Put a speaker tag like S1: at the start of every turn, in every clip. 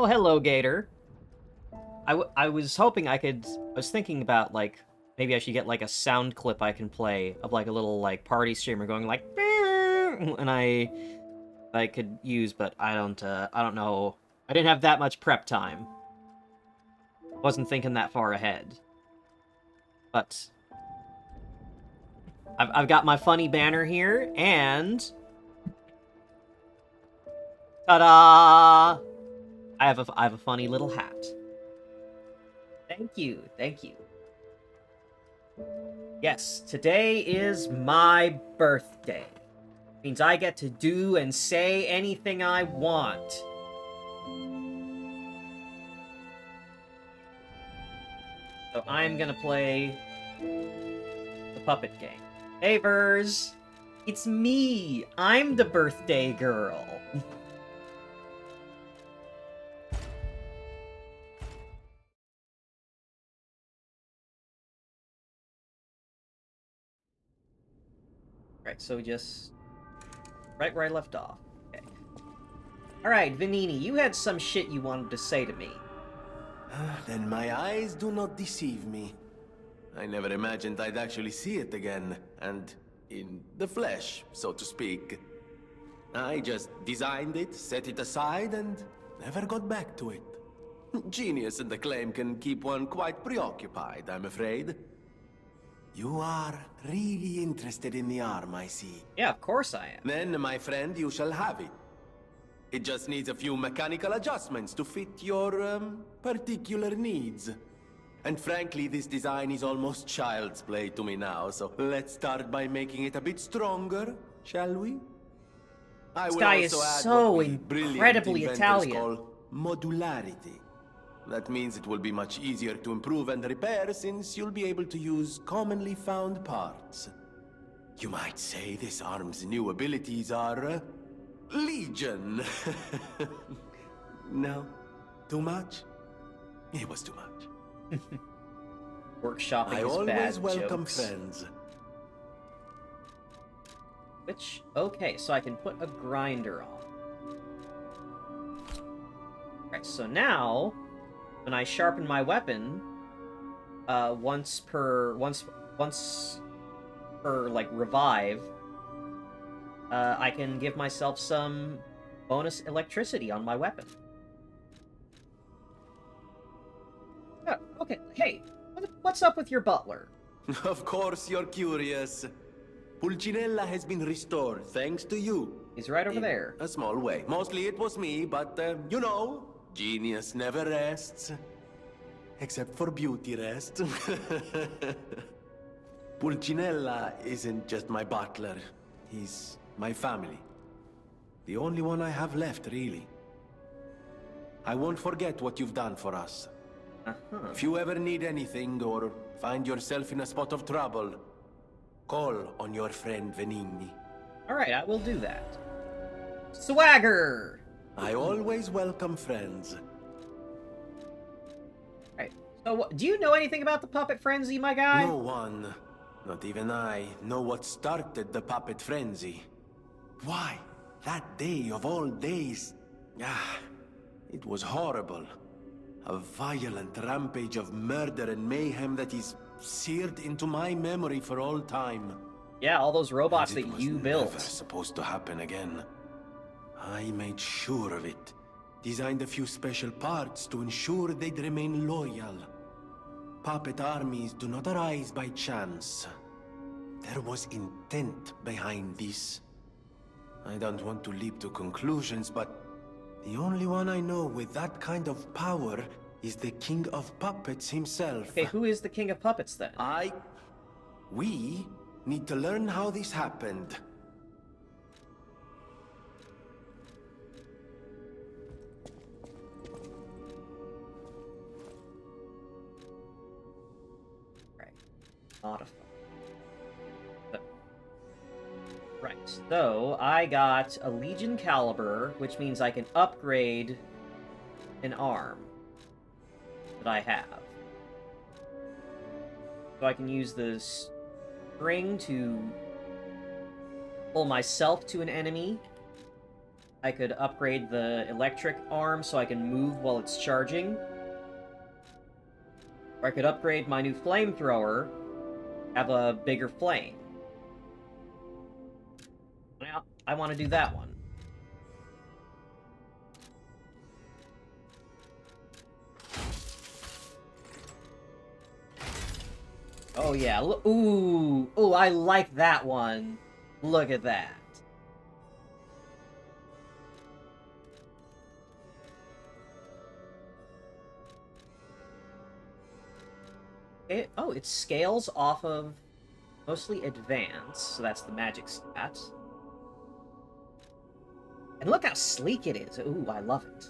S1: Oh, hello, Gator. I was hoping I was thinking about, like, maybe I should get, like, a sound clip I can play of, like, a little, like, party streamer going, like, and I could use, but I don't know. I didn't have that much prep time. Wasn't thinking that far ahead. But I've got my funny banner here, and ta-da! I have a funny little hat. Thank you, thank you. Yes, today is my birthday. Means I get to do and say anything I want. So I'm gonna play the puppet game. Hey, Vers! It's me! I'm the birthday girl! Right, so we just... right where I left off. Okay. Alright, Vanini, you had some shit you wanted to say to me.
S2: Then my eyes do not deceive me. I never imagined I'd actually see it again, and in the flesh, so to speak. I just designed it, set it aside, and never got back to it. Genius and acclaim can keep one quite preoccupied, I'm afraid. You are really interested in the arm, I see.
S1: Yeah, of course I am.
S2: Then, my friend, you shall have it. It just needs a few mechanical adjustments to fit your, particular needs. And frankly, this design is almost child's play to me now, so let's start by making it a bit stronger, shall we? I
S1: This
S2: will
S1: guy
S2: also
S1: is
S2: add
S1: so
S2: what we brilliant
S1: incredibly
S2: inventors
S1: Italian.
S2: call modularity. That means it will be much easier to improve and repair since you'll be able to use commonly found parts. You might say this arm's new abilities are, legion. No? Too much? It was too much.
S1: Workshopping
S2: I
S1: his
S2: always
S1: bad
S2: welcome
S1: jokes.
S2: friends.
S1: Which, okay, so I can put a grinder on. Right, so now, when I sharpen my weapon, once per, like, revive, I can give myself some bonus electricity on my weapon. Oh, okay, hey, what's up with your butler?
S2: Of course you're curious. Pulcinella has been restored thanks to you.
S1: He's right over
S2: In
S1: there.
S2: a small way. Mostly it was me, but, you know, genius never rests. Except for beauty rest. Pulcinella isn't just my butler. He's my family. The only one I have left, really. I won't forget what you've done for us. If you ever need anything or find yourself in a spot of trouble, call on your friend Venigni.
S1: Alright, I will do that. Swagger!
S2: I always welcome friends.
S1: Right. So, do you know anything about the Puppet Frenzy, my guy?
S2: No one, not even I, know what started the puppet frenzy. Why? That day of all days. It was horrible. A violent rampage of murder and mayhem that is seared into my memory for all time.
S1: Yeah, all those robots
S2: And
S1: that
S2: it was
S1: you built.
S2: never supposed to happen again. I made sure of it. Designed a few special parts to ensure they'd remain loyal. Puppet armies do not arise by chance. There was intent behind this. I don't want to leap to conclusions, but the only one I know with that kind of power is the King of Puppets himself.
S1: Okay, who is the King of Puppets, then?
S2: We need to learn how this happened.
S1: Right. Modify. Right, so I got a Legion Caliber, which means I can upgrade an arm that I have. So I can use the string to pull myself to an enemy, I could upgrade the electric arm so I can move while it's charging. Or I could upgrade my new flamethrower, have a bigger flame. Well, I want to do that one. Oh yeah, ooh, I like that one. Look at that. It scales off of mostly advance, so that's the magic stat. And look how sleek it is. Ooh, I love it.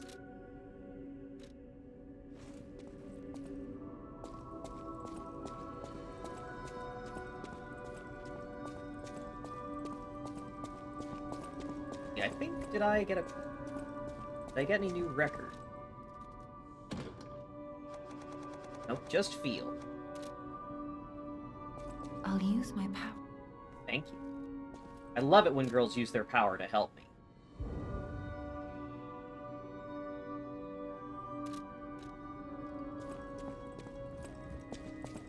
S1: I think, did I get any new record? Nope, just feel.
S3: I'll use my power.
S1: Thank you. I love it when girls use their power to help me.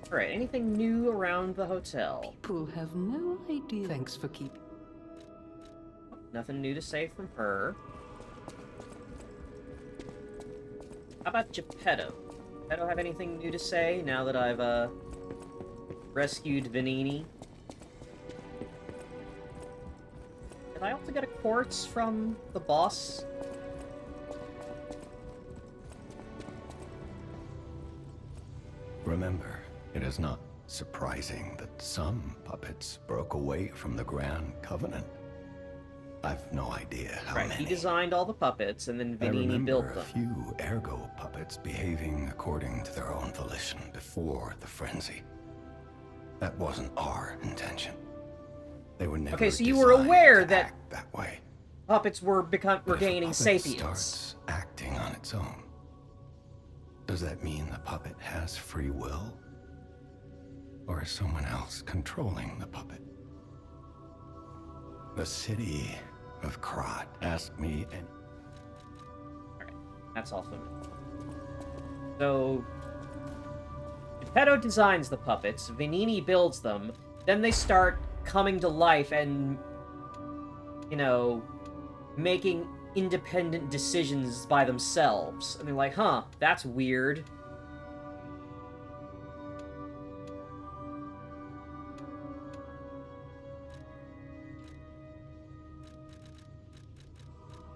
S1: Alright, anything new around the hotel?
S3: People have no idea.
S4: Thanks for keeping.
S1: Nothing new to say from her. How about Geppetto? Geppetto have anything new to say now that I've, rescued Venini? Did I also get a quartz from the boss?
S5: Remember, it is not surprising that some puppets broke away from the Grand Covenant. I've no idea how
S1: Right,
S5: many.
S1: he designed all the puppets, and then
S5: I
S1: Venini
S5: remember
S1: built
S5: a
S1: them.
S5: few ergo puppets behaving according to their own volition before the frenzy. That wasn't our intention. They were never
S1: Okay, so you were
S5: designed
S1: aware
S5: to
S1: that
S5: act that way.
S1: puppets were
S5: But if a
S1: gaining
S5: puppet
S1: sapience.
S5: starts acting on its own, does that mean the puppet has free will? Or is someone else controlling the puppet? The city of Krat asked me and
S1: Alright, that's also. So, Geppetto designs the puppets, Venini builds them, then they start coming to life and, you know, making independent decisions by themselves. And they're like, huh, that's weird.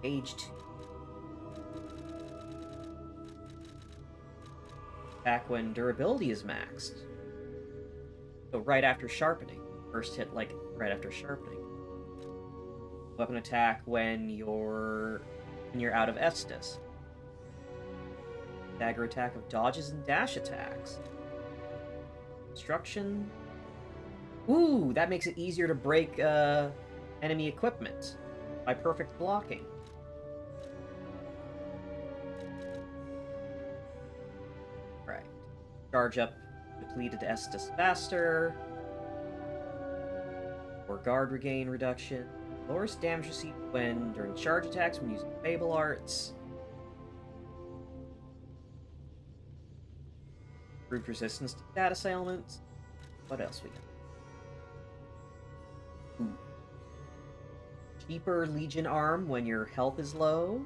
S1: Age 2. Back when durability is maxed. So right after sharpening. First hit, like, right after sharpening. Weapon attack when you're out of Estus. Dagger attack of dodges and dash attacks. Destruction. Ooh, that makes it easier to break enemy equipment by perfect blocking. Right. Charge up depleted Estus faster. Or guard regain reduction. Lowers damage received when during charge attacks when using Fable Arts. Improved resistance to status ailments. What else we got? Ooh. Cheaper Legion Arm when your health is low.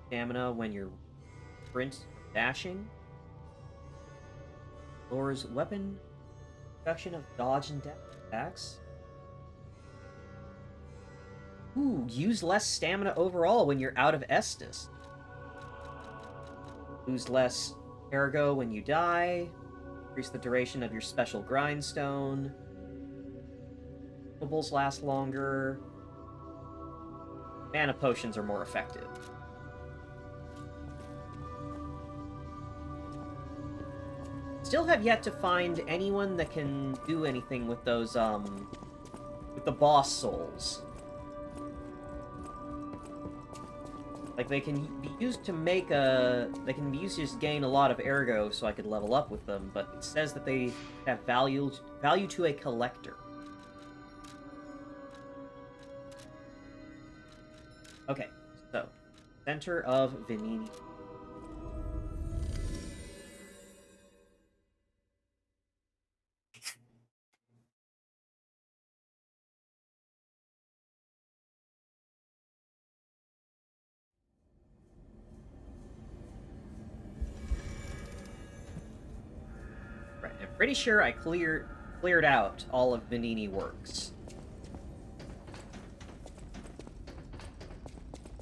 S1: Stamina when you're sprint dashing. Lowers weapon reduction of dodge and dash attacks. Ooh, use less stamina overall when you're out of Estus. Lose less ergo when you die. Increase the duration of your special grindstone. Bubbles last longer. Mana potions are more effective. Still have yet to find anyone that can do anything with those, with the boss souls. Like, they can be used to make they can be used to just gain a lot of ergo so I could level up with them, but it says that they have value to a collector. Okay, so Center of Venini. Right, I'm pretty sure I cleared out all of Venini works.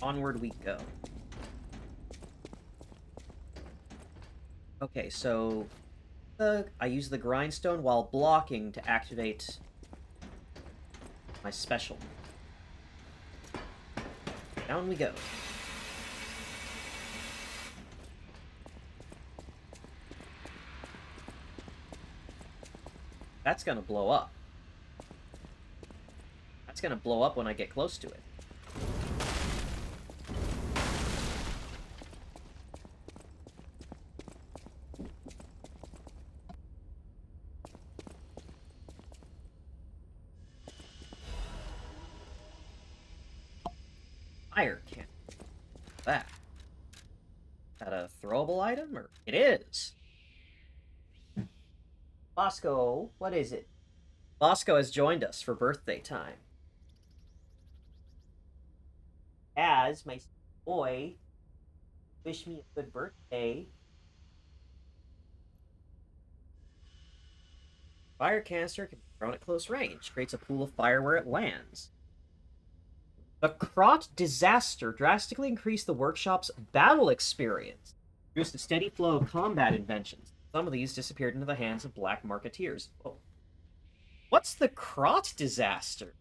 S1: Onward we go. Okay, so I use the grindstone while blocking to activate my special. Down we go. That's gonna blow up. That's gonna blow up when I get close to it. Fire cannon. That. Is that a throwable item? Or it is. Bosco, what is it? Bosco has joined us for birthday time. As my boy, wish me a good birthday. Fire canister can be thrown at close range. Creates a pool of fire where it lands. The Krot disaster drastically increased the workshop's battle experience. Produced a steady flow of combat inventions. Some of these disappeared into the hands of black marketeers. Oh. What's the Krot disaster?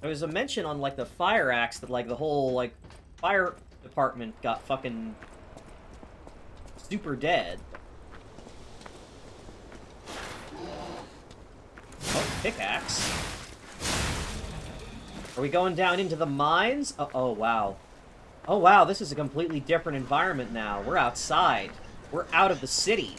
S1: There was a mention on, like, the fire axe that, like, the whole, like, fire department got fucking super dead. Oh, pickaxe. Are we going down into the mines? Oh, wow. Oh, wow, this is a completely different environment now. We're outside. We're out of the city.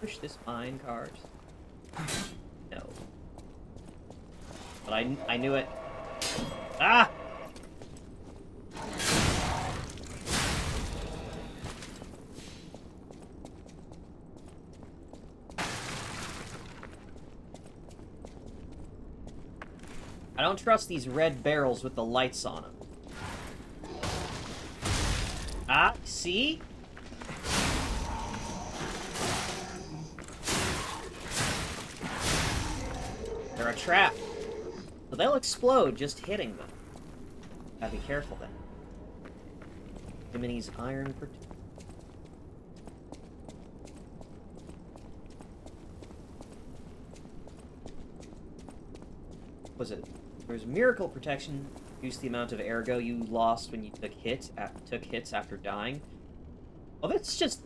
S1: Push this mine cart. No. But I knew it. Ah! I don't trust these red barrels with the lights on them. Ah, see? They're a trap. So they'll explode just hitting them. Gotta be careful then. Jiminy's iron protection. Was it? There's miracle protection. Reduce the amount of ergo you lost when you took hits after dying. Well, that's just.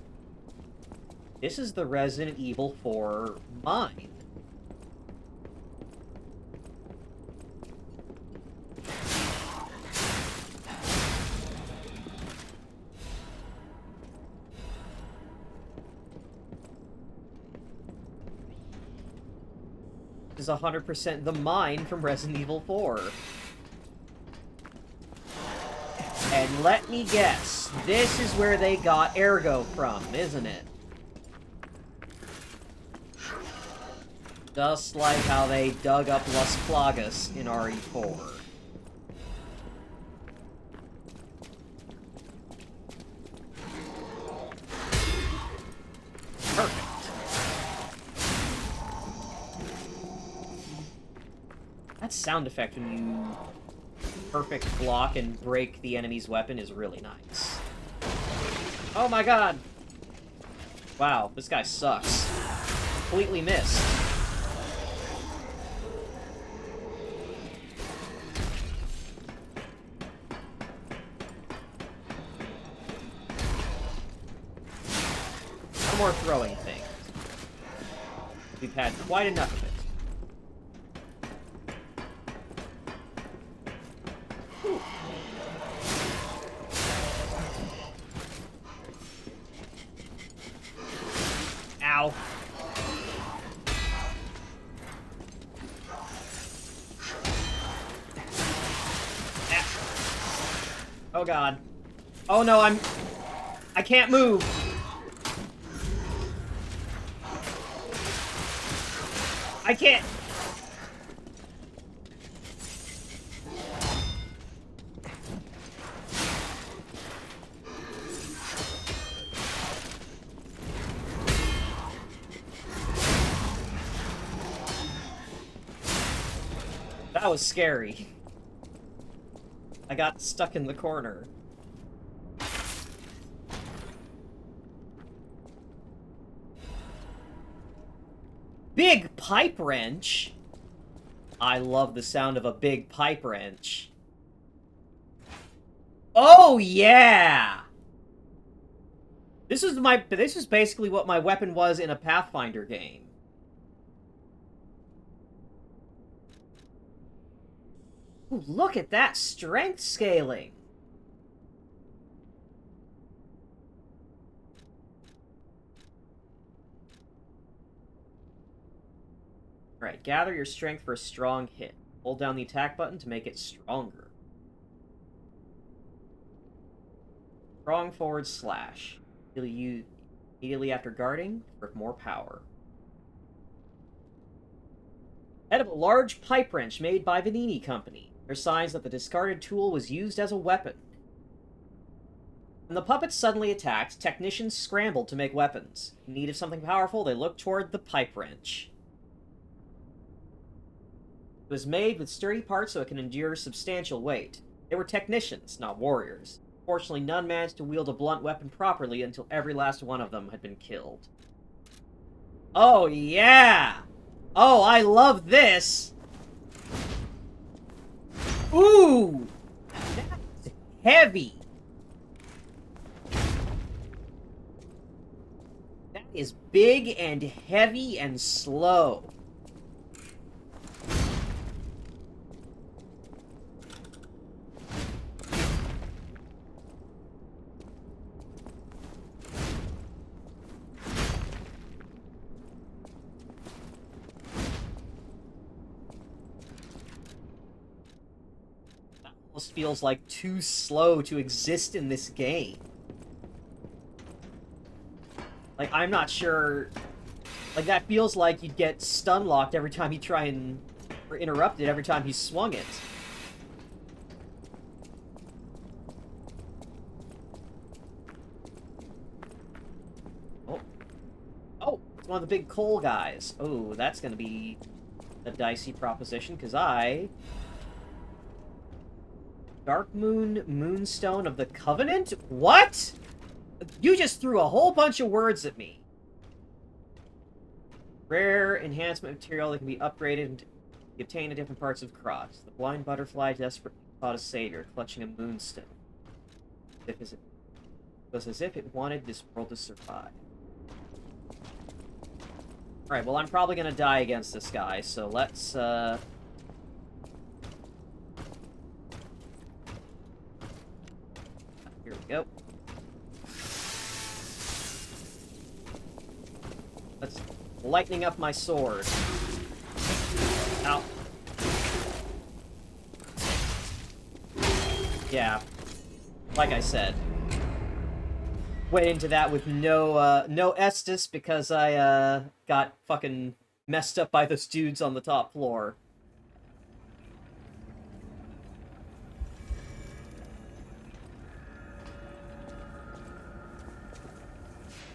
S1: This is the Resident Evil 4 mine. Is 100% the mine from Resident Evil 4. And let me guess, this is where they got ergo from, isn't it? Just like how they dug up Las Plagas in RE4. Perfect. That sound effect when you perfect block and break the enemy's weapon is really nice. Oh my god! Wow, this guy sucks. Completely missed. more throwing things. We've had quite enough of it. Whew. Ow. Oh god. Oh no, I can't move. I can't. That was scary. I got stuck in the corner. Big pipe wrench? I love the sound of a big pipe wrench. Oh yeah! This is basically what my weapon was in a Pathfinder game. Ooh, look at that strength scaling. Alright, gather your strength for a strong hit. Hold down the attack button to make it stronger. Strong forward slash. Immediately after guarding for more power. Head of a large pipe wrench made by Vanini Company. There's signs that the discarded tool was used as a weapon. When the puppets suddenly attacked, technicians scrambled to make weapons. In need of something powerful, they looked toward the pipe wrench. It was made with sturdy parts so it can endure substantial weight. They were technicians, not warriors. Fortunately, none managed to wield a blunt weapon properly until every last one of them had been killed. Oh, yeah! Oh, I love this! Ooh! That's heavy! That is big and heavy and slow. Almost feels like too slow to exist in this game. Like, I'm not sure... Like, that feels like you'd get stun-locked every time you try and... or interrupted every time you swung it. Oh. Oh! It's one of the big coal guys. Oh, that's gonna be a dicey proposition, because Dark Moon Moonstone of the Covenant? What? You just threw a whole bunch of words at me. Rare enhancement material that can be upgraded and be obtained in different parts of Cross. The blind butterfly desperately sought a savior, clutching a moonstone. It was as if it wanted this world to survive. Alright, well, I'm probably gonna die against this guy, so let's, Here we go. Let's lightning up my sword. Ow. Yeah. Like I said. Went into that with no Estus because I, got fucking messed up by those dudes on the top floor.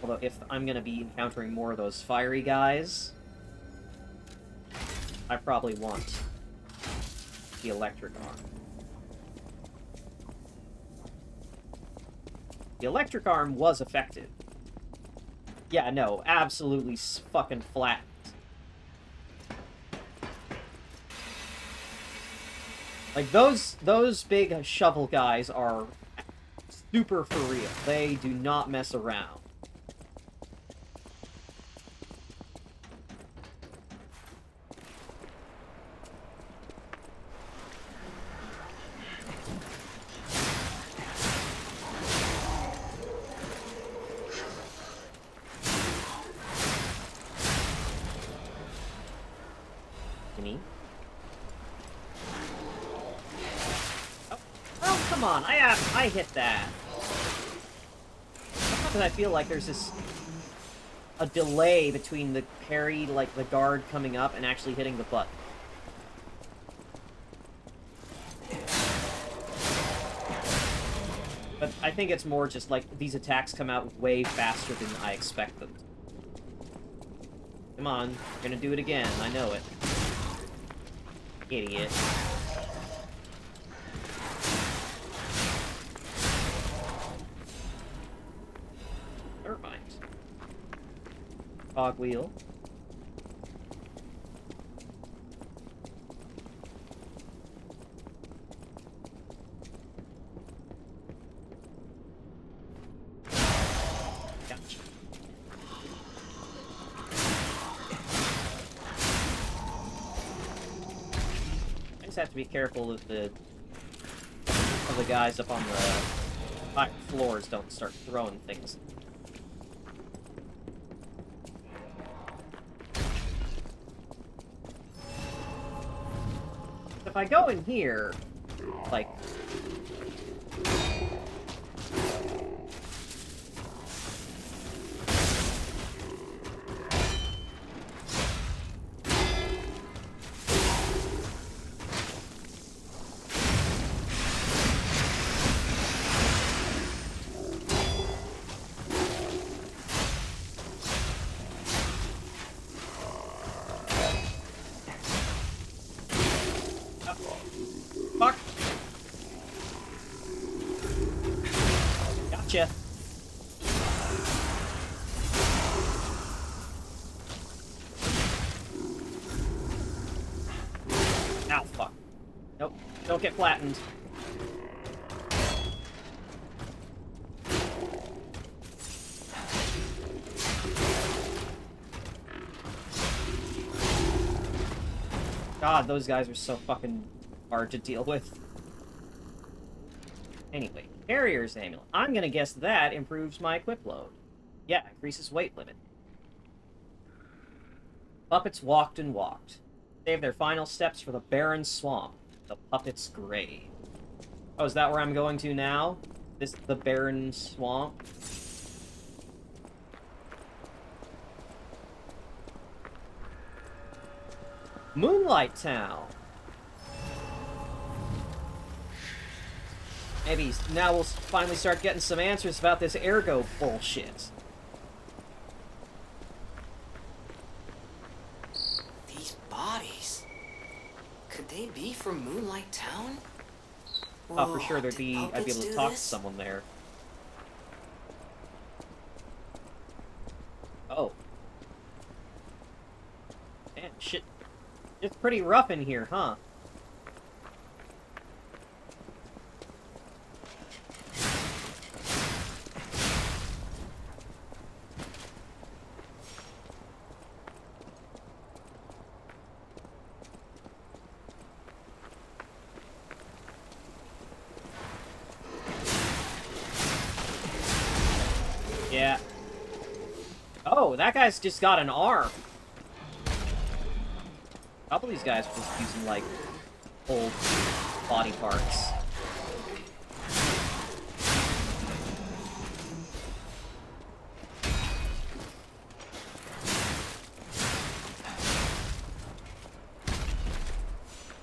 S1: Although, if I'm gonna be encountering more of those fiery guys, I probably want the electric arm. The electric arm was effective. Yeah, no, absolutely fucking flat. Like, those big shovel guys are super for real. They do not mess around. Gimme. Oh, come on! I hit that. Because I feel like there's a delay between the parry, like the guard coming up, and actually hitting the button. But I think it's more just like these attacks come out way faster than I expect them. Come on, you're gonna do it again. I know it. Idiot. Never mind. Cogwheel. Gotcha. I just have to be careful of the guys up on the high floors don't start throwing things. If I go in here, like... Fuck! Gotcha. Ow, fuck. Nope, don't get flattened. God, those guys are so fucking hard to deal with. Anyway, Carrier's Amulet. I'm gonna guess that improves my equip load. Yeah, increases weight limit. Puppets walked and walked. Save their final steps for the barren swamp. The puppet's grave. Oh, is that where I'm going to now? The barren swamp? Moonlight Town. Maybe now we'll finally start getting some answers about this ergo bullshit.
S4: These bodies. Could they be from Moonlight Town?
S1: Oh, for sure
S4: Did
S1: I'd be able
S4: puppets
S1: to
S4: do
S1: talk to
S4: this?
S1: someone there. Oh. Man, shit. It's pretty rough in here, huh? Yeah. Oh, that guy's just got an arm. A couple of these guys are just using, like, old body parts.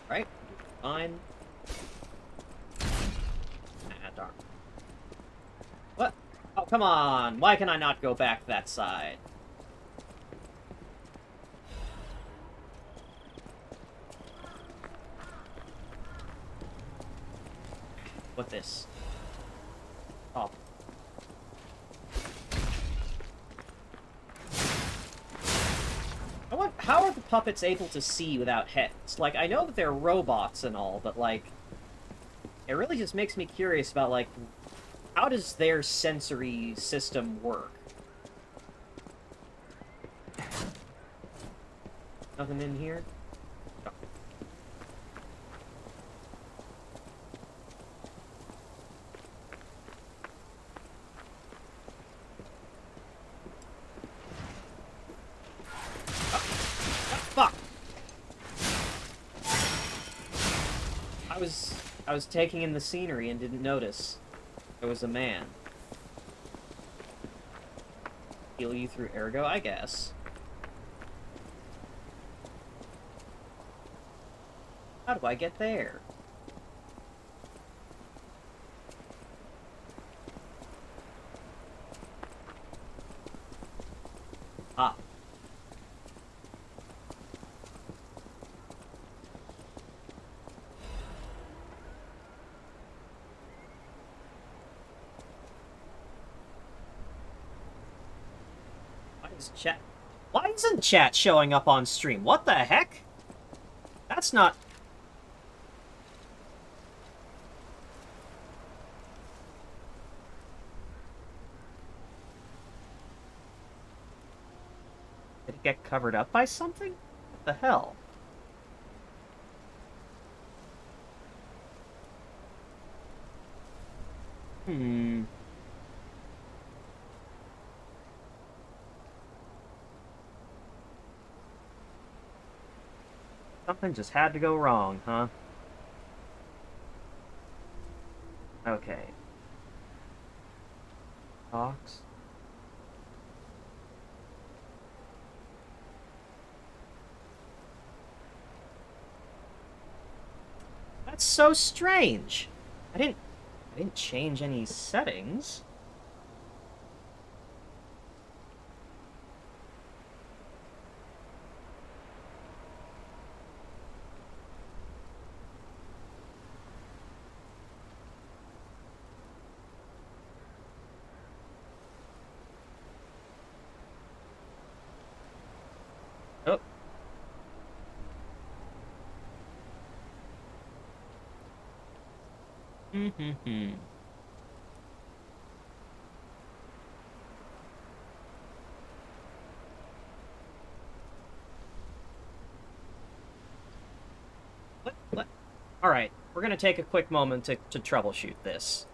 S1: Right? Fine. Ah, darn. What? Oh, come on! Why can I not go back that side? What this? Oh. How are the puppets able to see without heads? Like, I know that they're robots and all, but, like, it really just makes me curious about, like, how does their sensory system work? Nothing in here? No. Fuck! I was taking in the scenery and didn't notice there was a man. Heal you through ergo, I guess. How do I get there? Ah. Why isn't chat showing up on stream? What the heck? That's not... Did it get covered up by something? What the hell? Something just had to go wrong, huh? Okay. Box. That's so strange. I didn't change any settings. Oh. What? Alright, we're gonna take a quick moment to troubleshoot this.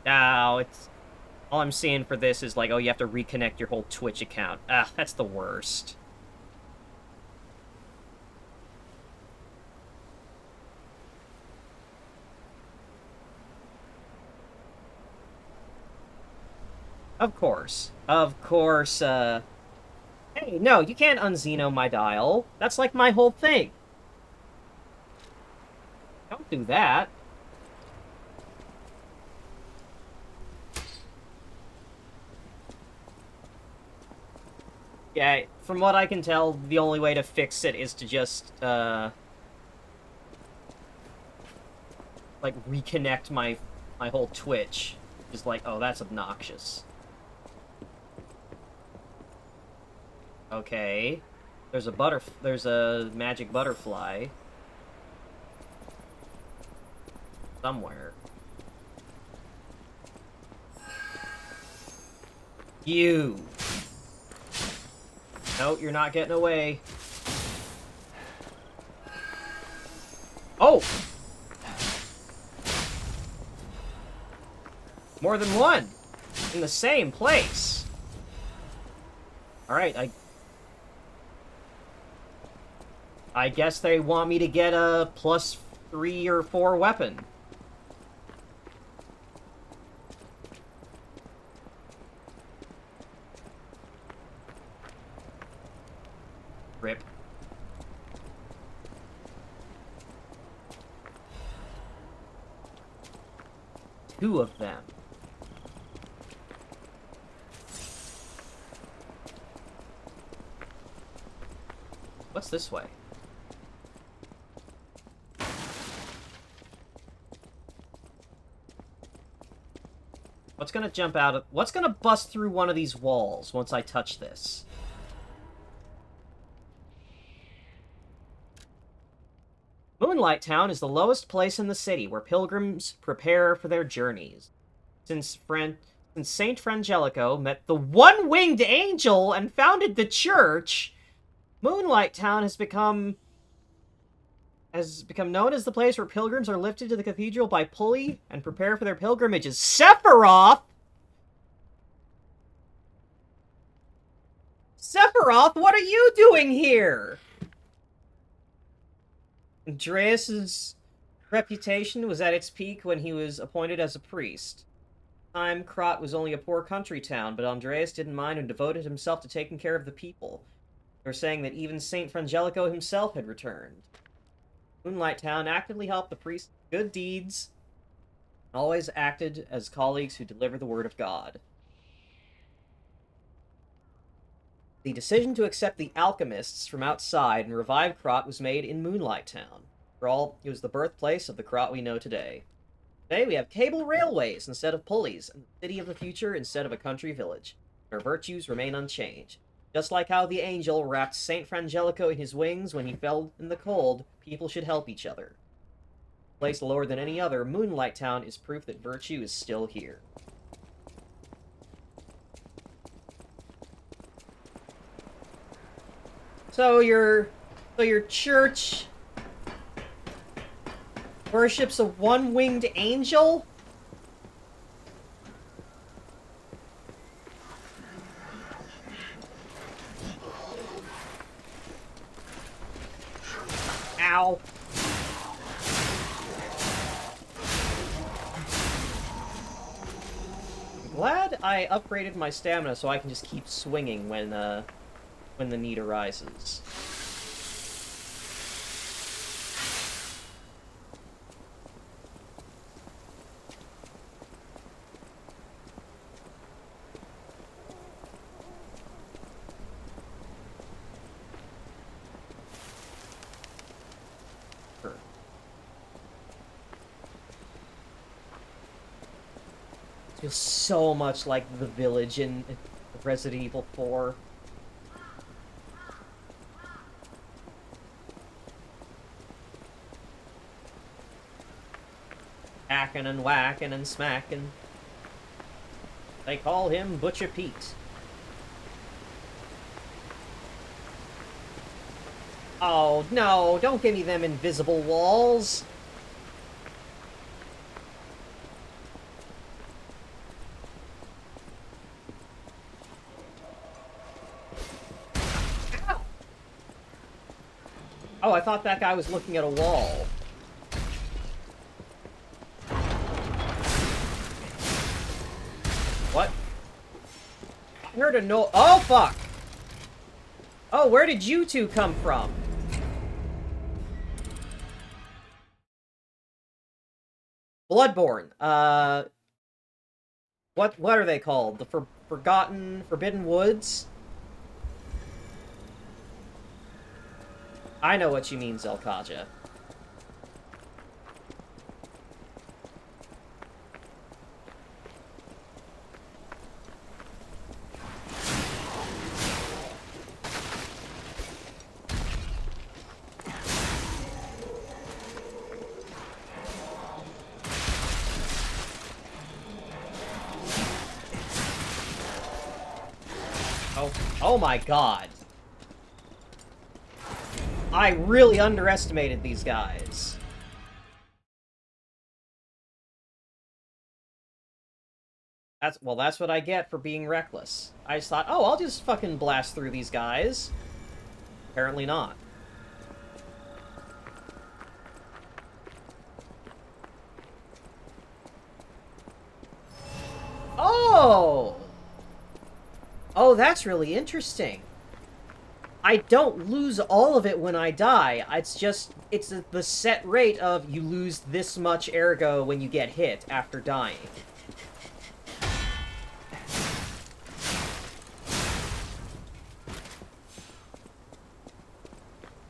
S1: Now, it's... All I'm seeing for this is like, oh, you have to reconnect your whole Twitch account. Ah, that's the worst. Of course. Of course, Hey, no, you can't unzeno my dial. That's like my whole thing. Don't do that. Yeah, from what I can tell, the only way to fix it is to just, like, reconnect my whole Twitch. Just like, oh, that's obnoxious. Okay. There's a magic butterfly. Somewhere. You! No, you're not getting away. Oh! More than one! In the same place! Alright, I guess they want me to get a +3 or 4 weapon. Rip. Two of them. What's this way? What's gonna jump out of... What's gonna bust through one of these walls once I touch this? Moonlight Town is the lowest place in the city where pilgrims prepare for their journeys. Since Saint Frangelico met the one-winged angel and founded the church, Moonlight Town has become has become known as the place where pilgrims are lifted to the cathedral by pulley and prepare for their pilgrimages. Sephiroth? Sephiroth, what are you doing here? Andreas's reputation was at its peak when he was appointed as a priest. At the time, Krat was only a poor country town, but Andreas didn't mind and devoted himself to taking care of the people. They were saying that even Saint Frangelico himself had returned. Moonlight Town actively helped the priests with good deeds, and always acted as colleagues who deliver the word of God. The decision to accept the alchemists from outside and revive Krat was made in Moonlight Town. For all, it was the birthplace of the Krat we know today. Today we have cable railways instead of pulleys, and the city of the future instead of a country village. Our virtues remain unchanged. Just like how the angel wrapped Saint Frangelico in his wings when he fell in the cold, people should help each other. Placed lower than any other, Moonlight Town is proof that virtue is still here. So your church worships a one-winged angel? Ow. I'm glad I upgraded my stamina so I can just keep swinging when the need arises. Feels so much like the village in Resident Evil 4. Hacking and whacking and smacking. They call him Butcher Pete. Oh no, don't give me them invisible walls! Ow! Oh, I thought that guy was looking at a wall. What? I heard a no- Oh, fuck! Oh, where did you two come from? Bloodborne. What are they called? The Forbidden Woods? I know what you mean, Zelkaja. Oh my god. I really underestimated these guys. That's what I get for being reckless. I just thought, oh, I'll just fucking blast through these guys. Apparently not. Oh! Oh, that's really interesting. I don't lose all of it when I die. It's the set rate of you lose this much ergo when you get hit after dying.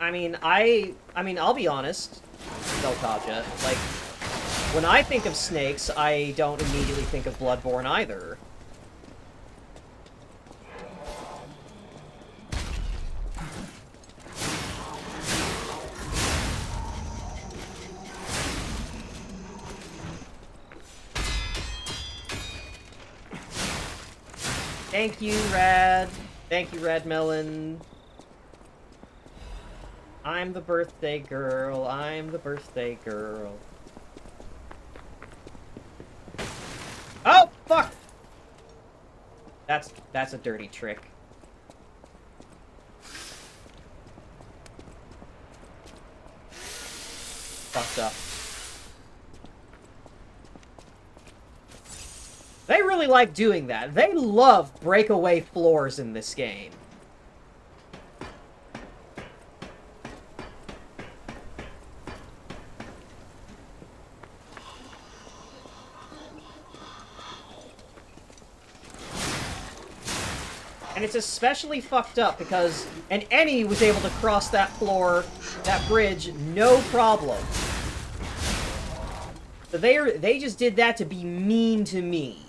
S1: I mean, I'll be honest, Deltaja, like, when I think of snakes, I don't immediately think of Bloodborne either. Thank you, Rad. Thank you, Red Melon. I'm the birthday girl, I'm the birthday girl. Oh, fuck! That's a dirty trick. Fucked up. They really like doing that. They love breakaway floors in this game. And it's especially fucked up because an Eni was able to cross that floor, that bridge, no problem. So they just did that to be mean to me.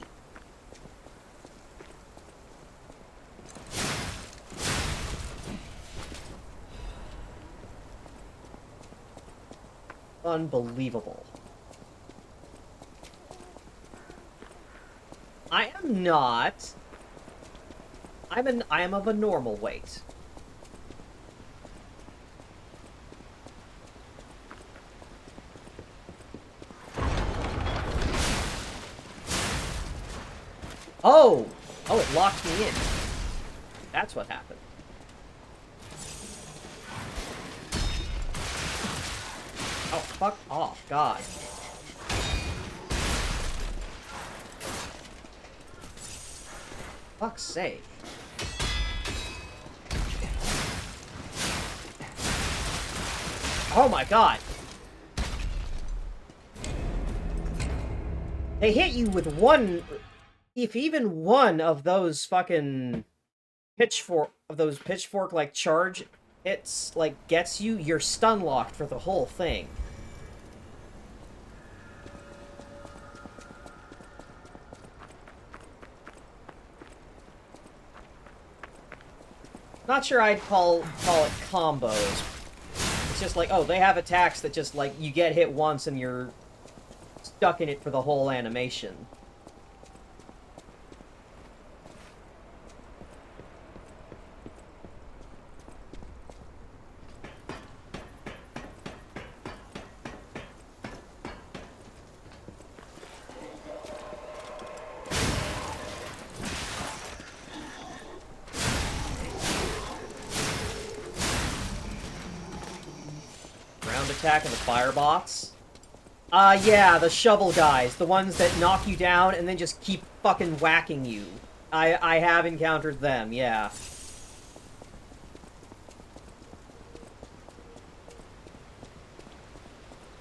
S1: Unbelievable. I am not. I am of a normal weight. Oh! Oh, it locked me in. That's what happened. Oh, fuck off, God. Fuck's sake. Oh my God. They hit you with one... If even one of those fucking pitchfork like charge hits like gets you, you're stun locked for the whole thing. Not sure I'd call it combos. It's just like, oh, they have attacks that just like you get hit once and you're stuck in it for the whole animation. Attack and the firebots. Yeah, the shovel guys. The ones that knock you down and then just keep fucking whacking you. I have encountered them, yeah.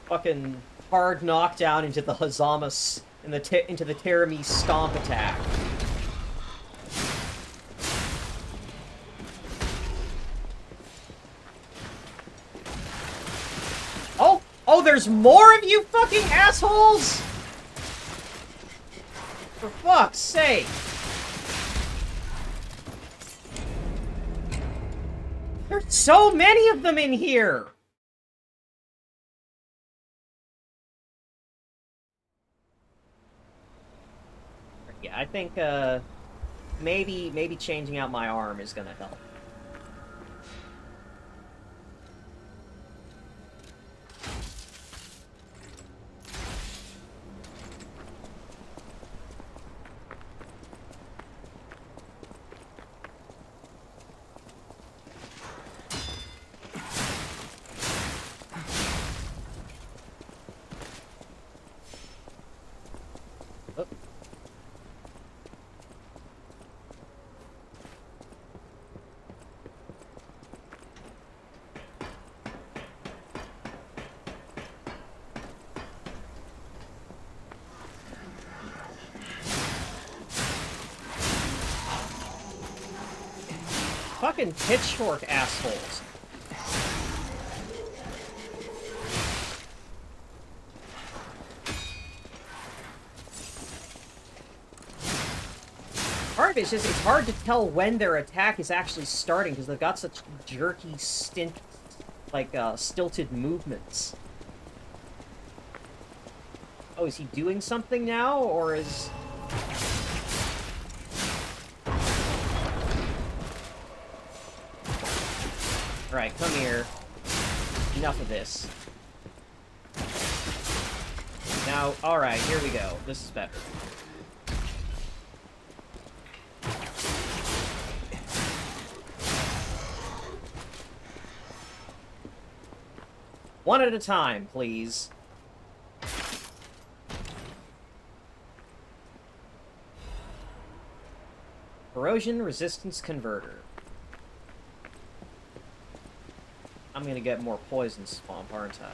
S1: Fucking hard knockdown into the Hazamas, into the Terami stomp attack. Oh, there's more of you fucking assholes! For fuck's sake! There's so many of them in here! Yeah, I think, maybe changing out my arm is gonna help. Fucking pitchfork assholes. Part of it is just, it's hard to tell when their attack is actually starting because they've got such jerky, stilted movements. Oh, is he doing something now, or is... Alright, come here. Enough of this. Now, alright, here we go. This is better. One at a time, please. Corrosion resistance converter. I'm gonna get more poison swamp, aren't I?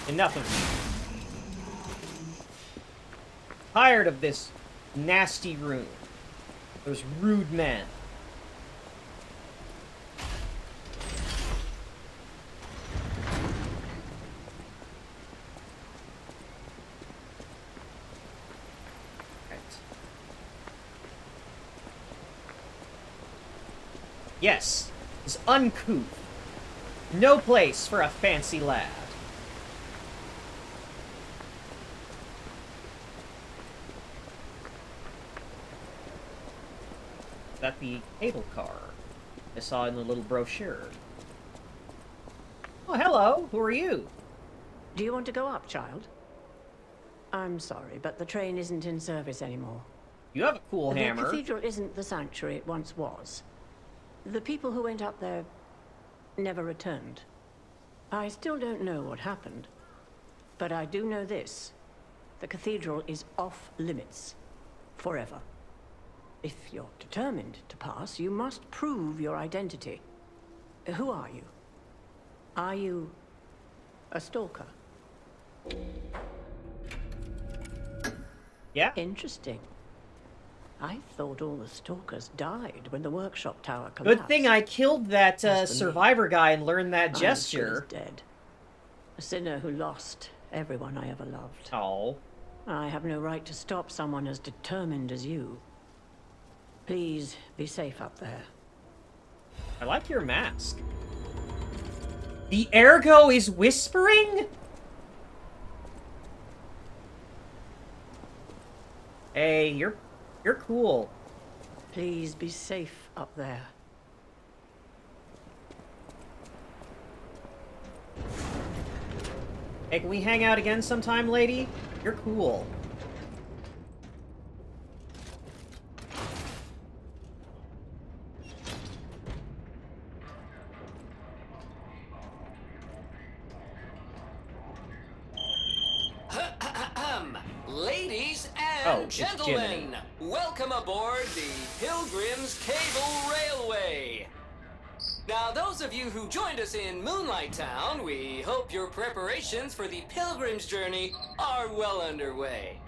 S1: Enough of you. Tired of this nasty room. Those rude men. Right. Yes, is uncouth. No place for a fancy lad. That the cable car I saw in the little brochure. Oh, hello. Who are you?
S6: Do you want to go up, child? I'm sorry, but the train isn't in service anymore.
S1: You have a cool
S6: The
S1: hammer.
S6: cathedral isn't the sanctuary it once was. The people who went up there never returned. I still don't know what happened, but I do know this. The cathedral is off limits. Forever. If you're determined to pass, you must prove your identity. Who are you? Are you a stalker?
S1: Yeah.
S6: Interesting. I thought all the stalkers died when the workshop tower collapsed.
S1: Good thing I killed that
S6: As for me,
S1: survivor guy and learned that
S6: I'm as
S1: gesture.
S6: good as dead. A sinner who lost everyone I ever loved.
S1: Oh.
S6: I have no right to stop someone as determined as you. Please be safe up there.
S1: I like your mask. The ergo is whispering? Hey, you're cool.
S6: Please be safe up there.
S1: Hey, can we hang out again sometime, lady? You're cool.
S4: Ladies
S1: Oh,
S4: and
S1: it's
S4: gentlemen,
S1: Jiminy.
S4: welcome aboard the Pilgrim's Cable Railway. Now, those of you who joined us in Moonlight Town, we hope your preparations for the Pilgrim's journey are well underway.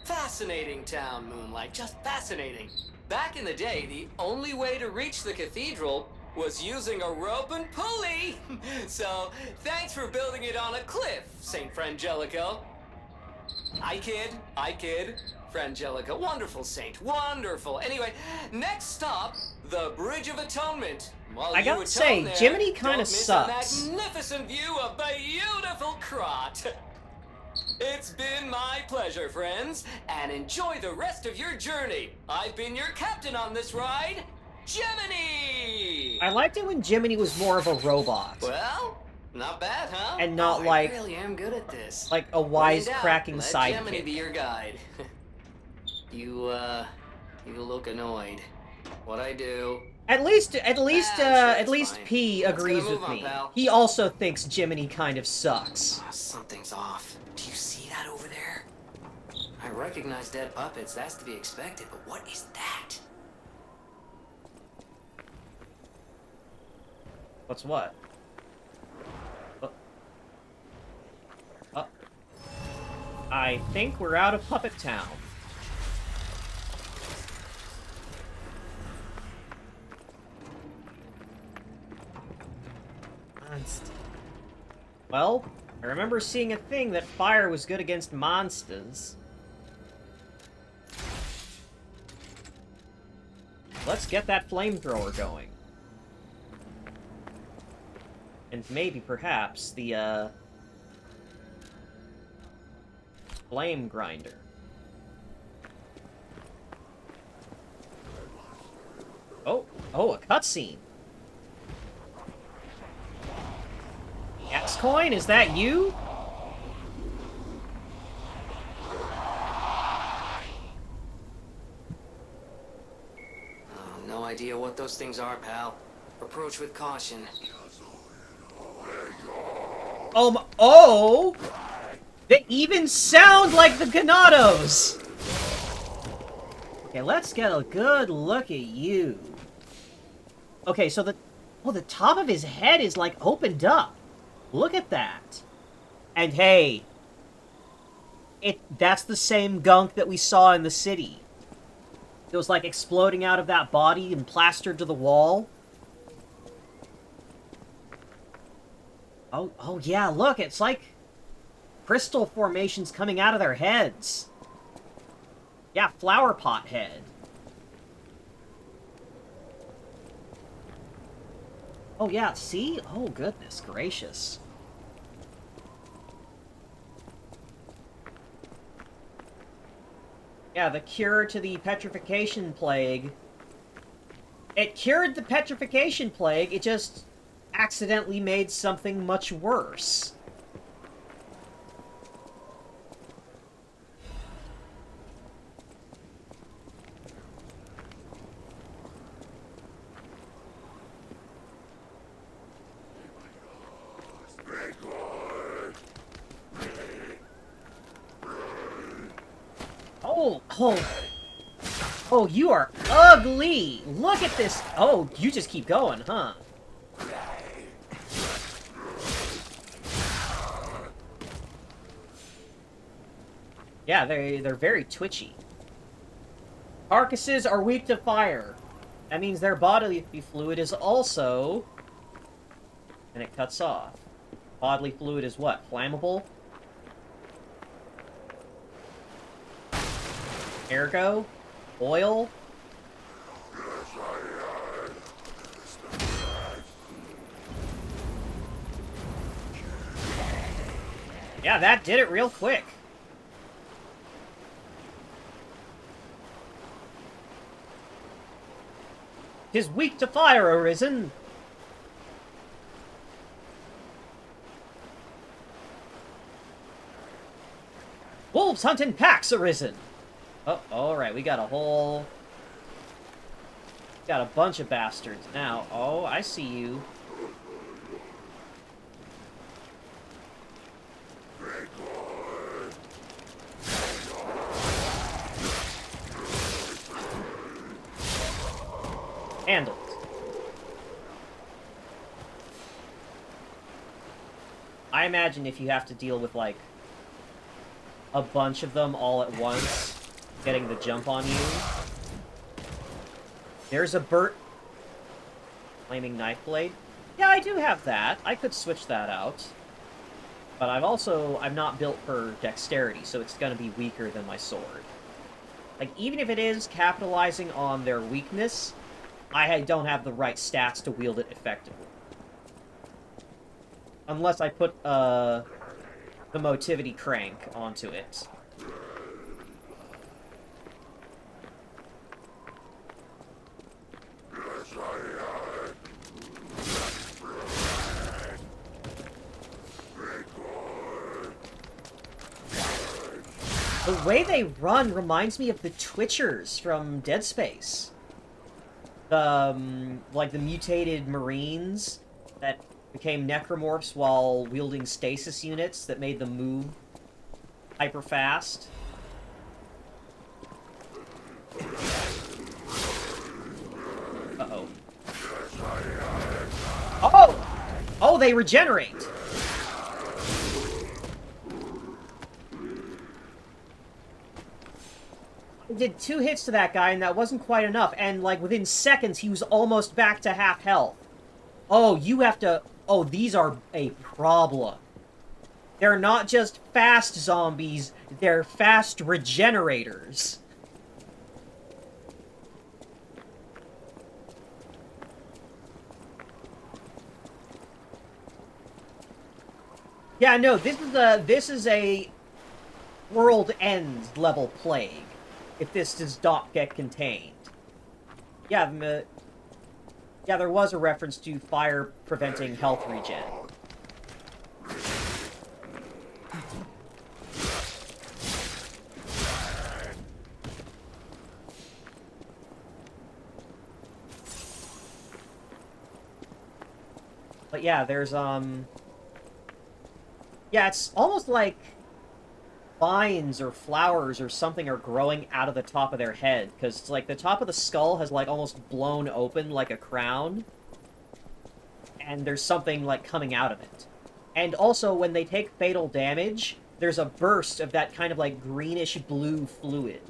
S4: Fascinating town, Moonlight, just fascinating. Back in the day, the only way to reach the cathedral was using a rope and pulley. So, thanks for building it on a cliff, St. Frangelico. I kid. Frangelica, wonderful saint, wonderful. Anyway, next stop, the Bridge of Atonement. While
S1: I
S4: you
S1: gotta
S4: atone
S1: say,
S4: there,
S1: Jiminy kinda
S4: don't miss
S1: sucks.
S4: a magnificent view of beautiful Krot. It's been my pleasure, friends, and enjoy the rest of your journey. I've been your captain on this ride, Jiminy!
S1: I liked it when Jiminy was more of a robot.
S4: Well, not bad, huh?
S1: And not
S4: I
S1: like-
S4: really am good at this.
S1: Like a
S4: When in doubt,
S1: wisecracking
S4: let Gemini
S1: sidekick.
S4: be your guide. You look annoyed. What I do?
S1: At least
S4: sure, it's fine.
S1: P
S4: Let's
S1: agrees
S4: gotta move
S1: with
S4: on,
S1: me.
S4: pal.
S1: He also thinks Jiminy kind of sucks.
S4: Ah, something's off. Do you see that over there? I recognize dead puppets. That's to be expected. But what is that?
S1: What's what? Oh. I think we're out of Puppet Town. Well, I remember seeing a thing that fire was good against monsters. Let's get that flamethrower going. And maybe, perhaps, the, flame grinder. Oh, a cutscene. X-Coin, is that you?
S4: No idea what those things are, pal. Approach with caution.
S1: Oh! They even sound like the Ganados! Okay, let's get a good look at you. Okay, so the top of his head is, like, opened up. Look at that. And hey, that's the same gunk that we saw in the city. It was, like, exploding out of that body and plastered to the wall. Oh yeah, look, it's like crystal formations coming out of their heads. Yeah, flower pot head. Oh yeah, see? Oh goodness gracious. Yeah, the cure to the petrification plague. It cured the petrification plague, it just accidentally made something much worse. Oh, you are ugly! Look at this! Oh, you just keep going, huh? Yeah, they're very twitchy. Carcasses are weak to fire. That means their bodily fluid is also... And it cuts off. Bodily fluid is what? Flammable? Ergo? Oil? Yeah, that did it real quick. "'Tis weak to fire, Arisen." "Wolves hunt in packs, Arisen." Oh, alright, we got a bunch of bastards now. Oh, I see you. Handled. I imagine if you have to deal with, like, a bunch of them all at once, getting the jump on you. There's a flaming knife blade. Yeah, I do have that. I could switch that out. But I'm not built for dexterity, so it's gonna be weaker than my sword. Like, even if it is capitalizing on their weakness, I don't have the right stats to wield it effectively. Unless I put, the motivity crank onto it. The way they run reminds me of the Twitchers from Dead Space. Like the mutated Marines that became necromorphs while wielding stasis units that made them move hyper fast. Uh-oh. Oh! Oh, they regenerate! I did 2 hits to that guy, and that wasn't quite enough, and, like, within seconds, he was almost back to half health. Oh, you have to... Oh, these are a problem. They're not just fast zombies, they're fast regenerators. Yeah, no, this is a world end level plague, if this does not get contained. Yeah, Yeah, there was a reference to fire preventing health regen. But yeah, there's, yeah, it's almost like vines or flowers or something are growing out of the top of their head, because it's like the top of the skull has, like, almost blown open like a crown, and there's something, like, coming out of it. And also, when they take fatal damage, there's a burst of that kind of, like, greenish-blue fluid.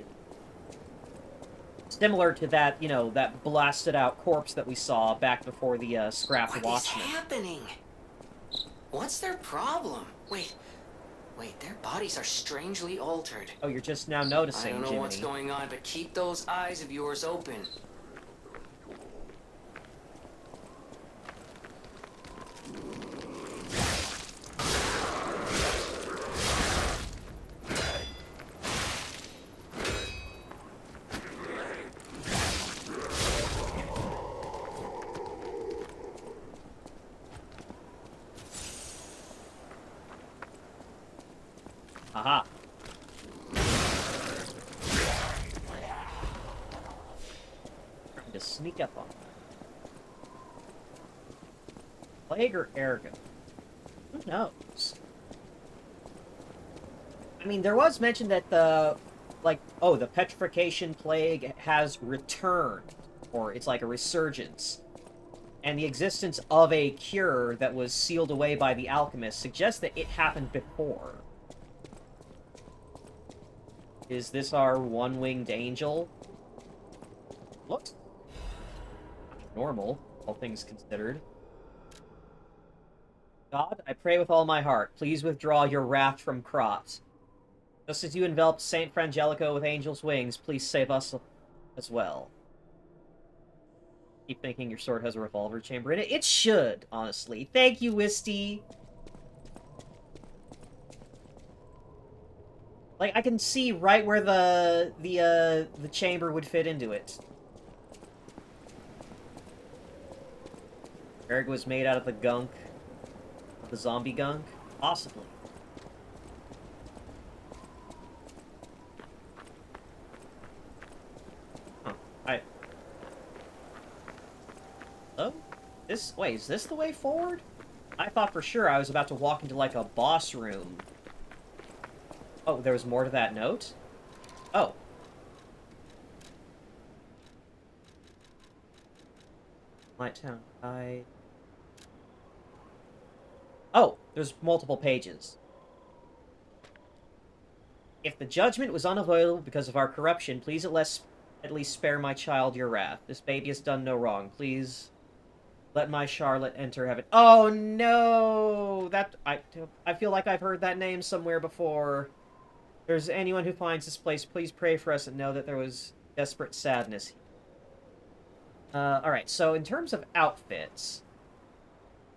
S1: Similar to that, you know, that blasted-out corpse that we saw back before the, scrapped
S4: What is
S1: Watchman.
S4: happening? What's their problem? Wait, their bodies are strangely altered.
S1: Oh, you're just now
S4: I
S1: noticing,
S4: don't know
S1: Jiminy.
S4: what's going on, but keep those eyes of yours open.
S1: Aha. Trying to sneak up on them. Plague or Ergo? Who knows? I mean, there was mention that the, like, oh, the petrification plague has returned, or it's like a resurgence. And the existence of a cure that was sealed away by the alchemist suggests that it happened before. Is this our one-winged angel? Looks normal, all things considered. God, I pray with all my heart, please withdraw your wrath from Krot. Just as you enveloped Saint Frangelico with angel's wings, please save us as well. Keep thinking your sword has a revolver chamber in it. It should, honestly. Thank you, Wisty. Like, I can see right where the chamber would fit into it. Erg was made out of the gunk. Of the zombie gunk? Possibly. Huh. Hello? Wait, is this the way forward? I thought for sure I was about to walk into, like, a boss room. Oh, there was more to that note? Oh. Lighttown Guide. Oh, there's multiple pages. If the judgment was unavoidable because of our corruption, please at least spare my child your wrath. This baby has done no wrong. Please let my Charlotte enter heaven. Oh no! I feel like I've heard that name somewhere before. If there's anyone who finds this place, please pray for us and know that there was desperate sadness. Alright, so in terms of outfits,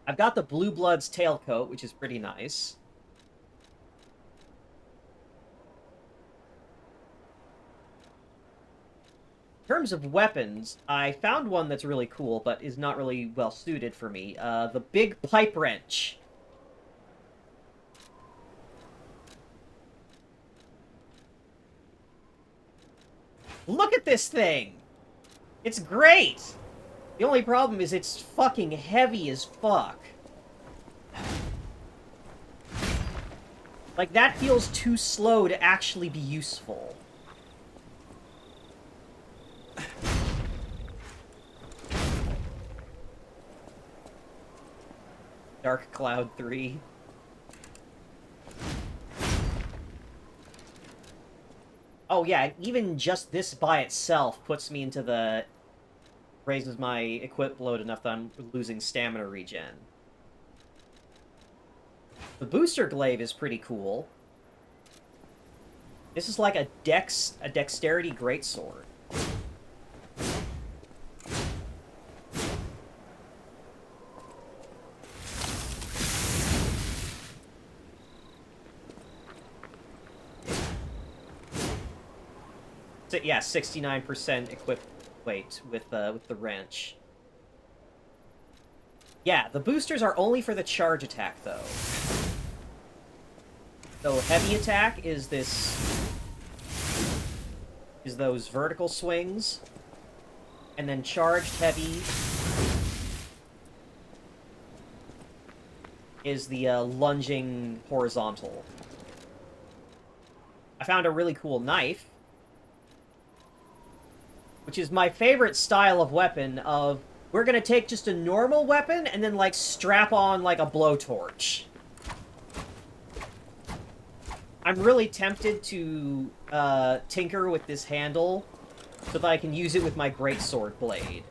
S1: I've got the Blue Blood's tailcoat, which is pretty nice. In terms of weapons, I found one that's really cool, but is not really well suited for me. The Big Pipe Wrench. Look at this thing! It's great! The only problem is it's fucking heavy as fuck. Like, that feels too slow to actually be useful. Dark Cloud 3. Oh yeah, even just this by itself puts me into the... raises my equip load enough that I'm losing stamina regen. The Booster Glaive is pretty cool. This is like a dexterity greatsword. So, yeah, 69% equip weight with the wrench. Yeah, the boosters are only for the charge attack, though. So heavy attack is those vertical swings, and then charged heavy is the lunging horizontal. I found a really cool knife, which is my favorite style of weapon of, we're gonna take just a normal weapon and then, like, strap on, like, a blowtorch. I'm really tempted to tinker with this handle so that I can use it with my greatsword blade.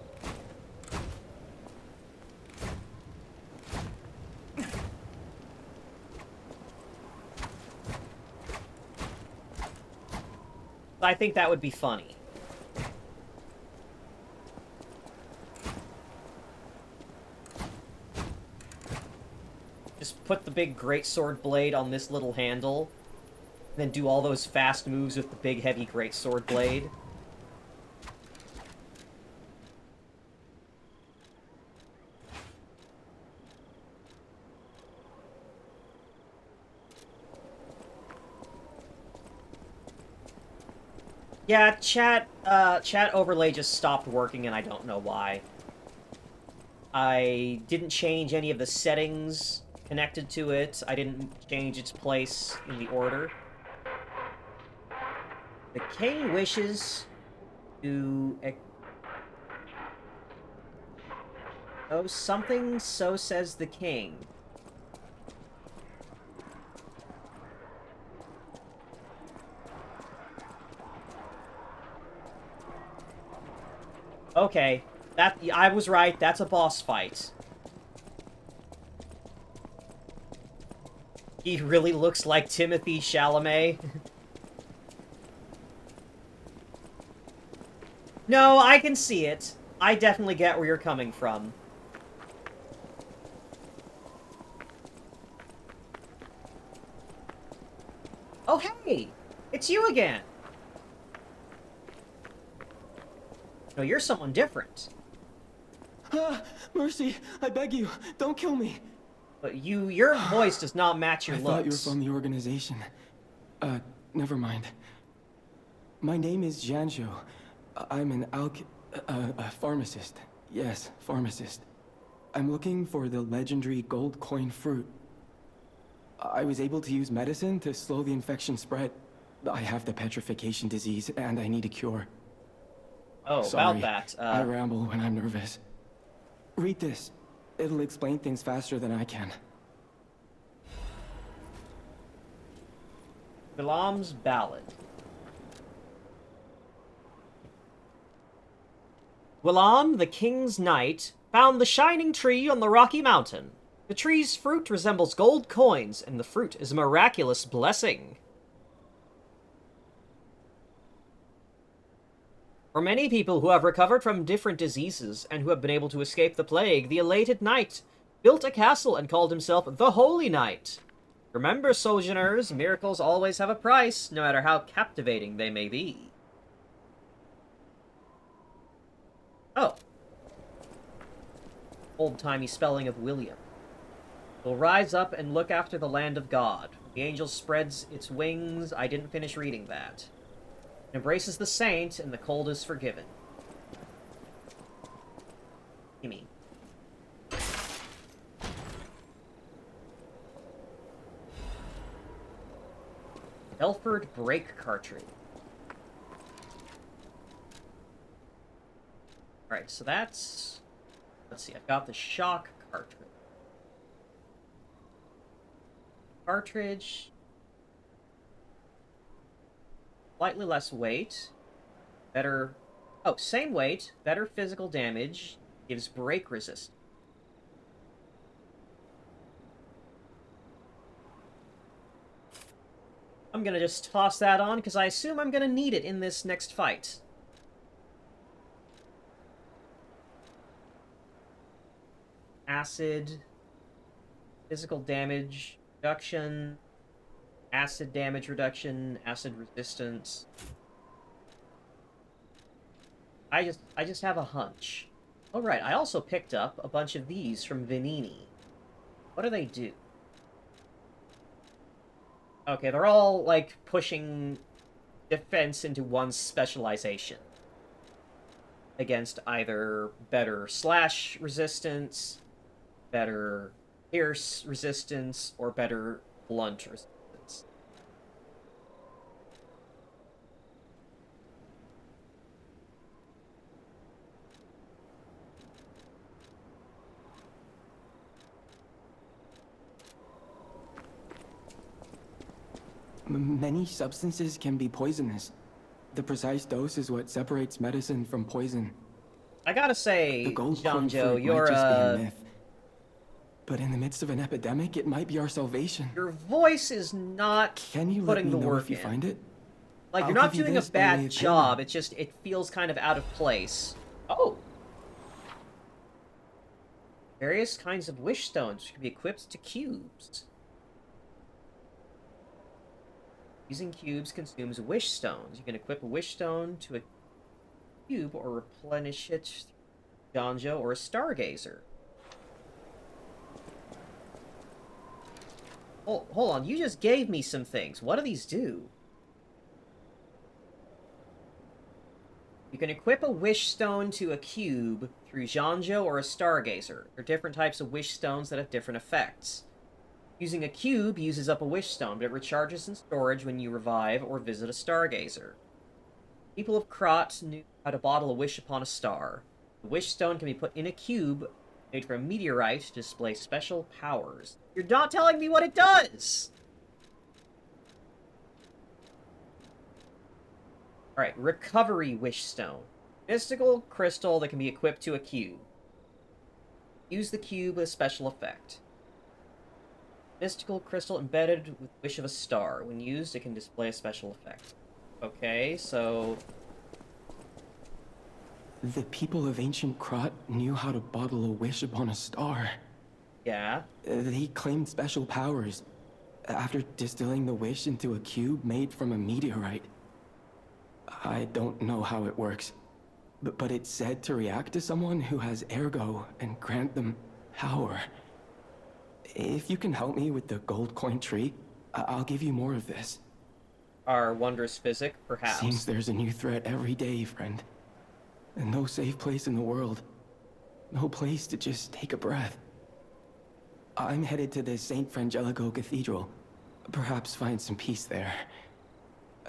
S1: I think that would be funny. Just put the big greatsword blade on this little handle, and then do all those fast moves with the big heavy greatsword blade. Yeah, chat overlay just stopped working, and I don't know why. I didn't change any of the settings connected to it. I didn't change its place in the order. The king wishes to... Oh, something, so says the king. Okay, I was right, that's a boss fight. He really looks like Timothy Chalamet. No, I can see it. I definitely get where you're coming from. Oh, hey! It's you again! No, you're someone different.
S7: Ah, mercy, I beg you, don't kill me.
S1: But your voice does not match your
S7: I
S1: looks.
S7: thought you were from the organization. Never mind. My name is Janjo. I'm an a pharmacist. Yes, pharmacist. I'm looking for the legendary gold coin fruit. I was able to use medicine to slow the infection spread. I have the petrification disease, and I need a cure.
S1: Oh,
S7: Sorry,
S1: about that.
S7: I ramble when I'm nervous. Read this. It'll explain things faster than I can.
S1: Bilam's Ballad. Bilam, the king's knight, found the shining tree on the rocky mountain. The tree's fruit resembles gold coins, and the fruit is a miraculous blessing. For many people who have recovered from different diseases and who have been able to escape the plague, the elated knight built a castle and called himself the Holy Knight. Remember, sojourners, miracles always have a price, no matter how captivating they may be. Oh. Old-timey spelling of William. Will rise up and look after the land of God. The angel spreads its wings. I didn't finish reading that. Embraces the saint, and the cold is forgiven. You mean? Belford brake cartridge. Alright, so that's... Let's see, I've got the shock cartridge. Cartridge... Slightly less weight. Better... Oh, same weight. Better physical damage. Gives brake resist. I'm gonna just toss that on, because I assume I'm gonna need it in this next fight. Acid. Physical damage reduction. Acid damage reduction. Acid resistance. I just have a hunch. Oh, right, I also picked up a bunch of these from Venini. What do they do? Okay, they're all, like, pushing defense into one specialization. Against either better slash resistance, better pierce resistance, or better blunt resistance.
S7: Many substances can be poisonous. The precise dose is what separates medicine from poison.
S1: I gotta say,
S7: The gold coin
S1: Janjo,
S7: fruit
S1: you're
S7: might just be a myth. But in the midst of an epidemic, it might be our salvation.
S1: your voice is not
S7: Can you let
S1: putting
S7: me
S1: the
S7: know
S1: work
S7: if you
S1: in.
S7: find it?
S1: Like,
S7: I'll
S1: you're not
S7: give you
S1: doing a
S7: this by way
S1: bad
S7: of
S1: job,
S7: payment.
S1: it feels kind of out of place. Oh! Various kinds of wish stones can be equipped to cubes. Using cubes consumes wish stones. You can equip a wish stone to a cube or replenish it through Janjo or a stargazer. Hold on, you just gave me some things. What do these do? You can equip a wish stone to a cube through Janjo or a stargazer. There are different types of wish stones that have different effects. Using a cube uses up a wish stone, but it recharges in storage when you revive or visit a stargazer. People of Krat knew how to bottle a wish upon a star. The wish stone can be put in a cube made from a meteorite to display special powers. You're not telling me what it does! Alright, recovery wish stone. Mystical crystal that can be equipped to a cube. Use the cube with a special effect. Mystical crystal embedded with wish of a star. When used, it can display a special effect. Okay, so...
S7: The people of ancient Krat knew how to bottle a wish upon a star.
S1: Yeah.
S7: They claimed special powers after distilling the wish into a cube made from a meteorite. I don't know how it works, but it's said to react to someone who has ergo and grant them power. If you can help me with the gold coin tree, I'll give you more of this.
S1: Our wondrous physic, perhaps.
S7: Seems there's a new threat every day, friend. And no safe place in the world. No place to just take a breath. I'm headed to the St. Frangelico Cathedral. Perhaps find some peace there.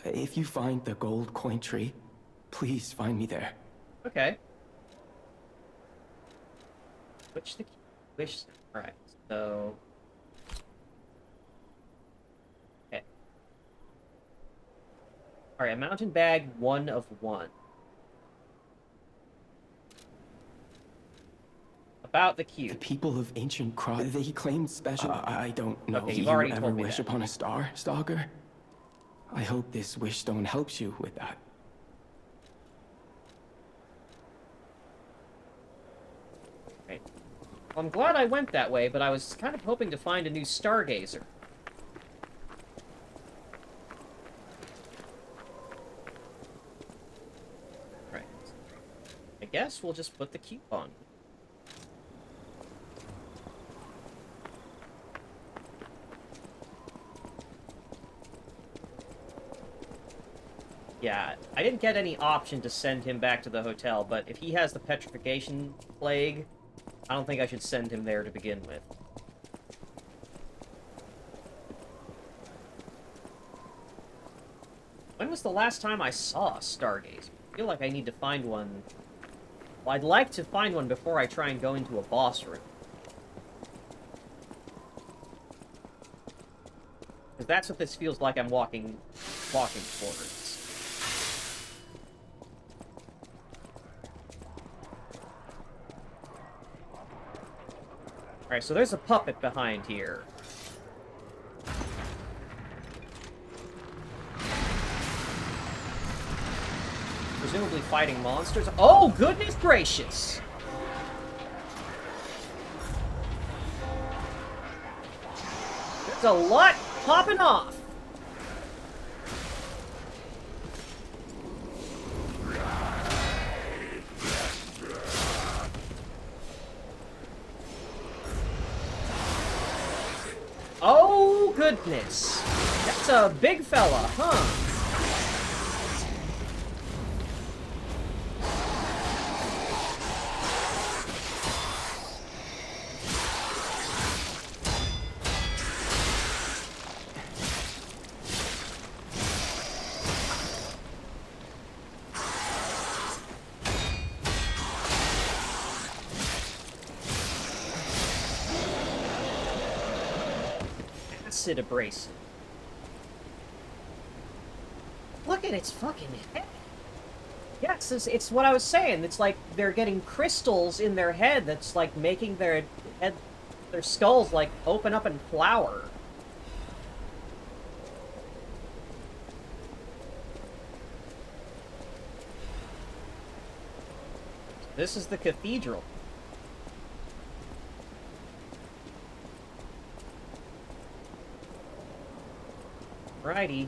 S7: If you find the gold coin tree, please find me there.
S1: Okay. Switch the wish. Alright, so... Okay. Alright, a mountain bag, 1 of 1. About the
S7: The
S1: cube.
S7: people of ancient Krat, they claimed special... I don't know.
S1: Okay,
S7: Do
S1: you've
S7: you
S1: already
S7: ever
S1: told me
S7: wish
S1: that.
S7: upon a star, Stalker? I hope this wish stone helps you with that.
S1: Right. Well, I'm glad I went that way, but I was kind of hoping to find a new stargazer. Right. I guess we'll just put the cube on. Yeah, I didn't get any option to send him back to the hotel, but if he has the petrification plague, I don't think I should send him there to begin with. When was the last time I saw a stargazer? I feel like I need to find one. Well, I'd like to find one before I try and go into a boss room. Because that's what this feels like I'm walking towards. Alright, so there's a puppet behind here. Presumably fighting monsters. Oh, goodness gracious! There's a lot popping off! Darkness. That's a big fella, huh? Acid abrasive. Look at its fucking head. Yes, it's what I was saying. It's like they're getting crystals in their head that's like making their head, their skulls like open up and flower. This is the cathedral. Righty.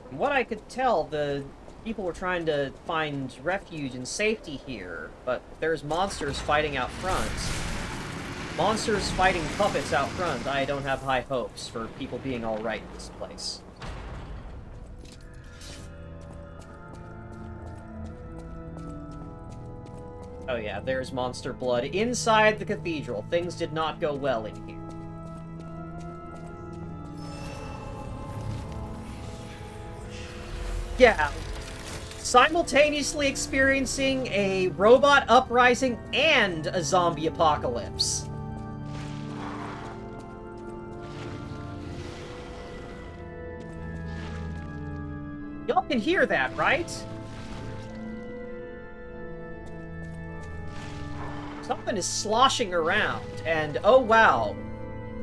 S1: From what I could tell, the people were trying to find refuge and safety here, but there's monsters fighting out front. Monsters fighting puppets out front. I don't have high hopes for people being alright in this place. Oh yeah, there's monster blood inside the cathedral. Things did not go well in here. Yeah, simultaneously experiencing a robot uprising and a zombie apocalypse. Y'all can hear that, right? Something is sloshing around, and oh wow,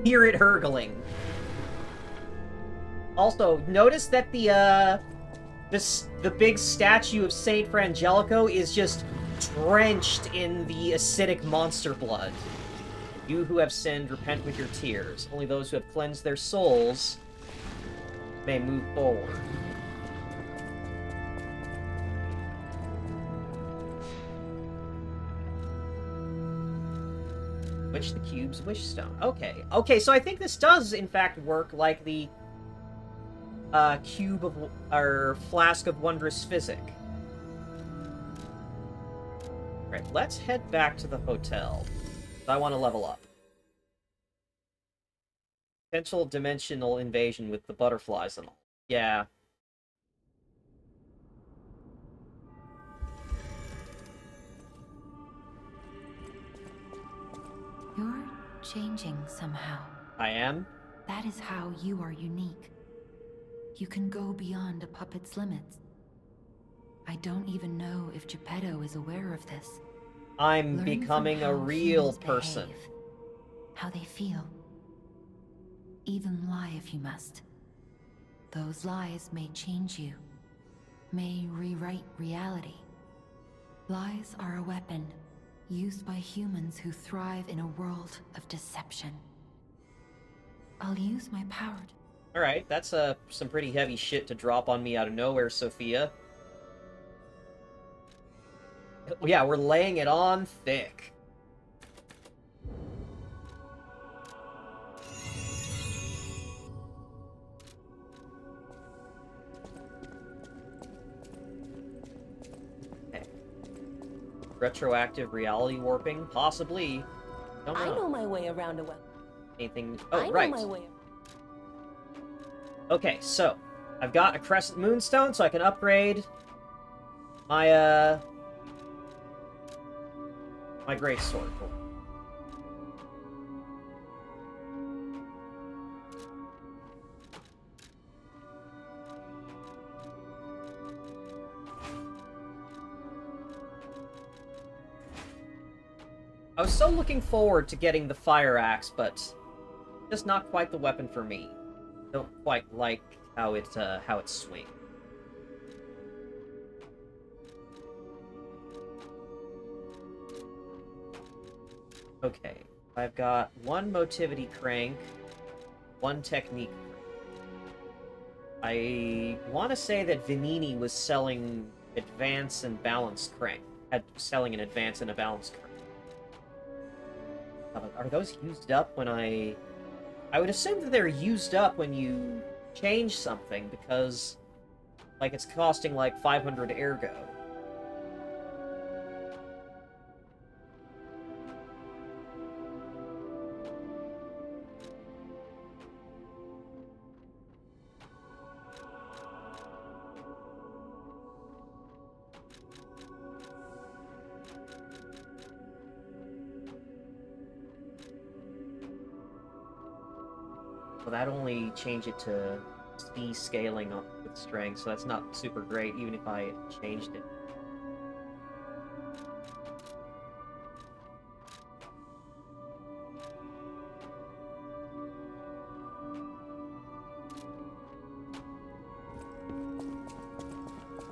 S1: hear it hurgling. Also, notice that the big statue of Saint Frangelico is just drenched in the acidic monster blood. You who have sinned, repent with your tears. Only those who have cleansed their souls may move forward. Witch the cube's wish stone. Okay. Okay, so I think this does, in fact, work like the cube of, or flask of wondrous physic. Right, let's head back to the hotel. I want to level up. Potential dimensional invasion with the butterflies and all. Yeah.
S3: You're changing somehow.
S1: I am?
S3: That is how you are unique. You can go beyond a puppet's limits. I don't even know if Geppetto is aware of this.
S1: I'm
S3: Learn
S1: becoming
S3: from
S1: a
S3: how
S1: real
S3: humans
S1: person.
S3: behave, how they feel. Even lie if you must. Those lies may change you, may rewrite reality. Lies are a weapon used by humans who thrive in a world of deception. I'll use my power to...
S1: Alright, that's some pretty heavy shit to drop on me out of nowhere, Sophia. Yeah, we're laying it on thick. Okay. Retroactive reality warping? Possibly. Don't know.
S8: I know my way around a well.
S1: Anything...
S8: I
S1: Oh, right.
S8: know my way.
S1: Okay, so I've got a Crescent Moonstone, so I can upgrade my, my Greatsword. Cool. I was so looking forward to getting the Fire Axe, but just not quite the weapon for me. Don't quite like how it swings. Okay, I've got one motivity crank, one technique crank. I want to say that Vanini was selling advance and balance crank. Selling an advance and a balance crank. Are those used up when I would assume that they're used up when you change something, because, like, it's costing, like, 500 ergo. Well, that only changed it to C scaling up with strength, so that's not super great, even if I changed it.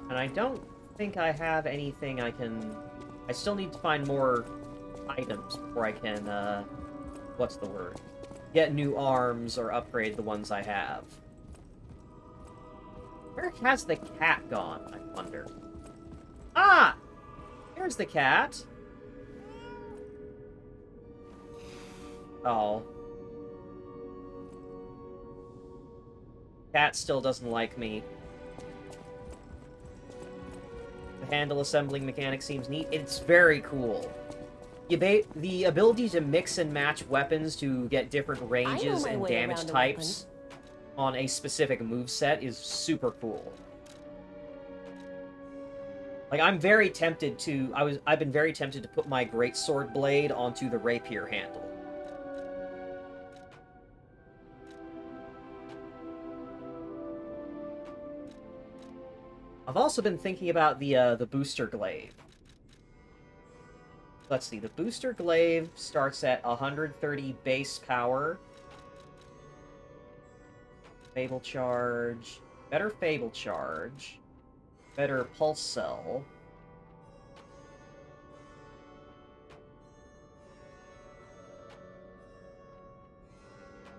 S1: And I don't think I have anything I can... I still need to find more items before I can, what's the word? Get new arms or upgrade the ones I have. Where has the cat gone, I wonder? Ah! There's the cat! Oh. Cat still doesn't like me. The handle assembling mechanic seems neat. It's very cool. The ability to mix and match weapons to get different ranges and damage types on a specific moveset is super cool. Like, I'm very tempted to... I've been very tempted to put my greatsword blade onto the rapier handle. I've also been thinking about the booster glaive. Let's see, the booster glaive starts at 130 base power. Fable charge. Better Fable charge. Better pulse cell.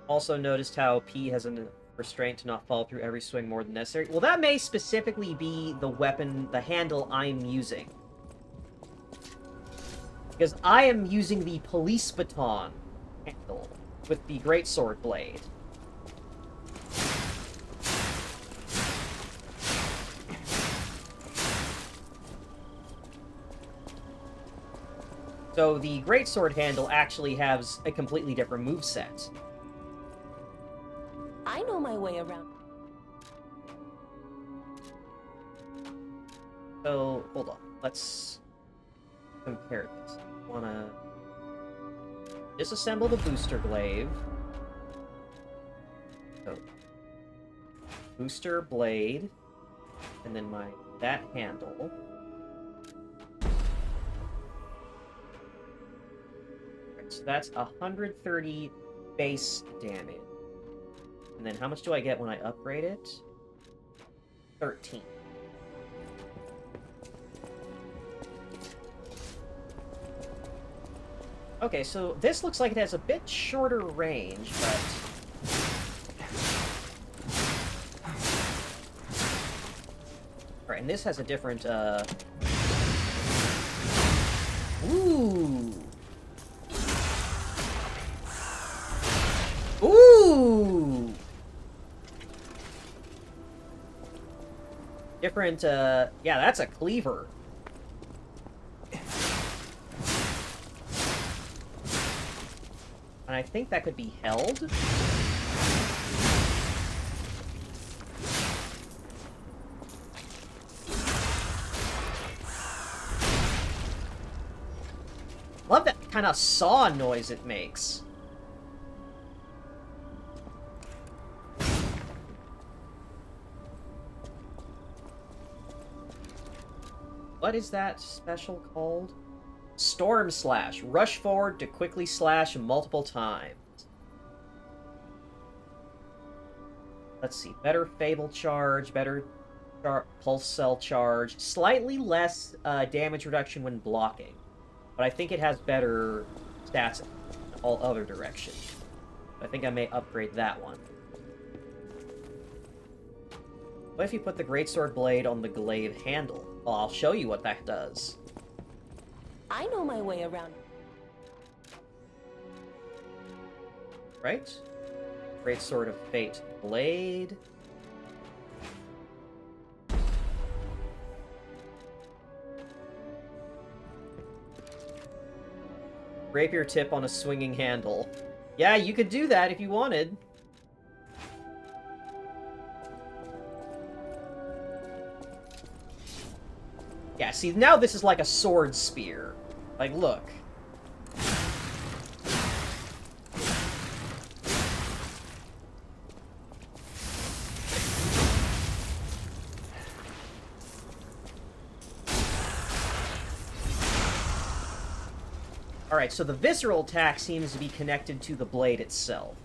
S1: Also noticed how P has a restraint to not fall through every swing more than necessary. Well, that may specifically be the weapon, the handle I'm using. Because I am using the police baton handle with the greatsword blade. So the greatsword handle actually has a completely different moveset.
S8: I know my way around.
S1: So, hold on. Let's compare this. I wanna disassemble the booster glaive. So, booster blade, and then that handle. Right, so that's 130 base damage. And then how much do I get when I upgrade it? 13. Okay, so this looks like it has a bit shorter range, but... Alright, and this has a different, Ooh! Ooh! Different, yeah, that's a cleaver. And I think that could be held. Love that kind of saw noise it makes. What is that special called? Storm Slash. Rush forward to quickly slash multiple times. Let's see. Better Fable charge, better pulse cell charge. Slightly less damage reduction when blocking. But I think it has better stats in all other directions. I think I may upgrade that one. What if you put the greatsword blade on the glaive handle? Well, I'll show you what that does.
S8: I know my way around.
S1: right? Great Sword of Fate blade. Rapier tip on a swinging handle. Yeah, you could do that if you wanted. Yeah, see, now this is like a sword spear. Like, look. Alright, so the visceral attack seems to be connected to the blade itself.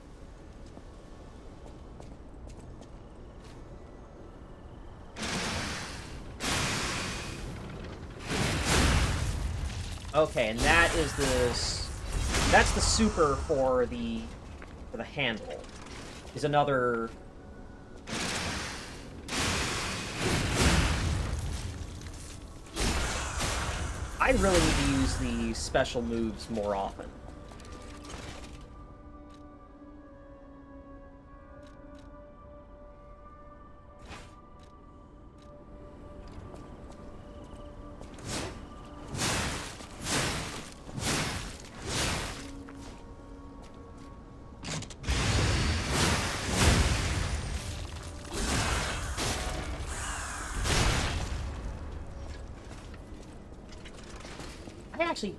S1: Okay, and that is that's the super for the handle. Is another I really need to use the special moves more often.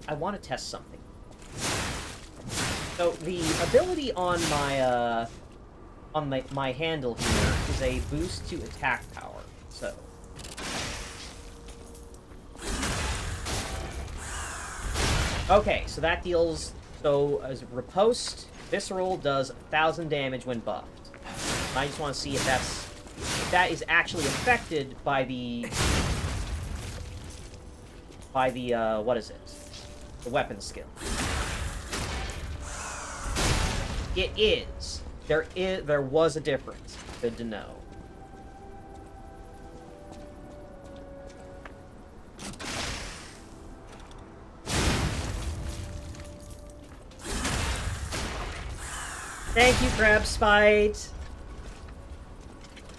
S1: I want to test something. So the ability on my handle here is a boost to attack power. So okay, so that deals. So as riposte, visceral does 1,000 damage when buffed. I just want to see if that is actually affected by the what is it? The weapon skill. It is. There was a difference. Good to know. Thank you, Crab Spite.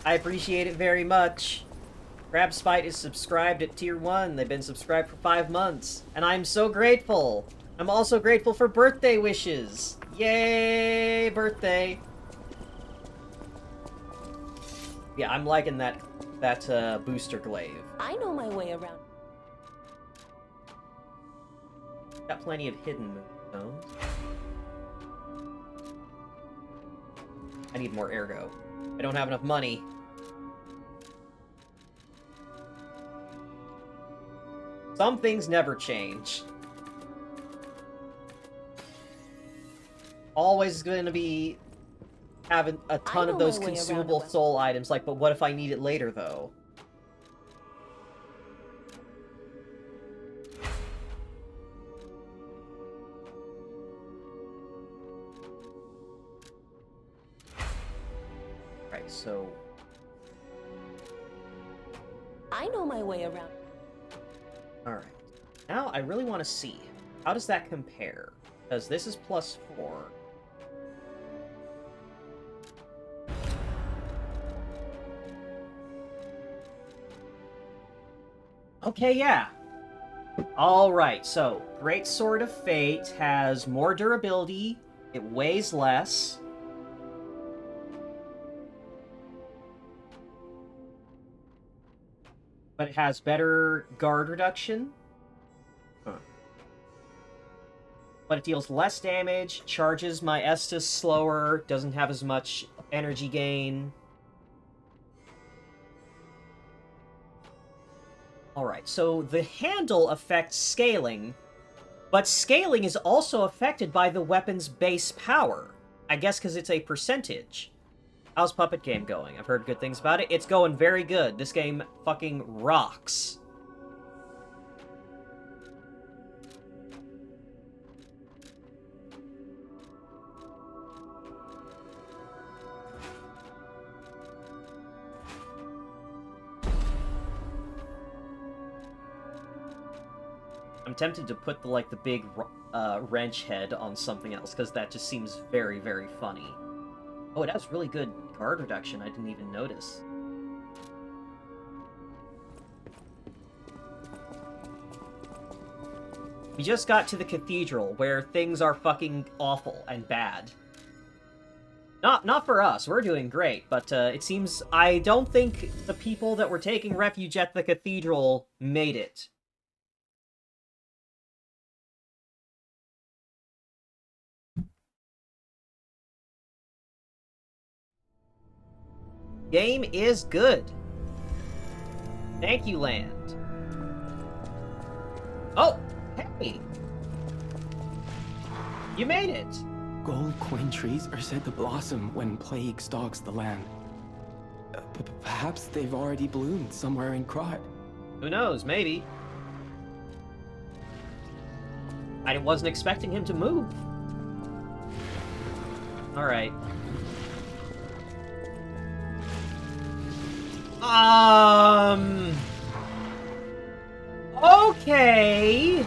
S1: I appreciate it very much. Crab Spite is subscribed at Tier 1. They've been subscribed for 5 months. And I'm so grateful. I'm also grateful for birthday wishes. Yay, birthday. Yeah, I'm liking that booster glaive.
S8: I know my way around.
S1: Got plenty of hidden moonstones. I need more ergo. I don't have enough money. Some things never change. Always going to be having a ton of those consumable soul items. Like, but what if I need it later, though? Right, so...
S8: I know my way around.
S1: Alright. Now, I really want to see. How does that compare? Because this is +4. Okay, yeah. Alright, so, Great Sword of Fate has more durability, it weighs less. But it has better guard reduction. Huh. But it deals less damage, charges my Estus slower, doesn't have as much energy gain. Alright, so the handle affects scaling, but scaling is also affected by the weapon's base power. I guess because it's a percentage. How's Puppet Game going? I've heard good things about it. It's going very good. This game fucking rocks. I'm tempted to put the big wrench head on something else, because that just seems very, very funny. Oh, it has really good guard reduction. I didn't even notice. We just got to the cathedral, where things are fucking awful and bad. Not for us, we're doing great, but it seems I don't think the people that were taking refuge at the cathedral made it. Game is good. Thank you, land. Oh, hey! You made it!
S7: Gold coin trees are said to blossom when plague stalks the land. Perhaps they've already bloomed somewhere in Krot.
S1: Who knows, maybe. I wasn't expecting him to move. Alright. Okay.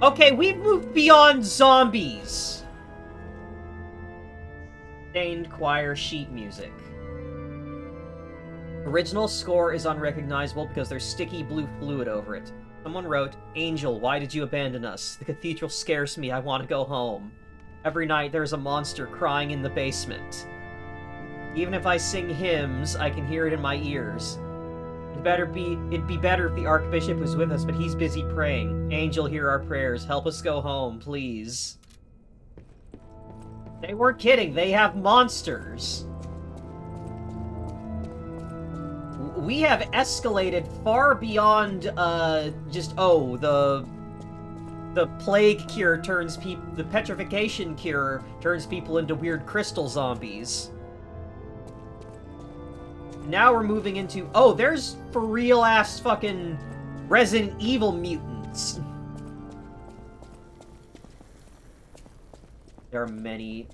S1: Okay, we've moved beyond zombies. Stained choir sheet music. Original score is unrecognizable because there's sticky blue fluid over it. Someone wrote, "Angel, why did you abandon us? The cathedral scares me. I want to go home. Every night there's a monster crying in the basement. Even if I sing hymns, I can hear it in my ears. It'd be better if the Archbishop was with us, but he's busy praying. Angel, hear our prayers. Help us go home, please." They weren't kidding. They have monsters. We have escalated far beyond, the plague cure turns the petrification cure turns people into weird crystal zombies. Now we're moving into, oh, there's for real ass fucking Resident Evil mutants. There are many.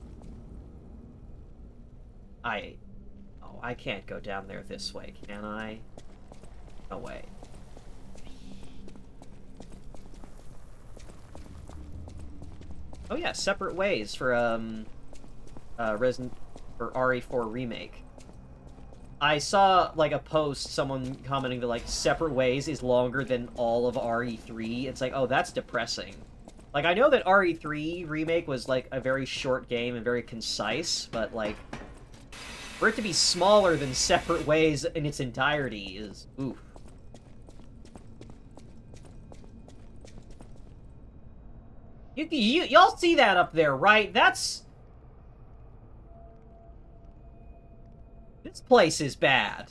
S1: I can't go down there this way, can I? No way. Oh yeah, separate ways for RE4 remake. I saw like a post, someone commenting that like separate ways is longer than all of RE3. It's like, oh, that's depressing. Like, I know that RE3 remake was like a very short game and very concise, but like for it to be smaller than separate ways in its entirety is oof. Y'all see that up there, right? This place is bad.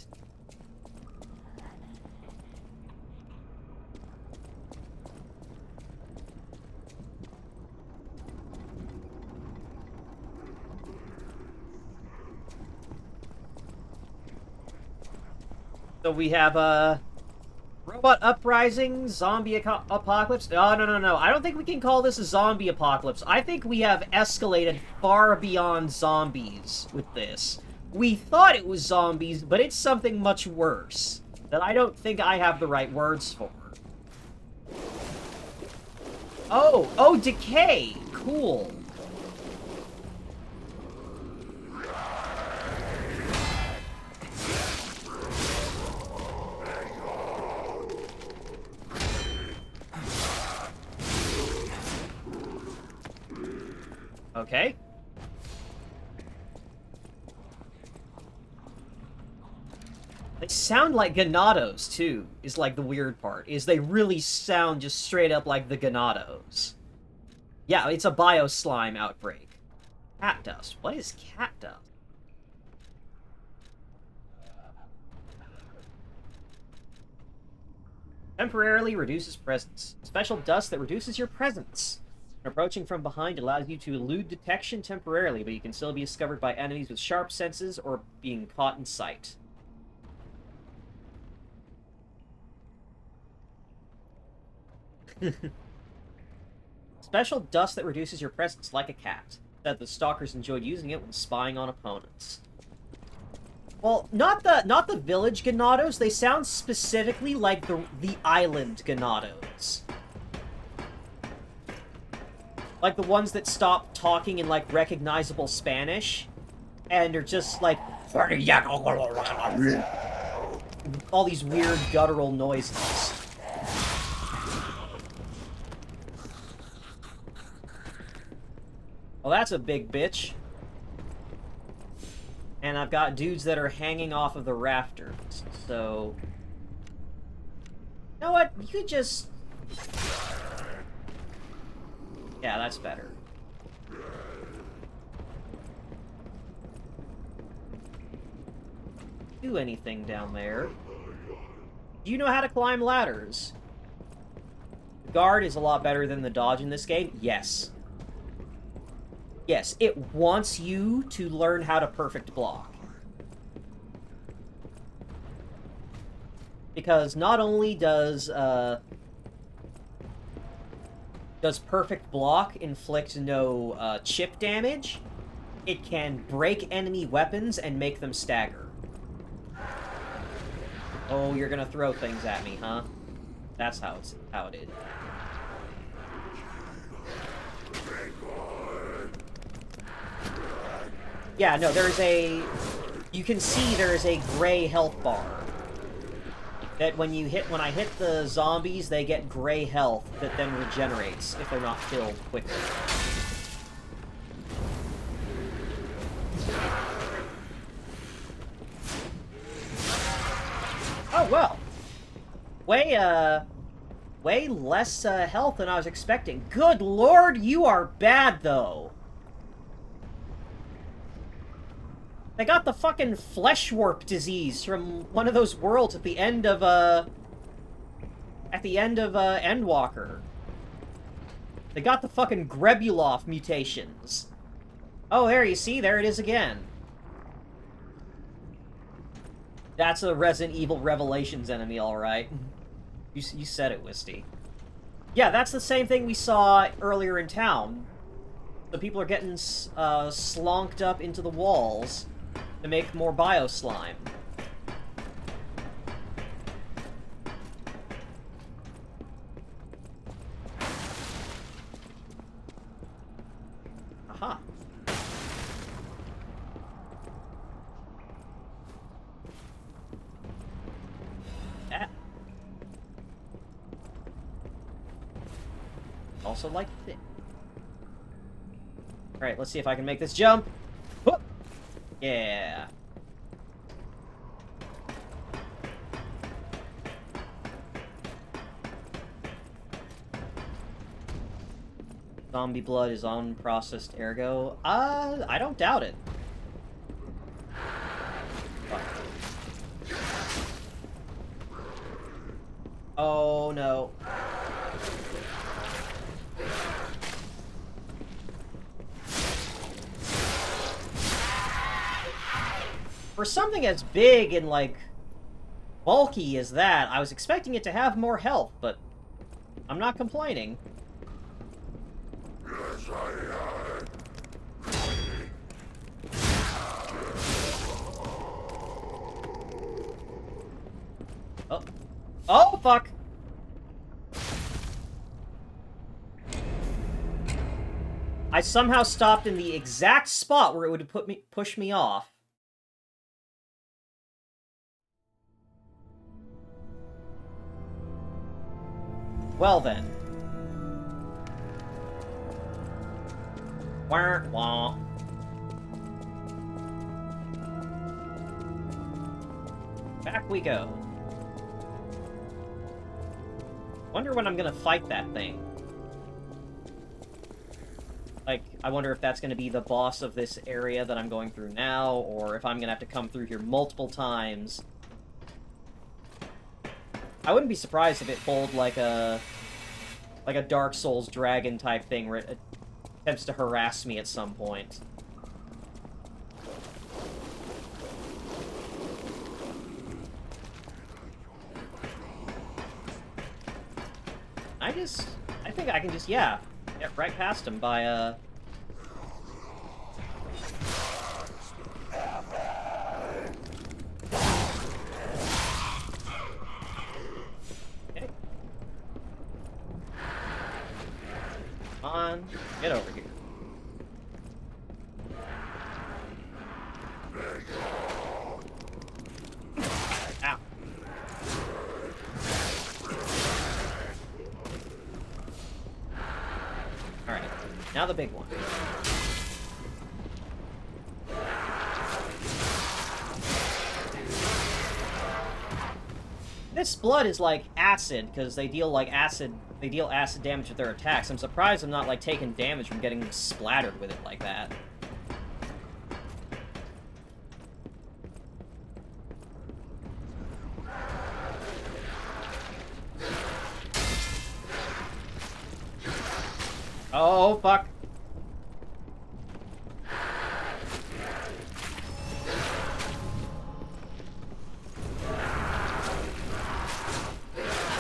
S1: So we have, robot uprising, zombie apocalypse. Oh, no. I don't think we can call this a zombie apocalypse. I think we have escalated far beyond zombies with this. We thought it was zombies, but it's something much worse that I don't think I have the right words for. Oh, decay. Cool. Okay. They sound like Ganados, too, is like the weird part, is they really sound just straight up like the Ganados. Yeah, it's a bio-slime outbreak. Cat dust. What is cat dust? Temporarily reduces presence. Special dust that reduces your presence. Approaching from behind allows you to elude detection temporarily, but you can still be discovered by enemies with sharp senses or being caught in sight. Special dust that reduces your presence like a cat. Said the stalkers enjoyed using it when spying on opponents. Well, not the village Ganados. They sound specifically like the island Ganados. Like the ones that stop talking in, like, recognizable Spanish. And are just, like... all these weird guttural noises. Well, that's a big bitch. And I've got dudes that are hanging off of the rafters, so... You know what? You could just... Yeah, that's better. Do anything down there. Do you know how to climb ladders? The guard is a lot better than the dodge in this game? Yes. Yes, it wants you to learn how to perfect block. Because not only does perfect block inflict no chip damage, it can break enemy weapons and make them stagger. Oh, you're gonna throw things at me, huh? That's how it is. Yeah, no, there's a... You can see there's a gray health bar. That when I hit the zombies, they get gray health that then regenerates if they're not killed quickly. Oh, well. Way less health than I was expecting. Good lord, you are bad, though. They got the fucking flesh warp disease from one of those worlds at the end of, Endwalker. They got the fucking Grebulov mutations. Oh, there, you see? There it is again. That's a Resident Evil Revelations enemy, alright. You said it, Wisty. Yeah, that's the same thing we saw earlier in town. The people are getting slonked up into the walls to make more bio-slime. Aha. That. Also like this. Alright, let's see if I can make this jump. Whoop. Yeah. Zombie blood is unprocessed ergo. I don't doubt it. Fuck. Oh no. For something as big and, like, bulky as that, I was expecting it to have more health, but I'm not complaining. Oh. Oh, fuck! I somehow stopped in the exact spot where it would push me off. Well then. Wah, wah. Back we go. Wonder when I'm gonna fight that thing. Like, I wonder if that's gonna be the boss of this area that I'm going through now, or if I'm gonna have to come through here multiple times. I wouldn't be surprised if it pulled like a Dark Souls dragon type thing where it attempts to harass me at some point. I think I can just, yeah, get right past him by, on. Get over here. Ow. Alright, now the big one. This blood is like acid, because they deal acid damage with their attacks. I'm surprised I'm not like taking damage from getting splattered with it like that. Oh, fuck.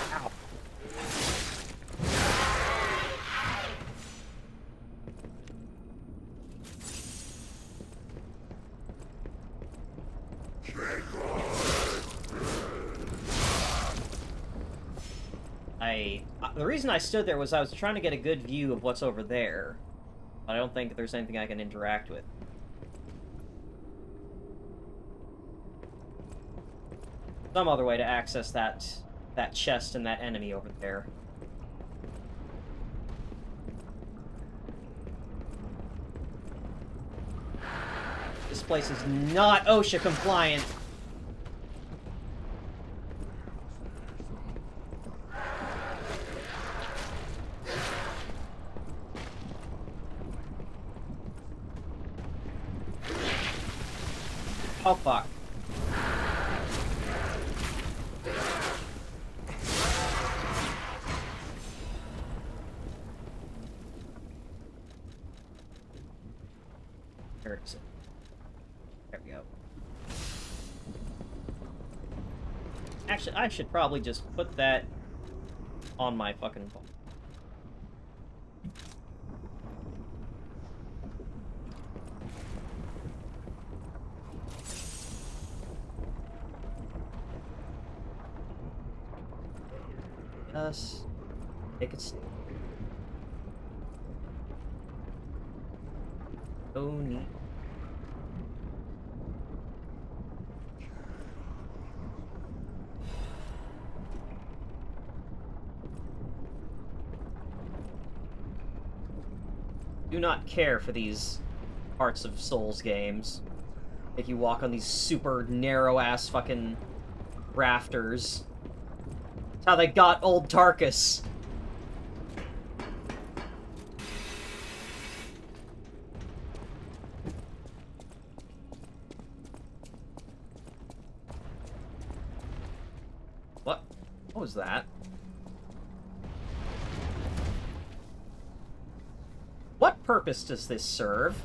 S1: Ow. The reason I stood there was I was trying to get a good view of what's over there. But I don't think there's anything I can interact with. Some other way to access that chest and that enemy over there. This place is not OSHA compliant. Oh, fuck. Where is it? There we go. Actually, I should probably just put that on my fucking phone. Us. Take it. Oh, neat. Do not care for these parts of Souls games. Make you walk on these super narrow-ass fucking rafters. That's how they got old Tarkus. What? What was that? What purpose does this serve?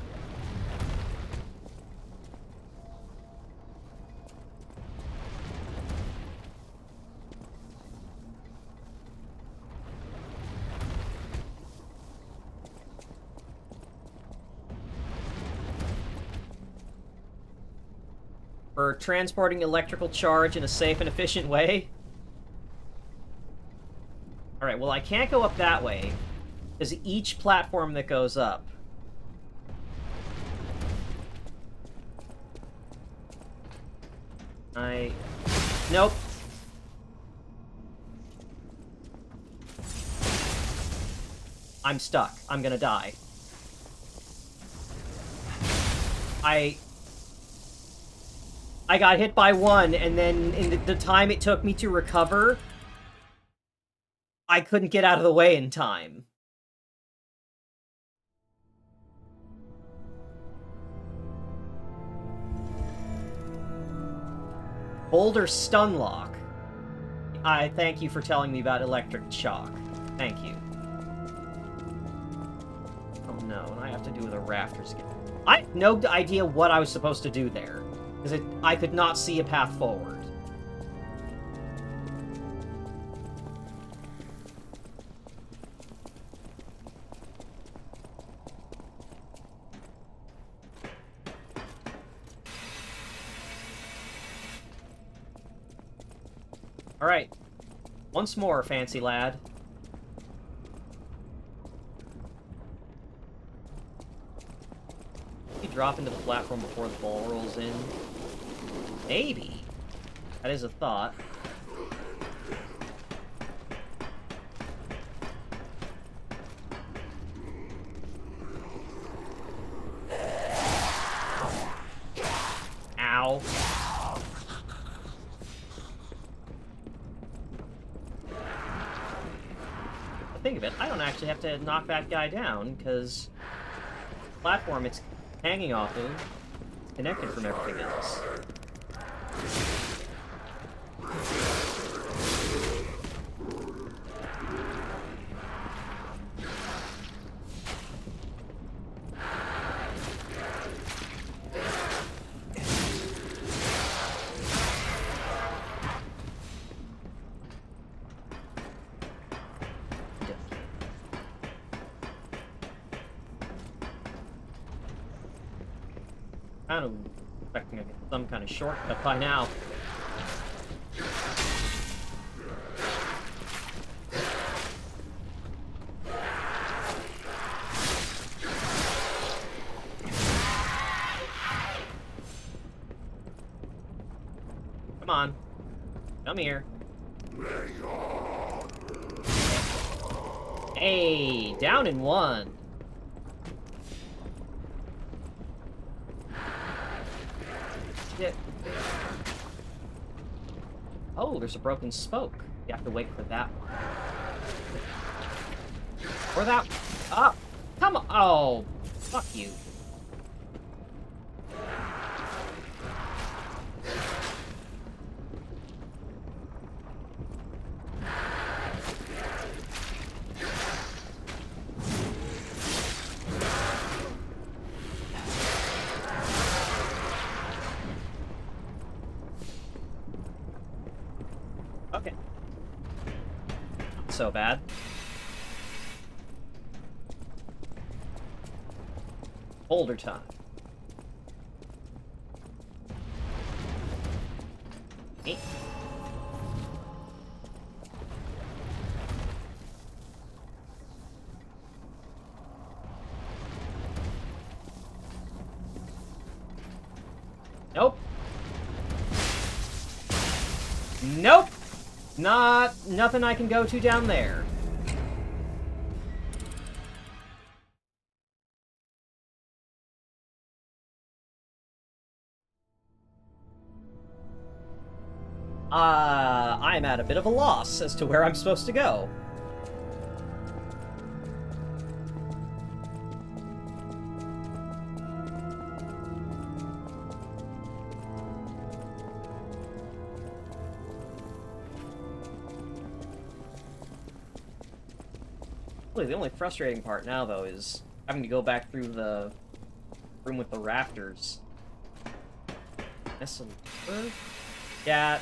S1: For transporting electrical charge in a safe and efficient way? Alright, well I can't go up that way. There's each platform that goes up. Nope. I'm stuck. I'm gonna die. I got hit by one, and then in the time it took me to recover, I couldn't get out of the way in time. Boulder Stunlock. I thank you for telling me about electric shock. Thank you. Oh no, and I have to do the rafters again. I had no idea what I was supposed to do there. Because I could not see a path forward. Alright. Once more, fancy lad. drop into the platform before the ball rolls in? Maybe. That is a thought. Ow. Think of it, I don't actually have to knock that guy down, because the platform it's hanging off of is connected from everything else. Kind of expecting to get some kind of shortcut by now. Come on. Come here. Hey, down in one. Shit. Oh, there's a broken spoke. You have to wait for that one. Or that... Oh! Come on! Oh! Fuck you. Okay. Not so bad. Older time. Hey. Nope. Nope. Nothing I can go to down there. I'm at a bit of a loss as to where I'm supposed to go. The only frustrating part now, though, is having to go back through the room with the rafters. Yeah,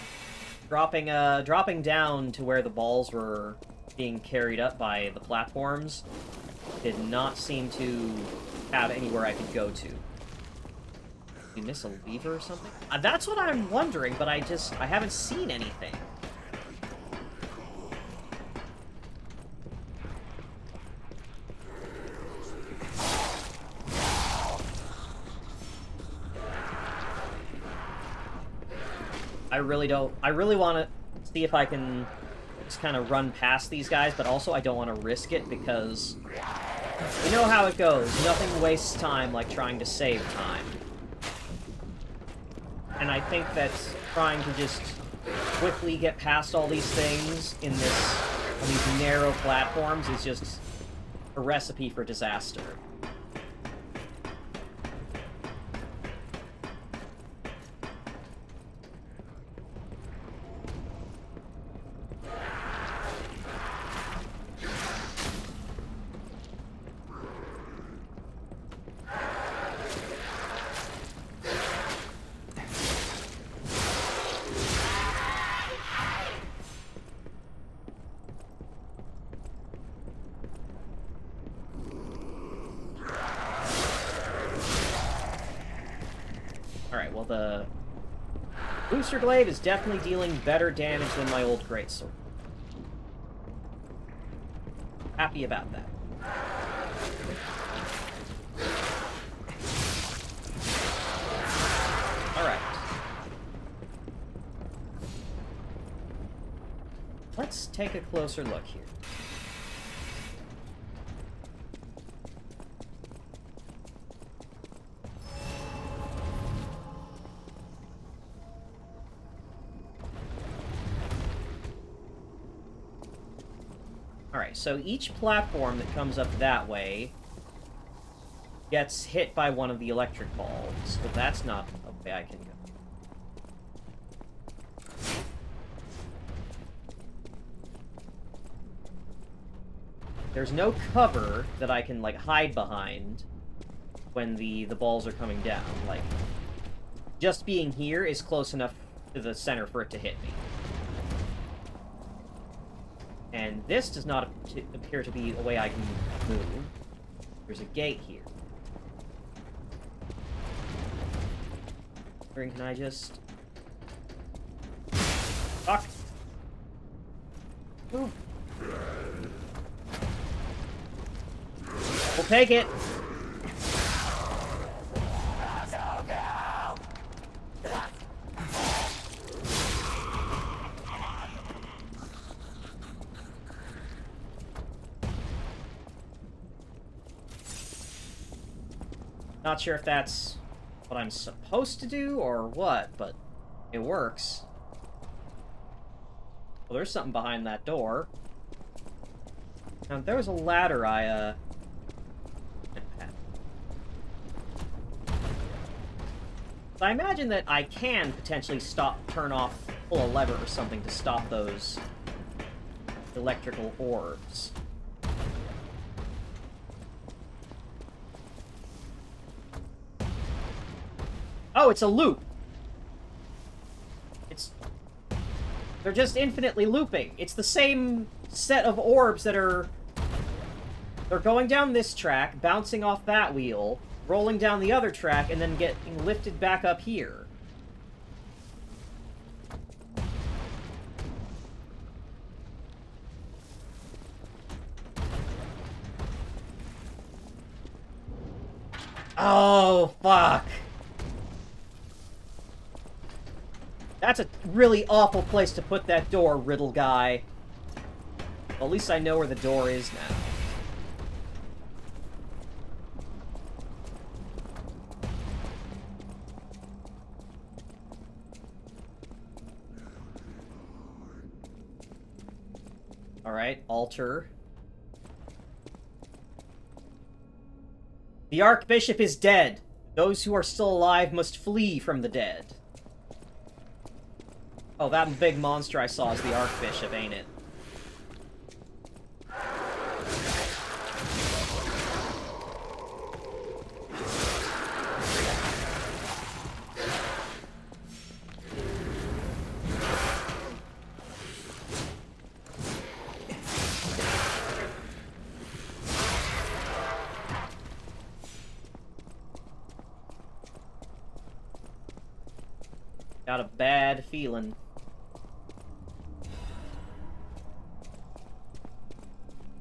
S1: dropping down to where the balls were being carried up by the platforms did not seem to have anywhere I could go to. Did you miss a lever or something? That's what I'm wondering, but I haven't seen anything. I really want to see if I can just kind of run past these guys, but also I don't want to risk it because you know how it goes. Nothing wastes time like trying to save time. And I think that trying to just quickly get past all these things on these narrow platforms is just a recipe for disaster. Alright, well the booster glaive is definitely dealing better damage than my old greatsword. Happy about that. take a closer look here. Alright, so each platform that comes up that way gets hit by one of the electric balls, but that's not a way I can go. There's no cover that I can, like, hide behind when the balls are coming down. Like, just being here is close enough to the center for it to hit me. And this does not appear to be a way I can move. There's a gate here. Can I just... Fuck! Move! We'll take it! Not sure if that's what I'm supposed to do or what, but it works. Well, there's something behind that door. Now, if there was a ladder, So I imagine that I can potentially turn off, pull a lever or something to stop those electrical orbs. Oh, it's a loop! They're just infinitely looping. It's the same set of orbs that are... They're going down this track, bouncing off that wheel, rolling down the other track, and then getting lifted back up here. Oh, fuck. That's a really awful place to put that door, riddle guy. Well, at least I know where the door is now. Alright, altar. The Archbishop is dead. Those who are still alive must flee from the dead. Oh, that big monster I saw is the Archbishop, ain't it? Got a bad feeling.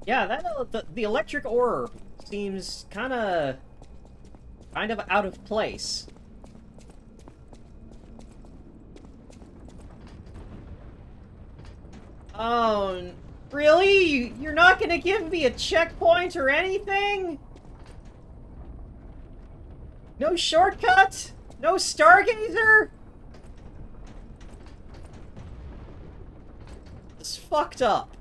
S1: Yeah, that the electric orb seems kind of out of place. Oh, really? You're not gonna give me a checkpoint or anything? No shortcut? No stargazer? It's fucked up.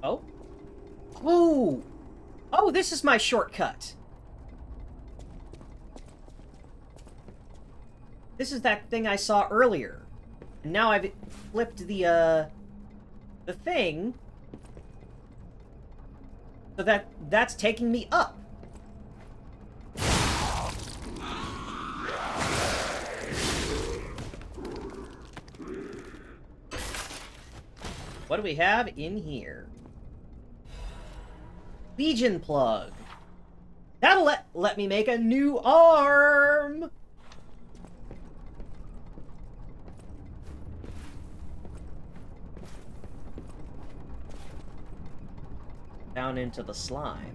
S1: Oh? Oh! Oh, this is my shortcut! This is that thing I saw earlier. And now I've flipped the thing. So that's taking me up. What do we have in here? Legion plug. That'll let me make a new arm. Down into the slime.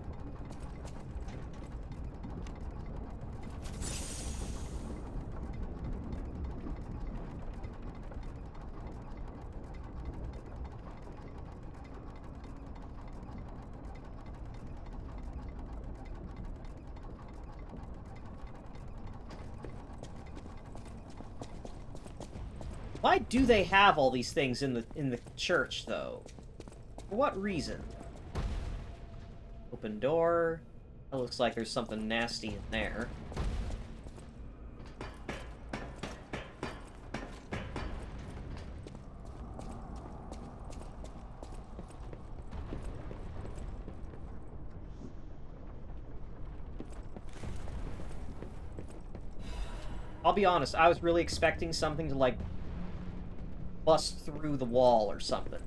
S1: Why do they have all these things in the church, though? For what reason? Open door. That looks like there's something nasty in there. I'll be honest, I was really expecting something to, like, bust through the wall or something.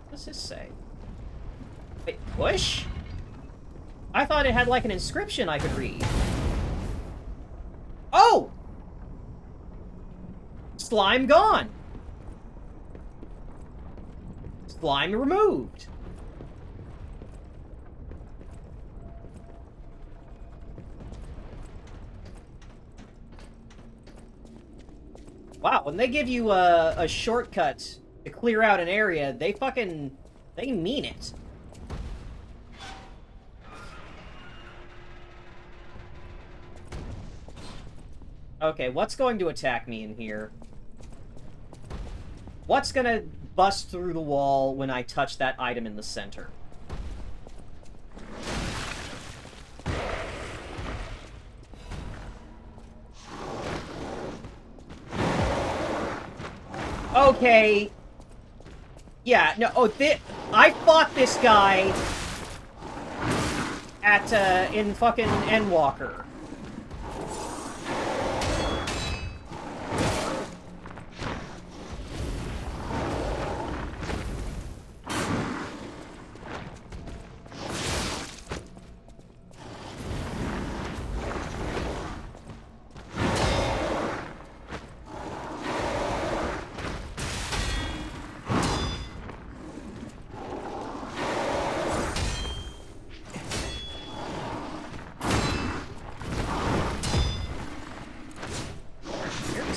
S1: What does this say? Wait, push? I thought it had, like, an inscription I could read. Oh! Slime gone! Slime removed. Wow, when they give you a shortcut to clear out an area, they mean it. Okay, what's going to attack me in here? What's gonna bust through the wall when I touch that item in the center? Okay. Yeah, no, I fought this guy at, in fucking Endwalker.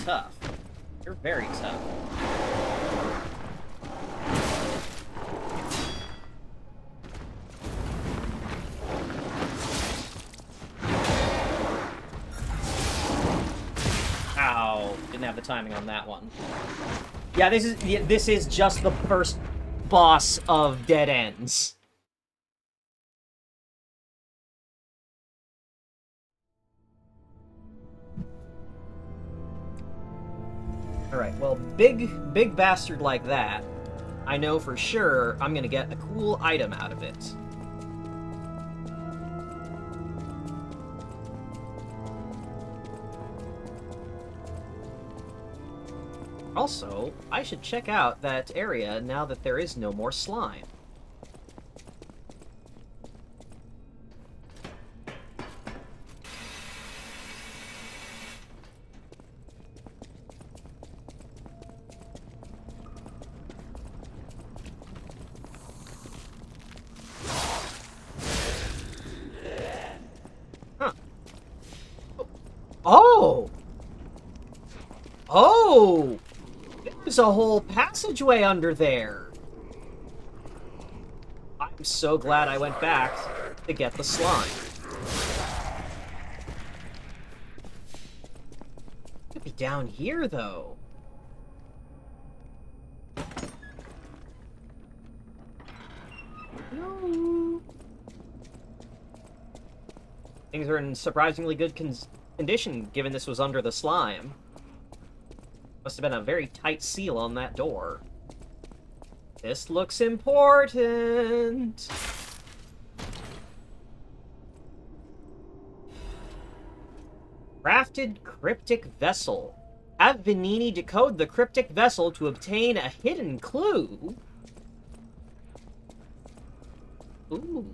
S1: Tough. You're very tough. Ow. Didn't have the timing on that one. Yeah, this is just the first boss of Dead Ends. Alright, well, big bastard like that, I know for sure I'm gonna get a cool item out of it. Also, I should check out that area now that there is no more slime. Oh! Oh! There's a whole passageway under there! I'm so glad I went back to get the slime. It could be down here, though. No. Things are in surprisingly good condition, given this was under the slime. Must have been a very tight seal on that door. This looks important! Crafted cryptic vessel. Have Venini decode the cryptic vessel to obtain a hidden clue. Ooh.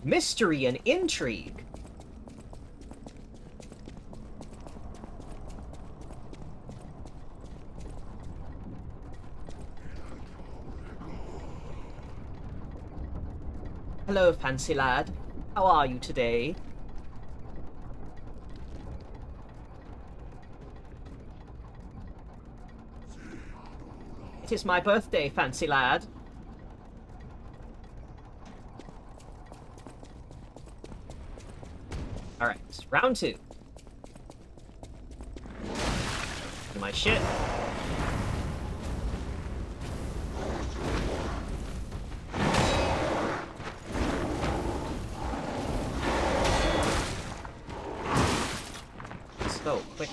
S1: Mystery and intrigue. Hello, fancy lad. How are you today? It is my birthday, fancy lad. Alright, round 2. My shit. So quick.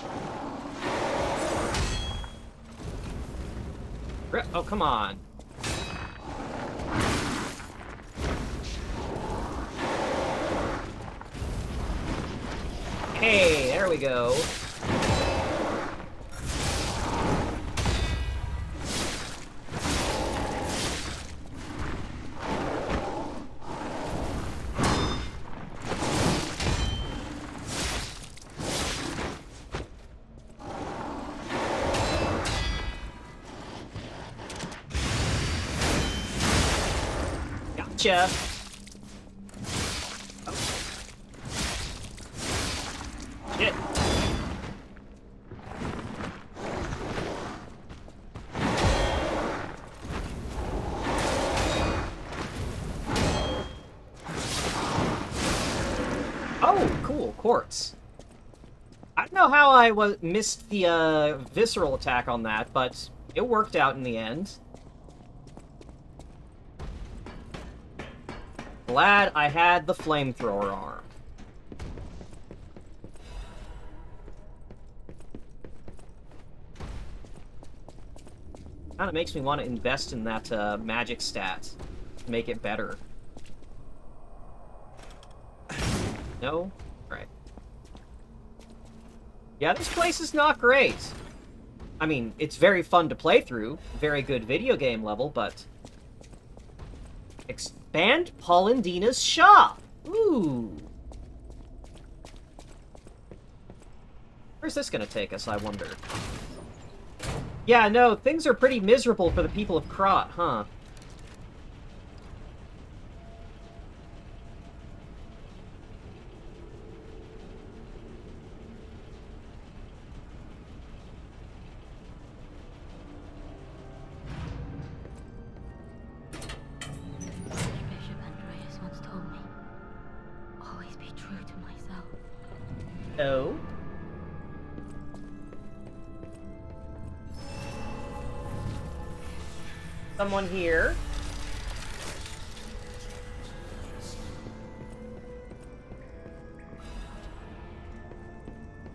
S1: Oh, come on. Hey, there we go. Gotcha. Oh. Shit. Oh, cool, quartz. I don't know how I missed the visceral attack on that, but it worked out in the end. Glad I had the flamethrower arm. Kinda makes me want to invest in that magic stat to make it better. No? Right. Yeah, this place is not great. I mean, it's very fun to play through, very good video game level, but... Expand Polendina's shop! Ooh! Where's this gonna take us, I wonder? Yeah, no, things are pretty miserable for the people of Krot, huh? No. Someone here.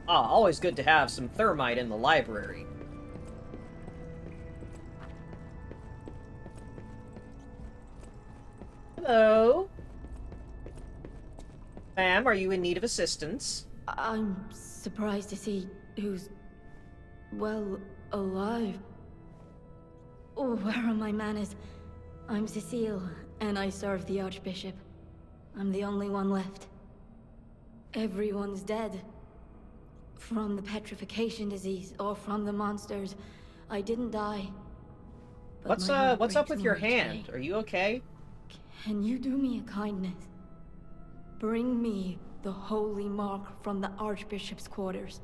S1: Ah, always good to have some thermite in the library. Hello? Ma'am, are you in need of assistance?
S9: I'm surprised to see who's, well, alive. Oh, where are my manners? I'm Cecile, and I serve the Archbishop. I'm the only one left. Everyone's dead. From the petrification disease, or from the monsters. I didn't die. But
S1: What's up with your hand? Are you okay?
S9: Can you do me a kindness? Bring me the holy mark from the Archbishop's quarters.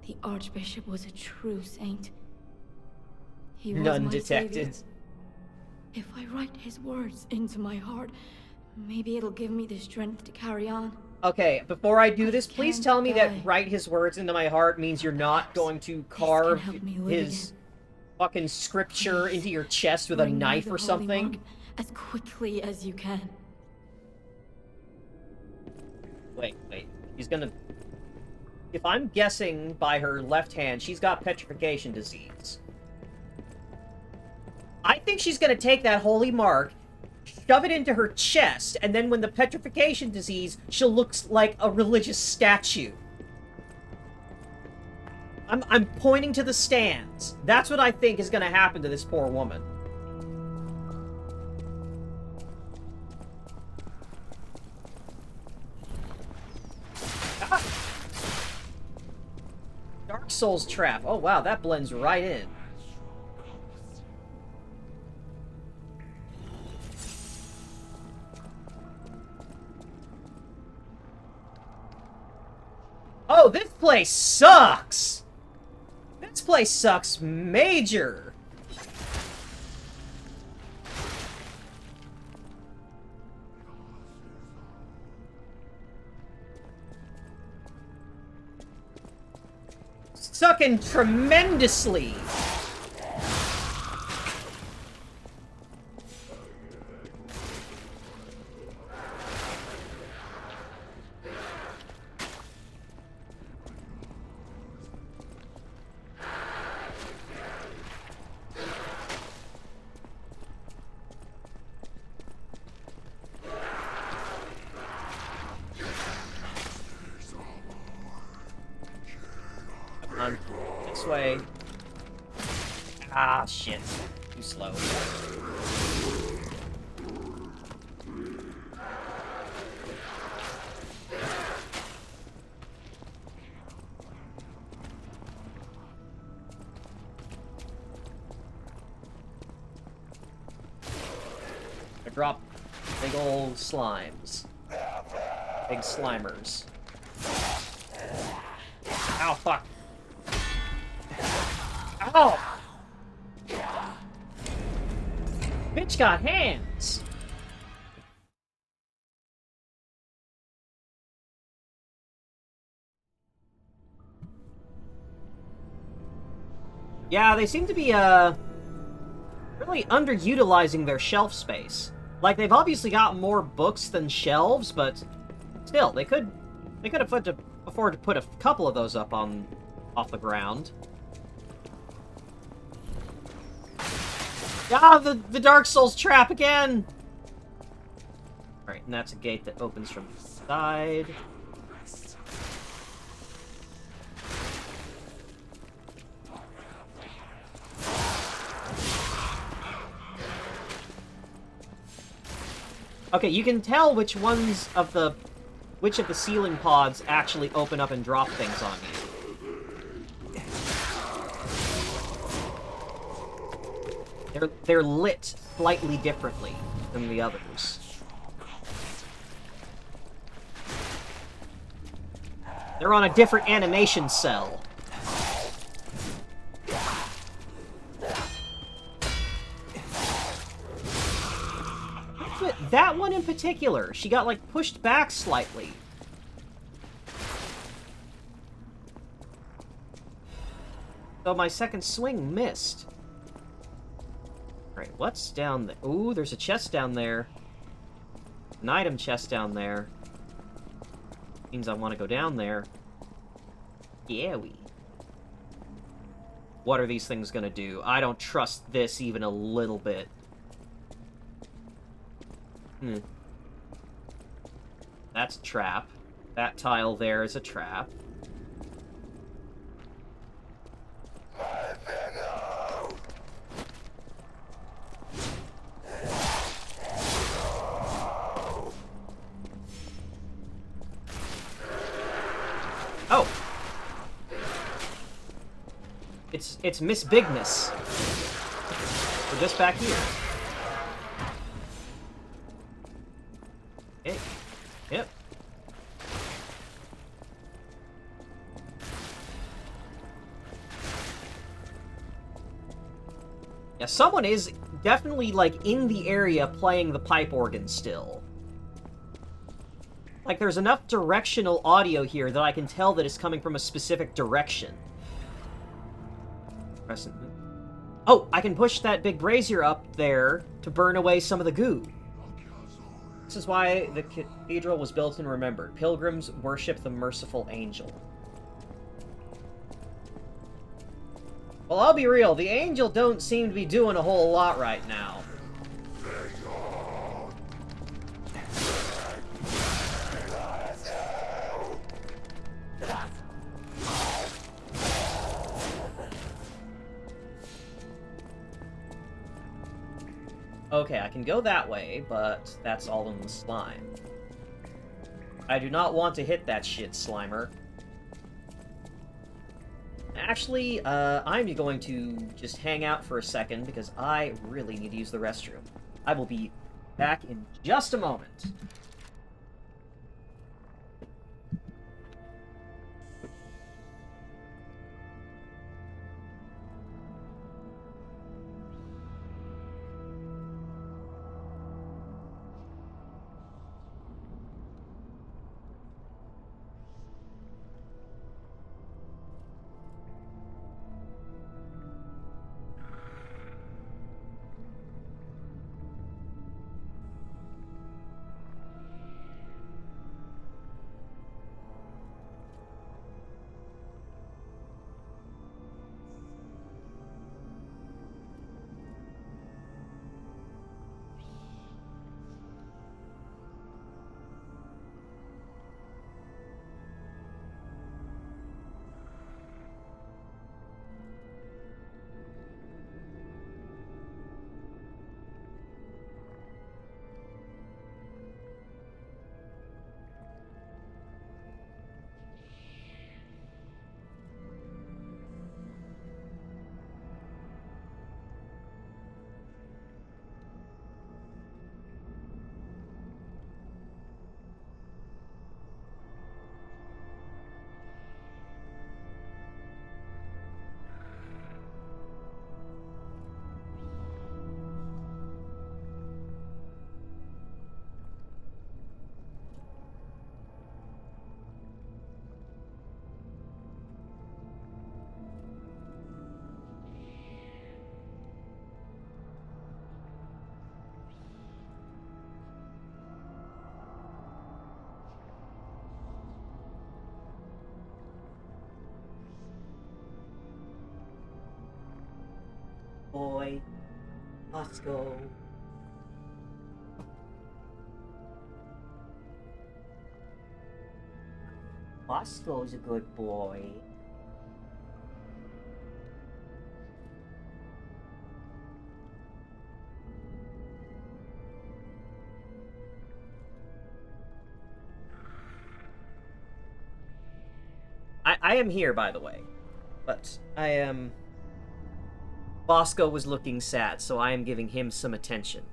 S9: The Archbishop was a true saint. He was
S1: None
S9: my
S1: detected.
S9: savior. If I write his words into my heart, maybe it'll give me the strength to carry on.
S1: Okay, before I do this, please
S9: can't
S1: tell me that
S9: die.
S1: write his words into my heart means you're not going to carve
S9: help me live
S1: his fucking scripture into your chest with a
S9: Bring me
S1: knife
S9: the
S1: or
S9: holy
S1: something.
S9: mark as quickly as you can.
S1: Wait. She's gonna... If I'm guessing by her left hand, she's got petrification disease. I think she's gonna take that holy mark, shove it into her chest, and then when the petrification disease, she'll look like a religious statue. I'm pointing to the stands. That's what I think is gonna happen to this poor woman. Ah! Dark Souls trap. Oh wow, that blends right in. Oh, this place sucks! This place sucks major! Sucking tremendously! Come on. This way. Ah, shit. Too slow. I drop big old slimes. Big slimers. Ow, fuck. Ow! Bitch got hands! Yeah, they seem to be, really underutilizing their shelf space. Like, they've obviously got more books than shelves, but still, they could afford to put a couple of those up off the ground. Ah, the Dark Souls trap again! Alright, and that's a gate that opens from the side. Okay, you can tell which of the ceiling pods actually open up and drop things on you. They're lit slightly differently than the others. They're on a different animation cell. But that one in particular, she got, like, pushed back slightly. So my second swing missed. Alright, what's down there? Ooh, there's a chest down there. An item chest down there. Means I want to go down there. Yeah, What are these things gonna do? I don't trust this even a little bit. That's a trap. That tile there is a trap. Oh! It's Miss Bigness. We're just back here. Okay. Yep. Yeah, someone is definitely, like, in the area playing the pipe organ still. Like, there's enough directional audio here that I can tell that it's coming from a specific direction. Oh, I can push that big brazier up there to burn away some of the goo. This is why the cathedral was built and remembered. Pilgrims worship the merciful angel. Well, I'll be real, the angel don't seem to be doing a whole lot right now. Okay, I can go that way, but that's all in the slime. I do not want to hit that shit, Slimer. Actually, I'm going to just hang out for a second, because I really need to use the restroom. I will be back in just a moment. Boy, let's go. Bosco's a good boy. I am here, by the way. But I am... Bosco was looking sad, so I am giving him some attention.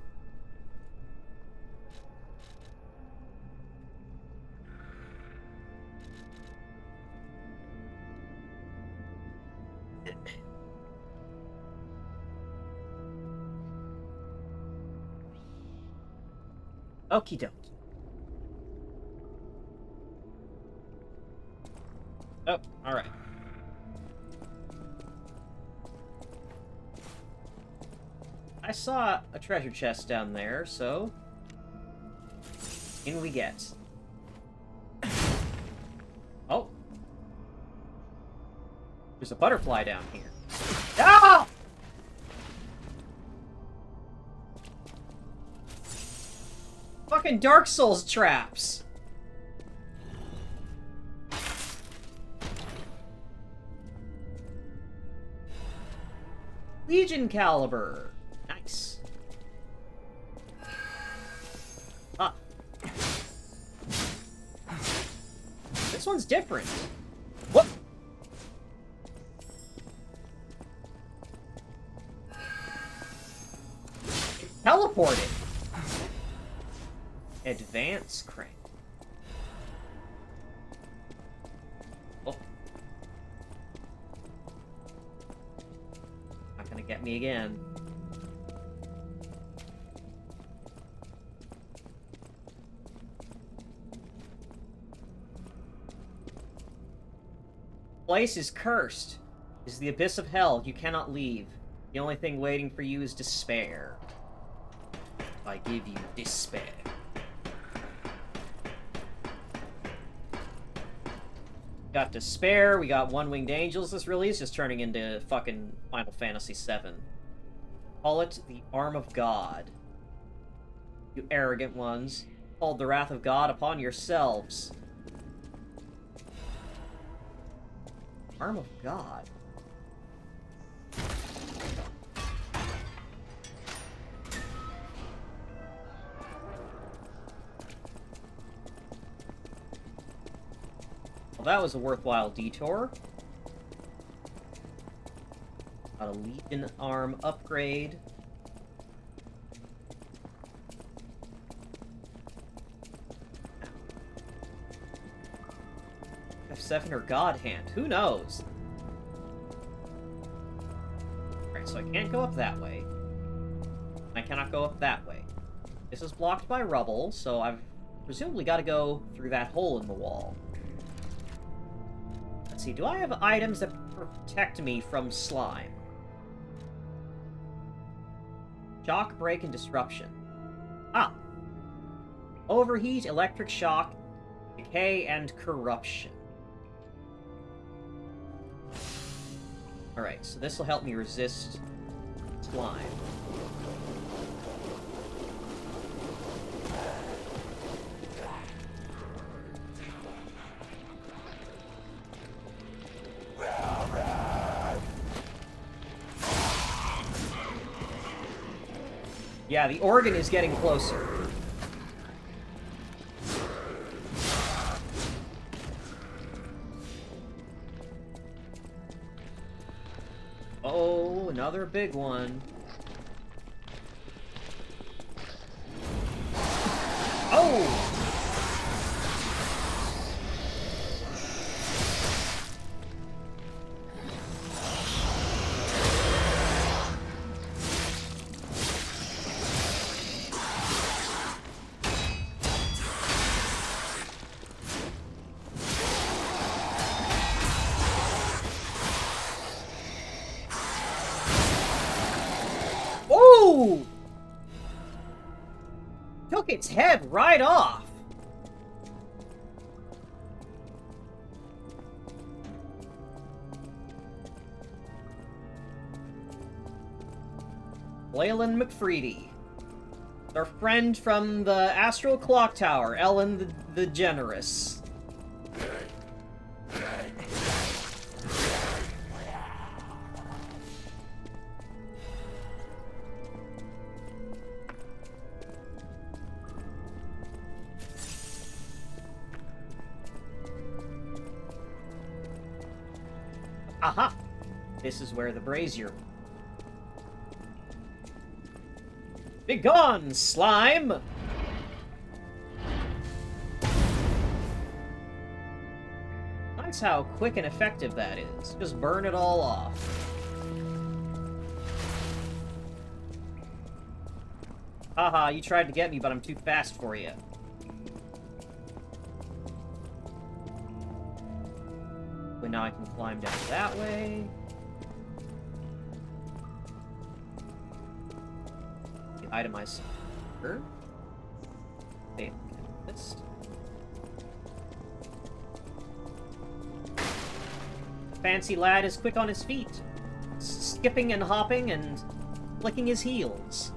S1: Okie doke. Oh, alright. I saw a treasure chest down there, so... in we get. Oh. There's a butterfly down here. Ah! Fucking Dark Souls traps! Legion Caliber! Nice. Ah. This one's different. What? Teleported. Advance crank. Oh. Not gonna get me again. Place is cursed. It is the abyss of hell. You cannot leave. The only thing waiting for you is despair. I give you despair. Got Despair, we got One-Winged Angels. This really is just turning into fucking Final Fantasy VII. Call it the Arm of God. You arrogant ones. Called the wrath of God upon yourselves. Arm of God. Well, that was a worthwhile detour. Got a Legion arm upgrade. F7 or God Hand, who knows? Alright, so I can't go up that way. I cannot go up that way. This is blocked by rubble, so I've presumably got to go through that hole in the wall. Let's see, do I have items that protect me from slime? Shock, break, and disruption. Ah! Overheat, electric shock, decay, and corruption. Alright, so this will help me resist slime. Yeah, the organ is getting closer. Oh, another big one. Oh! Ooh! Took its head right off. Leyland McFreedy. Our friend from the Astral Clock Tower, Ellen the Generous. Aha! This is where the brazier... Begone, slime! Nice how quick and effective that is. Just burn it all off. Haha, you tried to get me, but I'm too fast for you. But now I can climb down that way. Itemize her. Okay, list. Fancy lad is quick on his feet, skipping and hopping and flicking his heels.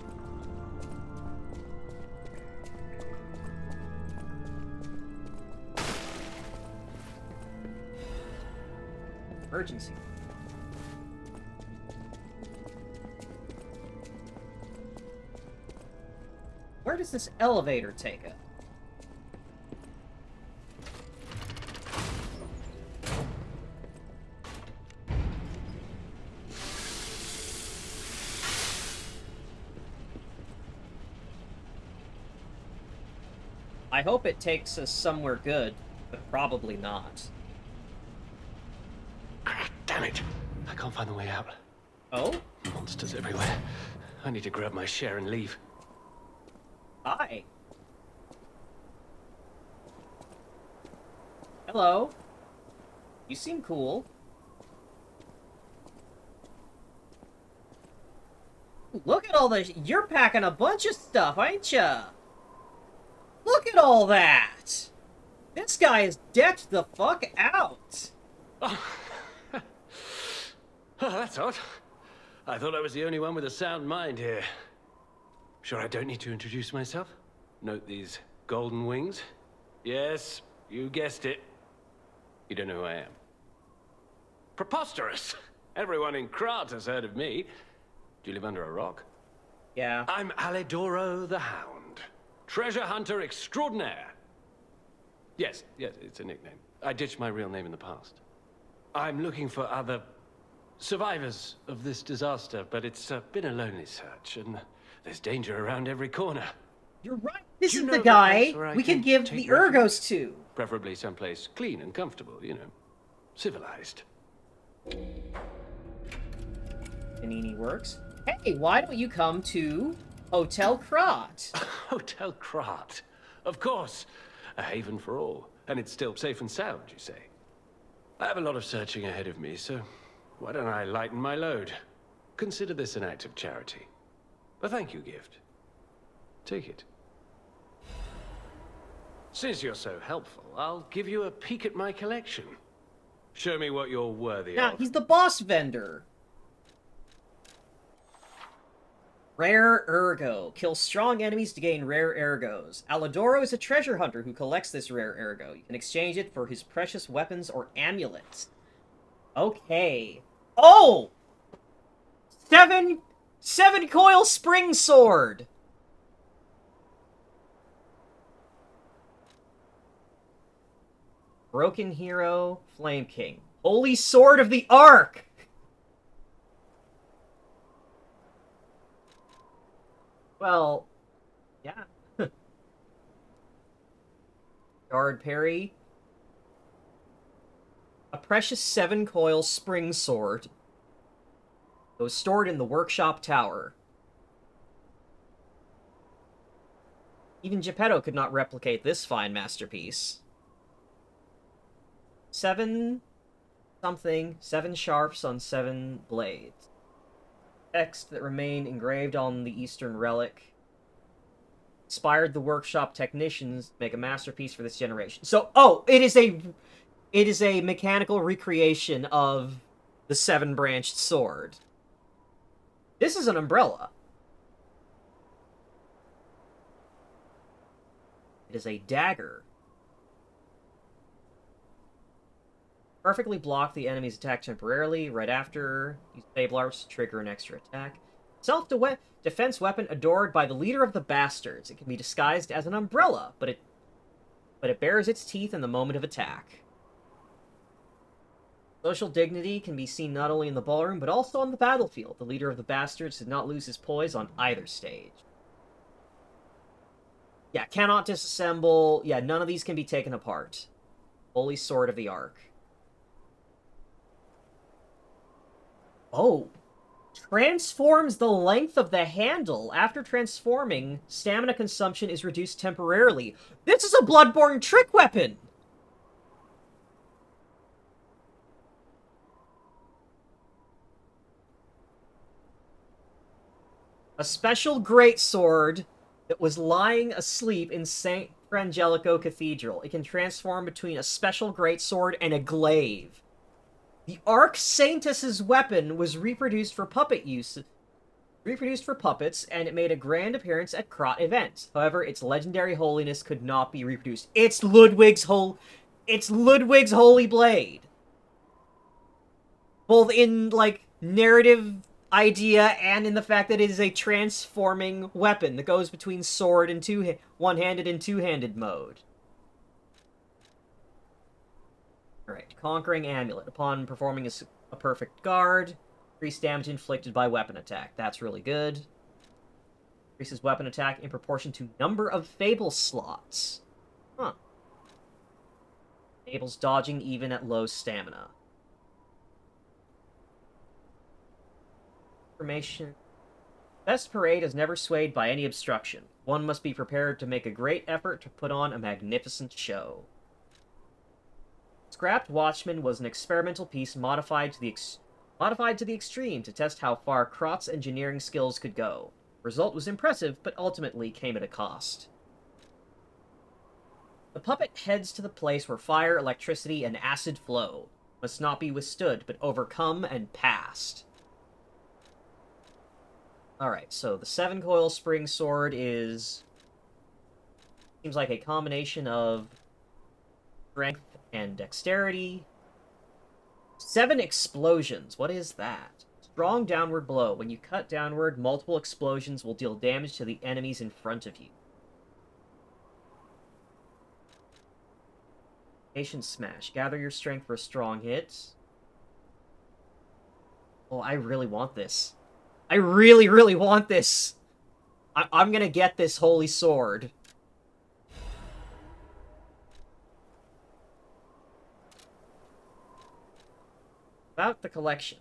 S1: Emergency. Where does this elevator take us? I hope it takes us somewhere good, but probably not.
S10: Damn it! I can't find the way out.
S1: Oh?
S10: Monsters everywhere. I need to grab my share and leave.
S1: Hi. Hello. You seem cool. Look at all this. You're packing a bunch of stuff, ain't ya? Look at all that. This guy is decked the fuck out!
S10: Oh, that's odd. I thought I was the only one with a sound mind here. Sure I don't need to introduce myself? Note these golden wings? Yes, you guessed it. You don't know who I am. Preposterous! Everyone in Krat has heard of me. Do you live under a rock?
S1: Yeah.
S10: I'm Alidoro the Hound. Treasure hunter extraordinaire. Yes, it's a nickname. I ditched my real name in the past. I'm looking for other survivors of this disaster, but it's been a lonely search, and there's danger around every corner.
S1: You're right. This
S10: Do you
S1: is
S10: know
S1: the
S10: of a
S1: guy
S10: place where I
S1: we can
S10: can
S1: give
S10: take
S1: the Ergos
S10: refuge?
S1: to.
S10: Preferably someplace clean and comfortable, you know. Civilized.
S1: Panini works. Hey, why don't you come to Hotel Krat?
S10: Hotel Krat. Of course. A haven for all. And it's still safe and sound, you say? I have a lot of searching ahead of me, so why don't I lighten my load? Consider this an act of charity. A thank you gift. Take it. Since you're so helpful, I'll give you a peek at my collection. Show me what you're worthy
S1: Yeah,
S10: of.
S1: he's the boss vendor. Rare Ergo. Kill strong enemies to gain rare Ergos. Alidoro is a treasure hunter who collects this rare Ergo. You can exchange it for his precious weapons or amulets. Okay. Oh! Seven coil spring sword! Broken Hero, Flame King. Holy Sword of the Ark! Well, yeah. Guard parry. A precious 7-coil spring sword that was stored in the workshop tower. Even Geppetto could not replicate this fine masterpiece. 7 sharps on 7 blades. Text that remain engraved on the Eastern relic. Inspired the workshop technicians to make a masterpiece for this generation. So, it is a mechanical recreation of the 7-branched sword. This is an umbrella. It is a dagger. Perfectly block the enemy's attack temporarily. Right after, use Fable Arts to trigger an extra attack. Self-defense weapon adored by the leader of the bastards. It can be disguised as an umbrella, but it bares its teeth in the moment of attack. Social dignity can be seen not only in the ballroom, but also on the battlefield. The leader of the bastards did not lose his poise on either stage. Yeah, cannot disassemble. Yeah, none of these can be taken apart. Holy Sword of the Ark. Oh. Transforms the length of the handle. After transforming, stamina consumption is reduced temporarily. This is a Bloodborne trick weapon! A special greatsword that was lying asleep in St. Frangelico Cathedral. It can transform between a special greatsword and a glaive. The Arc Saintus's weapon was reproduced for puppets, and it made a grand appearance at Krat events. However, its legendary holiness could not be reproduced. It's Ludwig's holy blade. Both in, like, narrative idea and in the fact that it is a transforming weapon that goes between sword and one-handed and two-handed mode. Alright, Conquering Amulet. Upon performing a perfect guard, increase damage inflicted by weapon attack. That's really good. Increases weapon attack in proportion to number of Fable slots. Huh. Enables dodging even at low stamina. Information. Best Parade is never swayed by any obstruction. One must be prepared to make a great effort to put on a magnificent show. Scrapped Watchman was an experimental piece modified to the extreme to test how far Krat's engineering skills could go. The result was impressive, but ultimately came at a cost. The puppet heads to the place where fire, electricity, and acid flow. Must not be withstood, but overcome and passed. Alright, so the 7-coil spring sword is... seems like a combination of strength and dexterity. 7 explosions. What is that? Strong downward blow. When you cut downward, multiple explosions will deal damage to the enemies in front of you. Patient smash. Gather your strength for a strong hit. Oh, I really want this. I really, really want this. I'm gonna get this holy sword. About the collection.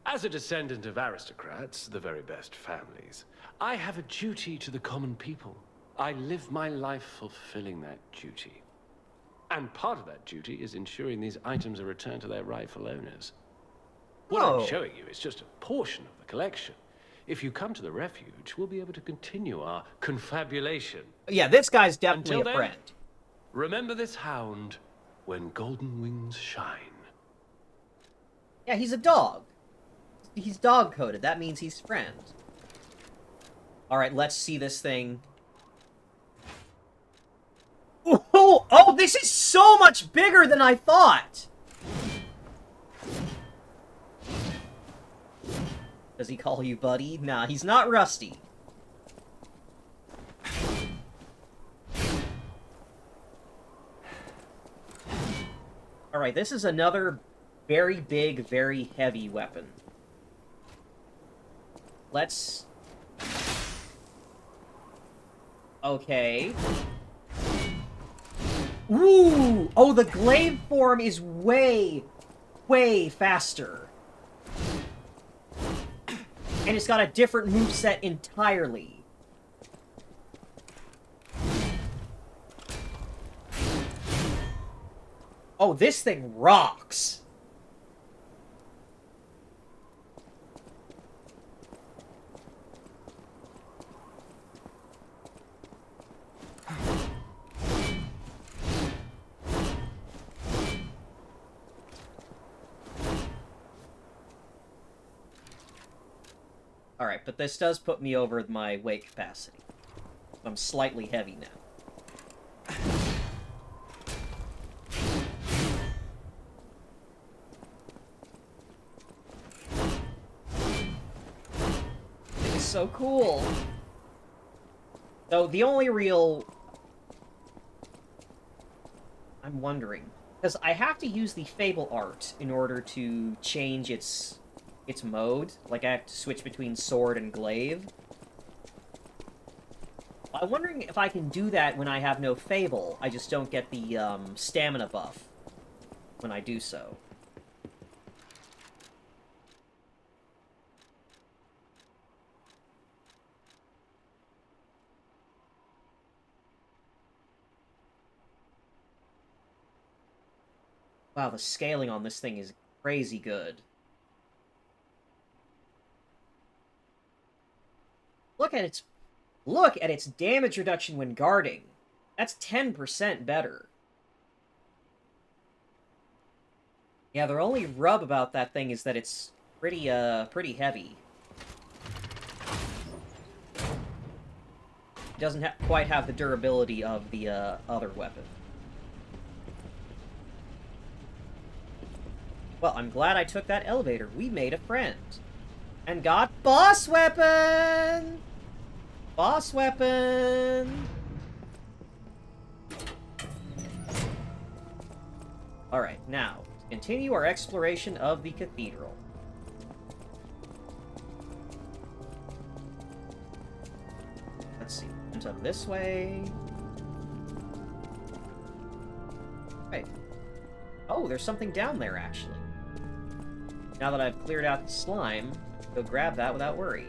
S10: As a descendant of aristocrats, the very best families, I have a duty to the common people. I live my life fulfilling that duty. And part of that duty is ensuring these items are returned to their rightful owners. What I'm showing you is just a portion of the collection. If you come to the refuge, we'll be able to continue our confabulation.
S1: Yeah, this guy's definitely
S10: Until
S1: a friend.
S10: Remember this hound when golden wings shine.
S1: Yeah, he's a dog. He's dog-coded. That means he's friend. Alright, let's see this thing. Oh, this is so much bigger than I thought! Does he call you buddy? Nah, he's not Rusty. Alright, this is another very big, very heavy weapon. Let's... Okay. Ooh! Oh, the glaive form is way, way faster. And it's got a different moveset entirely. Oh, this thing rocks! Alright, but this does put me over my weight capacity. I'm slightly heavy now. It's so cool! So, the only real... I'm wondering. Because I have to use the Fable art in order to change its mode. Like, I have to switch between sword and glaive. I'm wondering if I can do that when I have no Fable. I just don't get the stamina buff when I do so. Wow, the scaling on this thing is crazy good. Look at its damage reduction when guarding. That's 10% better. Yeah, the only rub about that thing is that it's pretty heavy. It doesn't quite have the durability of the other weapon. Well, I'm glad I took that elevator. We made a friend. And got boss weapon! Boss weapon! Alright, now, to continue our exploration of the cathedral. Let's see, went up this way. Right. Oh, there's something down there, actually. Now that I've cleared out the slime, go grab that without worry.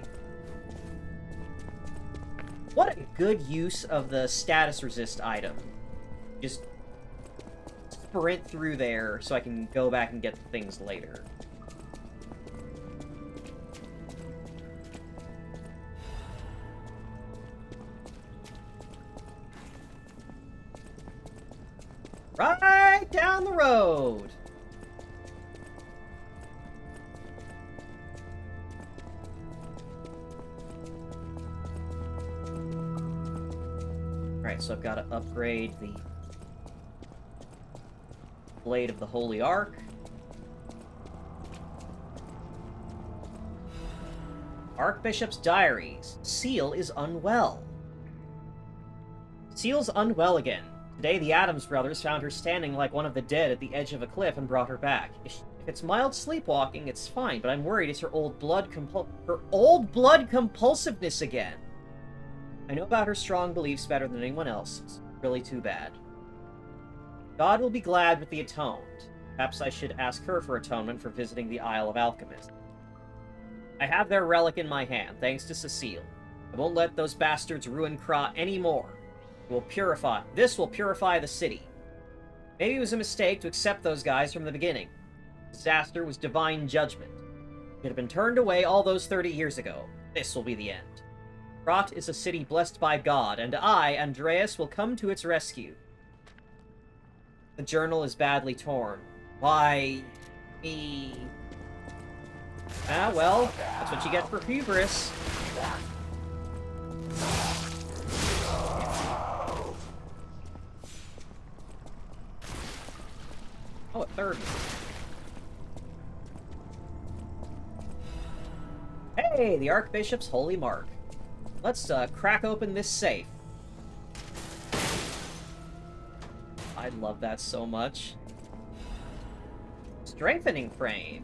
S1: What a good use of the status resist item. Just sprint through there so I can go back and get the things later. Right down the road! Alright, so I've got to upgrade the Blade of the Holy Ark. Archbishop's diaries. Seal is unwell. Seal's unwell again. Today, the Addams brothers found her standing like one of the dead at the edge of a cliff and brought her back. If it's mild sleepwalking, it's fine, but I'm worried it's her old blood compulsiveness again. I know about her strong beliefs better than anyone else. It's really too bad. God will be glad with the atoned. Perhaps I should ask her for atonement for visiting the Isle of Alchemists. I have their relic in my hand, thanks to Cecile. I won't let those bastards ruin Kra anymore. This will purify the city. Maybe it was a mistake to accept those guys from the beginning. Disaster was divine judgment. It had been turned away all those 30 years ago. This will be the end. Krat is a city blessed by God, and I, Andreas, will come to its rescue. The journal is badly torn. Why me? Ah, well, that's what you get for hubris. Oh, a third one. Hey, the Archbishop's Holy Mark. Let's crack open this safe. I love that so much. Strengthening frame.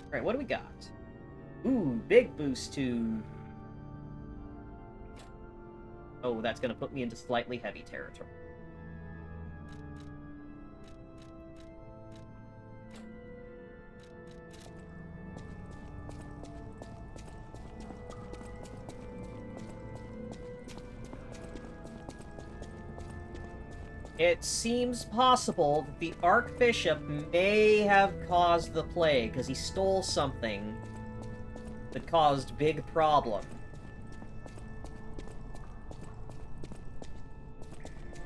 S1: Alright, what do we got? Ooh, big boost to... Oh, that's gonna put me into slightly heavy territory. It seems possible that the Archbishop may have caused the plague, because he stole something that caused big problem.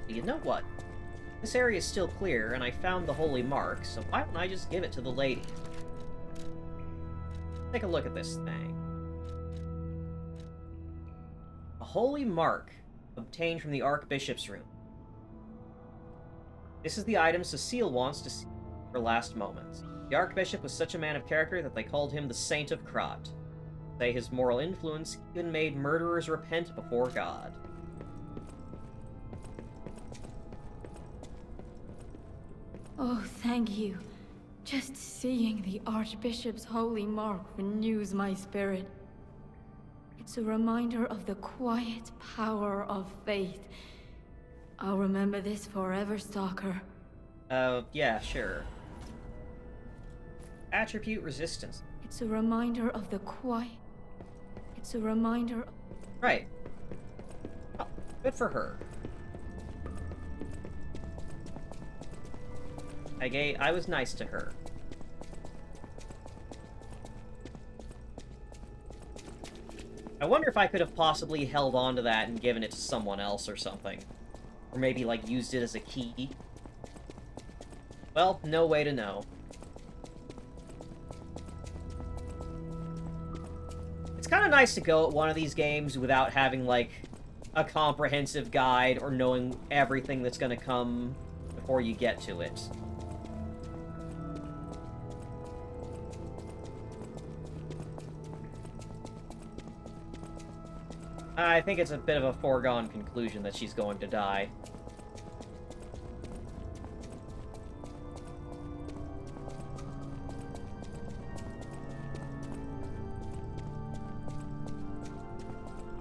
S1: You know what? This area is still clear, and I found the Holy Mark, so why don't I just give it to the lady? Take a look at this thing. A Holy Mark, obtained from the Archbishop's room. This is the item Cecile wants to see her last moments. The Archbishop was such a man of character that they called him the Saint of Krat. Say his moral influence even made murderers repent before God.
S9: Oh, thank you. Just seeing the Archbishop's holy mark renews my spirit. It's a reminder of the quiet power of faith. I'll remember this forever, Stalker.
S1: Yeah, sure. Attribute resistance.
S9: It's a reminder of the quiet... It's a reminder...
S1: Right. Oh, good for her. I was nice to her. I wonder if I could have possibly held on to that and given it to someone else or something. Or maybe, like, used it as a key. Well, no way to know. It's kind of nice to go at one of these games without having, like, a comprehensive guide or knowing everything that's gonna come before you get to it. I think it's a bit of a foregone conclusion that she's going to die.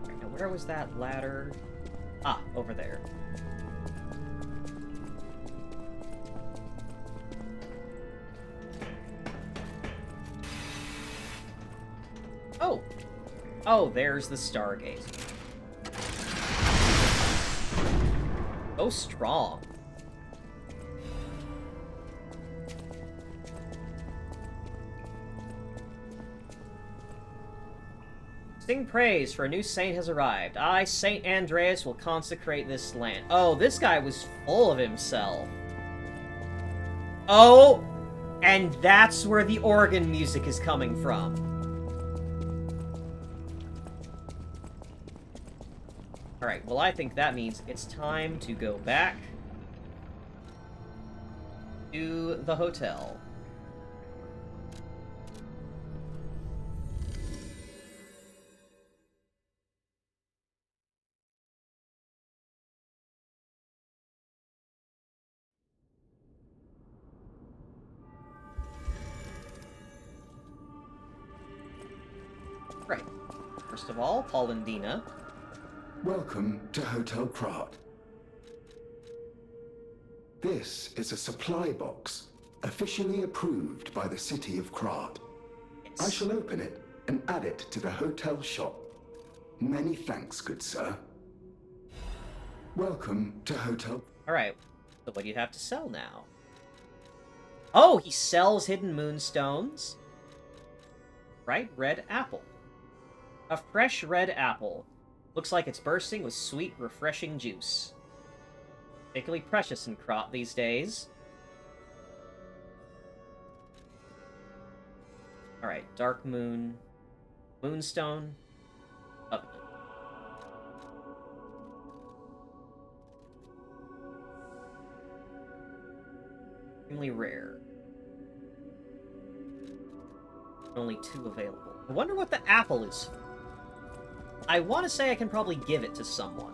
S1: Right, now where was that ladder? Ah, over there. Oh! Oh, there's the Stargate. Oh, strong. Sing praise, for a new saint has arrived. I, Saint Andreas, will consecrate this land. Oh, this guy was full of himself. Oh, and that's where the organ music is coming from. Alright, well I think that means it's time to go back to the hotel. Right. First of all, Paul and Dina.
S5: Welcome to Hotel Krat. This is a supply box, officially approved by the city of Krat. I shall open it and add it to the hotel shop. Many thanks, good sir. Welcome to Hotel...
S1: Alright, so what do you have to sell now? Oh, he sells hidden moonstones. Right, red apple. A fresh red apple. Looks like it's bursting with sweet, refreshing juice. Particularly precious in Krat these days. Alright, Dark Moon. Moonstone. Up. Extremely rare. Only 2 available. I wonder what the apple is for. I want to say I can probably give it to someone.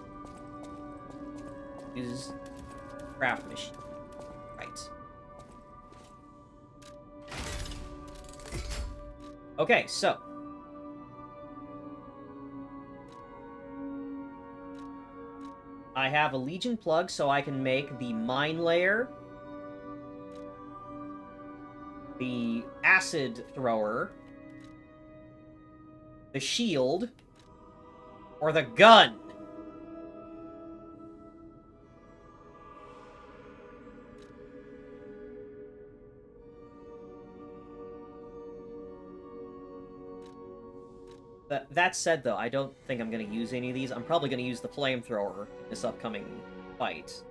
S1: Use craft machine. Right. Okay, so. I have a Legion plug, so I can make the mine layer, the acid thrower, the shield, or the gun. That said, though, I don't think I'm going to use any of these. I'm probably going to use the flamethrower in this upcoming fight.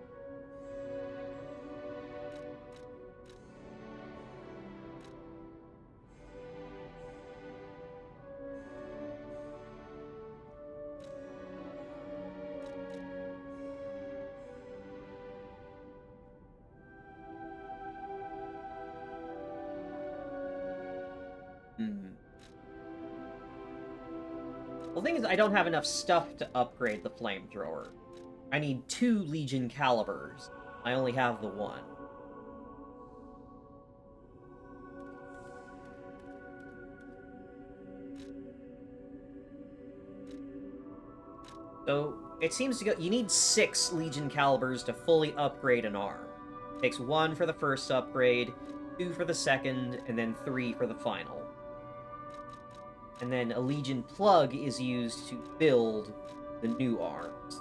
S1: Well, the thing is, I don't have enough stuff to upgrade the flamethrower. I need 2 Legion calibers. I only have the 1. So, it seems to go... You need 6 Legion calibers to fully upgrade an arm. It takes 1 for the first upgrade, 2 for the second, and then 3 for the final. And then a Legion plug is used to build the new arms.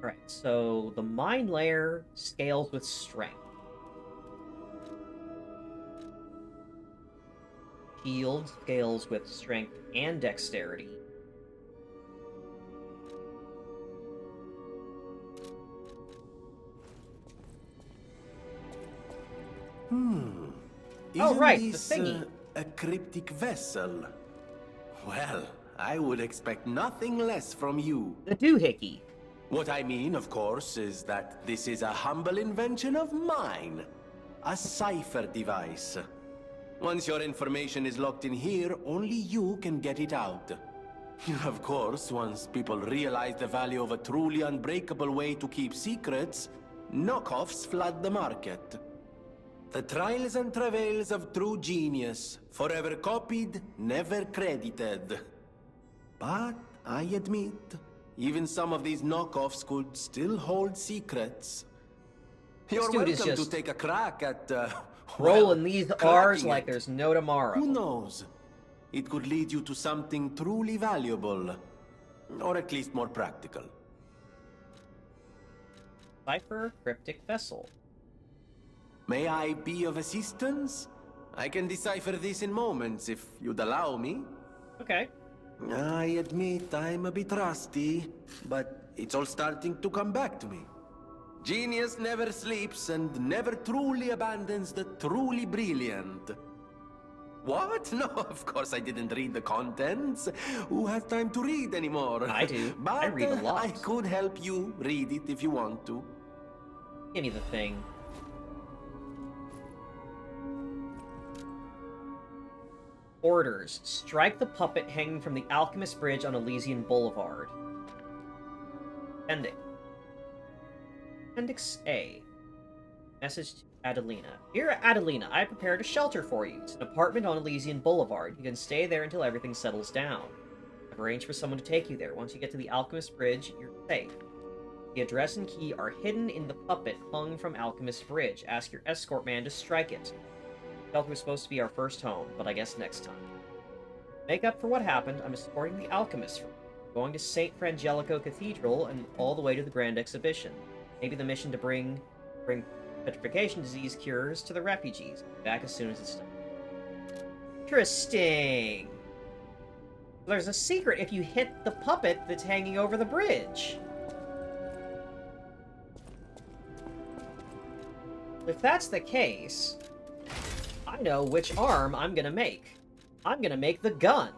S1: Alright, so the mine layer scales with strength. Shield scales with strength and dexterity. Oh, right, the thingy.
S2: A cryptic vessel? Well, I would expect nothing less from you.
S1: The doohickey.
S2: What I mean, of course, is that this is a humble invention of mine. A cipher device. Once your information is locked in here, only you can get it out. Of course, once people realize the value of a truly unbreakable way to keep secrets, knockoffs flood the market. The trials and travails of true genius, forever copied, never credited. But I admit, even some of these knockoffs could still hold secrets. You're
S1: dude is
S2: welcome
S1: just
S2: to take a crack at,
S1: rolling these R's
S2: cracking
S1: like
S2: it.
S1: there's no tomorrow.
S2: Who knows? It could lead you to something truly valuable. Or at least more practical.
S1: Cipher cryptic vessel.
S2: May I be of assistance? I can decipher this in moments if you'd allow me.
S1: Okay.
S2: I admit I'm a bit rusty, but it's all starting to come back to me. Genius never sleeps and never truly abandons the truly brilliant. What? No, of course I didn't read the contents. Who has time to read anymore?
S1: I do.
S2: But
S1: I read a lot.
S2: I could help you read it if you want to.
S1: Give me the thing. Orders. Strike the puppet hanging from the Alchemist Bridge on Elysian Boulevard. Ending. Appendix A. Message to Adelina. Dear Adelina, I prepared a shelter for you. It's an apartment on Elysian Boulevard. You can stay there until everything settles down. I've arranged for someone to take you there. Once you get to the Alchemist Bridge, you're safe. The address and key are hidden in the puppet hung from Alchemist Bridge. Ask your escort man to strike it. The shelter was supposed to be our first home, but I guess next time. Make up for what happened, I'm escorting the Alchemist from going to St. Frangelico Cathedral and all the way to the Grand Exhibition. Maybe the mission to bring petrification disease cures to the refugees. Back as soon as it's done. Interesting. There's a secret if you hit the puppet that's hanging over the bridge. If that's the case, I know which arm I'm gonna make. I'm gonna make the gun.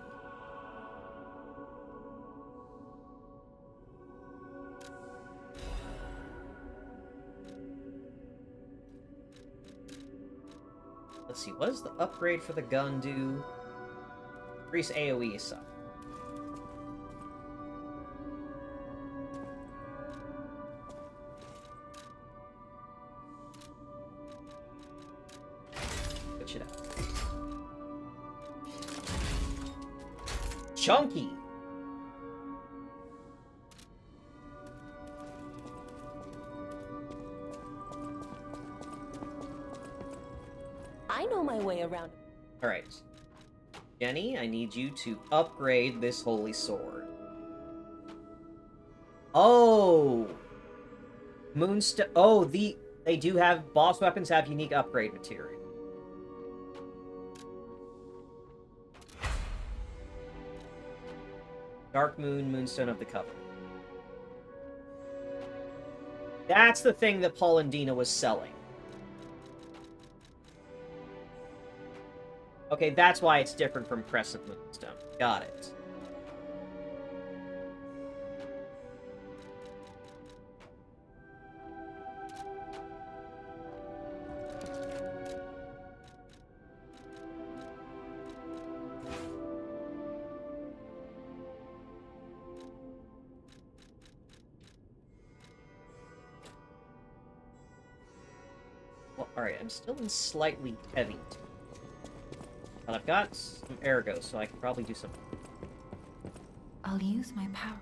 S1: Let's see, what does the upgrade for the gun do? Increase AoE stuff. Switch it out. Chunky!
S8: I know my way around.
S1: Alright. Jenny, I need you to upgrade this holy sword. Oh! Moonstone. Oh, they do have... Boss weapons have unique upgrade material. Dark Moon, Moonstone of the Covenant. That's the thing that Paul and Dina was selling. Okay, that's why it's different from Crescent Moonstone. Got it. Well, alright, I'm still in slightly heavy. But I've got some ergo, so I can probably do something.
S3: I'll use my power.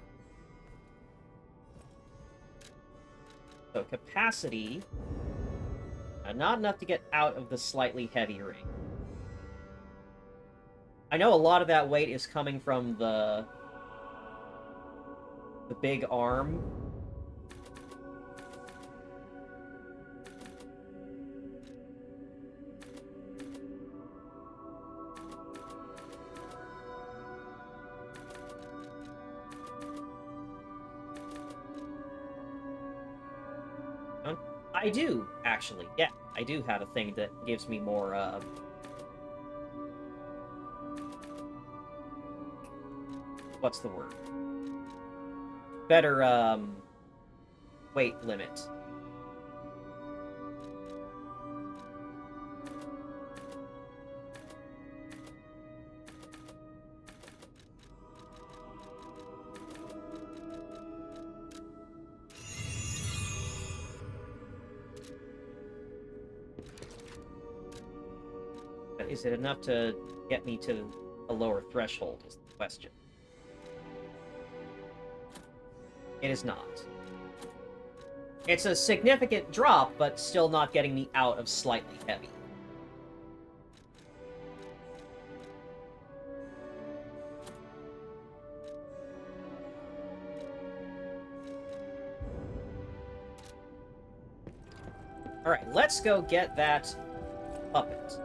S1: So capacity, not enough to get out of the slightly heavy ring. I know a lot of that weight is coming from the big arm. I do, actually. Yeah, I do have a thing that gives me more, what's the word? Better, weight limit. Is it enough to get me to a lower threshold, is the question. It is not. It's a significant drop, but still not getting me out of slightly heavy. Alright, let's go get that puppet.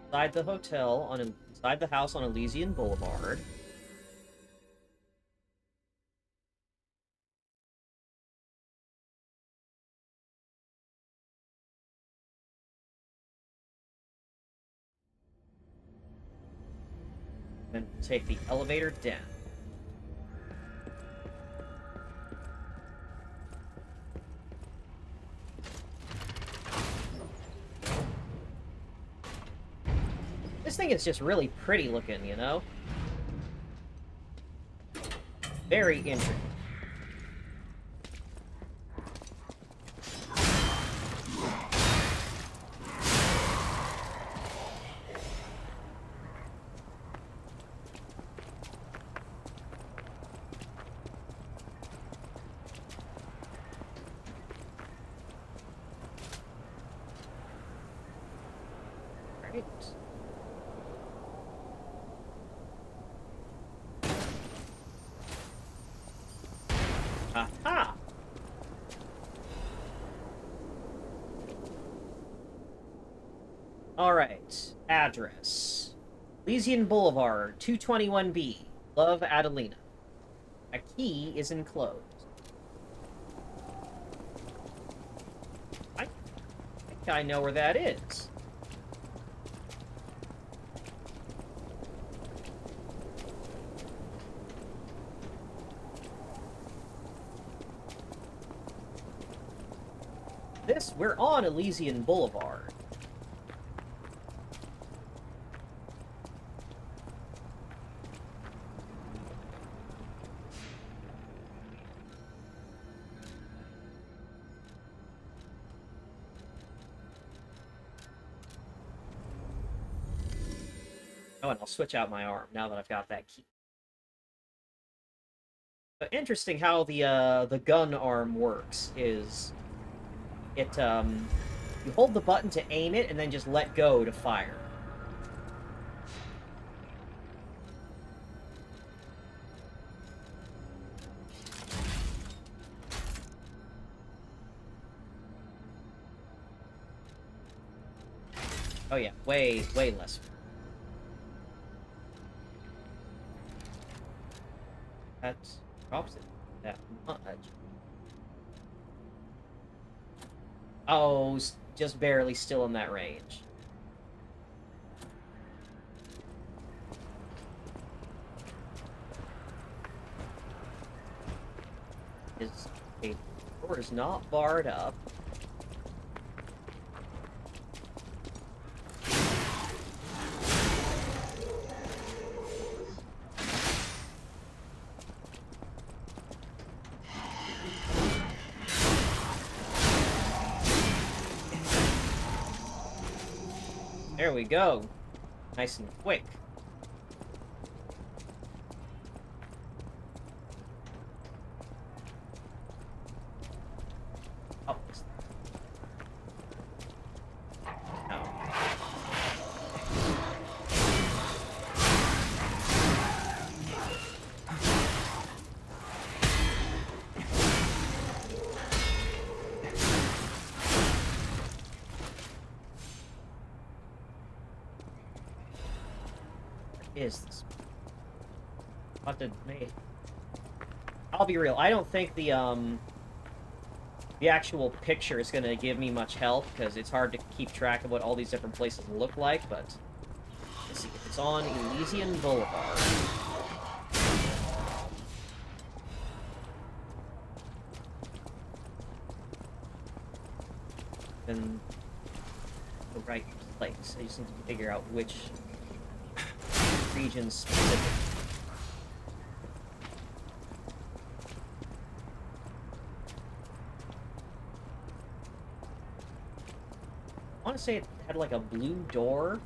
S1: Inside the hotel, inside the house on Elysian Boulevard. Then take the elevator down. This thing is just really pretty looking, you know? Very intricate. Right. Aha! Alright. Address. Elysian Boulevard, 221B. Love, Adelina. A key is enclosed. I think I know where that is. We're on Elysian Boulevard. Oh, and I'll switch out my arm now that I've got that key. But interesting how the gun arm works is it you hold the button to aim it and then just let go to fire. Oh yeah, way less. That drops it that much. Oh, just barely still in that range. His door is not barred up. There we go. Nice and quick. Oh. No. Is this? What did me? I'll be real. I don't think the actual picture is gonna give me much help because it's hard to keep track of what all these different places look like. But let's see if it's on Elysian Boulevard. Then the right place. I just need to figure out which region specific. I want to say it had like a blue door.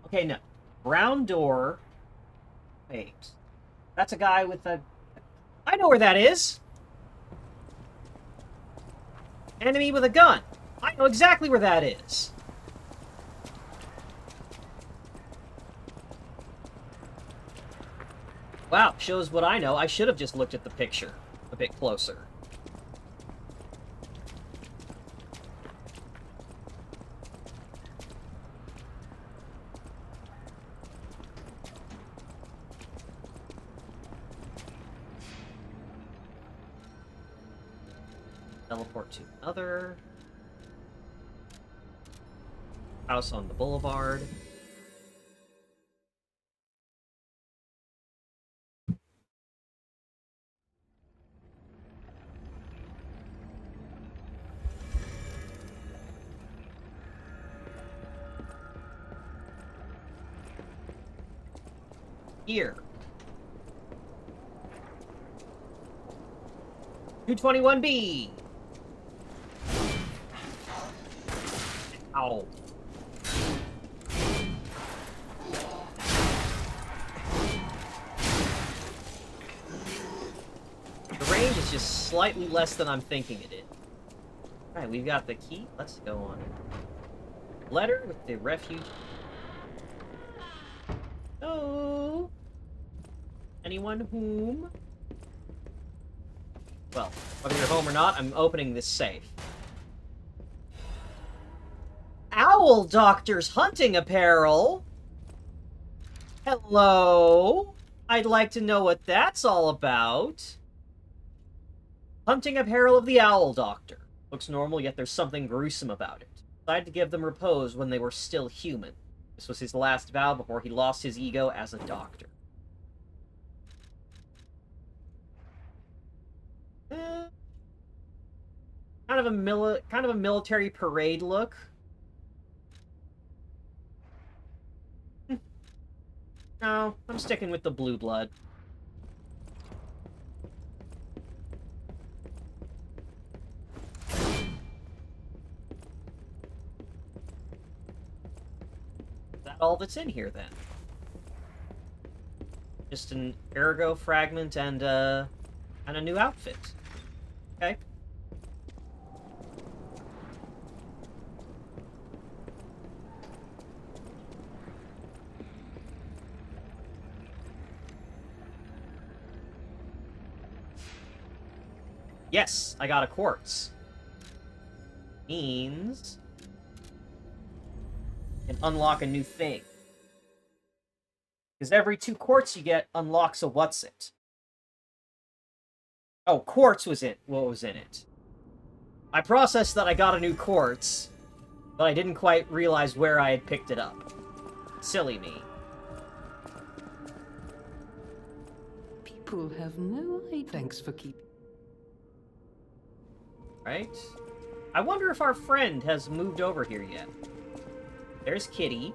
S1: Okay, no. Brown door. Wait. That's a guy with a... I know where that is! Enemy with a gun! I know exactly where that is! Wow, shows what I know. I should have just looked at the picture a bit closer. Teleport to another house on the boulevard. Here. 221B! Ow. The range is just slightly less than I'm thinking it is. Alright, we've got the key. Let's go on. Letter with the refuge. Oh. Anyone home? Well, whether you're home or not, I'm opening this safe. Owl Doctor's hunting apparel? Hello? I'd like to know what that's all about. Hunting apparel of the Owl Doctor. Looks normal, yet there's something gruesome about it. Decided to give them repose when they were still human. This was his last vow before he lost his ego as a doctor. Kind of a military parade look. No, I'm sticking with the blue blood. Is that all that's in here, then? Just an ergo fragment and a new outfit. Okay. Yes, I got a quartz. Means I can unlock a new thing. Because every 2 quartz you get unlocks a what's-it. Oh, quartz was what was in it. I processed that I got a new quartz, but I didn't quite realize where I had picked it up. Silly me.
S11: People have no idea. Thanks for keeping.
S1: Right? I wonder if our friend has moved over here yet. There's Kitty.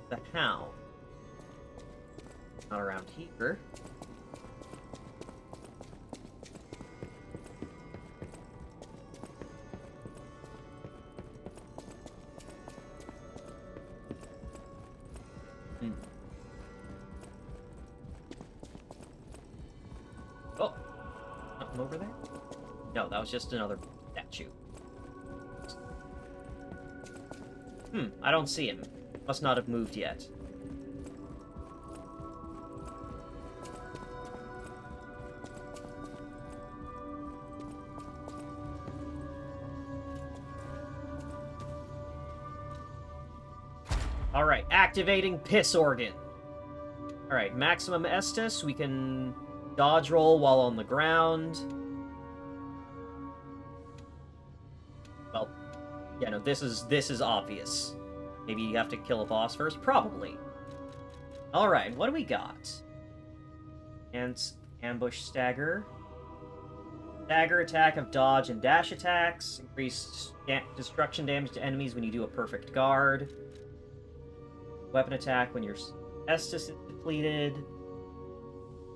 S1: The Hound. Not around here. Oh! Nothing over there? No, that was just another statue. I don't see him. Must not have moved yet. Alright, activating piss organ. Alright, maximum Estus, we can dodge roll while on the ground. Well, yeah, no, this is obvious. Maybe you have to kill a boss first? Probably. Alright, what do we got? And ambush stagger. Stagger attack of dodge and dash attacks. Increased destruction damage to enemies when you do a perfect guard. Weapon attack when your Estus is depleted.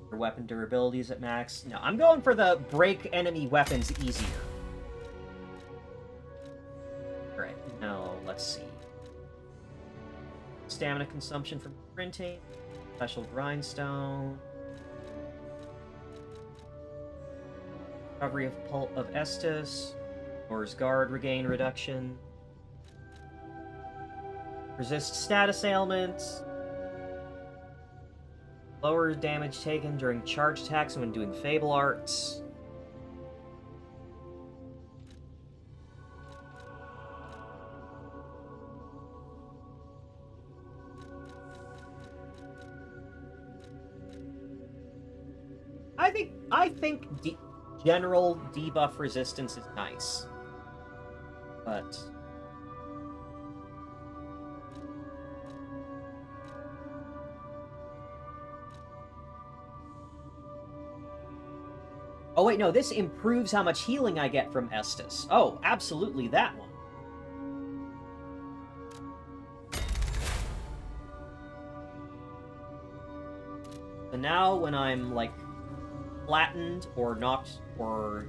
S1: Your weapon durability is at max. No, I'm going for the break enemy weapons easier. Alright, now let's see. stamina consumption from printing. Special grindstone. Recovery of pulp of Estus. Nora's guard regain reduction. Resist status ailments. Lower damage taken during charge attacks when doing Fable Arts. I think general debuff resistance is nice, but oh wait, no, this improves how much healing I get from Estus. Oh, absolutely that one. So now when I'm like flattened or knocked prone,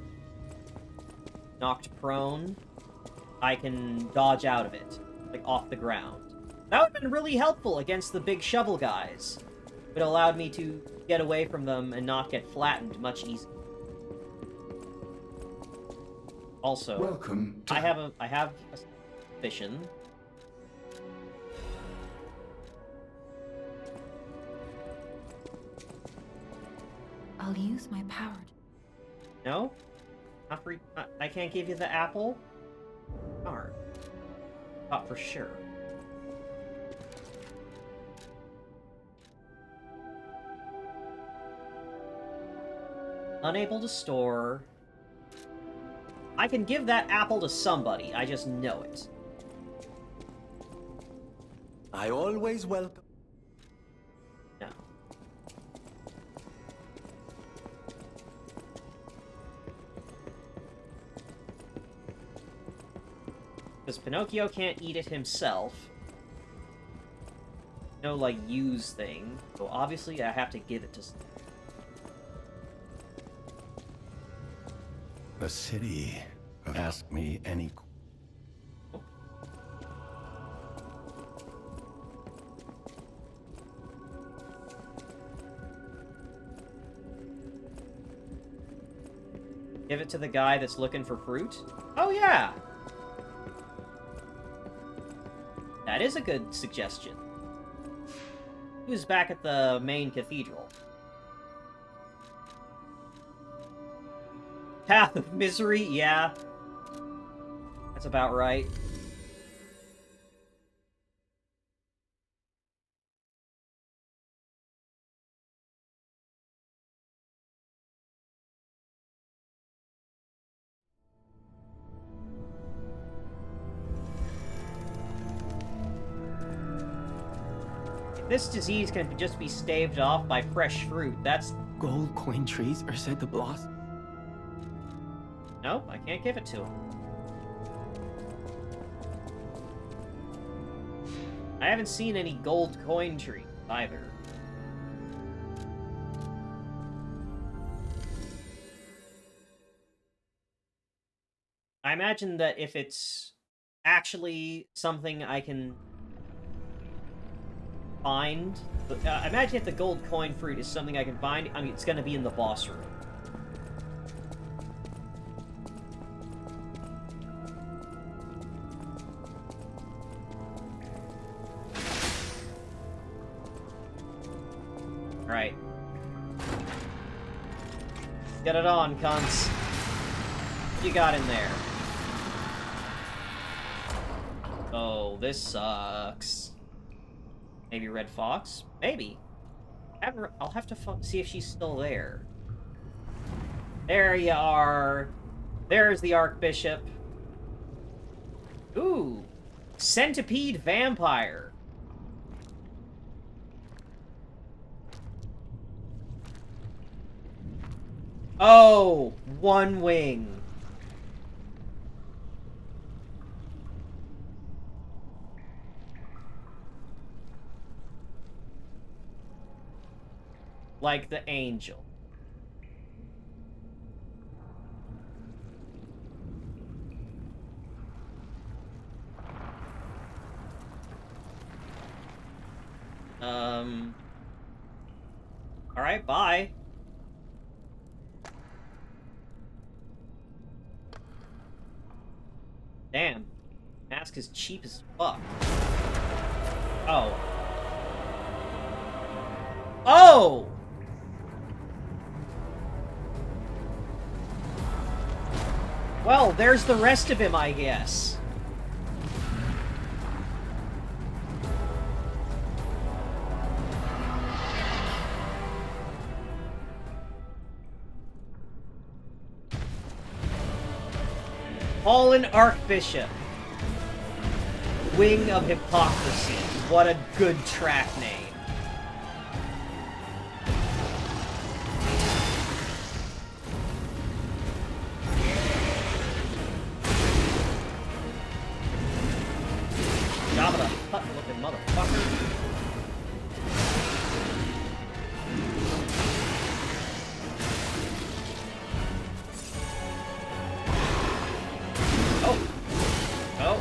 S1: I can dodge out of it, like off the ground. That would have been really helpful against the big shovel guys. It allowed me to get away from them and not get flattened much easier. Also,
S5: welcome to...
S1: I have a suspicion.
S3: I'll use my power.
S1: No? Not for, I can't give you the apple? Darn. Thought for sure. Unable to store. I can give that apple to somebody, I just know it.
S2: I always welcome.
S1: No. Because Pinocchio can't eat it himself. No, like, use thing. So obviously I have to give it to...
S5: The city. Ask me any...
S1: Give it to the guy that's looking for fruit? Oh, yeah! That is a good suggestion. Who's back at the main cathedral? Path of Misery? Yeah. That's about right. If this disease can just be staved off by fresh fruit, that's...
S7: Gold coin trees are said to blossom.
S1: No, I can't give it to him. I haven't seen any gold coin tree either. I imagine that if it's actually something I can find... I imagine if the gold coin fruit is something I can find, I mean, it's gonna be in the boss room. Right. Get it on, cunts. What you got in there? Oh, this sucks. Maybe Red Fox? Maybe. I'll have to see if she's still there. There you are. There's the Archbishop. Ooh. Centipede Vampire. Oh, one wing. Like the angel. Alright, bye. Damn. Mask is cheap as fuck. Oh. Oh! Well, there's the rest of him, I guess. Fallen Archbishop. Wing of Hypocrisy. What a good track name. Jabba the Hutt-looking motherfucker. Oh. Oh.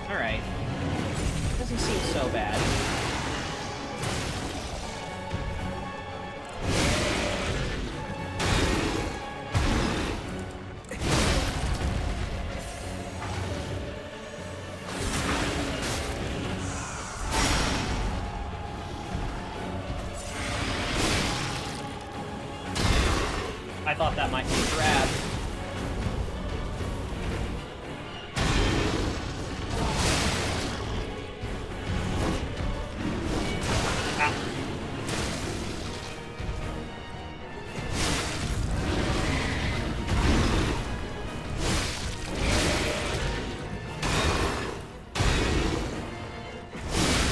S1: Alright. Doesn't seem so bad. I thought that might be a grab.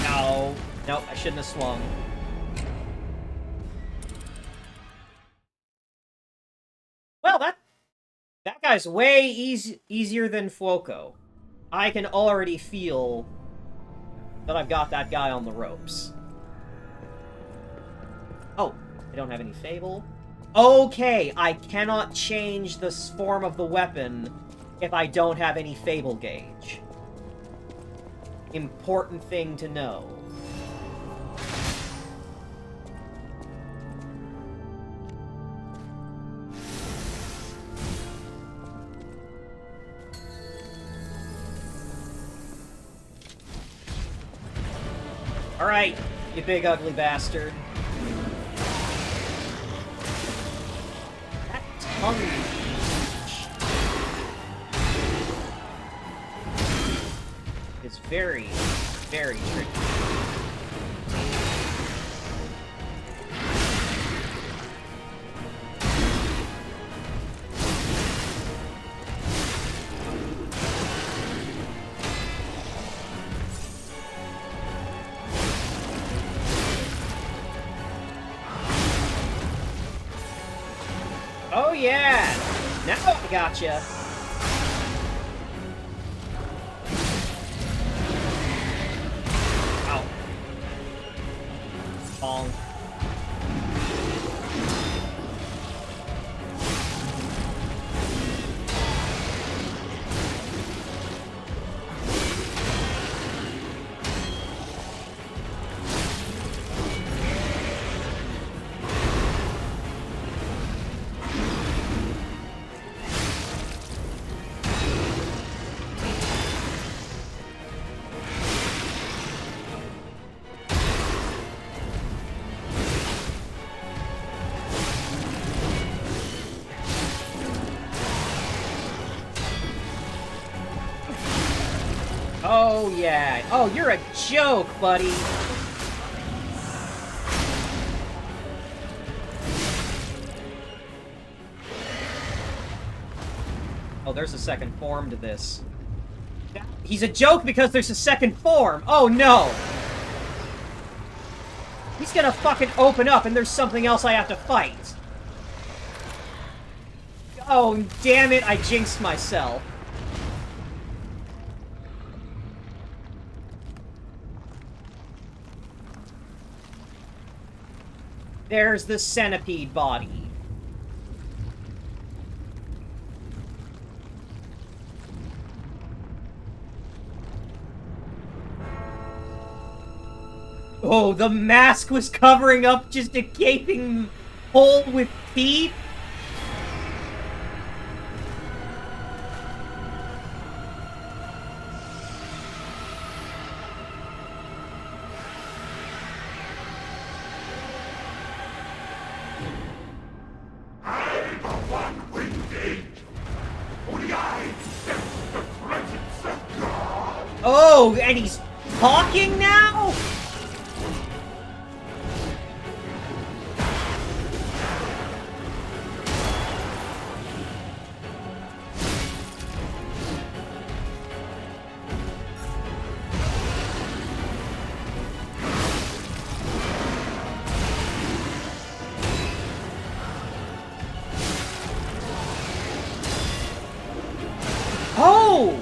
S1: No. Nope, I shouldn't have swung. Well, that guy's way easier than Fuoco. I can already feel that I've got that guy on the ropes. Oh, I don't have any Fable. Okay, I cannot change the form of the weapon if I don't have any Fable gauge. Important thing to know. Alright, you big ugly bastard. That tongue is very, very tricky. Oh yeah! Now I gotcha! Ow. Bong. Oh, yeah. Oh, you're a joke, buddy. Oh, there's a second form to this. He's a joke because there's a second form! Oh, no! He's gonna fucking open up and there's something else I have to fight. Oh, damn it, I jinxed myself. There's the centipede body. Oh, the mask was covering up just a gaping hole with teeth? Oh, and he's talking now? Oh!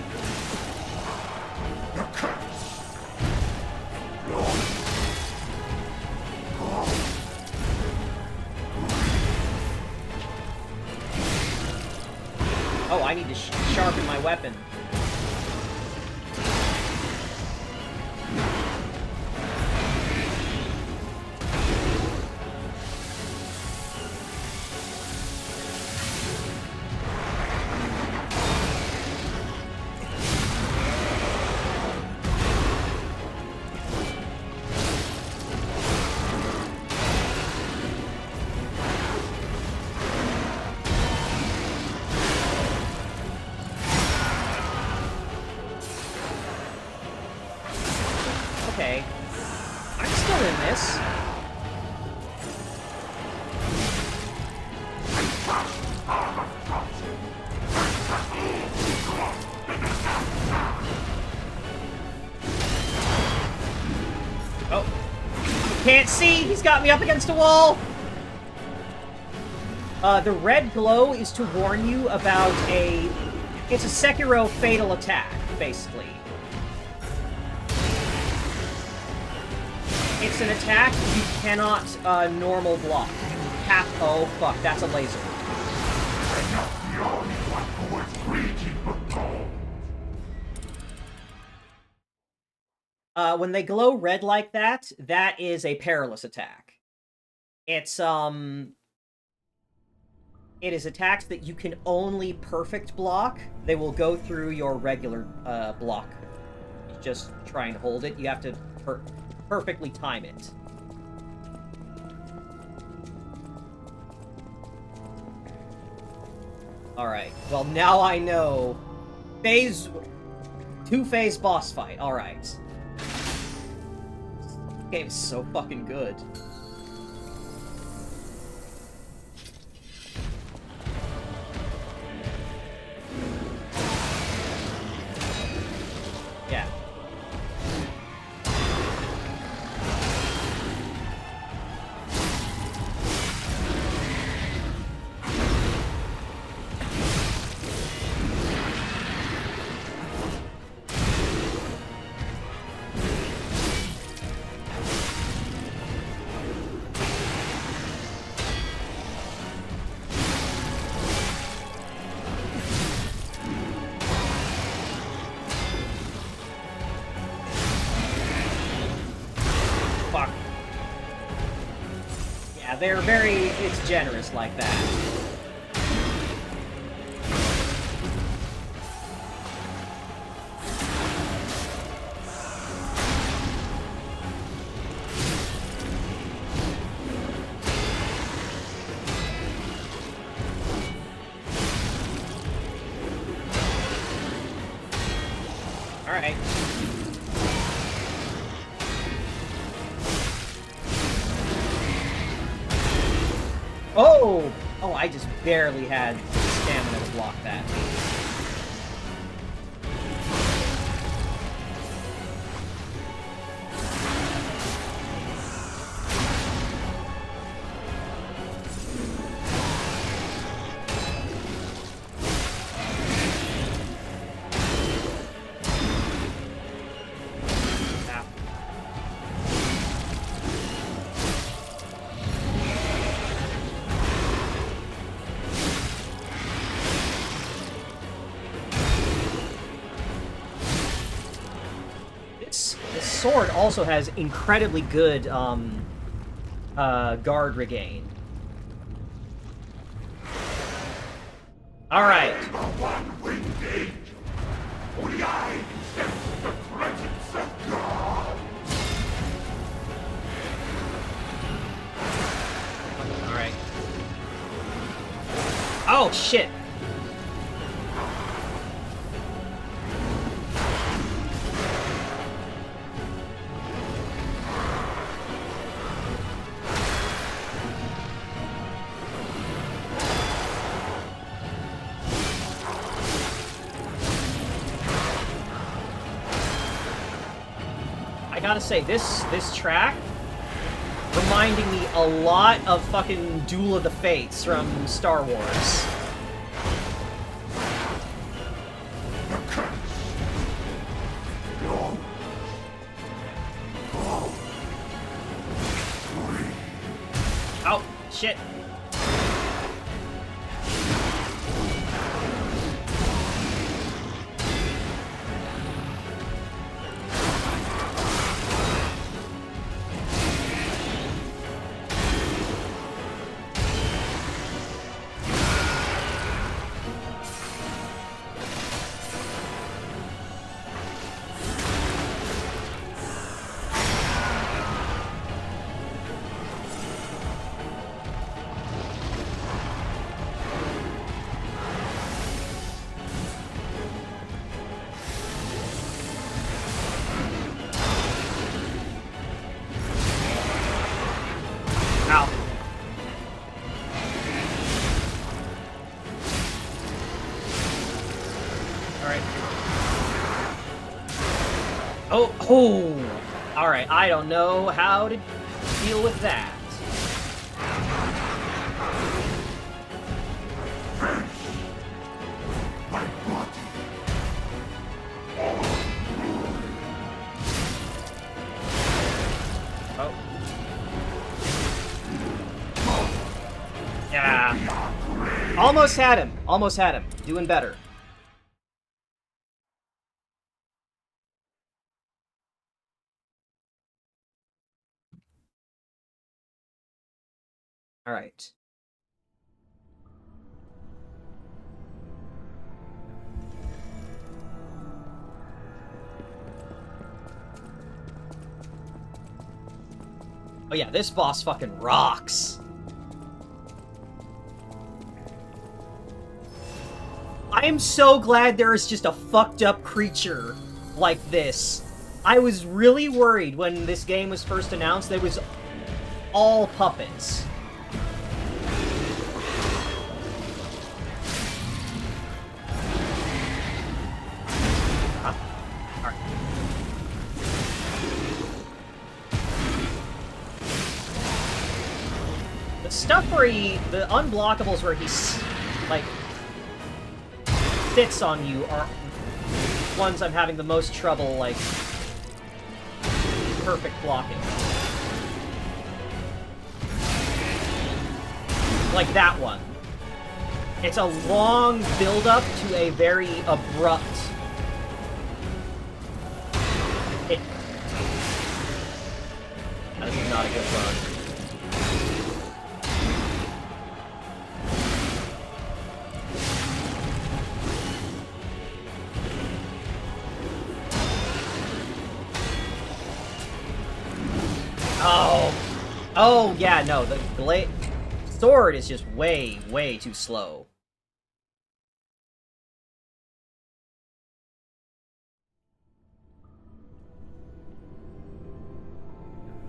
S1: Oh, I need to sharpen my weapon. Okay. I'm still in this. Oh. Can't see! He's got me up against a wall! The red glow is to warn you about a... It's a Sekiro fatal attack, basically. It's an attack you cannot normal block. Oh, fuck, that's a laser. When they glow red like that, that is a perilous attack. It's, it is attacks that you can only perfect block. They will go through your regular, block. You just try and hold it. You have to perfectly time it. Alright, well now I know. Two-phase boss fight, alright. This game's so fucking good. Yeah. Fuck. Yeah, they're very... It's generous like that. Alright. Oh! Oh, I just barely had stamina to block that. This sword also has incredibly good guard regain. All right. All right. Oh shit. I gotta say, this track reminding me a lot of fucking Duel of the Fates from Star Wars. Oh, shit. Ow. Alright. Oh! Alright, I don't know how to deal with that. Oh. Yeah. Almost had him. Almost had him. Doing better. All right. Oh yeah, this boss fucking rocks. I am so glad there is just a fucked up creature like this. I was really worried when this game was first announced that it was all puppets. Huh? All right. The stuff where the unblockables where he's like sits on you are ones I'm having the most trouble, like, perfect blocking. Like that one. It's a long build-up to a very abrupt hit. That is not a good run. Oh, yeah, no, the sword is just way, way too slow.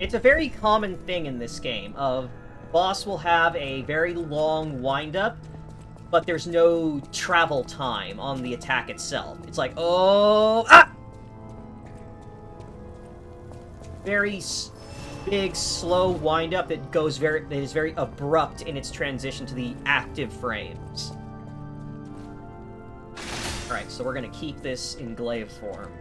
S1: It's a very common thing in this game of boss will have a very long wind-up, but there's no travel time on the attack itself. It's like, oh, ah! Very big, slow wind-up that is very abrupt in its transition to the active frames. Alright, so we're gonna keep this in glaive form.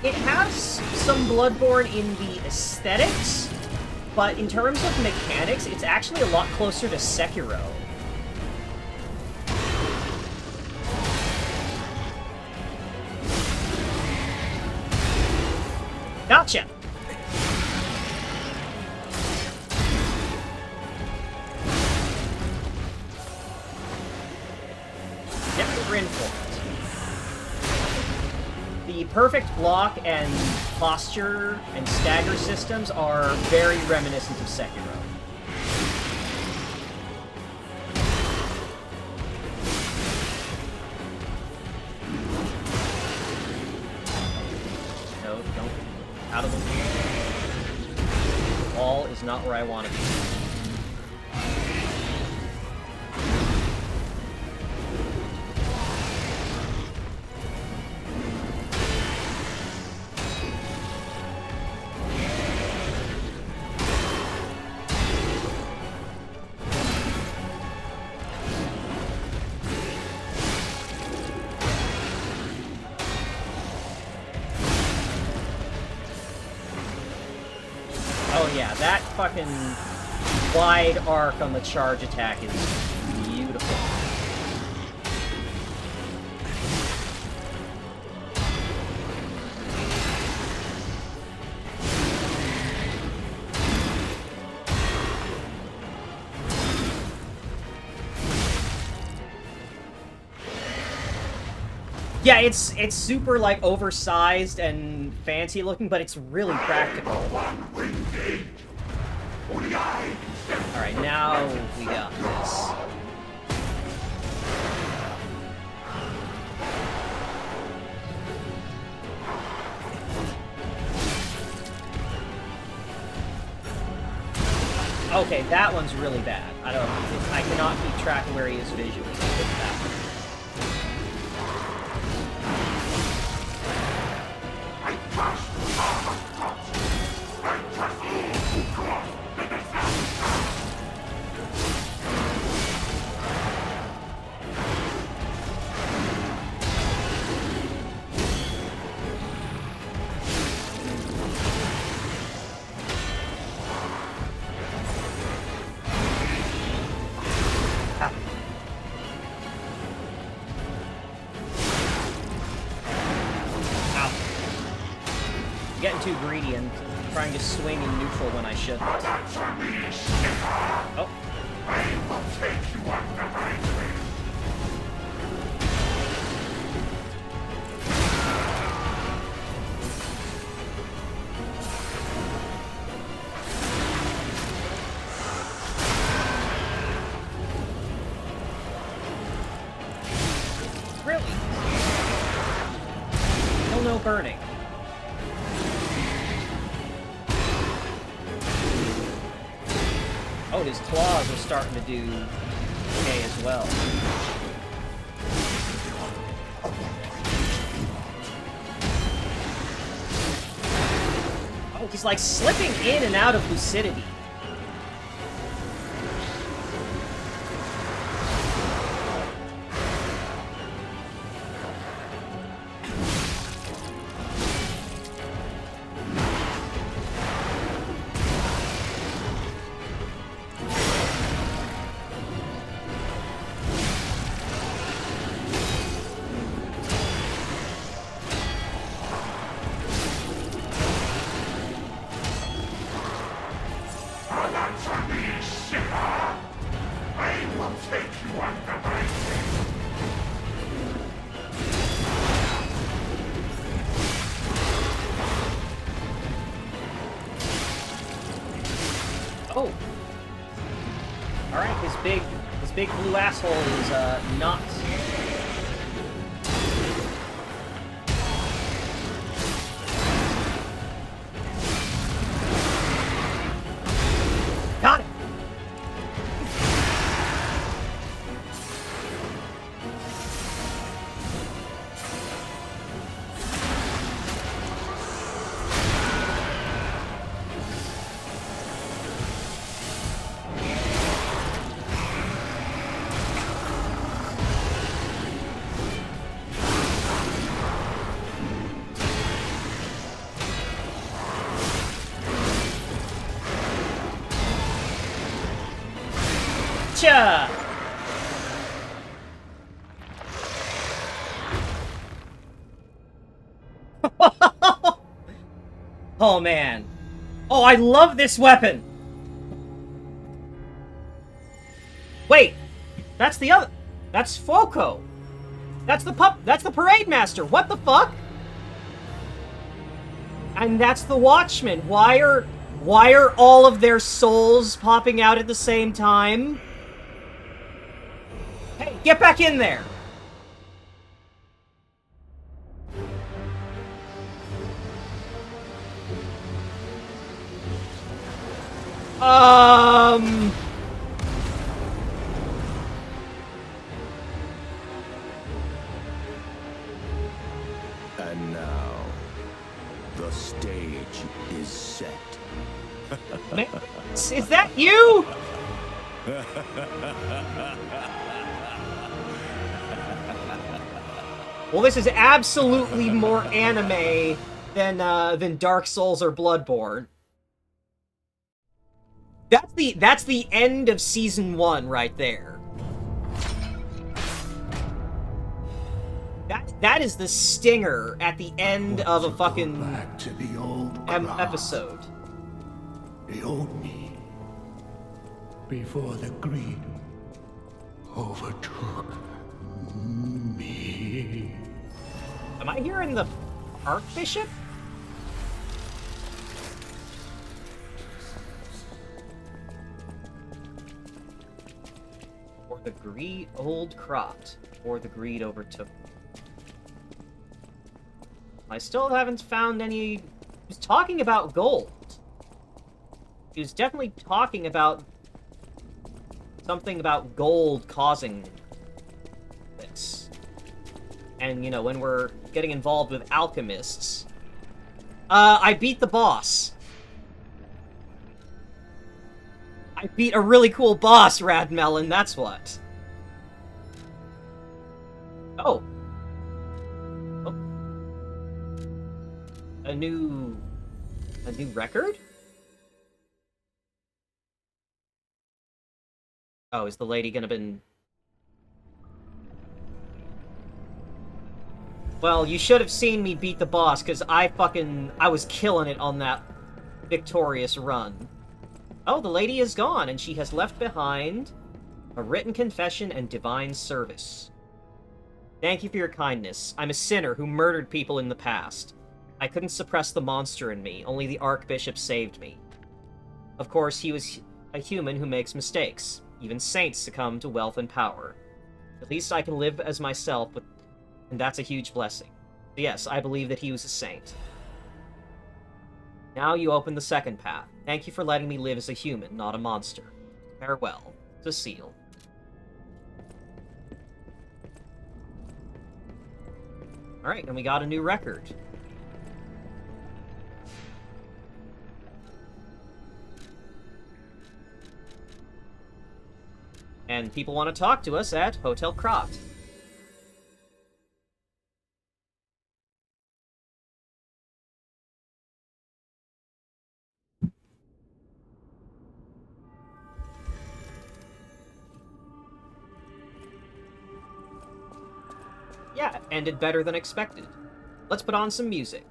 S1: It has some Bloodborne in the aesthetics, but in terms of mechanics, it's actually a lot closer to Sekiro. Gotcha! Yep, we're in for it. The perfect block and posture and stagger systems are very reminiscent of Sekiro. No, don't. Out of the wall is not where I want to be. Oh yeah, that fucking wide arc on the charge attack is beautiful. Yeah, it's super, like, oversized and fancy looking, but it's really practical. Alright, now we got this. Okay, that one's really bad. I cannot keep track of where he is visually. That one. Getting too greedy and trying to swing in neutral when I shouldn't. Oh. Really? Still no burning. Oh, his claws are starting to do okay as well. Oh, he's like slipping in and out of lucidity. Oh. Alright, his big blue asshole is, not... Got it! Gotcha! Oh man. Oh, I love this weapon! Wait! That's the other... That's Foco! That's the parade master! What the fuck? And that's the Watchman. Why are all of their souls popping out at the same time? Hey, get back in there!
S2: And now, the stage is set.
S1: Man, is that you? Well, this is absolutely more anime than Dark Souls or Bloodborne. That's the end of Season 1 right there. That is the stinger at the end of a fucking
S5: Back to the old
S1: episode.
S5: The old me. Before the greed overtook me.
S1: Am I hearing the Archbishop? Or the greed old Crot, or the greed overtook. I still haven't found any... He was talking about gold. He was definitely talking about something about gold causing this. And, you know, when we're getting involved with alchemists... I beat the boss. I beat a really cool boss, Radmelon, that's what. Oh. Oh. A new record? Oh, is the lady gonna been... Well, you should have seen me beat the boss, because I was killing it on that victorious run. Oh, the lady is gone, and she has left behind a written confession and divine service. Thank you for your kindness. I'm a sinner who murdered people in the past. I couldn't suppress the monster in me, only the Archbishop saved me. Of course, he was a human who makes mistakes. Even saints succumb to wealth and power. At least I can live as myself, and that's a huge blessing. Yes, I believe that he was a saint. Now you open the second path. Thank you for letting me live as a human, not a monster. Farewell, Cecile. Alright, and we got a new record. And people want to talk to us at Hotel Crot. Yeah, ended better than expected. Let's put on some music.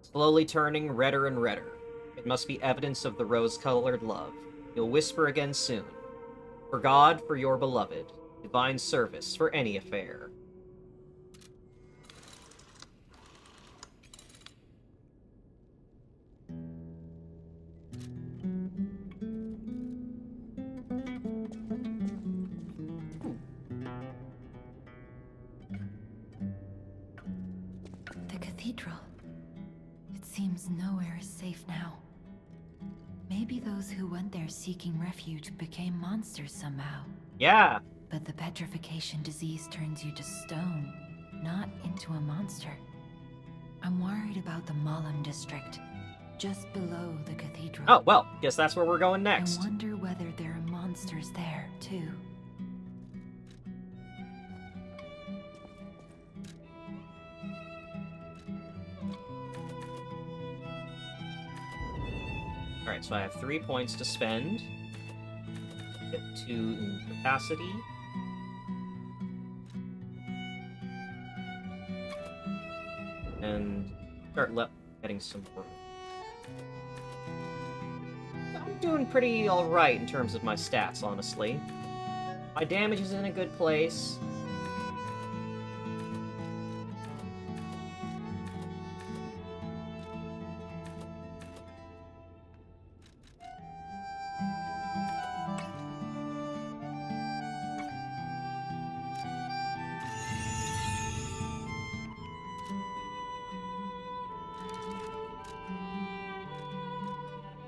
S1: Slowly turning redder and redder. It must be evidence of the rose-colored love. You'll whisper again soon. For God, for your beloved. Divine service, for any affair.
S3: Maybe those who went there seeking refuge became monsters somehow.
S1: Yeah.
S3: But the petrification disease turns you to stone, not into a monster. I'm worried about the Malum district, just below the cathedral.
S1: Oh, well, guess that's where we're going next.
S3: I wonder whether there are monsters there, too.
S1: Alright, so I have 3 points to spend. Get 2 in capacity. And start getting some work. I'm doing pretty alright in terms of my stats, honestly. My damage is in a good place.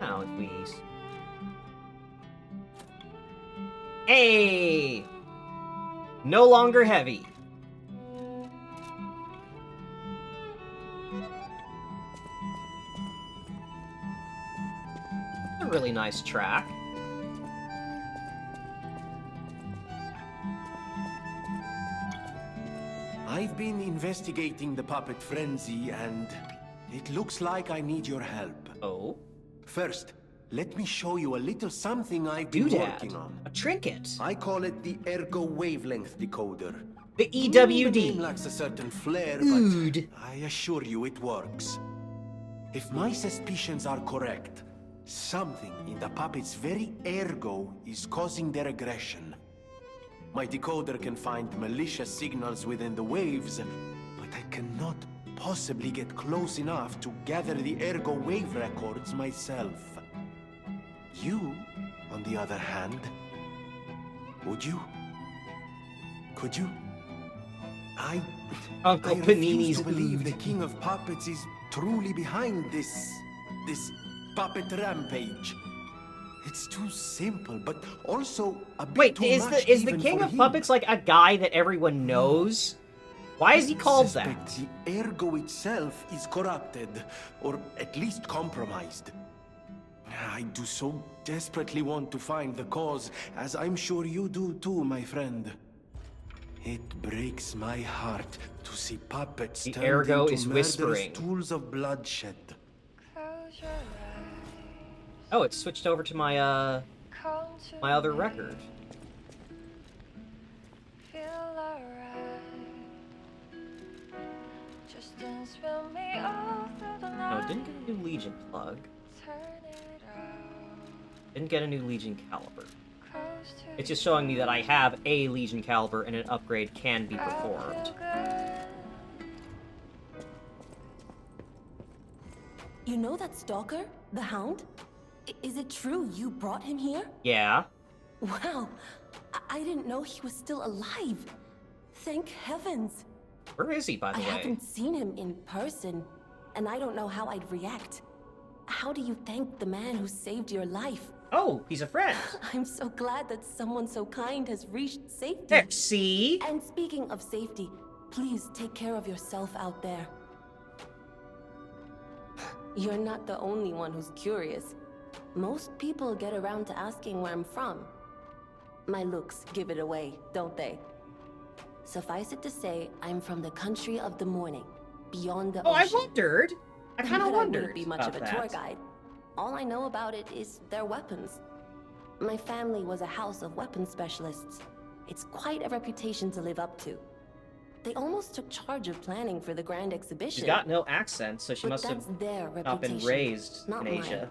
S1: Now if we... Hey! No longer heavy. A really nice track.
S2: I've been investigating the puppet frenzy, and it looks like I need your help.
S1: Oh?
S2: First, let me show you a little something I've been working on.
S1: A trinket.
S2: I call it the Ergo Wavelength Decoder.
S1: The
S2: The
S1: EWD.
S2: name lacks a certain flair,
S1: Ood.
S2: but I assure you it works. If my suspicions are correct, something in the puppet's very ergo is causing their aggression. My decoder can find malicious signals within the waves, but I cannot possibly get close enough to gather the ergo wave records myself. You, on the other hand, would you? Could you?
S1: Uncle
S2: I refuse
S1: Panini's
S2: to believe
S1: Ood.
S2: the King of Puppets is truly behind this puppet rampage. It's too simple, but also a bit
S1: Wait,
S2: too
S1: is
S2: much
S1: the
S2: even
S1: King
S2: for
S1: of
S2: him.
S1: Puppets like a guy that everyone knows? Why is he called
S2: Suspect
S1: that?
S2: the ergo itself is corrupted, or at least compromised. I do so desperately want to find the cause, as I'm sure you do too, my friend. It breaks my heart to see puppets
S1: The
S2: turned
S1: ergo
S2: into
S1: is
S2: murderous
S1: whispering.
S2: tools of bloodshed.
S1: Oh, it's switched over to my my other record. Oh, didn't get a new Legion plug. Didn't get a new Legion caliber. It's just showing me that I have a Legion caliber and an upgrade can be performed.
S8: You know that stalker? The Hound? Is it true you brought him here?
S1: Yeah.
S8: Wow. I didn't know he was still alive. Thank heavens.
S1: Where is he, by the
S8: I
S1: way?
S8: haven't seen him in person, and I don't know how I'd react. How do you thank the man who saved your life?
S1: Oh, he's a friend.
S8: I'm so glad that someone so kind has reached safety.
S1: There, see?
S8: And speaking of safety, please take care of yourself out there. You're not the only one who's curious. Most people get around to asking where I'm from. My looks give it away, don't they? Suffice it to say, I'm from the country of the morning, beyond the
S1: Oh, I
S8: ocean.
S1: wondered. I kind of
S8: But
S1: wondered
S8: I wouldn't be much
S1: about
S8: of a
S1: that.
S8: tour guide. All I know about it is their weapons. My family was a house of weapons specialists. It's quite a reputation to live up to. They almost took charge of planning for the grand exhibition.
S1: She's got no accent, so she
S8: But
S1: must have
S8: that's their
S1: not been
S8: reputation,
S1: raised
S8: not
S1: in
S8: mine.
S1: Asia.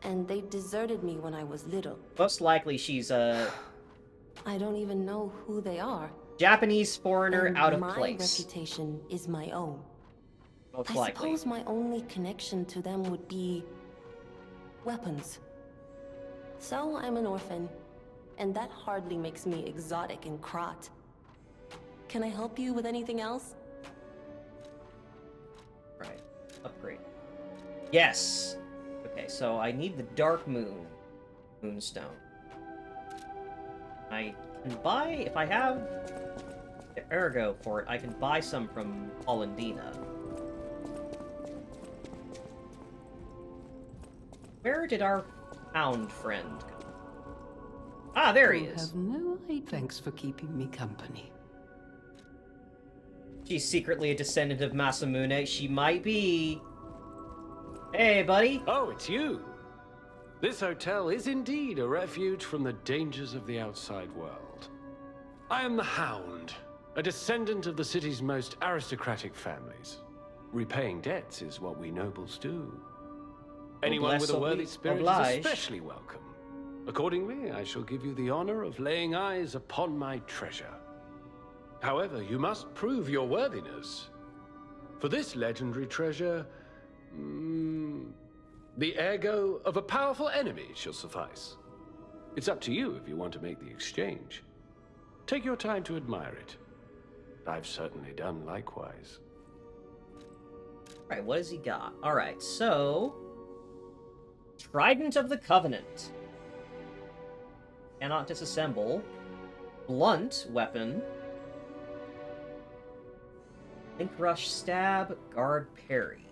S8: And they deserted me when I was little.
S1: Most likely she's a
S8: I don't even know who they are.
S1: Japanese foreigner
S8: And
S1: out of
S8: my
S1: place.
S8: reputation is my own.
S1: Most
S8: I
S1: likely.
S8: suppose my only connection to them would be weapons. So I'm an orphan, and that hardly makes me exotic and Krat. Can I help you with anything else?
S1: Right. Upgrade. Yes! Okay, so I need the Dark Moonstone. I can buy, if I have the Ergo for it, I can buy some from Hollandina. Where did our hound friend go? Ah, there he is.
S11: Have no idea. Thanks for keeping me company.
S1: She's secretly a descendant of Masamune. She might be. Hey, buddy.
S10: Oh, it's you. This hotel is indeed a refuge from the dangers of the outside world. I am the Hound, a descendant of the city's most aristocratic families. Repaying debts is what we nobles do. Anyone with a worthy spirit is especially welcome. Accordingly, I shall give you the honor of laying eyes upon my treasure. However, you must prove your worthiness. For this legendary treasure, the ergo of a powerful enemy shall suffice. It's up to you if you want to make the exchange. Take your time to admire it. I've certainly done likewise.
S1: Alright, what has he got? Alright, so... Trident of the Covenant. Cannot disassemble. Blunt weapon. Link Rush Stab, Guard Parry.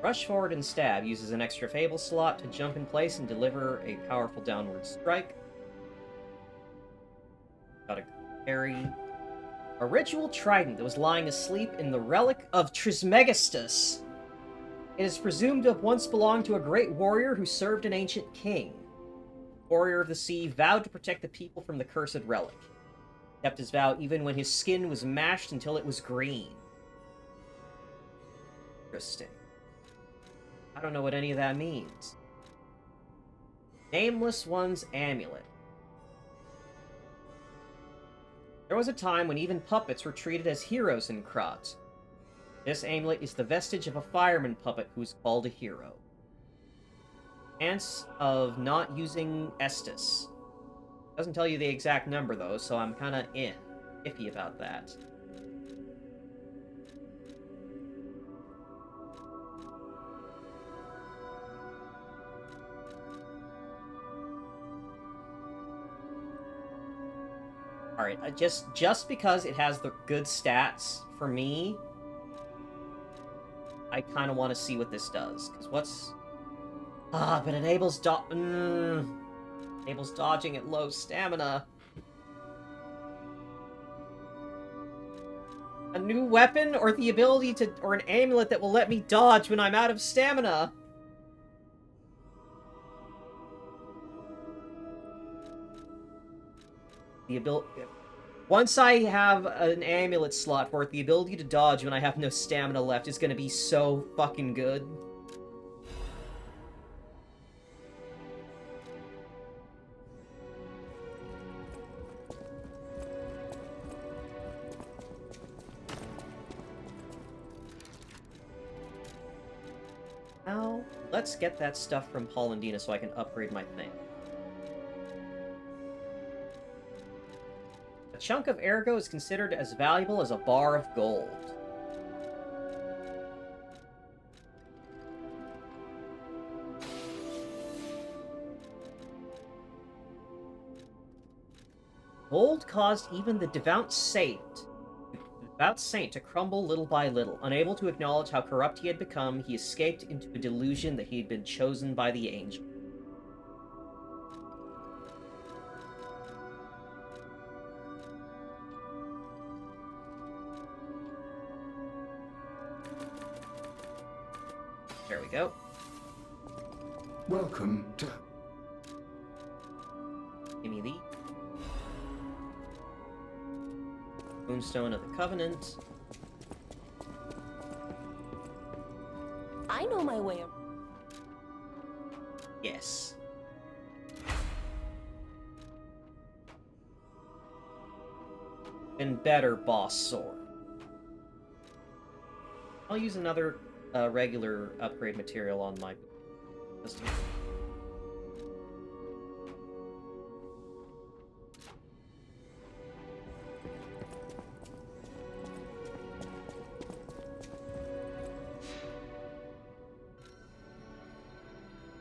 S1: Rush forward and stab uses an extra Fable slot to jump in place and deliver a powerful downward strike. Got a parry. A ritual trident that was lying asleep in the relic of Trismegistus. It is presumed to have once belonged to a great warrior who served an ancient king. Warrior of the Sea vowed to protect the people from the cursed relic. Kept his vow even when his skin was mashed until it was green. Interesting. I don't know what any of that means. Nameless One's Amulet. There was a time when even puppets were treated as heroes in Krat. This amulet is the vestige of a fireman puppet who's called a hero. Chance of not using Estus. Doesn't tell you the exact number, though, so I'm kinda iffy about that. Alright, just because it has the good stats, for me, I kinda want to see what this does. Because what's... but enables enables dodging at low stamina. A new weapon, or the ability to... or an amulet that will let me dodge when I'm out of stamina. The ability... Once I have an amulet slot for it, the ability to dodge when I have no stamina left is gonna be so fucking good. Now, let's get that stuff from Hollandina so I can upgrade my thing. A chunk of ergo is considered as valuable as a bar of gold. Gold caused even the devout saint to crumble little by little. Unable to acknowledge how corrupt he had become, he escaped into a delusion that he had been chosen by the angel. There we go.
S5: Welcome to...
S1: Give me the Moonstone of the Covenant.
S8: I know my way.
S1: Yes. And better boss sword. I'll use another regular upgrade material on my system.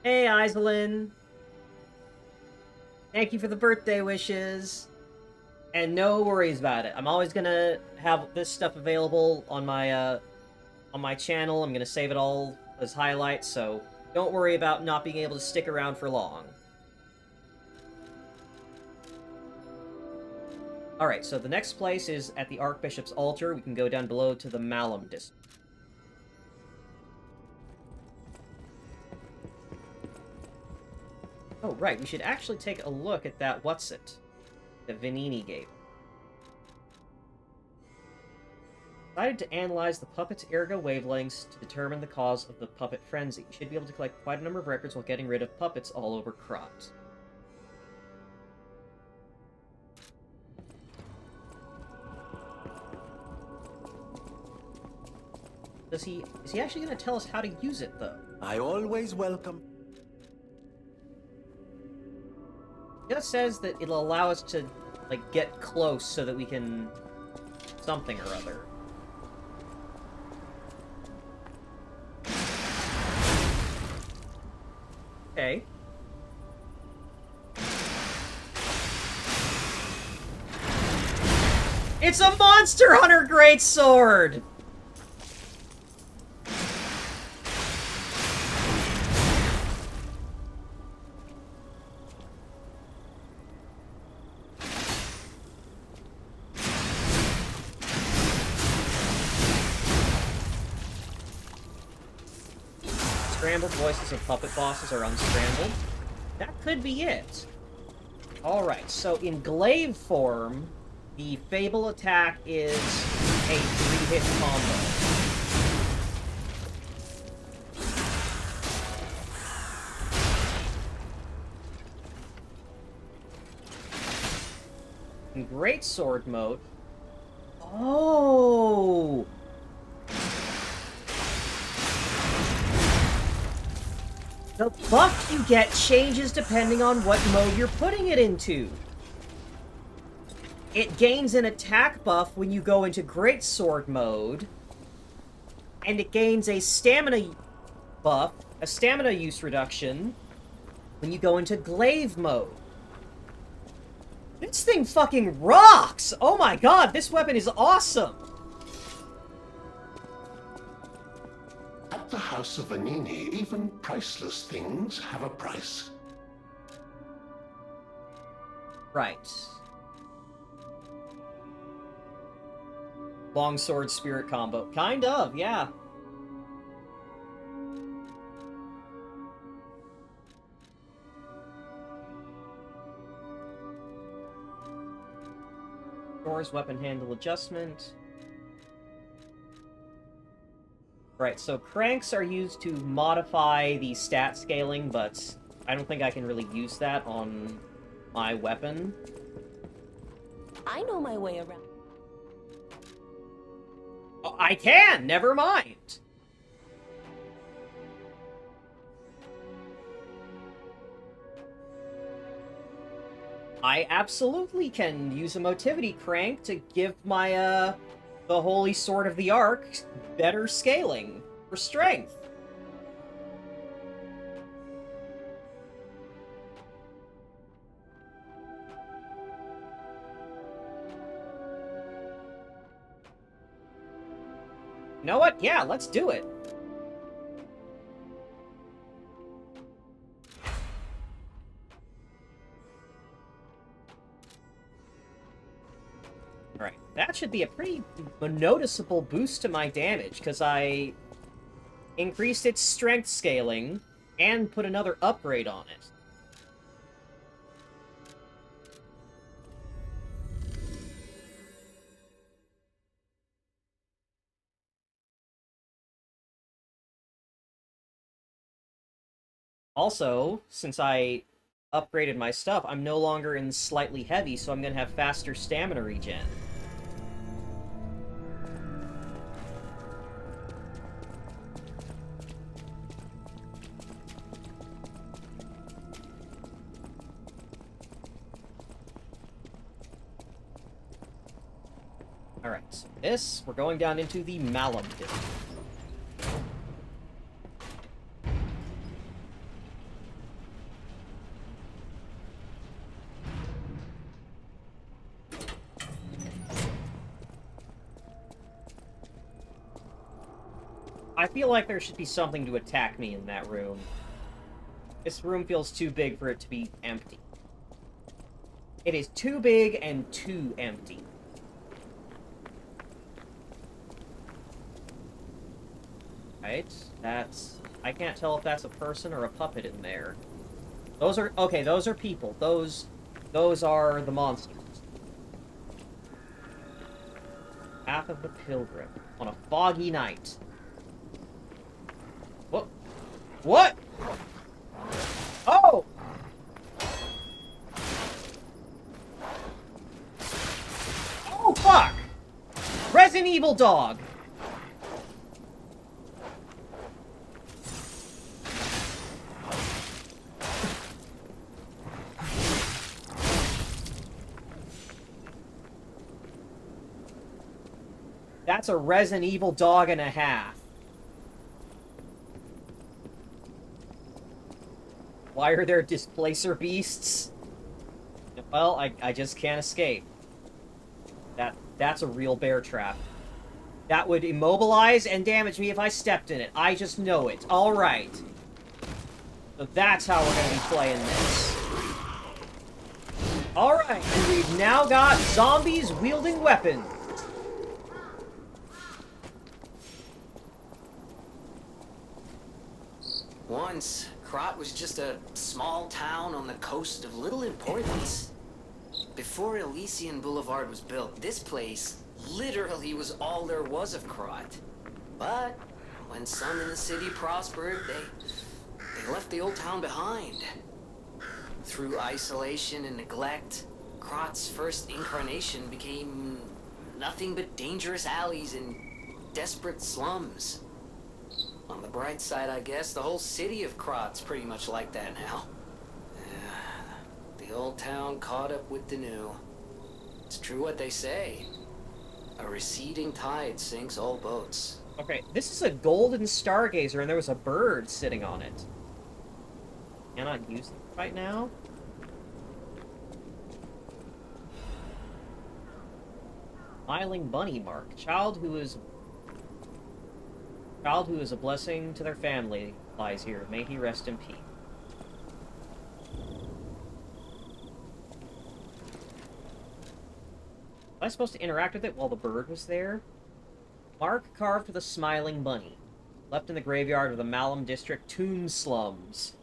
S1: Hey, Iselin. Thank you for the birthday wishes. And no worries about it. I'm always gonna have this stuff available on my channel. I'm gonna save it all as highlights, so don't worry about not being able to stick around for long. Alright, so the next place is at the Archbishop's Altar. We can go down below to the Malum district. Oh, right, we should actually take a look at that what's-it that Venini gave. Decided to analyze the puppet's ergo wavelengths to determine the cause of the puppet frenzy. You should be able to collect quite a number of records while getting rid of puppets all over Krat. Is he actually going to tell us how to use it, though?
S2: I always welcome.
S1: It just says that it'll allow us to, like, get close so that we can... something or other. Okay. It's a Monster Hunter Greatsword! Scrambled voices of puppet bosses are unscrambled. That could be it. Alright, so in glaive form, the Fable attack is a 3-hit combo. In Greatsword mode... Oh! The buff you get changes depending on what mode you're putting it into. It gains an attack buff when you go into Greatsword mode, and it gains a stamina buff, a stamina use reduction, when you go into glaive mode. This thing fucking rocks! Oh my god, this weapon is awesome!
S12: At the House of Vanini, even priceless things have a price.
S1: Right. Longsword spirit combo. Kind of, yeah. Doors weapon handle adjustment. Right, so cranks are used to modify the stat scaling, but I don't think I can really use that on my weapon.
S8: I know my way around.
S1: Oh, I can! Never mind! I absolutely can use a motivity crank to give my, the Holy Sword of the Ark better scaling for strength. You know what? Yeah, let's do it. Alright, that should be a pretty noticeable boost to my damage, because I increased its strength scaling and put another upgrade on it. Also, since I upgraded my stuff, I'm no longer in slightly heavy, so I'm gonna have faster stamina regen. Alright, so this, we're going down into the Malum district. I feel like there should be something to attack me in that room. This room feels too big for it to be empty. It is too big and too empty. Right, that's... I can't tell if that's a person or a puppet in there. Those are... Okay, those are people. Those are the monsters. Path of the Pilgrim. On a foggy night. What? What? Oh! Oh, fuck! Resident Evil dog! That's a Resident Evil dog and a half. Why are there displacer beasts? Well, I just can't escape. That's a real bear trap. That would immobilize and damage me if I stepped in it. I just know it. Alright. So that's how we're gonna be playing this. Alright, and we've now got zombies wielding weapons.
S4: Once, Krat was just a small town on the coast of little importance. Before Elysian Boulevard was built, this place literally was all there was of Krat. But when some in the city prospered, they left the old town behind. Through isolation and neglect, Krat's first incarnation became nothing but dangerous alleys and desperate slums. On the bright side, I guess, the whole city of Krat's pretty much like that now. The old town caught up with the new. It's true what they say. A receding tide sinks all boats.
S1: Okay, this is a golden stargazer, and there was a bird sitting on it. Cannot use it right now? Smiling bunny mark. Child who is a blessing to their family lies here. May he rest in peace. Was I supposed to interact with it while the bird was there? Mark carved with a smiling bunny. Left in the graveyard of the Malum District tomb slums.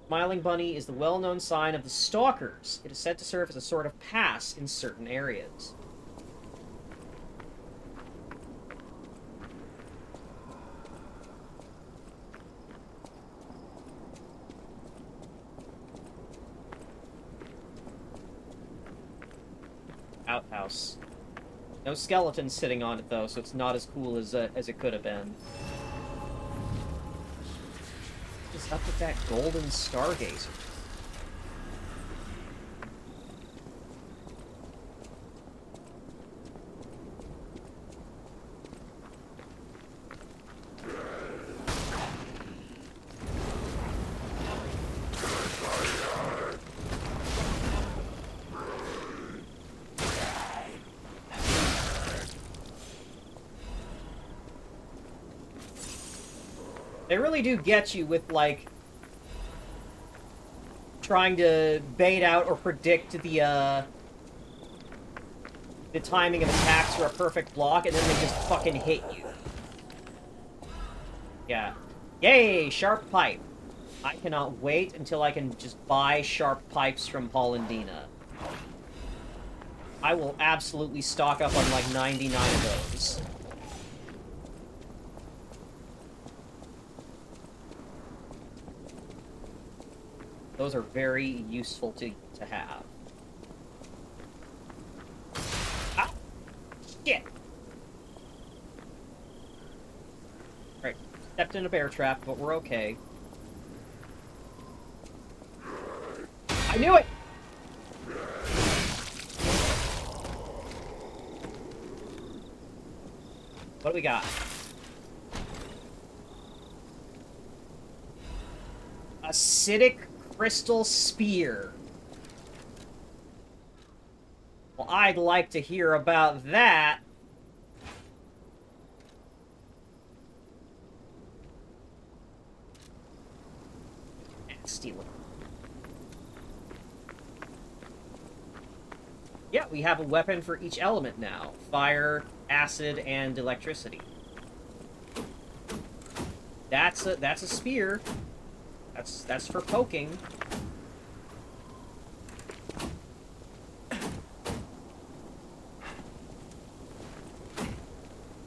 S1: Smiling bunny is the well-known sign of the Stalkers. It is said to serve as a sort of pass in certain areas. Outhouse. No skeletons sitting on it, though, so it's not as cool as it could have been. What's up with that golden stargazer? They really do get you with, like, trying to bait out or predict the timing of attacks for a perfect block, and then they just fucking hit you. Yeah. Yay! Sharp pipe. I cannot wait until I can just buy sharp pipes from Hollandina. I will absolutely stock up on, like, 99 of those. Those are very useful to have. Ah! Shit! Alright, stepped in a bear trap, but we're okay. I knew it! What do we got? Acidic Crystal Spear. Well, I'd like to hear about that. Steal it. Yeah, we have a weapon for each element now. Fire, acid, and electricity. That's a spear. That's for poking.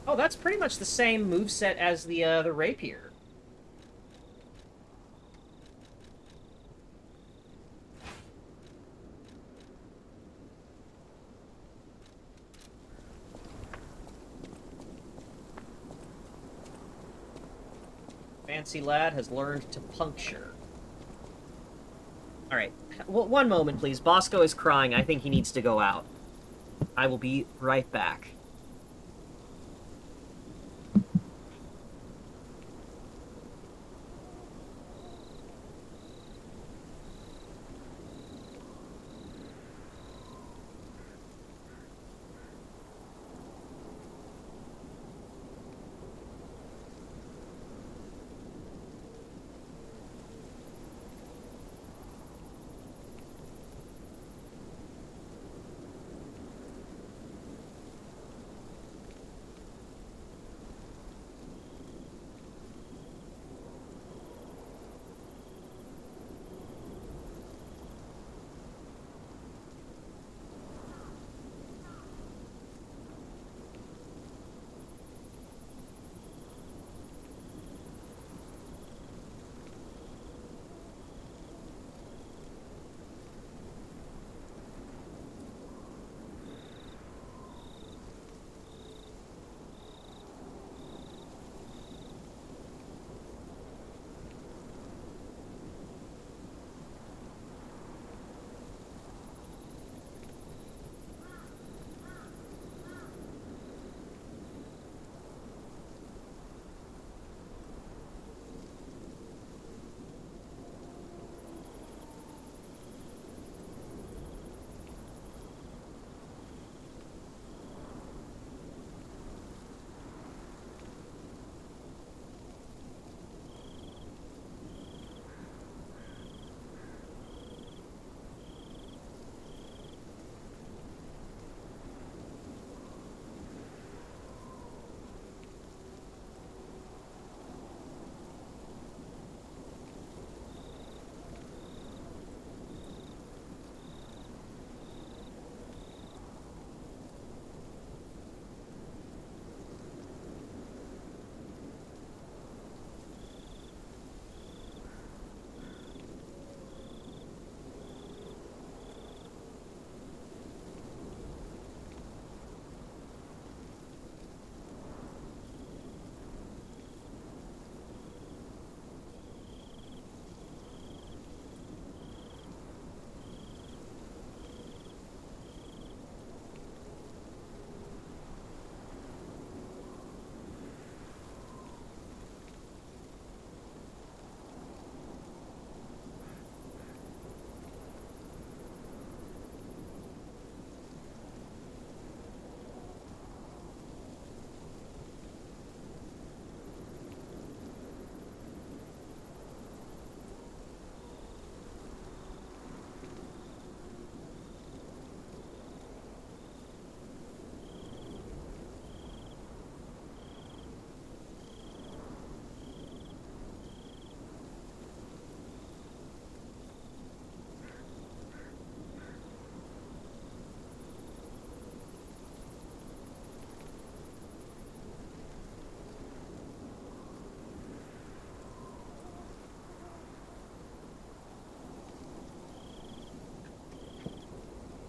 S1: Oh, that's pretty much the same moveset as the rapier. Fancy lad has learned to puncture. Alright. Well, one moment, please. Bosco is crying. I think he needs to go out. I will be right back.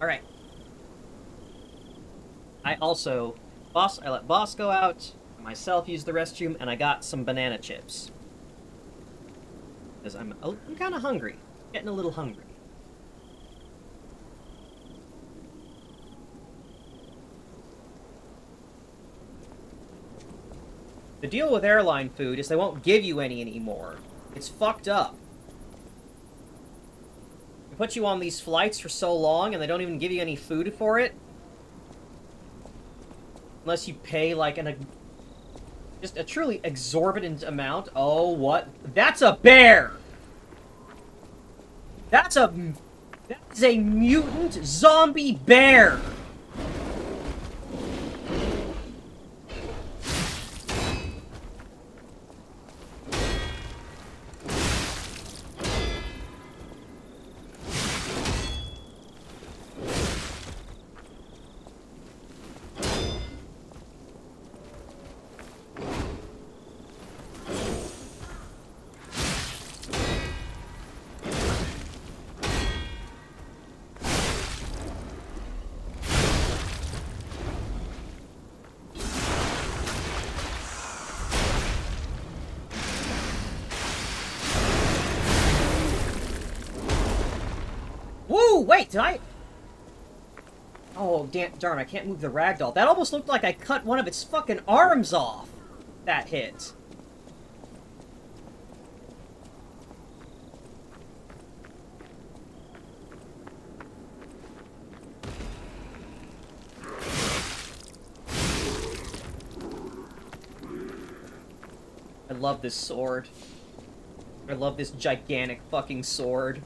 S1: Alright. I let Boss go out, myself use the restroom, and I got some banana chips. Because I'm kind of hungry. Getting a little hungry. The deal with airline food is they won't give you any anymore. It's fucked up. They put you on these flights for so long and they don't even give you any food for it. Unless you pay like just a truly exorbitant amount. Oh, what? That's a bear! That is a mutant zombie bear! Woo! Wait, did I... Oh, darn, I can't move the ragdoll. That almost looked like I cut one of its fucking arms off. That hit. I love this sword. I love this gigantic fucking sword.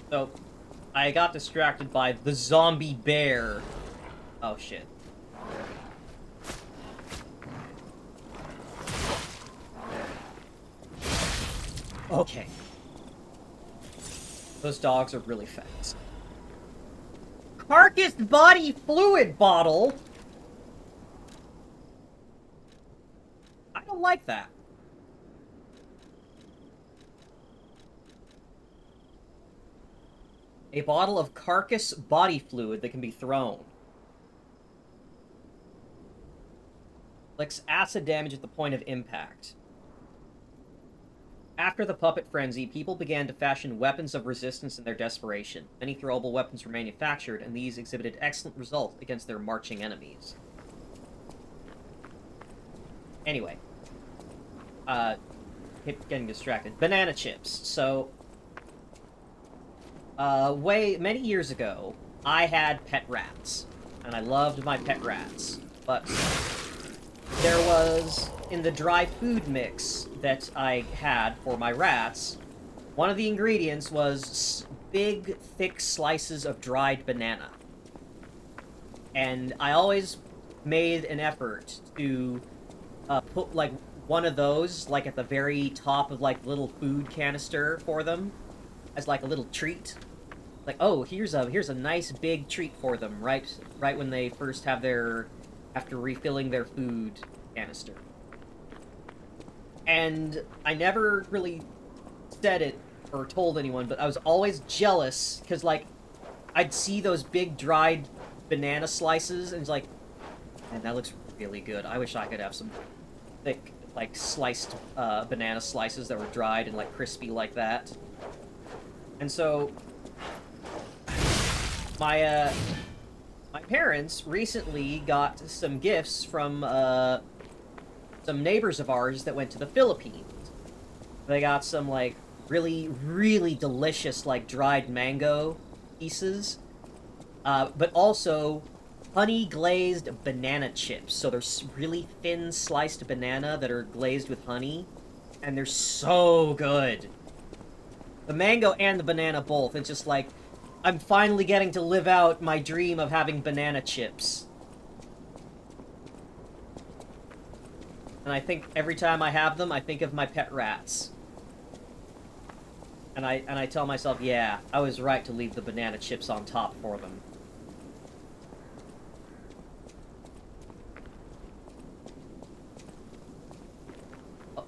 S1: So, I got distracted by the zombie bear. Oh, shit. Okay. Those dogs are really fast. Carcass body fluid bottle? I don't like that. A bottle of carcass body fluid that can be thrown. Inflicts acid damage at the point of impact. After the puppet frenzy, people began to fashion weapons of resistance in their desperation. Many throwable weapons were manufactured, and these exhibited excellent results against their marching enemies. Anyway. Keep getting distracted. Banana chips. So... many years ago, I had pet rats, and I loved my pet rats, but there was, in the dry food mix that I had for my rats, one of the ingredients was big, thick slices of dried banana. And I always made an effort to put, like, one of those, like, at the very top of, like, little food canister for them, as, like, a little treat. Like, oh, here's a nice big treat for them, right when they first have after refilling their food canister. And I never really said it or told anyone, but I was always jealous, because, like, I'd see those big dried banana slices, and it's like, man, that looks really good. I wish I could have some thick, like, sliced banana slices that were dried and, like, crispy like that. And so... My parents recently got some gifts from, some neighbors of ours that went to the Philippines. They got some, like, really, really delicious, like, dried mango pieces, but also honey-glazed banana chips. So they're really thin sliced banana that are glazed with honey, and they're so good. The mango and the banana both. It's just like, I'm finally getting to live out my dream of having banana chips. And I think every time I have them, I think of my pet rats. And I tell myself, yeah, I was right to leave the banana chips on top for them. Oh.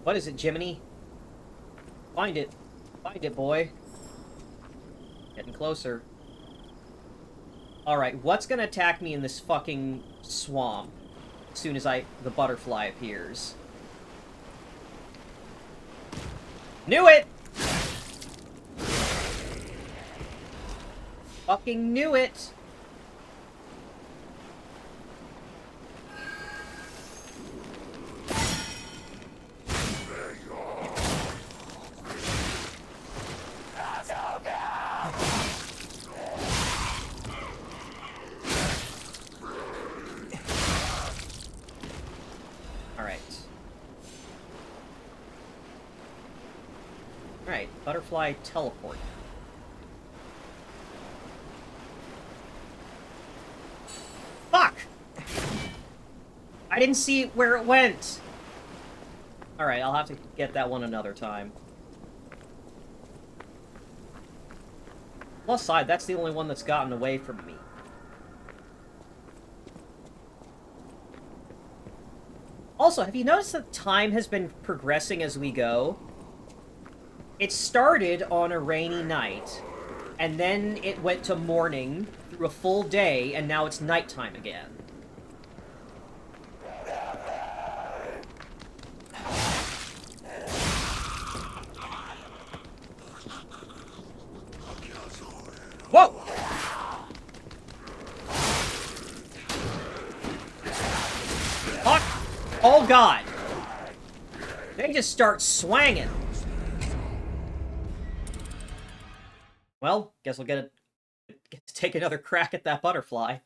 S1: What is it, Jiminy? Find it. Find it, boy. Getting closer. Alright, what's gonna attack me in this fucking swamp as soon as the butterfly appears? Knew it! Fucking knew it! Butterfly teleport. Fuck! I didn't see where it went! Alright, I'll have to get that one another time. Plus side, that's the only one that's gotten away from me. Also, have you noticed that time has been progressing as we go? It started on a rainy night, and then it went to morning through a full day, and now it's nighttime again. Whoa! Fuck! Oh god! They just start swanging. Well, guess we'll get to take another crack at that butterfly.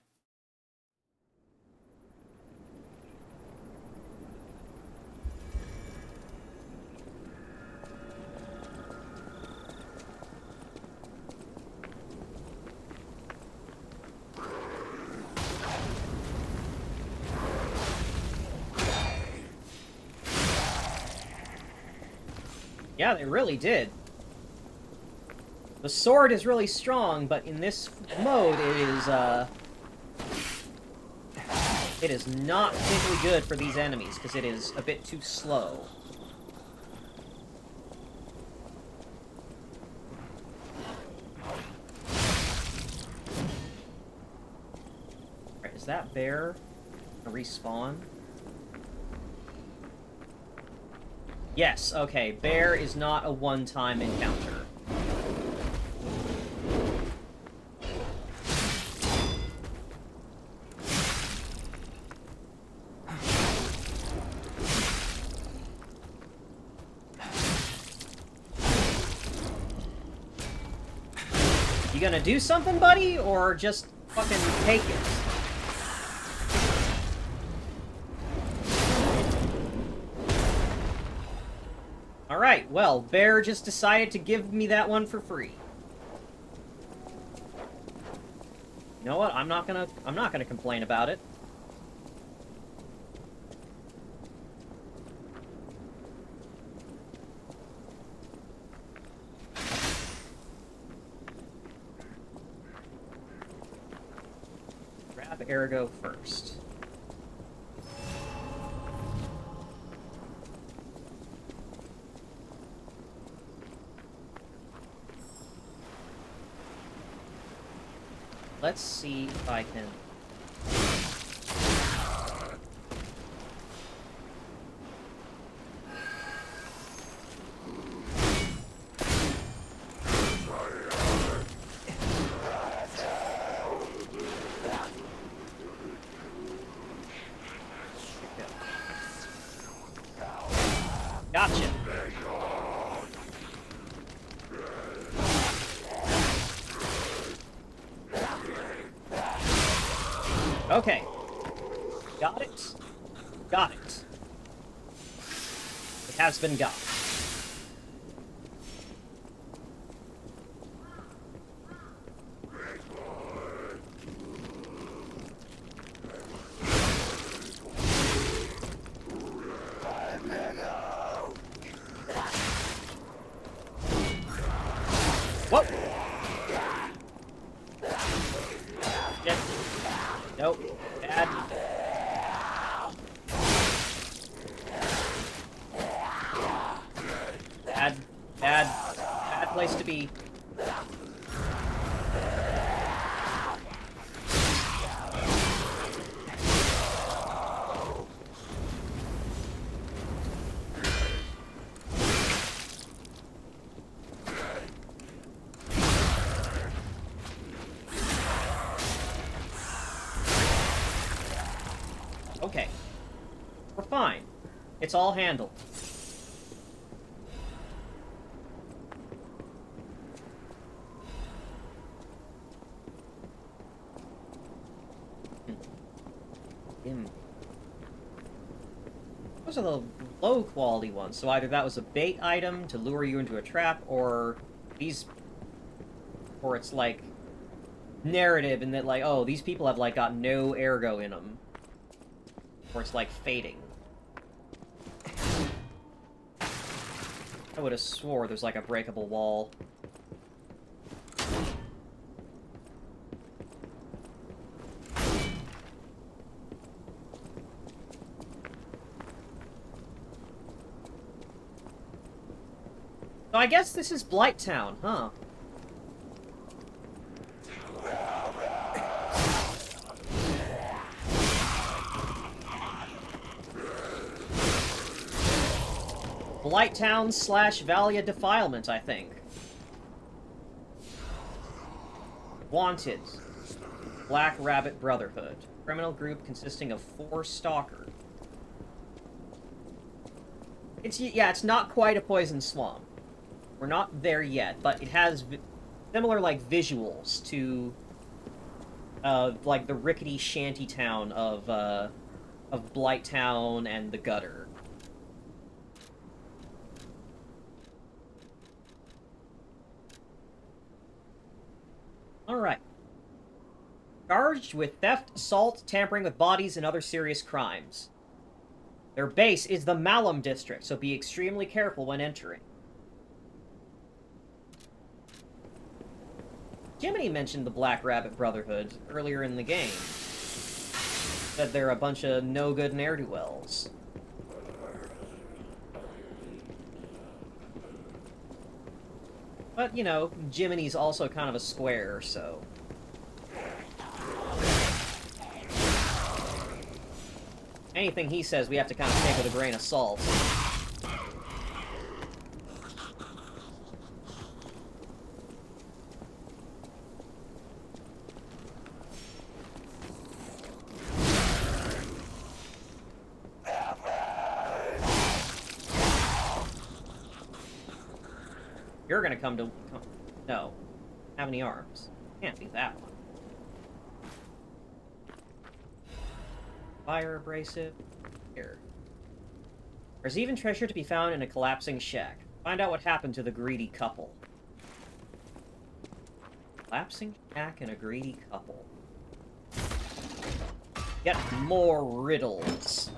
S1: Yeah, they really did. The sword is really strong, but in this mode, it is not particularly good for these enemies, because it is a bit too slow. Alright, is that bear a respawn? Yes, okay, bear is not a one-time encounter. You gonna do something, buddy, or just fucking take it? Alright, well, Bear just decided to give me that one for free. You know what? I'm not gonna complain about it. Grab Ergo first. Let's see if I can... Gotcha. Okay. Got it. Got it. It has been got. Whoa! Shit. Nope. Bad. Bad place to be. Okay. We're fine. It's all handled. those are the low-quality ones. So either that was a bait item to lure you into a trap, or these... Or it's, like, narrative in that, like, oh, these people have, like, got no ergo in them. Or it's, like, fading. I would have swore there's, like, a breakable wall. So I guess this is Blighttown, huh? Blighttown / Valley of Defilement, I think. Wanted. Black Rabbit Brotherhood. Criminal group consisting of 4 stalkers. It's not quite a poison swamp. We're not there yet, but it has similar, like, visuals to, like, the rickety shanty town of Blighttown and the Gutter. Alright. Charged with theft, assault, tampering with bodies, and other serious crimes. Their base is the Malum district, so be extremely careful when entering. Jiminy mentioned the Black Rabbit Brotherhood earlier in the game. Said they're a bunch of no-good ne'er-do-wells. But, you know, Jiminy's also kind of a square, so... Anything he says, we have to kind of take with a grain of salt. You're gonna come to... No. Have any arms. Can't be that one. Fire abrasive. Here. There's even treasure to be found in a collapsing shack. Find out what happened to the greedy couple. Collapsing shack and a greedy couple. Get more riddles.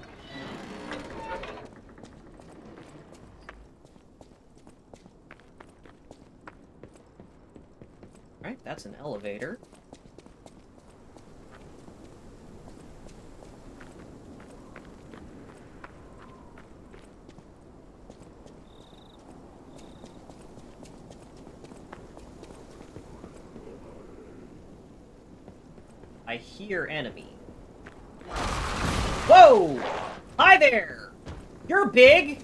S1: Alright, that's an elevator. I hear enemy. Whoa! Hi there! You're big!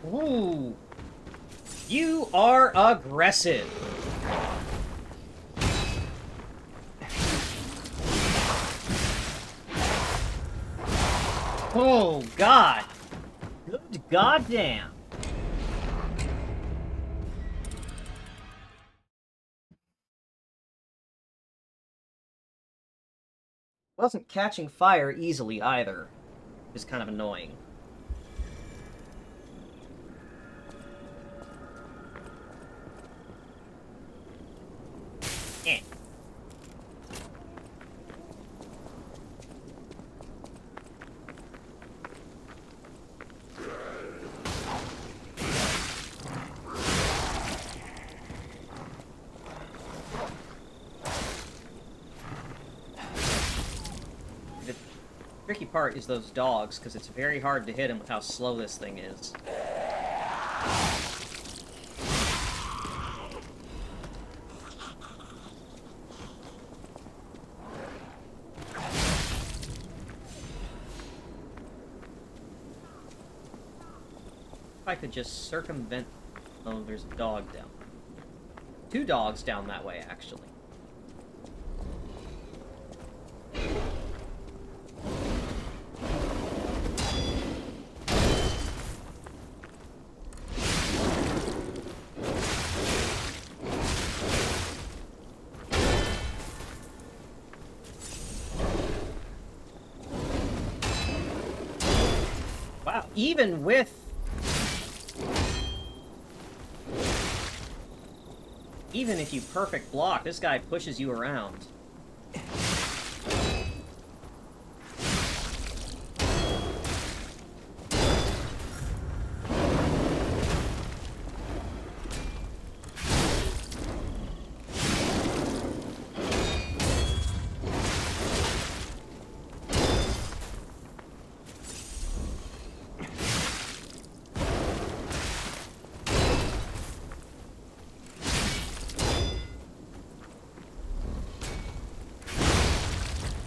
S1: Ooh. You are aggressive. Oh, God. Good goddamn. Wasn't catching fire easily either. It's kind of annoying. Eh. The tricky part is those dogs, because it's very hard to hit him with how slow this thing is. If I could just circumvent... Oh, there's a dog down. 2 dogs down that way, actually. even with... Even if you perfect block, this guy pushes you around.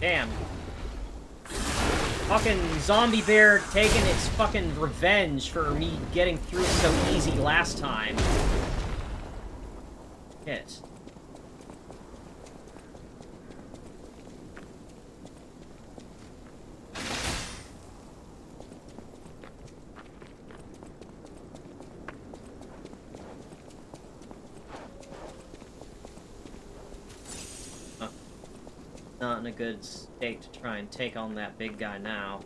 S1: Damn. Fucking zombie bear taking its fucking revenge for me getting through it so easy last time. Shit. Not in a good state to try and take on that big guy now.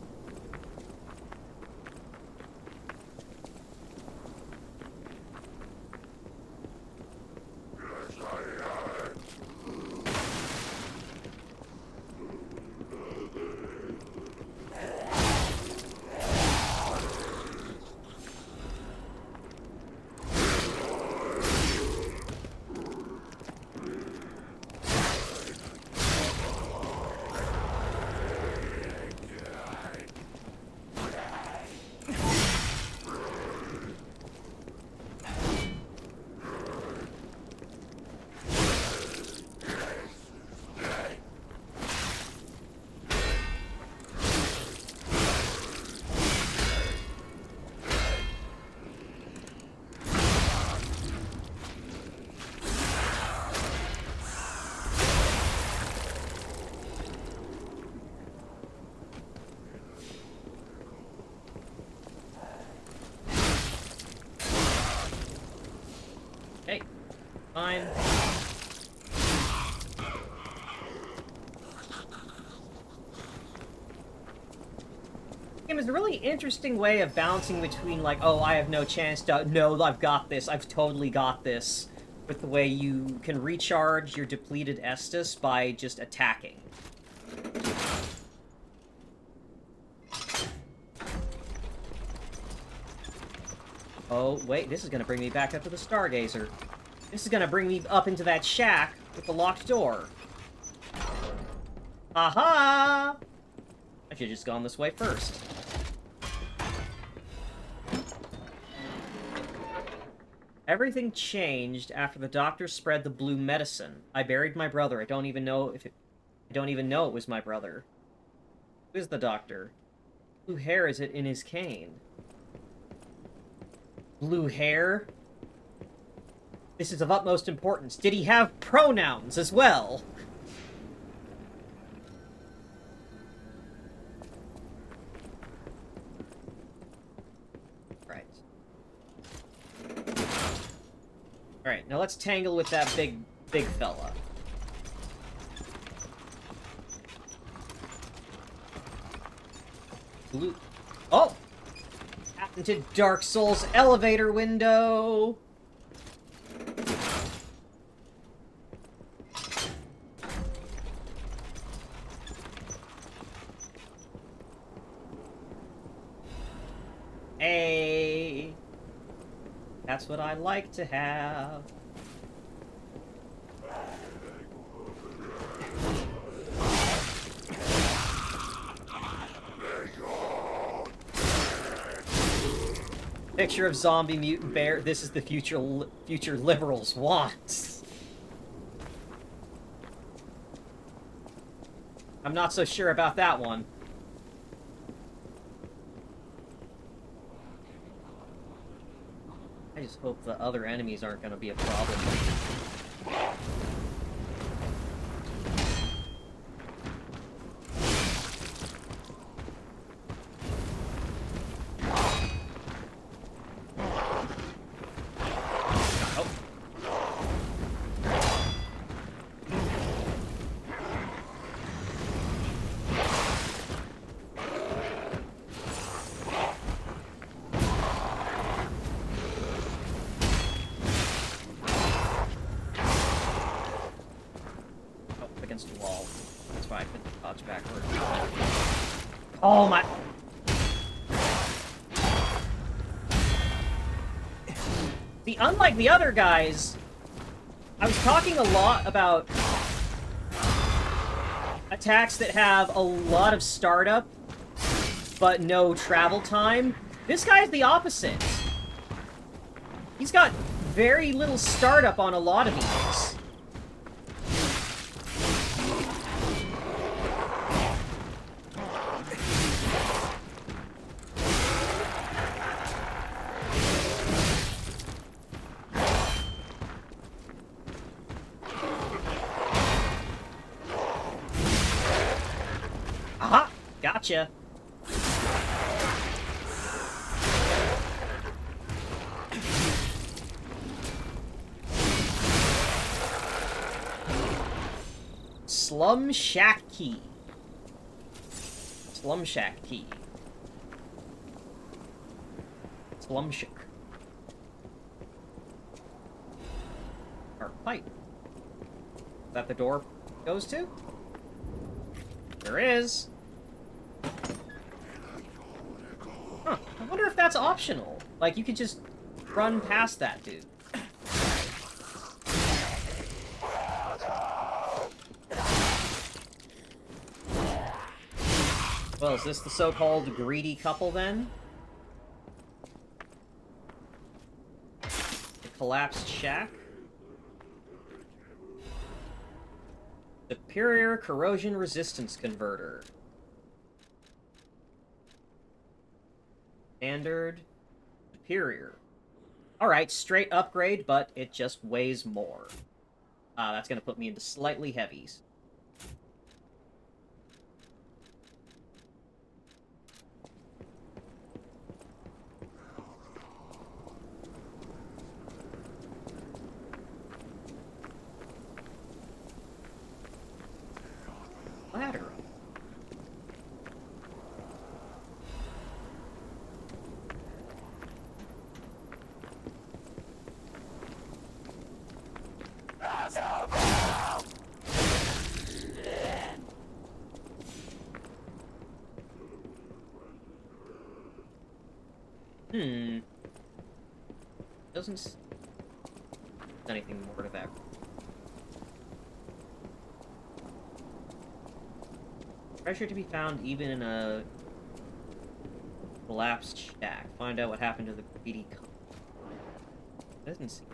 S1: Hey, fine. Game is a really interesting way of balancing between, like, oh, I have no chance to, no, I've got this, I've totally got this, with the way you can recharge your depleted Estus by just attacking. Oh, wait, this is gonna bring me back up to the Stargazer. This is gonna bring me up into that shack with the locked door. Aha! I should've just gone this way first. Everything changed after the doctor spread the blue medicine. I buried my brother. I don't even know it was my brother. Who is the doctor? Blue hair is it in his cane? Blue hair? This is of utmost importance. Did he have pronouns as well? Right. Alright, now let's tangle with that big fella. Blue... Oh! Patented Dark Souls elevator window! Hey! That's what I like to have. Picture of zombie mutant bear. This is the future liberals want. I'm not so sure about that one. I just hope the other enemies aren't going to be a problem. backward. Oh my... See, unlike the other guys, I was talking a lot about attacks that have a lot of startup, but no travel time. This guy's the opposite. He's got very little startup on a lot of these. Aha! Gotcha. Slum Shack Key. Slum Shack Key. Slum Shack. Or pipe. Is that the door goes to? There is. Huh. I wonder if that's optional. Like, you could just run past that dude. Well, is this the so-called greedy couple, then? The collapsed shack? Superior corrosion resistance converter. Standard. Superior. Alright, straight upgrade, but it just weighs more. That's gonna put me into slightly heavies. Ladder. Doesn't s- anything more to that. Treasure to be found even in a collapsed shack. Find out what happened to the greedy couple. Doesn't seem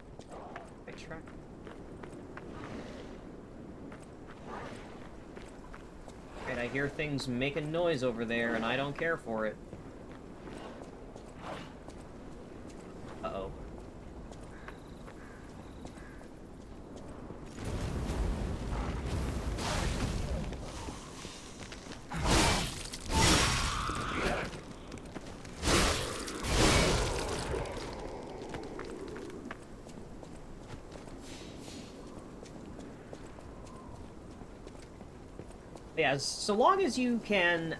S1: right track. Right, I hear things making noise over there, and I don't care for it. Uh-oh. Yeah, so long as you can,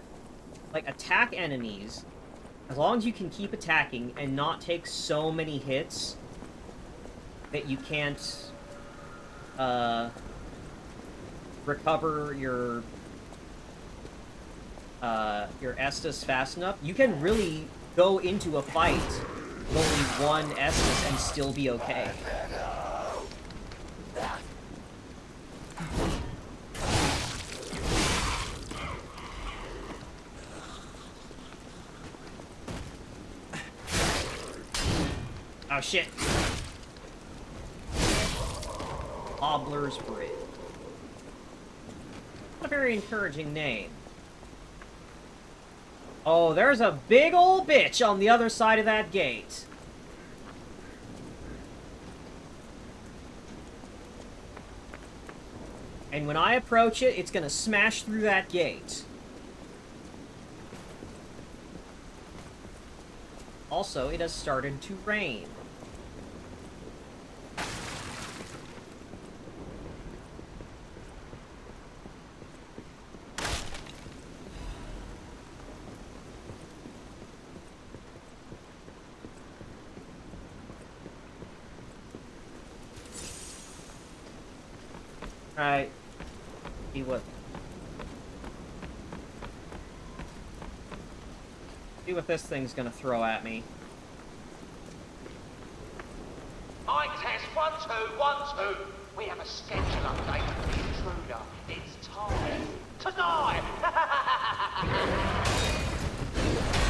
S1: like, attack enemies, as long as you can keep attacking and not take so many hits that you can't, recover your Estus fast enough, you can really go into a fight with only one Estus and still be okay. Oh shit. Cobbler's Bridge. What a very encouraging name. Oh, there's a big old bitch on the other side of that gate. And when I approach it, it's gonna smash through that gate. Also, it has started to rain. Alright. See what... See what this thing's gonna throw at me.
S13: I test 1, 2, 1, 2. We have a schedule update for the intruder. It's time tonight.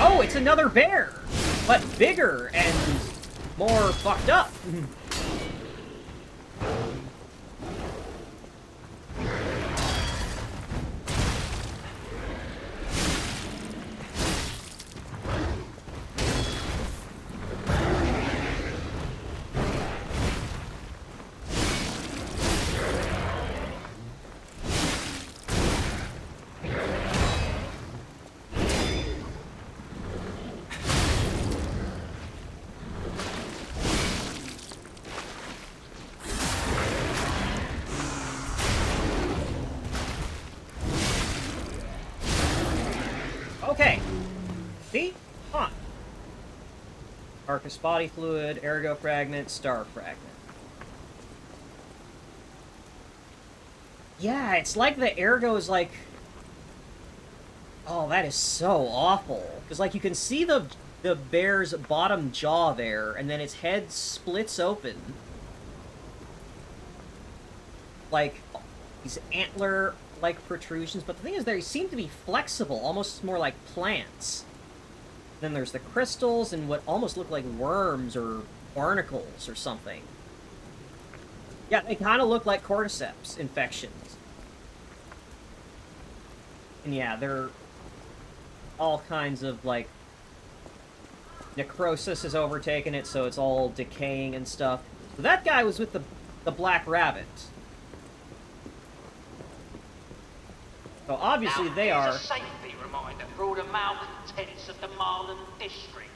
S1: Oh, it's another bear, but bigger and more fucked up. Okay. See? Huh. Carcass body fluid, ergo fragment, star fragment. Yeah, it's like the ergo is like... Oh, that is so awful. Because, like, you can see the bear's bottom jaw there, and then its head splits open. Like, these antler-like protrusions, but the thing is, they seem to be flexible, almost more like plants. Then there's the crystals and what almost look like worms or barnacles or something. Yeah, they kind of look like cordyceps infections. And yeah, they're all kinds of, like, necrosis has overtaken it, so it's all decaying and stuff. So that guy was with the black rabbit. So obviously
S13: now,
S1: they are...
S13: Here's a safety reminder for all the malcontents of the Marlin district.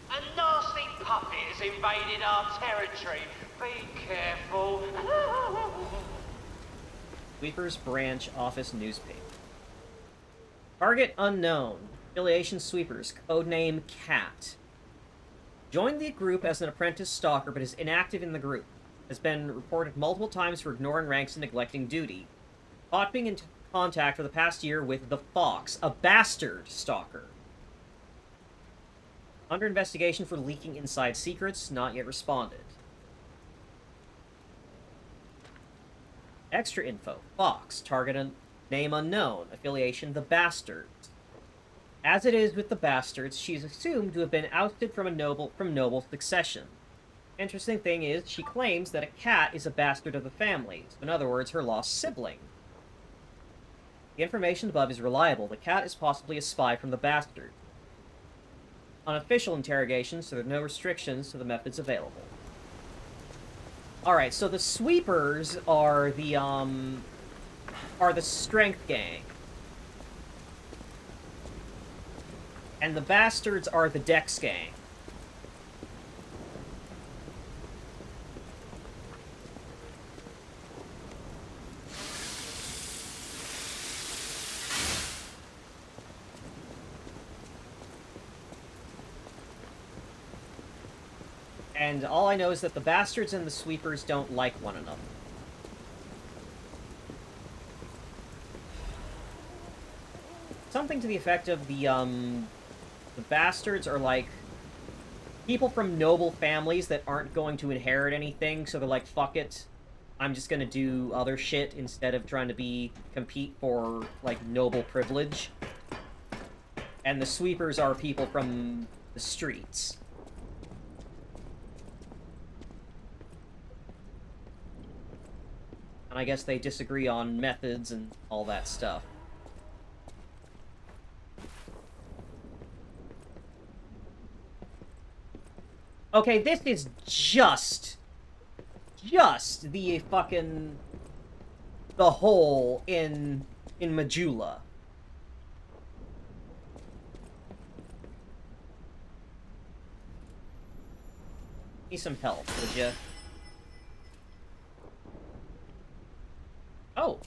S13: A nasty puppet has invaded our territory. Be careful.
S1: Sweepers Branch Office Newspaper. Target unknown. Affiliation Sweepers. Codename Cat. Joined the group as an apprentice stalker, but is inactive in the group. Has been reported multiple times for ignoring ranks and neglecting duty. Caught being in contact for the past year with the Fox, a bastard stalker. Under investigation for leaking inside secrets, not yet responded. Extra info. Fox. Target name unknown. Affiliation the Bastards. As it is with the Bastards, she is assumed to have been ousted from noble succession. Interesting thing is, she claims that a cat is a bastard of the family, so in other words, her lost sibling. The information above is reliable. The cat is possibly a spy from the Bastard. Unofficial interrogation, so there are no restrictions to the methods available. Alright, so the Sweepers are the Strength Gang. And the Bastards are the Dex Gang. And all I know is that the Bastards and the Sweepers don't like one another. Something to the effect of the Bastards are like people from noble families that aren't going to inherit anything, so they're like, fuck it, I'm just gonna do other shit instead of trying to compete for, like, noble privilege. And the Sweepers are people from the streets. And I guess they disagree on methods and all that stuff. Okay, this is just the fucking... the hole in Majula. Need some help, would ya? Oh.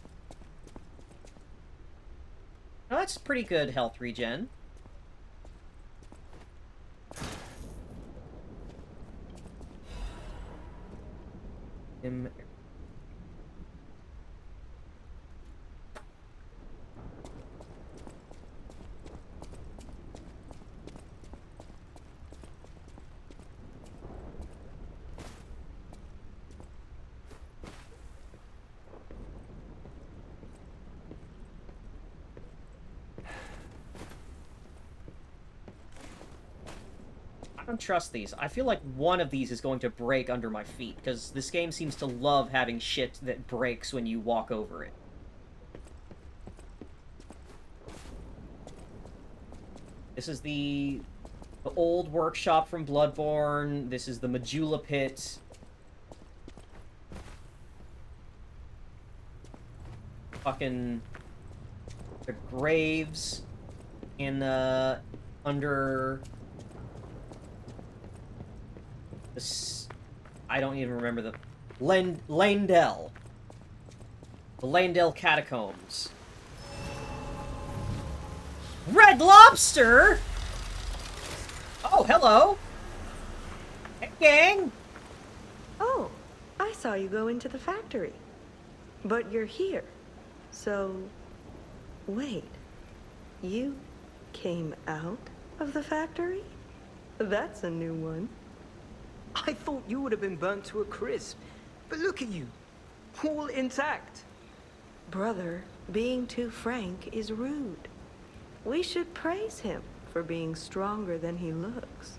S1: Oh, that's pretty good health regen. don't trust these. I feel like one of these is going to break under my feet, because this game seems to love having shit that breaks when you walk over it. This is the old workshop from Bloodborne. This is the Majula Pit. Fucking... the graves in, under... this... I don't even remember the... Landell. The Landell Catacombs. Red Lobster?! Oh, hello! Hey, gang!
S14: Oh, I saw you go into the factory. But you're here. So... wait. You came out of the factory? That's a new one.
S15: I thought you would have been burnt to a crisp. But look at you. All intact.
S14: Brother, being too frank is rude. We should praise him for being stronger than he looks.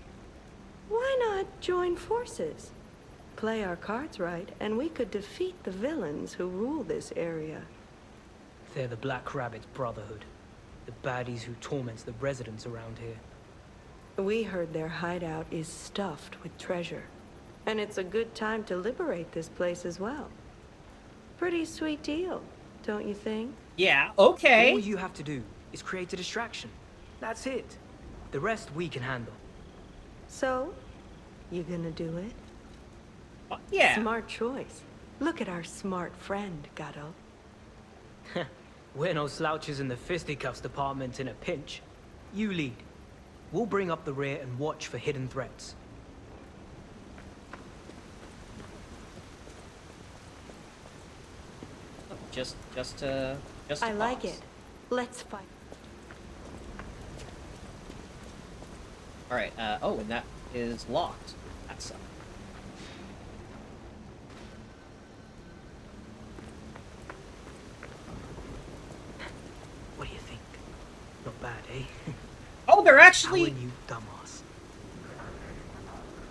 S14: Why not join forces? Play our cards right, and we could defeat the villains who rule this area.
S15: They're the Black Rabbit Brotherhood. The baddies who torment the residents around here.
S14: We heard their hideout is stuffed with treasure. And it's a good time to liberate this place as well. Pretty sweet deal, don't you think?
S1: Yeah, okay.
S15: All you have to do is create a distraction. That's it. The rest we can handle.
S14: So, you gonna do it?
S1: Yeah.
S14: Smart choice. Look at our smart friend, Gato.
S15: We're no slouches in the fisticuffs department in a pinch. You lead. We'll bring up the rear and watch for hidden threats.
S1: Just
S14: I like it. Let's fight.
S1: Alright, oh, and that is locked. That sucks.
S15: What do you think? Not bad, eh?
S1: Oh, they're actually...
S15: How are you, dumbass?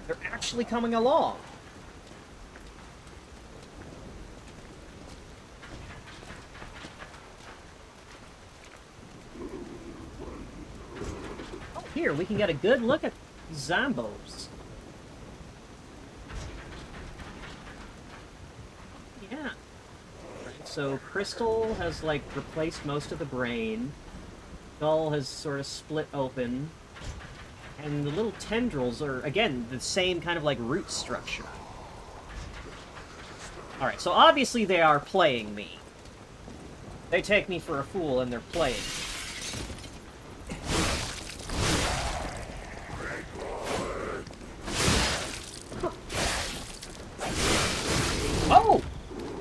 S1: They're actually coming along. Oh, here, we can get a good look at Zombos. Yeah. So Crystal has, like, replaced most of the brain. Skull has sort of split open. And the little tendrils are, again, the same kind of, like, root structure. Alright, so obviously they are playing me. They take me for a fool and they're playing me. Oh!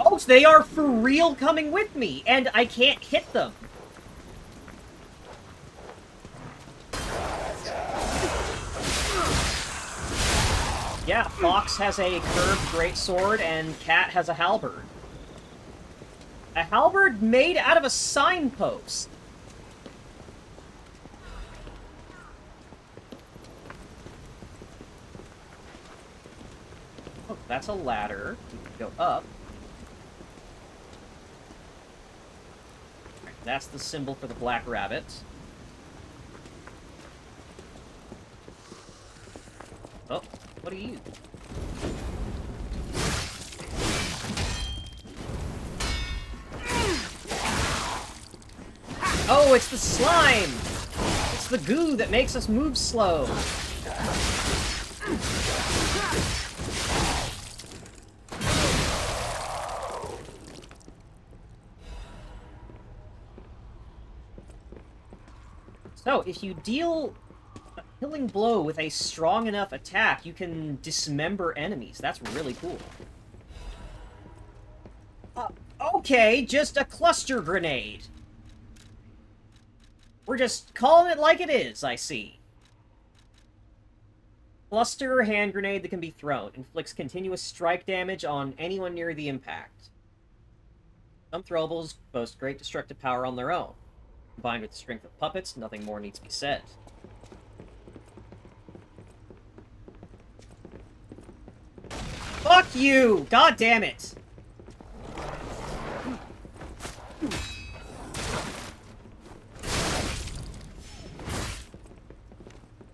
S1: Oh, so they are for real coming with me, and I can't hit them. Yeah, Fox has a curved greatsword, and Cat has a halberd. A halberd made out of a signpost. Oh, that's a ladder. We can go up. Right, that's the symbol for the Black Rabbit. Oh, what are you? Oh, it's the slime! It's the goo that makes us move slow. So, if you deal a killing blow with a strong enough attack, you can dismember enemies. That's really cool. Okay, just a cluster grenade. We're just calling it like it is, I see. Cluster hand grenade that can be thrown. Inflicts continuous strike damage on anyone near the impact. Some throwables boast great destructive power on their own. Combined with the strength of puppets, nothing more needs to be said. Fuck you! God damn it!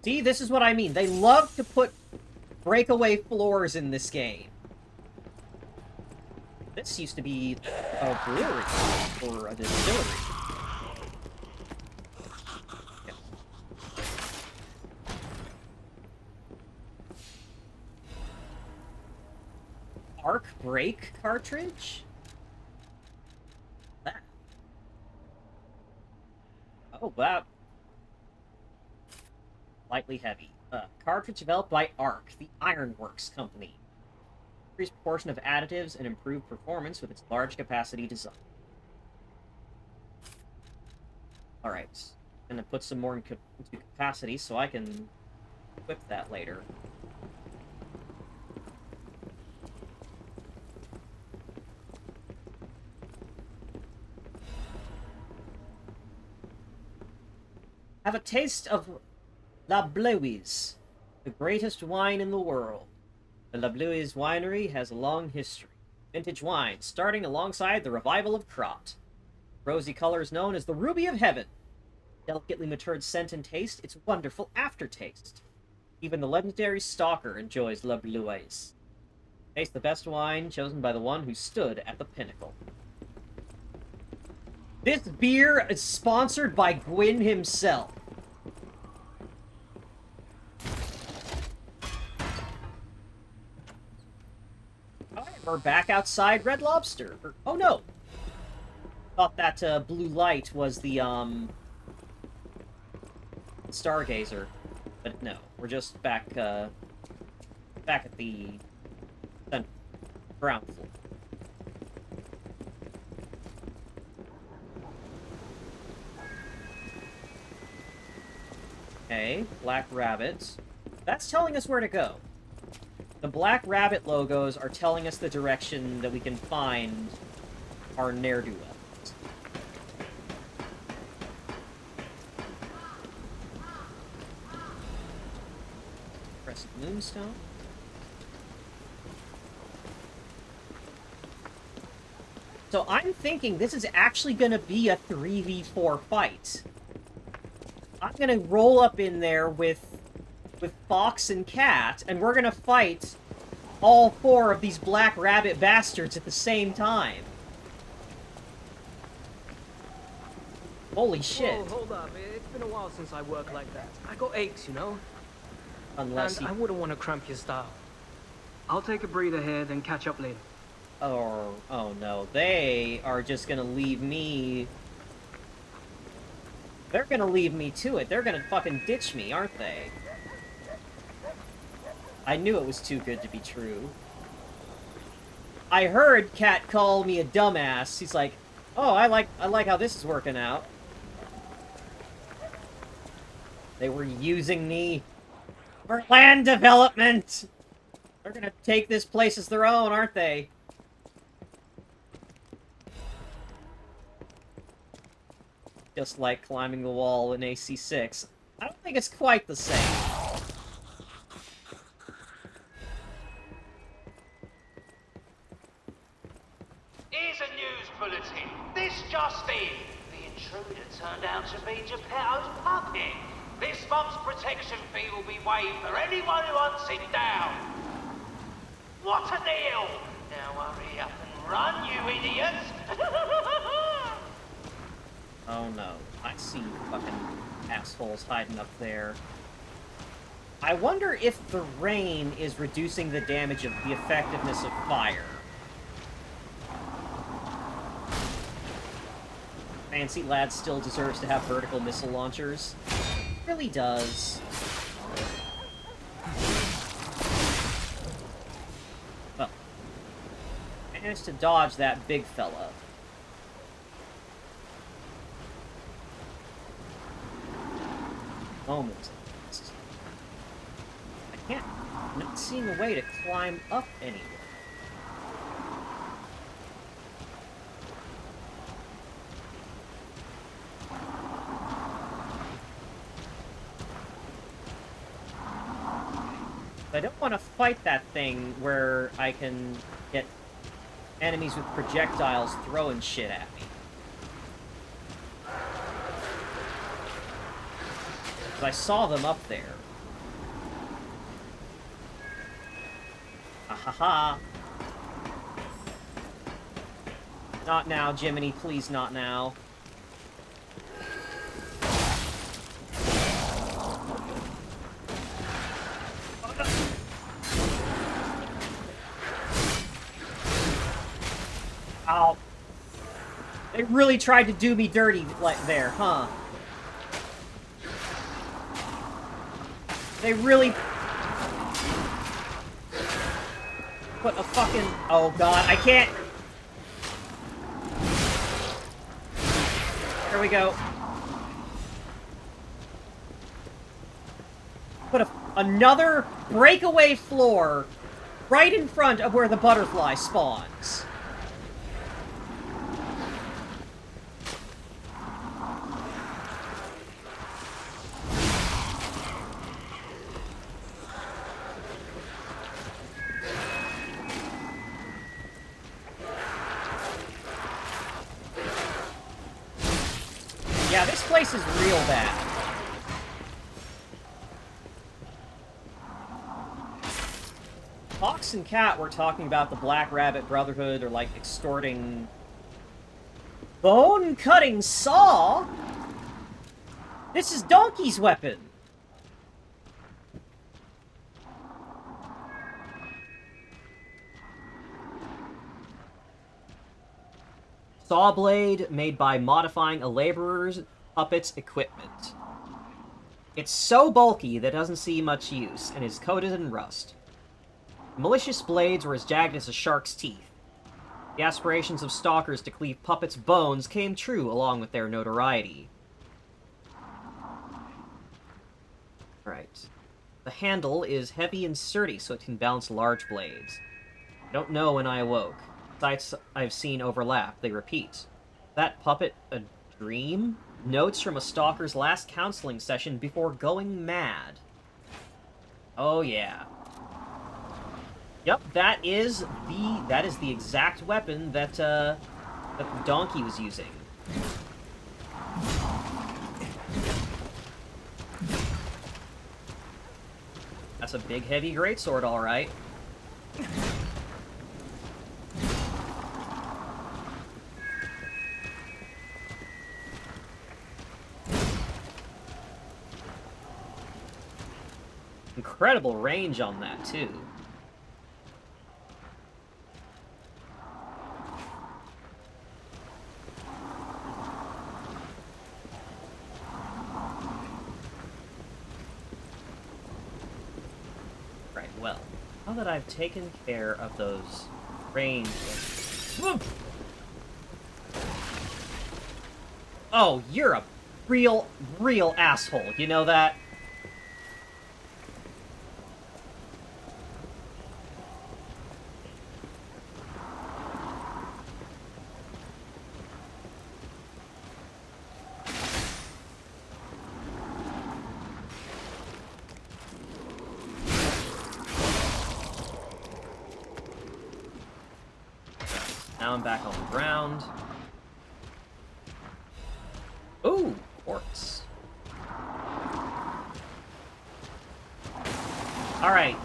S1: See, this is what I mean. They love to put breakaway floors in this game. This used to be a brewery or a distillery. Yep. Arc brake cartridge? That. Oh, wow. Lightly heavy. Cartridge developed by ARC, the Ironworks company. Increased proportion of additives and improved performance with its large capacity design. Alright. I'm gonna put some more into capacity so I can equip that later. Have a taste of La Bleuys, the greatest wine in the world. The La Bleuys winery has a long history. Vintage wine, starting alongside the revival of Krot. Rosy color is known as the Ruby of Heaven. Delicately matured scent and taste, its wonderful aftertaste. Even the legendary Stalker enjoys La Bleuys. Taste the best wine chosen by the one who stood at the pinnacle. This beer is sponsored by Gwyn himself. We're back outside Red Lobster. Oh no! Thought that blue light was the Stargazer, but no, we're just back back at the ground floor. Okay, Black Rabbit. That's telling us where to go. The Black Rabbit logos are telling us the direction that we can find our ne'er-do-wells. Crescent Moonstone. So I'm thinking this is actually going to be a 3v4 fight. I'm going to roll up in there with Fox and Cat, and we're gonna fight all 4 of these Black Rabbit bastards at the same time. Holy shit.
S15: Whoa, hold up. It's been a while since I worked like that. I got aches, you know?
S1: Unless
S15: I wouldn't want to cramp your style. I'll take a breather here, then catch up later.
S1: Oh no. They are just gonna leave me... They're gonna leave me to it. They're gonna fucking ditch me, aren't they? I knew it was too good to be true. I heard Cat call me a dumbass. He's like, oh, I like how this is working out. They were using me for land development! They're gonna take this place as their own, aren't they? Just like climbing the wall in AC6. I don't think it's quite the same.
S13: Here's a news bulletin. This just in. The intruder turned out to be Geppetto's puppet. This month's protection fee will be waived for anyone who hunts it down. What a deal! Now hurry up and run, you idiots!
S1: Oh no. I see fucking assholes hiding up there. I wonder if the rain is reducing the damage of the effectiveness of fire. Fancy Lad still deserves to have vertical missile launchers. It really does. Well, managed to dodge that big fella. Moment. I'm not seeing a way to climb up anywhere. I don't want to fight that thing where I can get enemies with projectiles throwing shit at me. 'Cause I saw them up there. Ahaha. Not now, Jiminy, please not now. Ow. They really tried to do me dirty like there, huh? They really put a fucking... Oh god, I can't... There we go. Put another breakaway floor right in front of where the butterfly spawns. Yeah, this place is real bad. Fox and Cat were talking about the Black Rabbit Brotherhood or like extorting bone-cutting saw? This is Donkey's weapon. Saw blade made by modifying a laborer's puppet's equipment. It's so bulky that it doesn't see much use, and is coated in rust. Malicious blades were as jagged as a shark's teeth. The aspirations of stalkers to cleave puppets' bones came true along with their notoriety. Alright. The handle is heavy and sturdy, so it can balance large blades. I don't know when I awoke. Sights I've seen overlap, they repeat. That puppet a dream? Notes from a stalker's last counseling session before going mad. Oh yeah. Yep, that is the exact weapon that that the donkey was using. That's a big heavy greatsword, all right. Incredible range on that, too. Right, well, now that I've taken care of those range... Oh, you're a real asshole, you know that? Now I'm back on the ground. Ooh, quartz. Alright,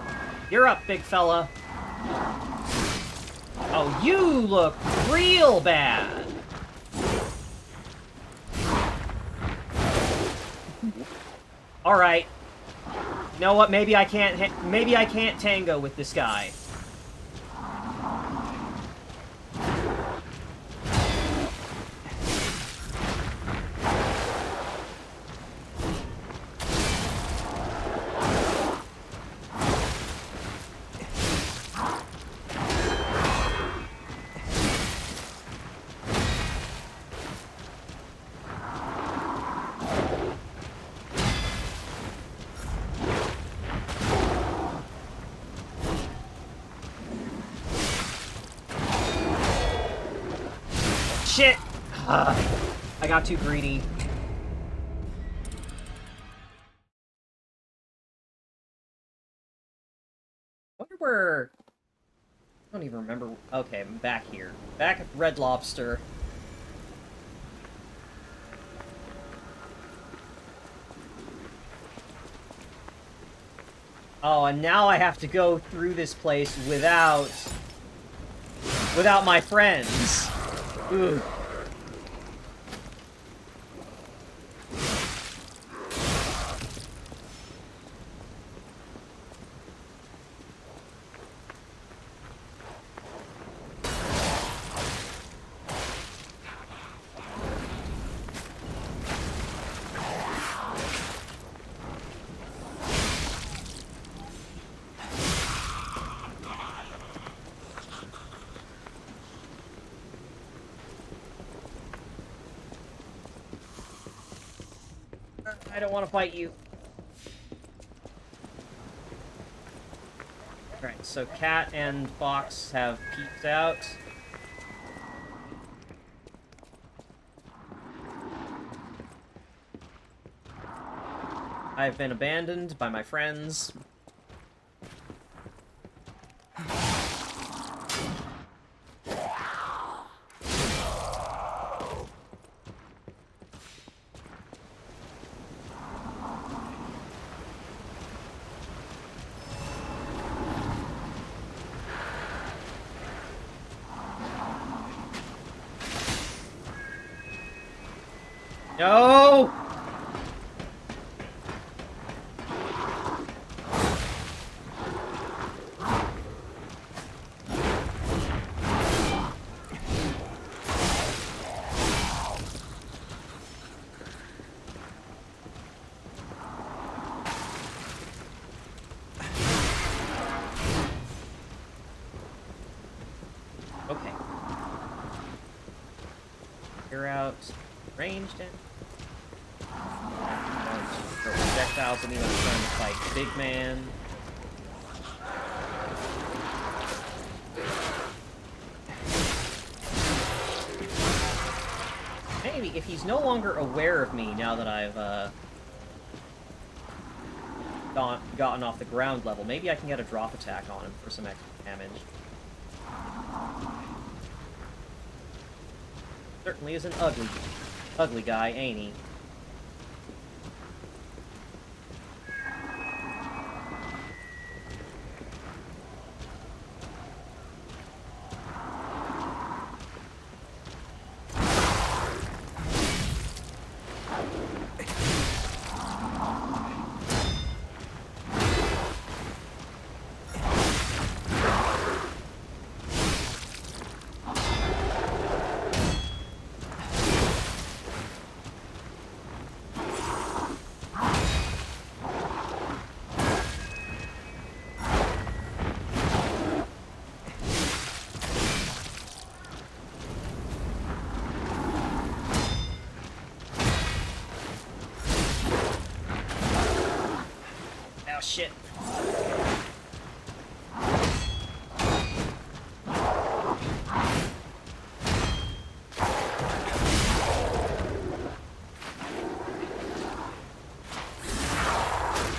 S1: you're up, big fella. Oh, you look real bad. Alright. You know what, maybe I can't tango with this guy. Shit! I got too greedy. where... I don't even remember... Okay, I'm back here. Back at Red Lobster. Oh, and now I have to go through this place without my friends. Ugh. I don't want to fight you. Alright, so Cat and Fox have peeked out. I've been abandoned by my friends. No! Okay. You're out. Ranged in. Projectiles and even trying to fight Big Man. Maybe if he's no longer aware of me now that I've gotten off the ground level, maybe I can get a drop attack on him for some extra damage. Certainly is an ugly guy, ain't he? Shit.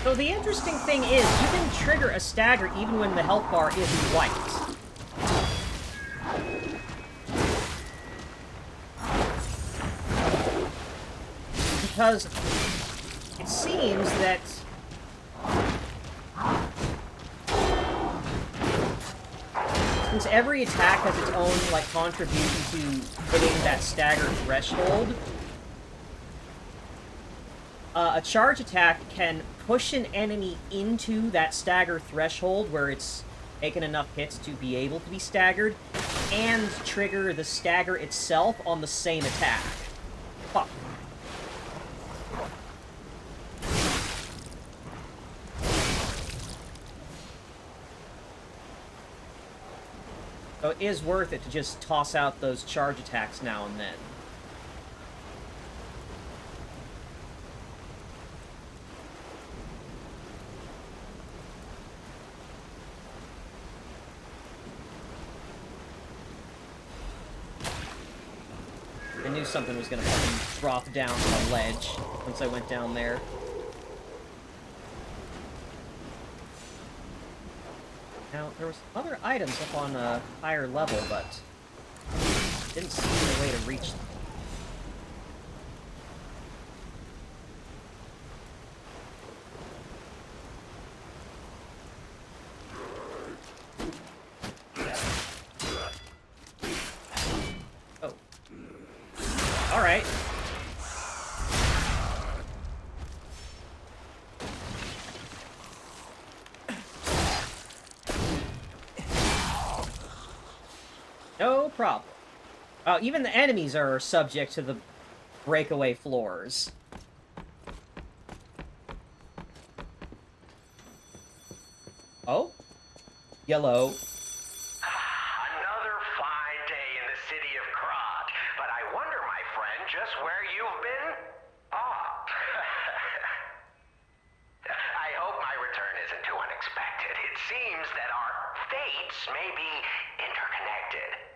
S1: So the interesting thing is, you can trigger a stagger even when the health bar isn't white. Because it seems that since every attack has its own, like, contribution to hitting that stagger threshold, a charge attack can push an enemy into that stagger threshold where it's taken enough hits to be able to be staggered, and trigger the stagger itself on the same attack. Fuck. So it is worth it to just toss out those charge attacks now and then. I knew something was gonna fucking drop down from a ledge once I went down there. Now, there was other items up on a higher level, but didn't see a way to reach them. Oh. Alright. No problem. Even the enemies are subject to the breakaway floors. Oh? Yellow.
S13: Another fine day in the city of Krat, but I wonder, my friend, just where you've been? I hope my return isn't too unexpected. It seems that our fates may be interconnected.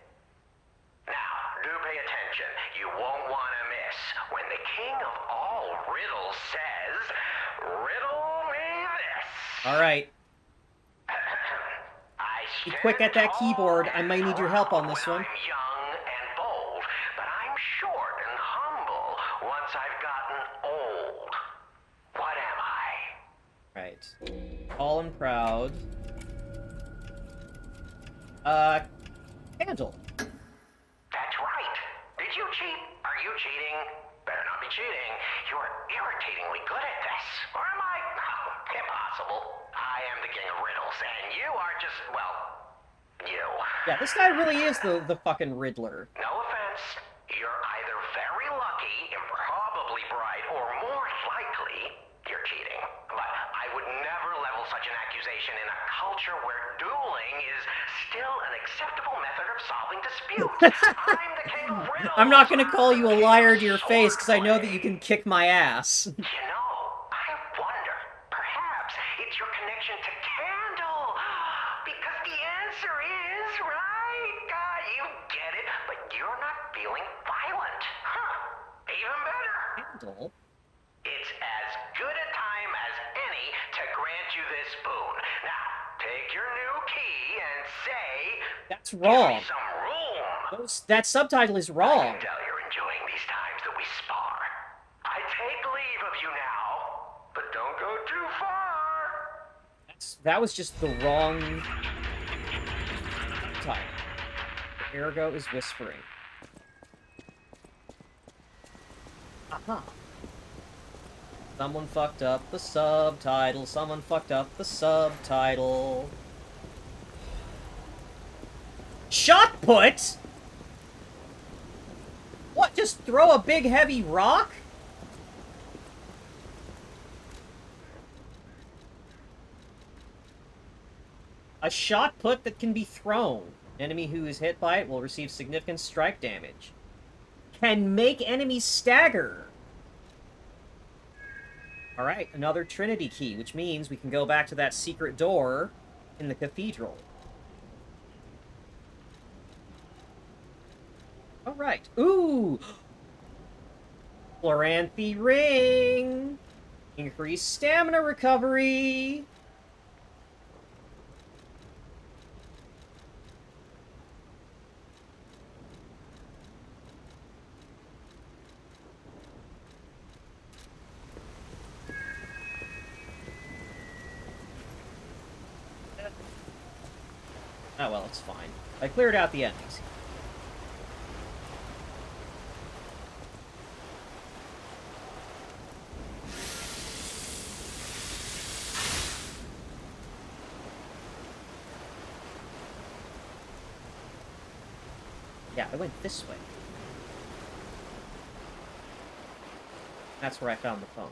S13: Now, do pay attention. You won't want to miss when the king of all riddles says, "Riddle me this."
S1: Alright. Be quick at that keyboard. I might need your help on this one.
S13: I'm young and bold, but I'm short and humble once I've gotten old. What am I?
S1: Right. Tall and proud. Candle.
S13: That's right. Did you cheat? Are you cheating? Better not be cheating. You're irritatingly good at this. Or am I? Impossible. I am the king of riddles, and you are just, well, you.
S1: Yeah, this guy really is the fucking Riddler.
S13: No offense. You're either very lucky, improbably bright, or more likely, you're cheating. But I would never level such an accusation in a culture where dueling is still an acceptable method of solving disputes. I'm the king of riddles.
S1: I'm not gonna call you a liar to your face, because I know that you can kick my ass.
S13: You know, I wonder, perhaps it's your connection to Candle. Because the answer is, right? You get it, but you're not feeling violent. Huh. Even better.
S1: Candle?
S13: It's as good a time as any to grant you this boon. Now, take your new key and say...
S1: That's wrong.
S13: Give me some room.
S1: That subtitle is wrong.
S13: I can tell you're enjoying these times that we spar. I take leave of you now, but don't go too far.
S1: That was just the wrong title. Ergo is whispering. Aha. Someone fucked up the subtitle. Someone fucked up the subtitle. Shot put? What, just throw a big heavy rock? A shot put that can be thrown. Enemy who is hit by it will receive significant strike damage. Can make enemies stagger. Alright, another Trinity key, which means we can go back to that secret door in the cathedral. Alright. Ooh! Chloranthy ring! Increased stamina recovery! Oh well, it's fine. I cleared out the enemies. Yeah, I went this way. That's where I found the phone.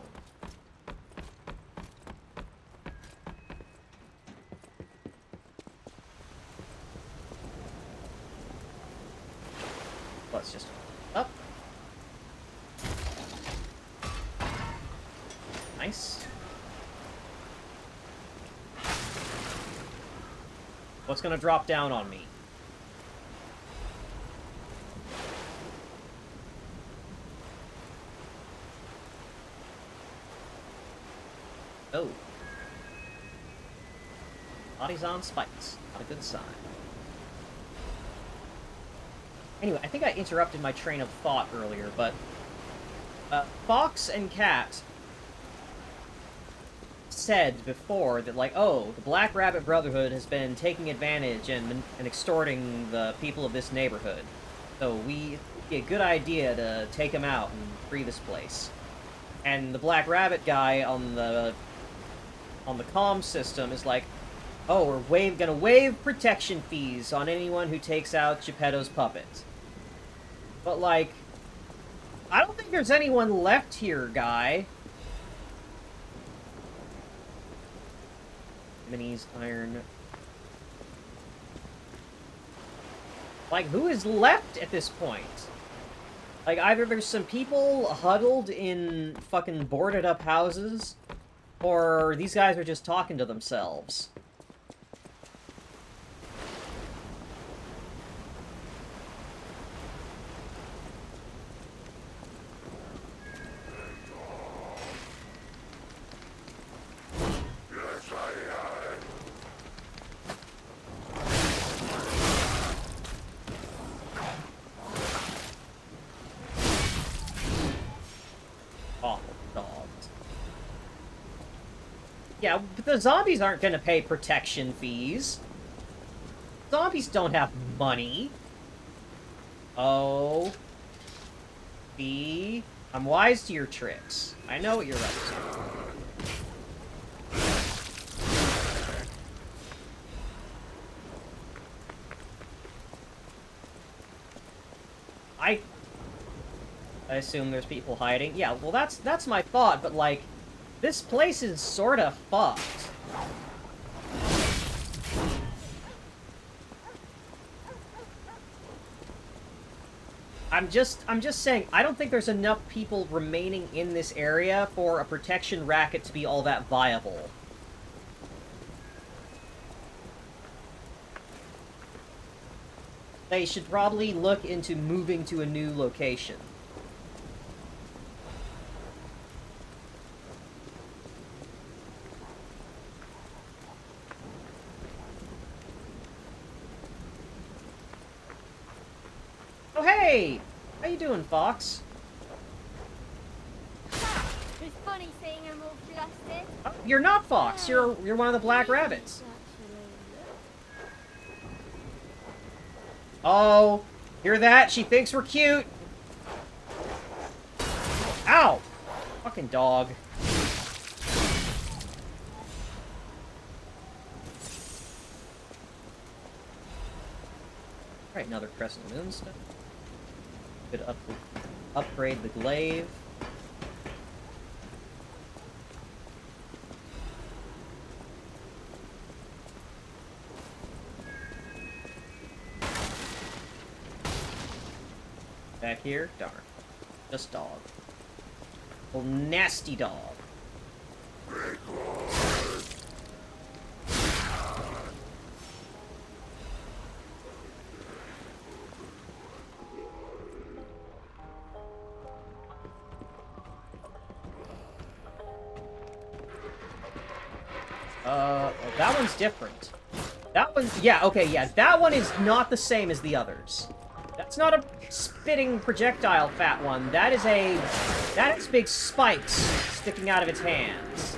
S1: Let's just up. Nice. What's gonna drop down on me? Oh. Bodies on spikes. Not a good sign. Anyway, I think I interrupted my train of thought earlier, but... Fox and Cat said before that, like, oh, the Black Rabbit Brotherhood has been taking advantage and extorting the people of this neighborhood. So it'd be a good idea to take them out and free this place. And the Black Rabbit guy on the comm system is like, oh, we're gonna waive protection fees on anyone who takes out Geppetto's puppet. But, like, I don't think there's anyone left here, guy. Minis, iron. Like, who is left at this point? Like, either there's some people huddled in fucking boarded up houses, or these guys are just talking to themselves. Yeah, but the zombies aren't gonna pay protection fees. Zombies don't have money. Oh. B. I'm wise to your tricks. I know what you're up to. I assume there's people hiding. Yeah, well, that's my thought, but, like, this place is sorta fucked. I'm just saying, I don't think there's enough people remaining in this area for a protection racket to be all that viable. They should probably look into moving to a new location. Oh, hey! How you doing, Fox?
S16: It's funny seeing them all flustered.
S1: Oh, you're not Fox. You're one of the Black Rabbits. Oh, hear that? She thinks we're cute. Ow! Fucking dog. Alright, another Crescent Moon stuff. Could upgrade the glaive. Back here? Darn. Just dog. Little nasty dog. Well, that one's different. That one, yeah, okay, yeah, that one is not the same as the others. That's not a spitting projectile fat one. That has big spikes sticking out of its hands.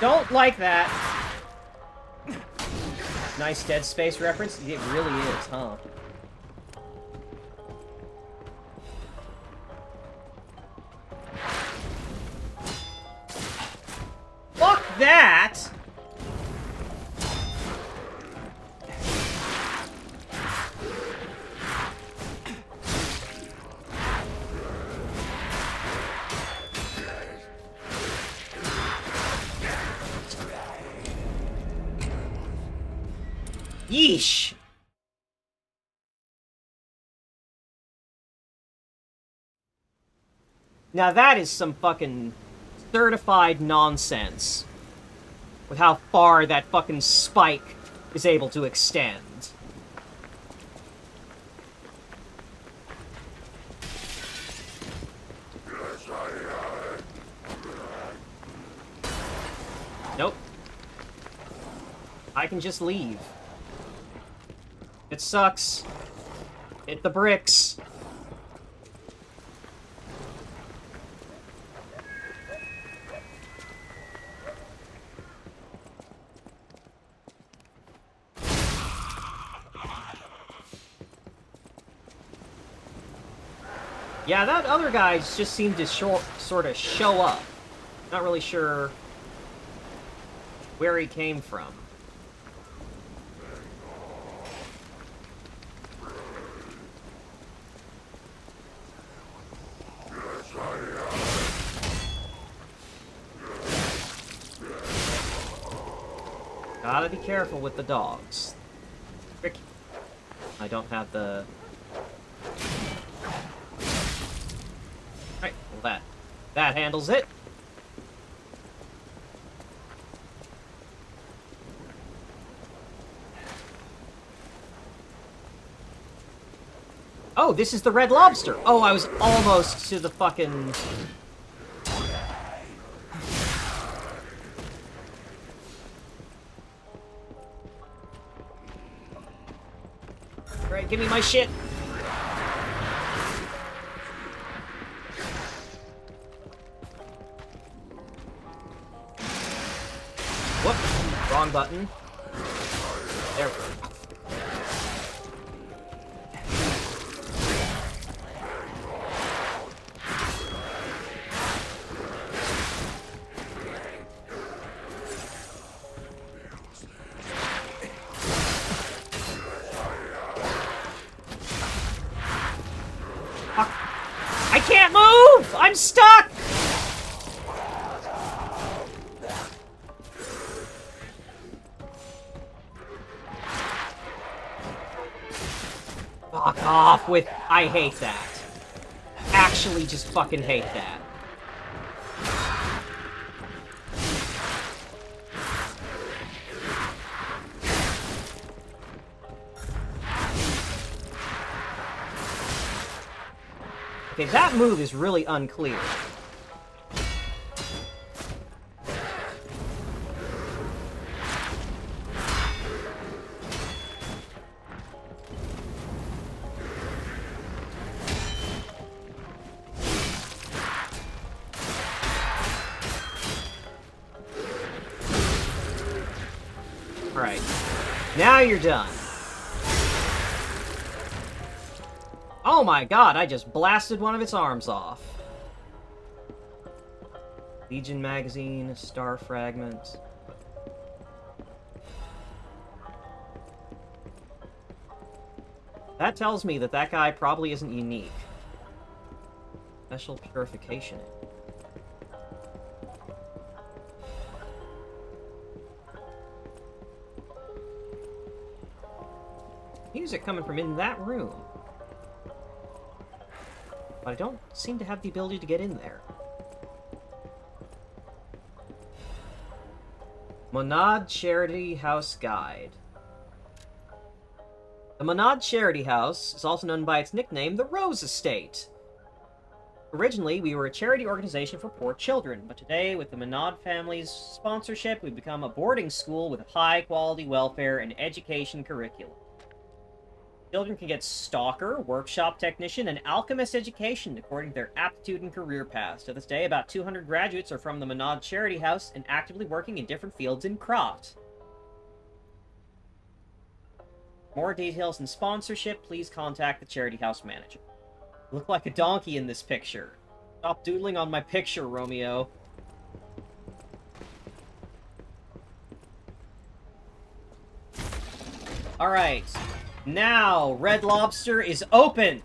S1: Don't like that. Nice Dead Space reference. It really is, huh? Fuck that! Yeesh! Now that is some fucking certified nonsense. With how far that fucking spike is able to extend. I can just leave. It sucks. Hit the bricks. Yeah, that other guy just seemed to sort of show up. Not really sure where he came from. Gotta be careful with the dogs. Frick. I don't have the... Right, well that handles it. Oh, this is the Red Lobster! Oh, I was almost to the fucking... Alright, give me my shit! Whoop! Wrong button. There we go. I can't move! I'm stuck! Fuck off with... I hate that. Actually just fucking hate that. Okay, that move is really unclear. Alright. Now you're done. Oh my god, I just blasted one of its arms off. Legion magazine, star fragment. That tells me that that guy probably isn't unique. Special purification. Music coming from in that room. But I don't seem to have the ability to get in there. Monad Charity House Guide. The Monad Charity House is also known by its nickname, the Rose Estate. Originally, we were a charity organization for poor children, but today, with the Monad family's sponsorship, we've become a boarding school with high-quality welfare and education curriculum. Children can get stalker, workshop technician, and alchemist education according to their aptitude and career paths. To this day, about 200 graduates are from the Monad Charity House and actively working in different fields in Croft. More details and sponsorship, please contact the Charity House manager. You look like a donkey in this picture. Stop doodling on my picture, Romeo. Alright. Now, Red Lobster is open!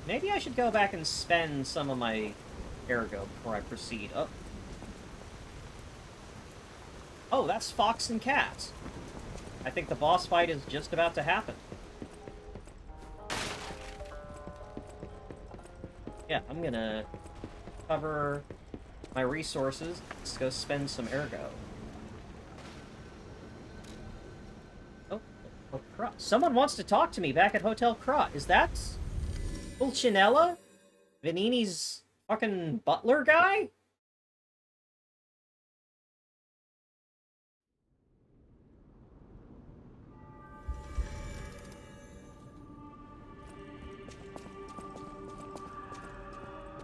S1: Maybe I should go back and spend some of my ergo before I proceed. Oh. Oh, that's Fox and Cat. I think the boss fight is just about to happen. Yeah, I'm gonna cover my resources. Let's go spend some ergo. Oh, Krot. Someone wants to talk to me back at Hotel Krot. Is that Pulcinella? Venini's fucking butler guy?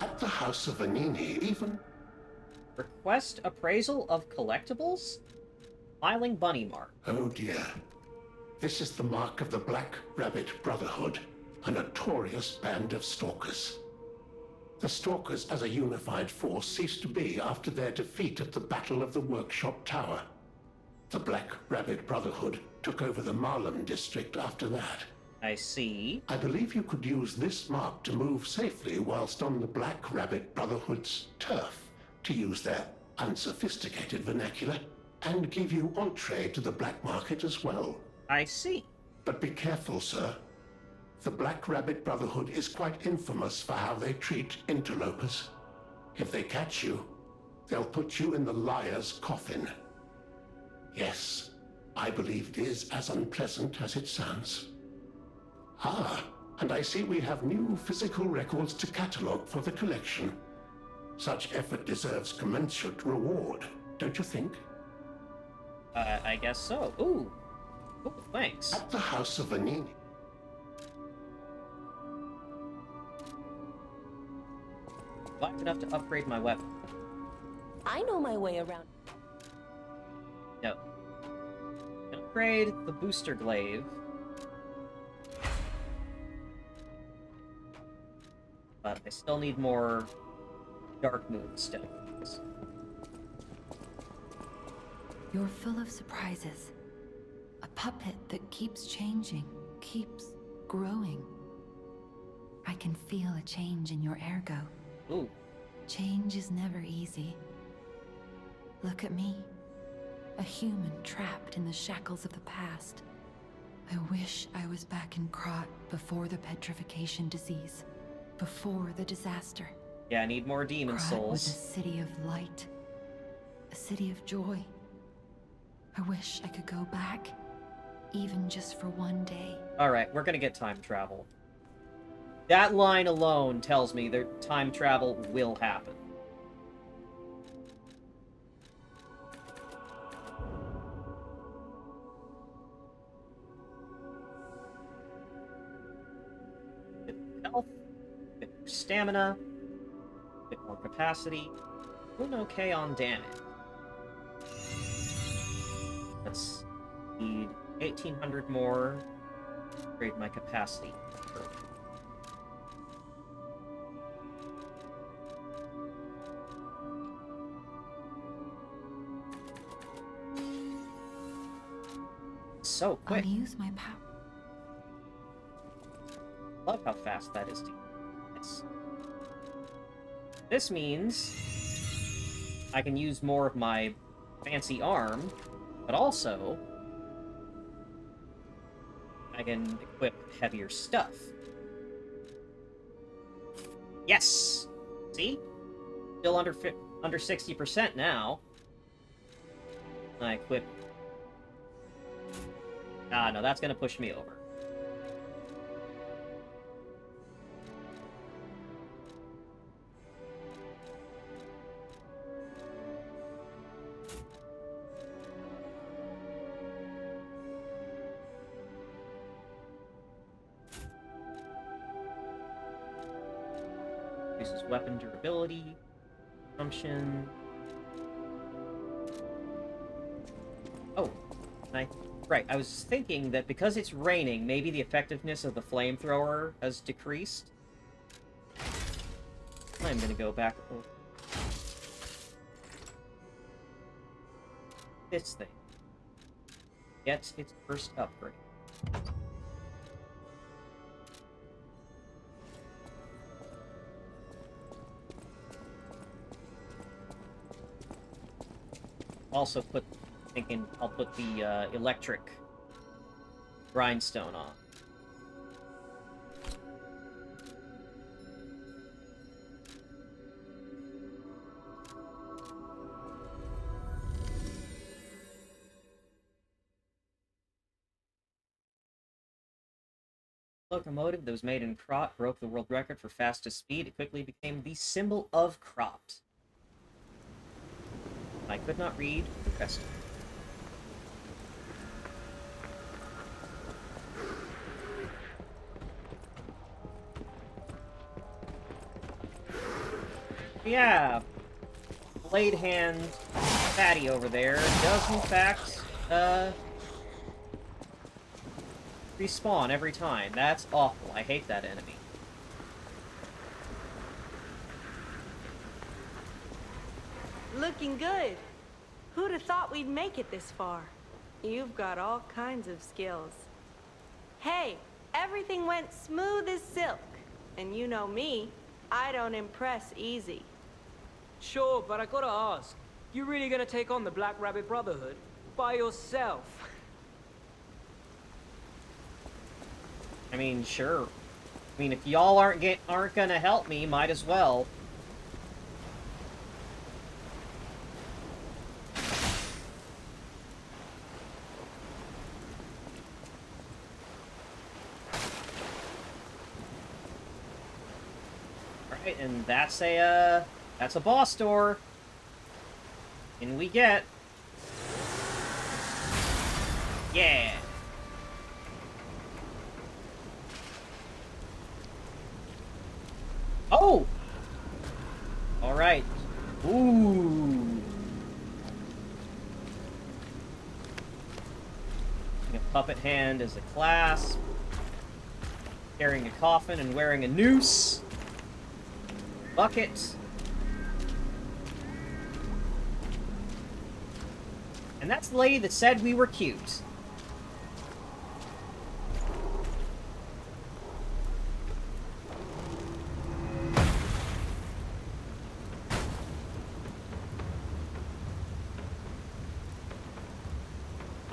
S12: At the House of Vanini, even...
S1: Request appraisal of collectibles? Filing bunny mark.
S12: Oh dear. This is the mark of the Black Rabbit Brotherhood, a notorious band of stalkers. The stalkers as a unified force ceased to be after their defeat at the Battle of the Workshop Tower. The Black Rabbit Brotherhood took over the Marlem district after that.
S1: I see.
S12: I believe you could use this mark to move safely whilst on the Black Rabbit Brotherhood's turf, to use their unsophisticated vernacular, and give you entree to the black market as well.
S1: I see.
S12: But be careful, sir. The Black Rabbit Brotherhood is quite infamous for how they treat interlopers. If they catch you, they'll put you in the liar's coffin. Yes, I believe it is as unpleasant as it sounds. Ah, and I see we have new physical records to catalogue for the collection. Such effort deserves commensurate reward, don't you think?
S1: I guess so. Ooh. Ooh, thanks.
S12: At the House of Vanini.
S1: Black enough to upgrade my weapon.
S8: I know my way around.
S1: No. Upgrade the booster glaive. But I still need more dark moon stuff.
S3: You're full of surprises. A puppet that keeps changing, keeps growing. I can feel a change in your ergo.
S1: Ooh.
S3: Change is never easy. Look at me. A human trapped in the shackles of the past. I wish I was back in Krot before the petrification disease. Before the disaster.
S1: Yeah, I need more demon
S3: Krot
S1: souls.
S3: was a city of light. A city of joy. I wish I could go back. Even just for one day.
S1: Alright, we're gonna get time travel. That line alone tells me that time travel will happen. Bit more health, bit more stamina, bit more capacity. Doing okay on damage. Let's need 1,800 more. Upgrade my capacity. So quick.
S3: I'll use my power.
S1: Love how fast that is to yes. This means I can use more of my fancy arm, but also I can equip heavier stuff. Yes! See? Still under 60% now. I equip... Ah, no, that's gonna push me over. Reduces weapon durability, consumption. Oh, right, I was thinking that because it's raining, maybe the effectiveness of the flamethrower has decreased. I'm gonna go back over this thing. Gets its first upgrade. Also thinking I'll put the electric grindstone on. Locomotive that was made in Krot broke the world record for fastest speed. It quickly became the symbol of Krot. I could not read the rest of it. Yeah, blade hand fatty over there does in fact respawn every time. That's awful. I hate that enemy.
S14: Looking good. Who'd have thought we'd make it this far? You've got all kinds of skills. Hey, everything went smooth as silk. And you know me, I don't impress easy.
S15: Sure, but I gotta ask. You really gonna take on the Black Rabbit Brotherhood? By yourself?
S1: I mean, sure. I mean, if y'all aren't gonna help me, might as well. Alright, and that's a boss door. In we get. Yeah. Oh! Alright. Ooh. A puppet hand as a clasp. Carrying a coffin and wearing a noose. Bucket. And that's the lady that said we were cute.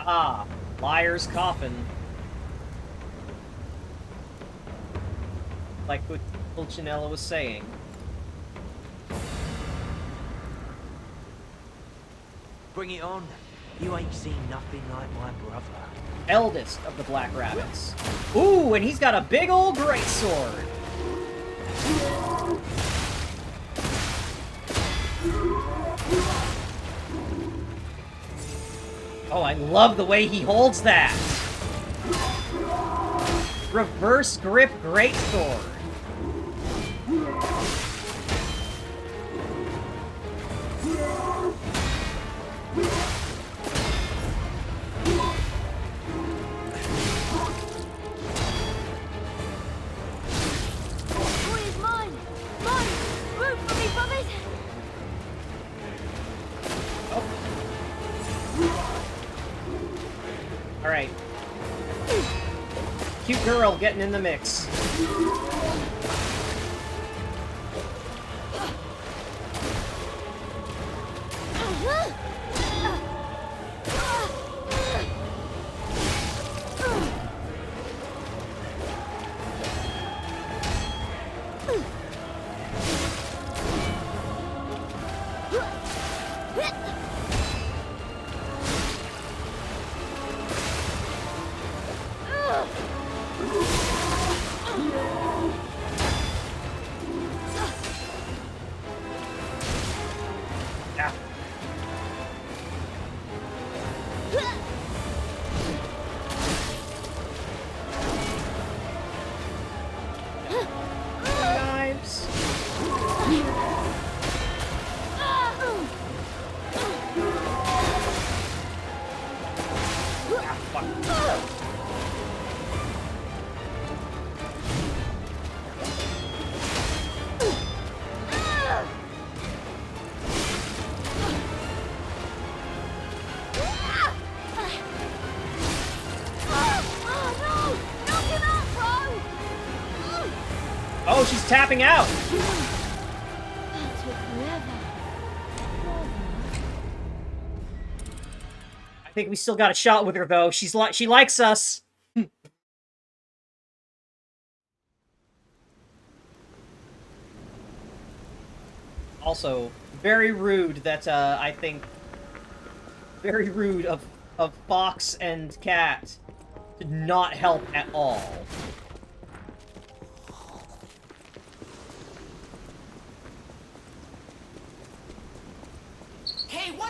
S1: Ah, liar's coffin. Like what Pulcinella was saying.
S17: Bring it on. You ain't seen nothing like my brother.
S1: Eldest of the Black Rabbits. Ooh, and he's got a big old greatsword. Oh, I love the way he holds that. Reverse grip greatsword. Alright. Cute girl getting in the mix. Oh, she's tapping out! I think we still got a shot with her, though. She likes us! Also, very rude that, I think... Very rude of Fox and Cat to not help at all.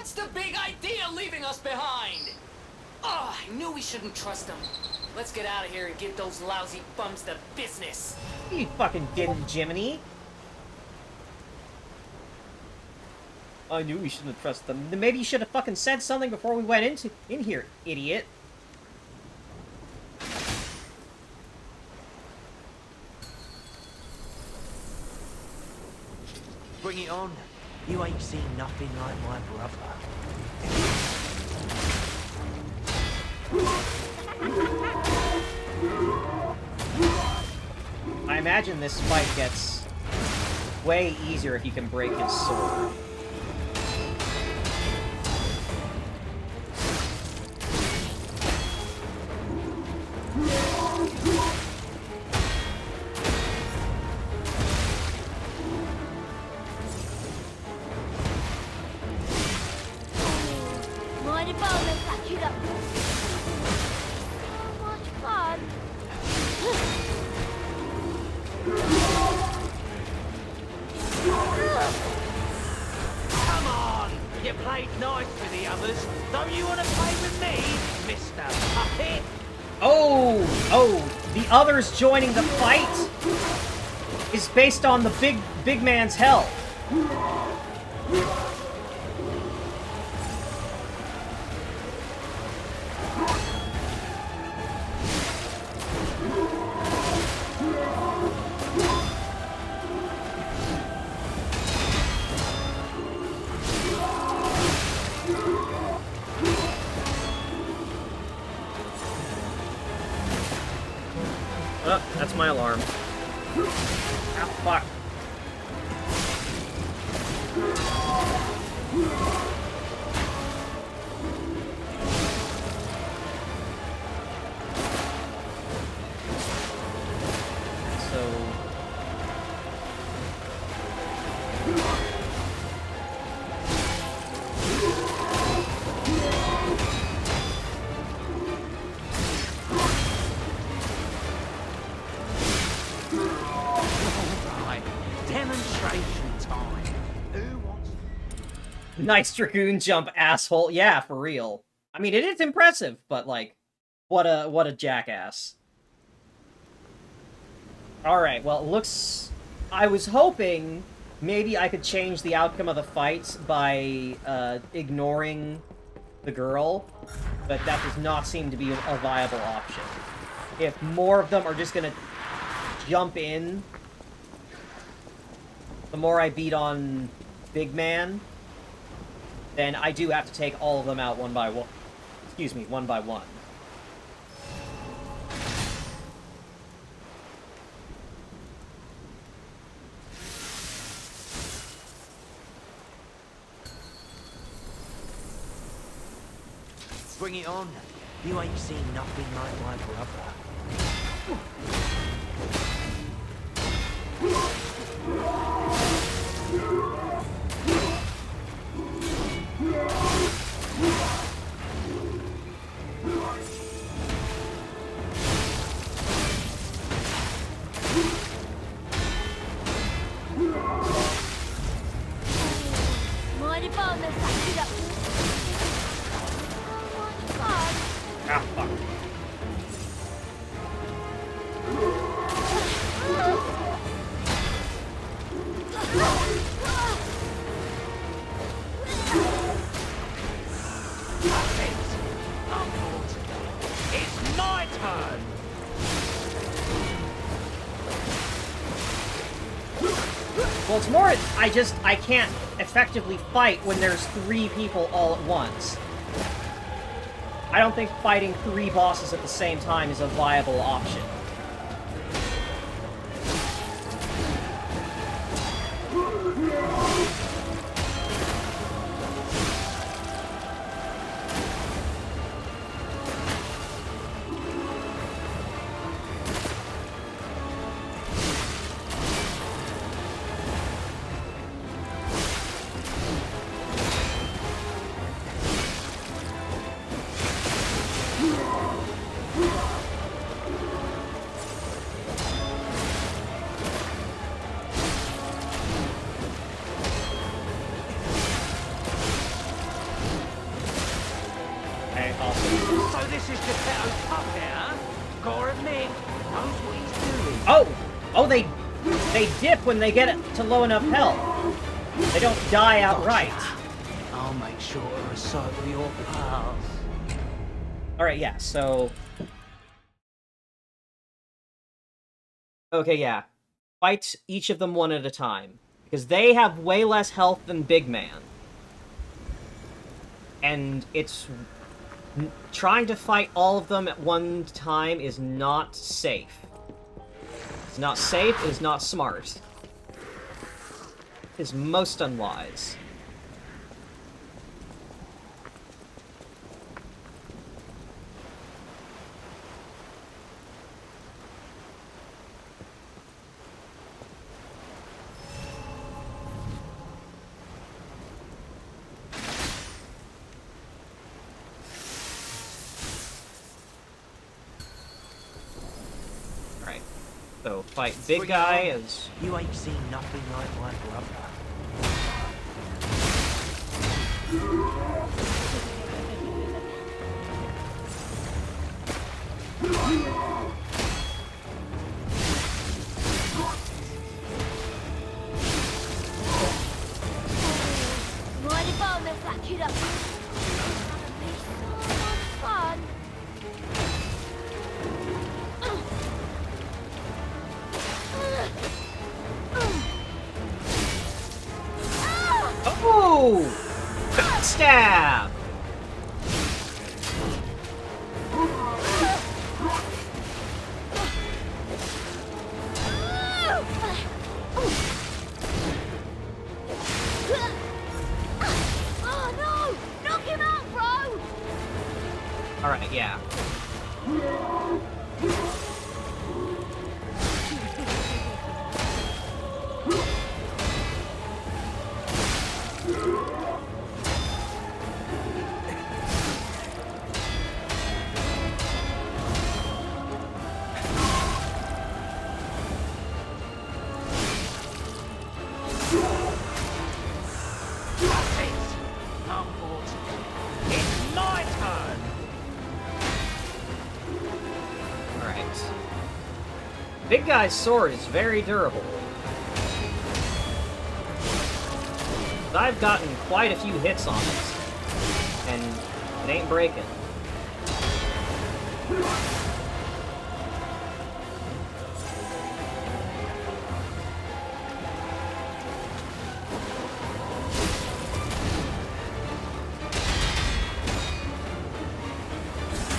S4: What's the big idea leaving us behind? Oh, I knew we shouldn't trust them. Let's get out of here and give those lousy bums the business.
S1: You fucking didn't, Jiminy. I knew we shouldn't have trusted them. Then maybe you should have fucking said something before we went in here, idiot.
S17: Bring it on. You ain't seen nothing like my brother.
S1: I imagine this fight gets way easier if you can break his sword.
S16: Mind if I'll let that you up? So much fun.
S17: Come on! You played nice with the others. Don't you want to play with me, Mr. Puppet?
S1: Oh, the others joining the fight is based on the big man's health. Oh, that's my alarm. Ah, fuck. Nice Dragoon jump, asshole. Yeah, for real. I mean, it is impressive, but, like, what a jackass. Alright, well, it looks... I was hoping maybe I could change the outcome of the fight by, ignoring the girl, but that does not seem to be a viable option. If more of them are just gonna jump in, the more I beat on Big Man, then I do have to take all of them out one by one. Excuse me, one by one.
S17: Bring it on. You ain't seen nothing like my
S16: Mind if I'll let that you up? So much fun.
S1: Ah, fuck.
S17: It's my turn!
S1: Well, it's more, I can't effectively fight when there's 3 people all at once. I don't think fighting 3 bosses at the same time is a viable option.
S17: this is Geppetto's puppet, huh? Gotta admit, knows what he's doing.
S1: Oh, they dip when they get to low enough health. They don't die outright.
S17: I'll make sure to recycle your pals.
S1: Alright, yeah, so... Okay, yeah. Fight each of them one at a time. Because they have way less health than Big Man. And it's... Trying to fight all of them at one time is not safe. It's not safe, it's not smart. It's most unwise. So, fight big guy as...
S17: You ain't seen nothing like my brother.
S16: Mighty bone, let's that kid up. That'll be so much fun.
S1: Oh! Backstab!
S16: Oh no! Knock him out, bro!
S1: Alright, yeah.
S17: It's my turn!
S1: Alright. Big guy's sword is very durable. I've gotten quite a few hits on it, and it ain't breaking.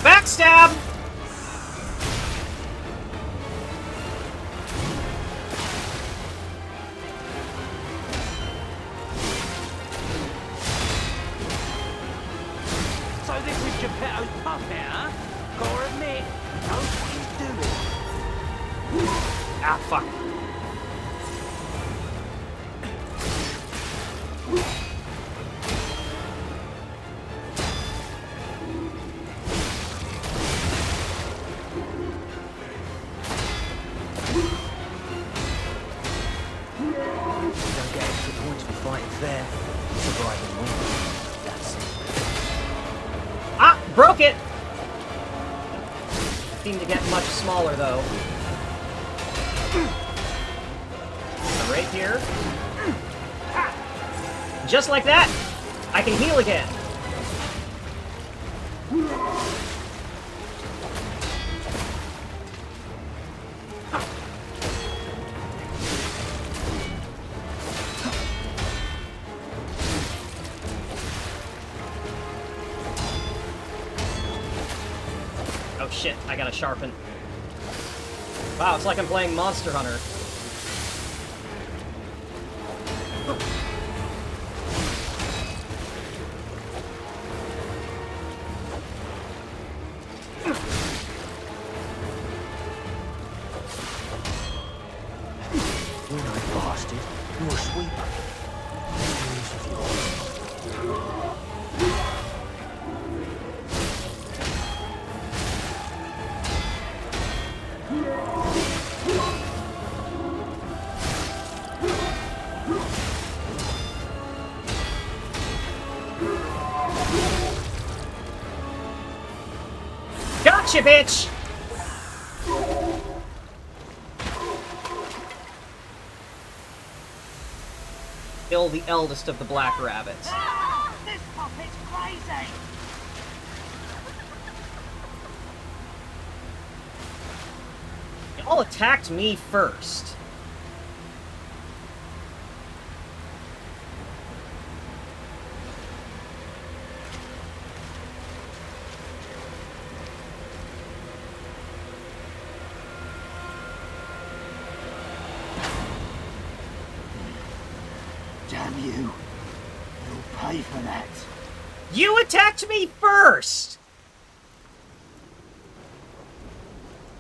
S1: Backstab!
S17: So this is Geppetto's puppet, huh? Gotta admit, knows what he's doing.
S1: Ah, fuck.
S17: Don't get extra points for fighting fair. Surviving wins. That's it.
S1: Ah! Broke it! Seemed to get much smaller, though. Right here. Just like that, I can heal again. Oh shit, I gotta sharpen. Wow, it's like I'm playing Monster Hunter.
S17: You know, bastard. You're a sweeper. News of yours.
S1: Gotcha, bitch! Kill the eldest of the black rabbits.
S13: This puppet's crazy!
S1: Y'all attacked me first.
S13: Damn you. You'll pay for that.
S1: You attacked me first!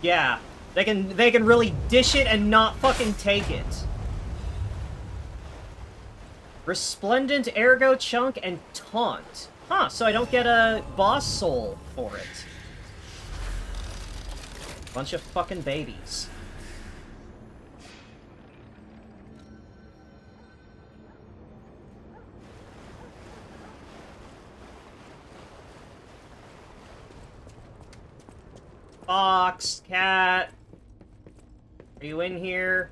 S1: Yeah, they can really dish it and not fucking take it. Resplendent Ergo Chunk and Taunt. Huh, so I don't get a boss soul for it. Bunch of fucking babies. Fox, cat. Are you in here?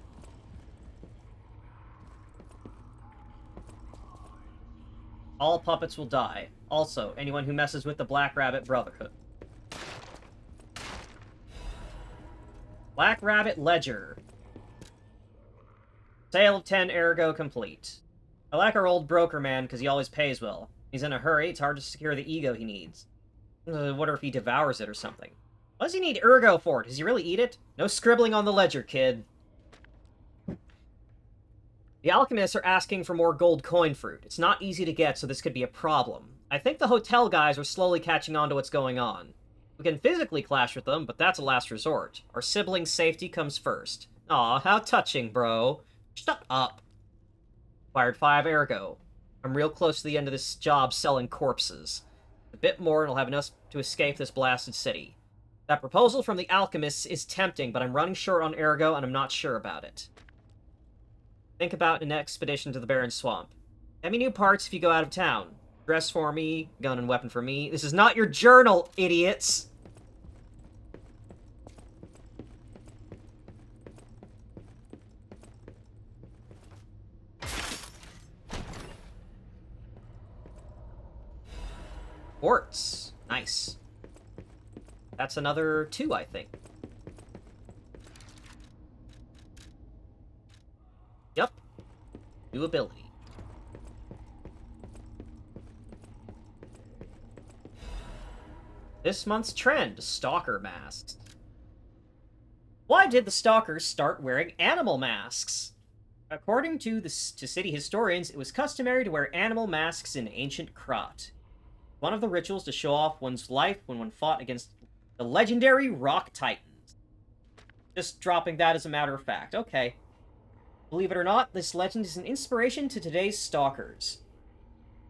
S1: All puppets will die. Also, anyone who messes with the Black Rabbit Brotherhood. Black Rabbit Ledger. Sale of 10 Ergo complete. I like our old broker man because he always pays well. He's in a hurry, it's hard to secure the ego he needs. I wonder if he devours it or something. What does he need Ergo for? Does he really eat it? No scribbling on the ledger, kid. The alchemists are asking for more gold coin fruit. It's not easy to get, so this could be a problem. I think the hotel guys are slowly catching on to what's going on. We can physically clash with them, but that's a last resort. Our siblings' safety comes first. Aw, how touching, bro. Shut up. Acquired 5 Ergo. I'm real close to the end of this job selling corpses. A bit more and I'll have enough to escape this blasted city. That proposal from the alchemists is tempting, but I'm running short on Ergo and I'm not sure about it. Think about an expedition to the Barren Swamp. Get me new parts if you go out of town. Dress for me, gun and weapon for me. This is not your journal, idiots! Quartz. Nice. That's another 2, I think. Yup. New ability. This month's trend, stalker masks. Why did the stalkers start wearing animal masks? According to city historians, it was customary to wear animal masks in ancient Krat. One of the rituals to show off one's life when one fought against the legendary Rock Titans. Just dropping that as a matter of fact. Okay. Believe it or not, this legend is an inspiration to today's stalkers.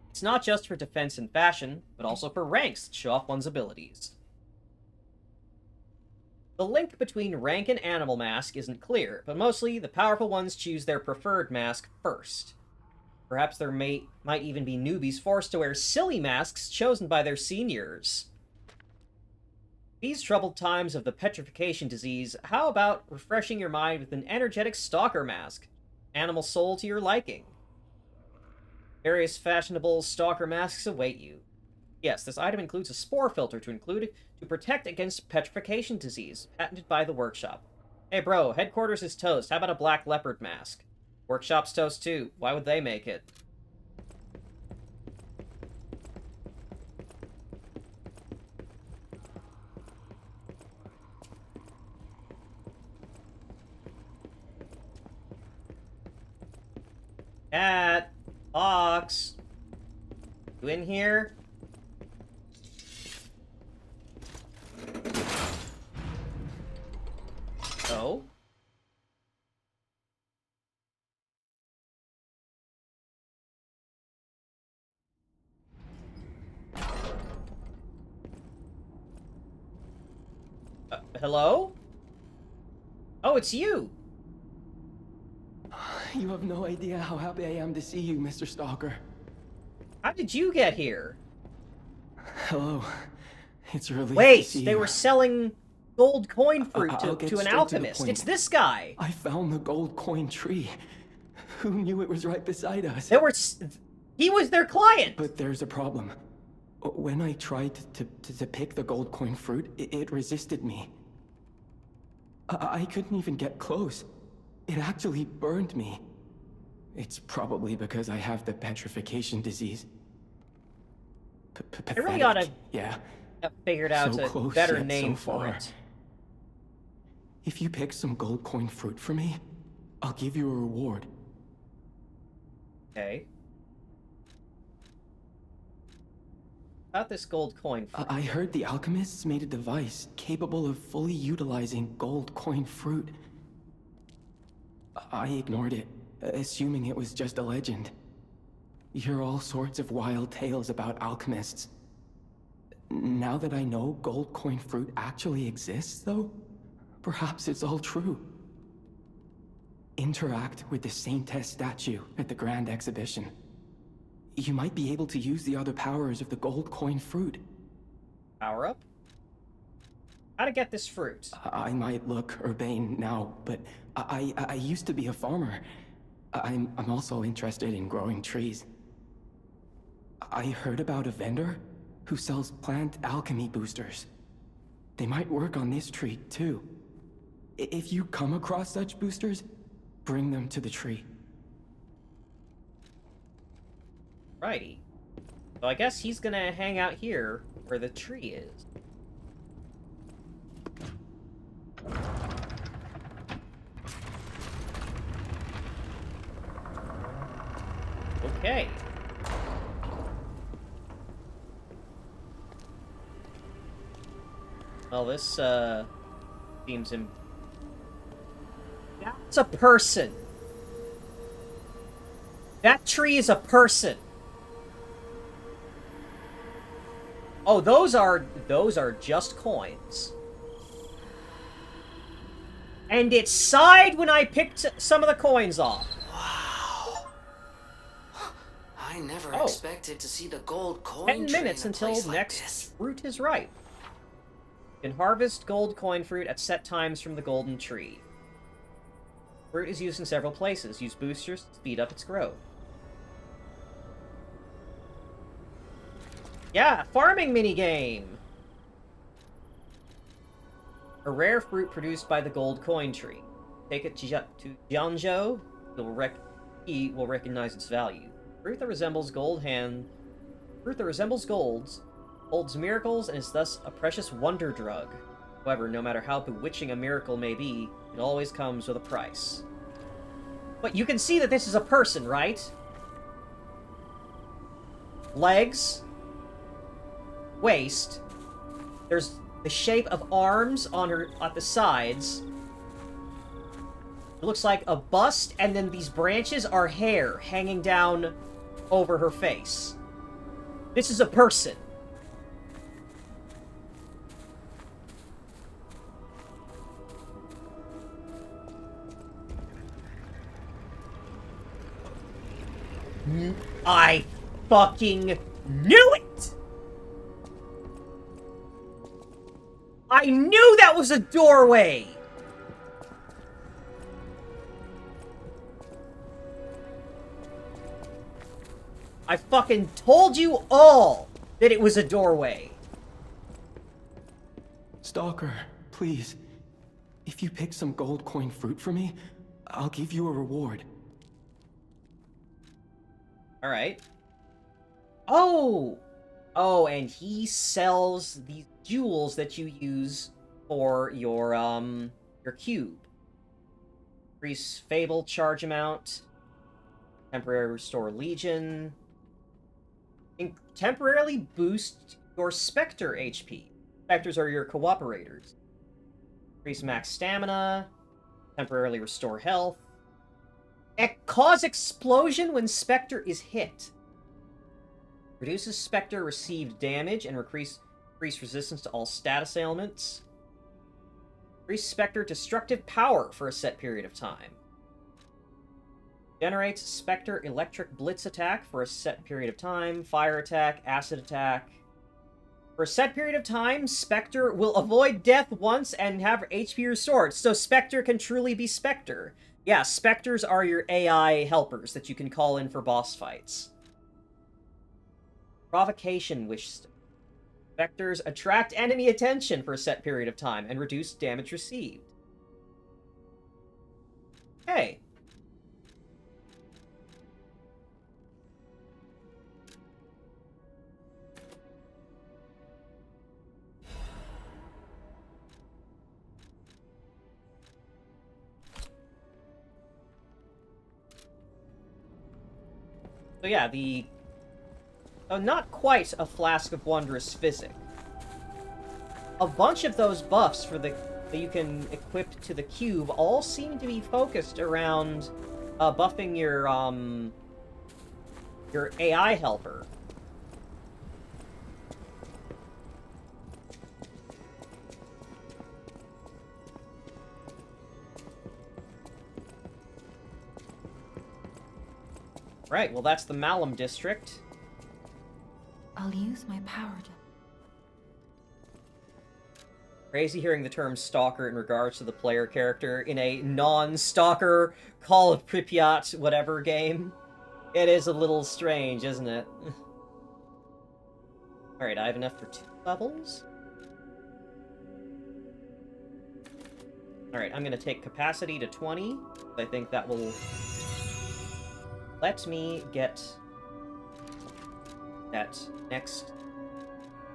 S1: It's not just for defense and fashion, but also for ranks to show off one's abilities. The link between rank and animal mask isn't clear, but mostly the powerful ones choose their preferred mask first. Perhaps there might even be newbies forced to wear silly masks chosen by their seniors. These troubled times of the petrification disease, how about refreshing your mind with an energetic stalker mask? Animal soul to your liking. Various fashionable stalker masks await you. Yes, this item includes a spore filter to protect against petrification disease, patented by the workshop. Hey bro, headquarters is toast. How about a black leopard mask? Workshop's toast too. Why would they make it? Cat! Fox! You in here? Oh? Hello? Oh, it's you!
S7: You have no idea how happy I am to see you, Mr. Stalker.
S1: How did you get here?
S7: Hello. It's a relief to
S1: Wait,
S7: see
S1: they
S7: you.
S1: were selling gold coin fruit
S7: I'll
S1: to
S7: get
S1: an
S7: straight to the
S1: alchemist.
S7: point.
S1: It's this guy.
S7: I found the gold coin tree. Who knew it was right beside us?
S1: He was their client.
S7: But there's a problem. When I tried to pick the gold coin fruit, it resisted me. I couldn't even get close. It actually burned me. It's probably because I have the petrification disease.
S1: I really ought to
S7: yeah.
S1: have figured out
S7: So
S1: a
S7: close,
S1: better
S7: yet
S1: name
S7: so
S1: for
S7: far.
S1: it.
S7: If you pick some gold coin fruit for me, I'll give you a reward.
S1: Okay. About this gold coin fruit.
S7: I heard the alchemists made a device capable of fully utilizing gold coin fruit. I ignored it, assuming it was just a legend. You hear all sorts of wild tales about alchemists. Now that I know gold coin fruit actually exists, though, perhaps it's all true. Interact with the Saintess statue at the Grand Exhibition. You might be able to use the other powers of the gold coin fruit.
S1: Power up? How to get this fruit?
S7: I might look urbane now, but I used to be a farmer. I'm also interested in growing trees. I heard about a vendor who sells plant alchemy boosters. They might work on this tree, too. If you come across such boosters, bring them to the tree.
S1: Righty. So I guess he's gonna hang out here where the tree is. Okay. Well, this, seems That's a person! That tree is a person! Oh, those are just coins. And it sighed when I picked some of the coins off.
S4: Wow. I never
S1: Oh.
S4: expected to see the gold coin
S1: 10
S4: tree
S1: minutes
S4: in a
S1: until
S4: place like
S1: next
S4: this.
S1: fruit is ripe. You can harvest gold coin fruit at set times from the golden tree. Fruit is used in several places. Use boosters to speed up its growth. Yeah, farming minigame! A rare fruit produced by the gold coin tree. Take it to Jianzhou, he will recognize its value. Fruit that resembles gold holds miracles and is thus a precious wonder drug. However, no matter how bewitching a miracle may be, it always comes with a price. But you can see that this is a person, right? Legs. Waist. There's the shape of arms on her at the sides. It looks like a bust, and then these branches are hair hanging down over her face. This is a person. I fucking knew it! I knew that was a doorway! I fucking told you all that it was a doorway.
S7: Stalker, please. If you pick some gold coin fruit for me, I'll give you a reward.
S1: Alright. Oh! Oh, and he sells these jewels that you use for your cube. Increase Fable charge amount. Temporary restore Legion. Temporarily boost your Spectre HP. Spectres are your cooperators. Increase max stamina. Temporarily restore health. Cause explosion when Spectre is hit. Reduces Spectre received damage and increase resistance to all status ailments. Increase Spectre destructive power for a set period of time. Generates Spectre electric blitz attack for a set period of time. Fire attack, acid attack. For a set period of time, Spectre will avoid death once and have HP restored. So Spectre can truly be Spectre. Yeah, Spectres are your AI helpers that you can call in for boss fights. Provocation wish. Spectres attract enemy attention for a set period of time and reduce damage received. Okay. So yeah, the... not quite a Flask of Wondrous Physic. A bunch of those buffs for the that you can equip to the cube all seem to be focused around buffing your AI helper. Right, well that's the Malum district.
S3: I'll use my power to...
S1: Crazy hearing the term stalker in regards to the player character in a non-stalker Call of Pripyat whatever game. It is a little strange, isn't it? Alright, I have enough for 2 levels. Alright, I'm gonna take capacity to 20. I think that will let me get that next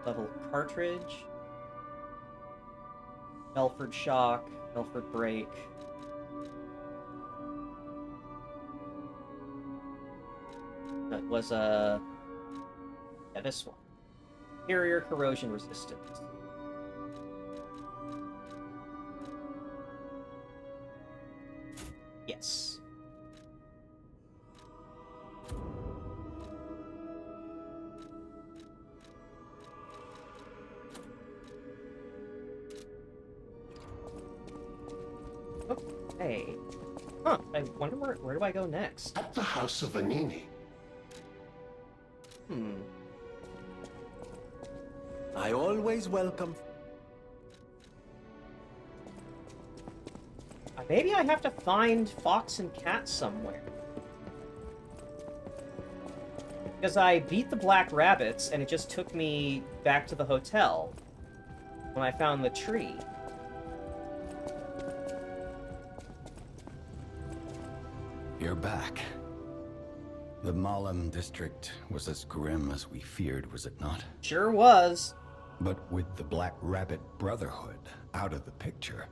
S1: level cartridge. Belford Shock, Belford Break. That was yeah, this one. Superior Corrosion Resistance. Yes. Okay. Huh, I wonder where do I go next?
S12: At the House of Vanini.
S2: I always welcome...
S1: Maybe I have to find Fox and Cat somewhere. Because I beat the Black Rabbits, and it just took me back to the hotel when I found the tree.
S18: You're back. The Malum district was as grim as we feared, was it not?
S1: Sure was.
S18: But with the Black Rabbit Brotherhood out of the picture,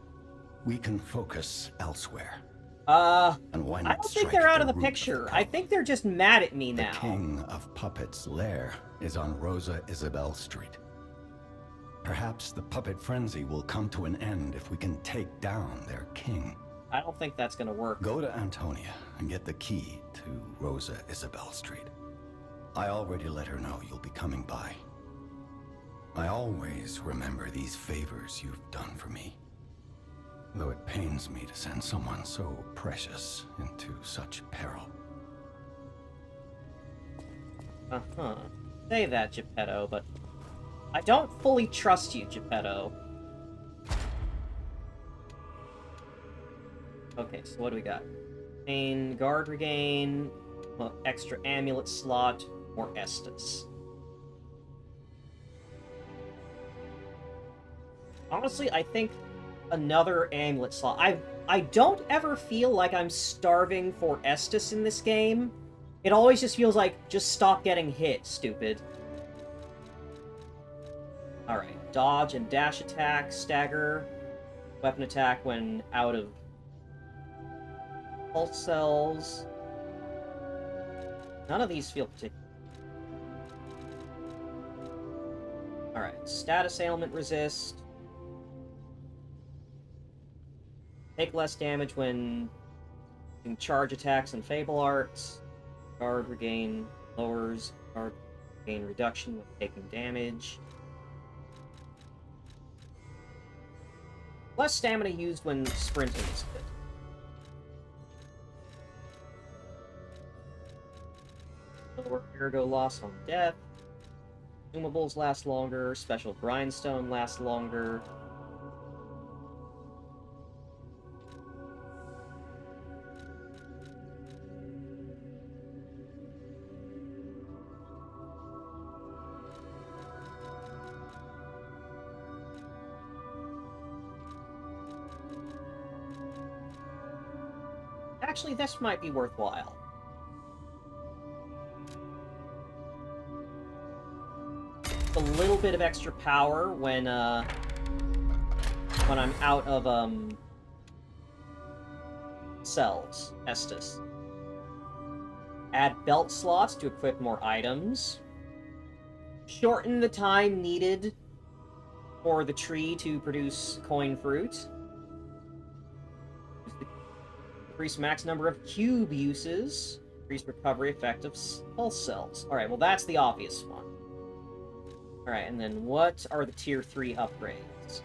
S18: we can focus elsewhere. And why not
S1: I don't think they're out of the picture. I think they're just mad at me now.
S18: The King of Puppets' lair is on Rosa Isabel Street. Perhaps the puppet frenzy will come to an end if we can take down their king.
S1: I don't think that's gonna work.
S18: Go to Antonia and get the key to Rosa Isabel Street. I already let her know you'll be coming by. I always remember these favors you've done for me. Though it pains me to send someone so precious into such peril.
S1: Uh-huh. Say that, Geppetto, but I don't fully trust you, Geppetto. Okay, so what do we got? Main guard regain, extra amulet slot, or Estus. Honestly, I think another amulet slot. I don't ever feel like I'm starving for Estus in this game. It always just feels like, just stop getting hit, stupid. Alright, dodge and dash attack, stagger, weapon attack when out of pulse cells. None of these feel particular. Alright, status ailment resist. Take less damage when doing charge attacks and Fable Arts. Guard regain lowers guard regain reduction when taking damage. Less stamina used when sprinting is good. Lower ergo loss on death. Consumables last longer, special grindstone lasts longer. Actually, this might be worthwhile. A little bit of extra power when I'm out of cells, Estus. Add belt slots to equip more items. Shorten the time needed for the tree to produce coin fruit. Increase max number of cube uses. Increase recovery effect of pulse cells. Alright, well that's the obvious one. Alright, and then what are the tier 3 upgrades?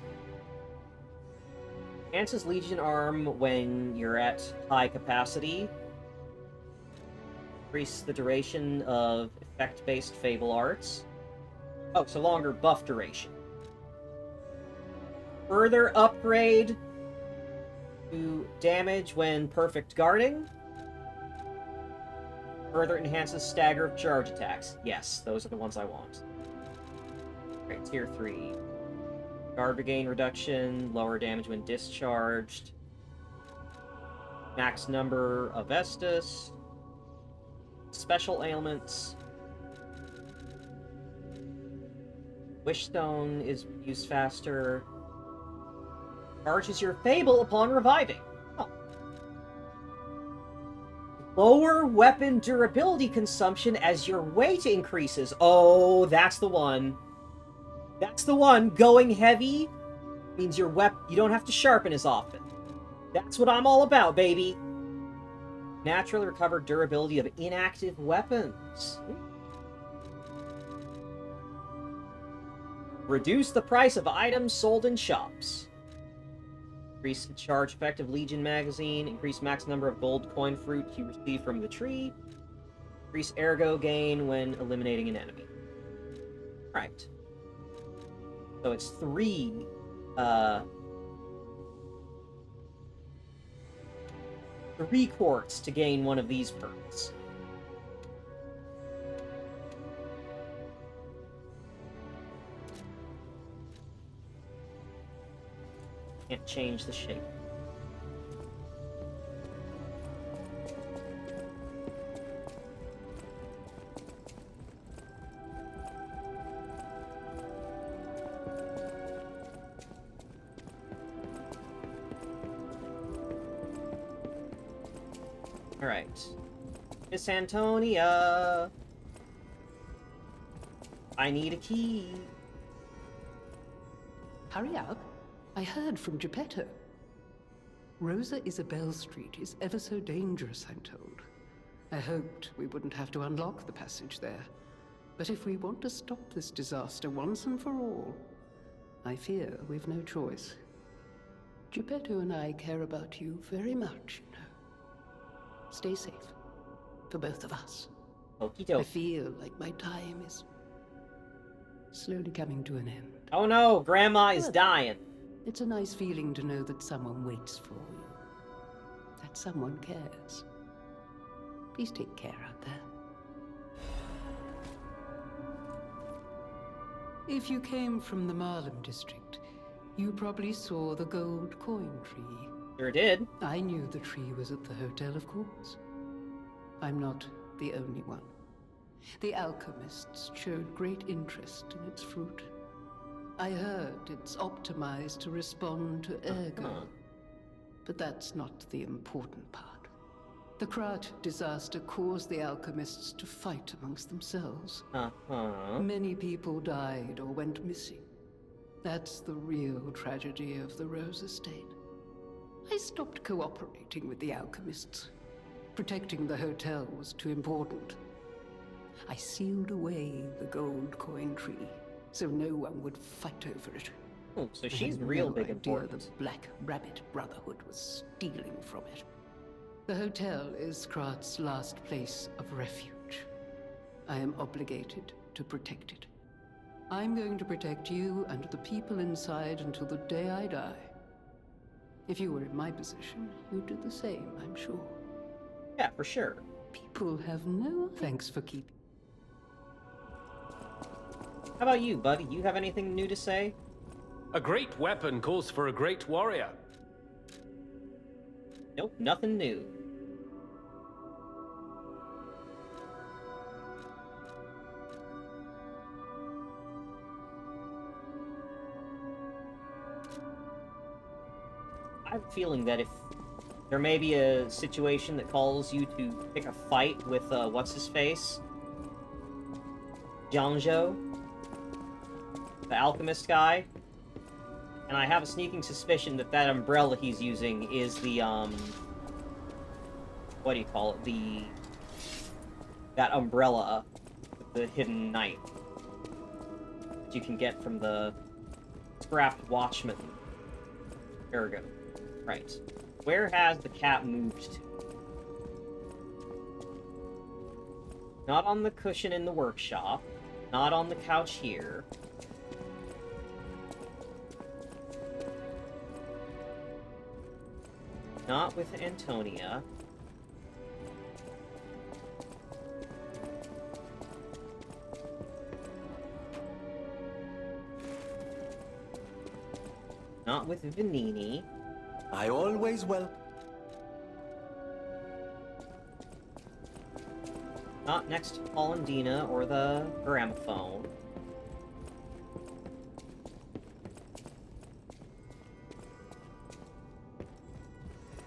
S1: Enhances Legion Arm when you're at high capacity. Increase the duration of effect-based Fable Arts. Oh, so longer buff duration. Further upgrade to damage when perfect guarding. Further enhances stagger of charge attacks. Yes, those are the ones I want. Alright, tier 3. Guard regain reduction, lower damage when discharged. Max number of Estus. Special ailments. Wishstone is used faster. Charges your Fable upon reviving. Oh. Lower weapon durability consumption as your weight increases. Oh, that's the one. That's the one. Going heavy means your you don't have to sharpen as often. That's what I'm all about, baby. Naturally recover durability of inactive weapons. Reduce the price of items sold in shops. Increase the charge effect of Legion magazine. Increase max number of gold coin fruit you receive from the tree. Increase ergo gain when eliminating an enemy. Right. So it's 3 quartz to gain one of these perks. Can't change the shape. Alright. Miss Antonia! I need a key.
S11: Hurry up. I heard from Geppetto. Rosa Isabelle Street is ever so dangerous, I'm told. I hoped we wouldn't have to unlock the passage there. But if we want to stop this disaster once and for all, I fear we've no choice. Geppetto and I care about you very much, you know. Stay safe. For both of us.
S1: Okie doke.
S11: I feel like my time is slowly coming to an end.
S1: Oh no, Grandma is dying.
S11: It's a nice feeling to know that someone waits for you. That someone cares. Please take care out there. If you came from the Marlem district, you probably saw the gold coin tree.
S1: Sure did.
S11: I knew the tree was at the hotel, of course. I'm not the only one. The alchemists showed great interest in its fruit. I heard it's optimized to respond to ergo. But that's not the important part. The Krat disaster caused the alchemists to fight amongst themselves. Many people died or went missing. That's the real tragedy of the Rose Estate. I stopped cooperating with the alchemists. Protecting the hotel was too important. I sealed away the gold coin tree, so no one would fight over it.
S1: Oh, so
S11: I
S1: she's
S11: had
S1: real
S11: no
S1: big
S11: idea
S1: important.
S11: The Black Rabbit Brotherhood was stealing from it. The hotel is Krat's last place of refuge. I am obligated to protect it. I'm going to protect you and the people inside until the day I die. If you were in my position, you'd do the same, I'm sure.
S1: Yeah, for sure.
S11: People have no thanks for keeping.
S1: How about you, buddy? You have anything new to say?
S10: A great weapon calls for a great warrior.
S1: Nope, nothing new. I have a feeling that if there may be a situation that calls you to pick a fight with, what's-his-face? Jiangzhou? The alchemist guy? And I have a sneaking suspicion that that umbrella he's using is the, what do you call it? That umbrella with the hidden knight that you can get from the scrapped watchman. There we go. Right. Where has the cat moved to? Not on the cushion in the workshop. Not on the couch here. Not with Antonia. Not with Vanini.
S2: I always welcome.
S1: Not next to Paulandina or the gramophone.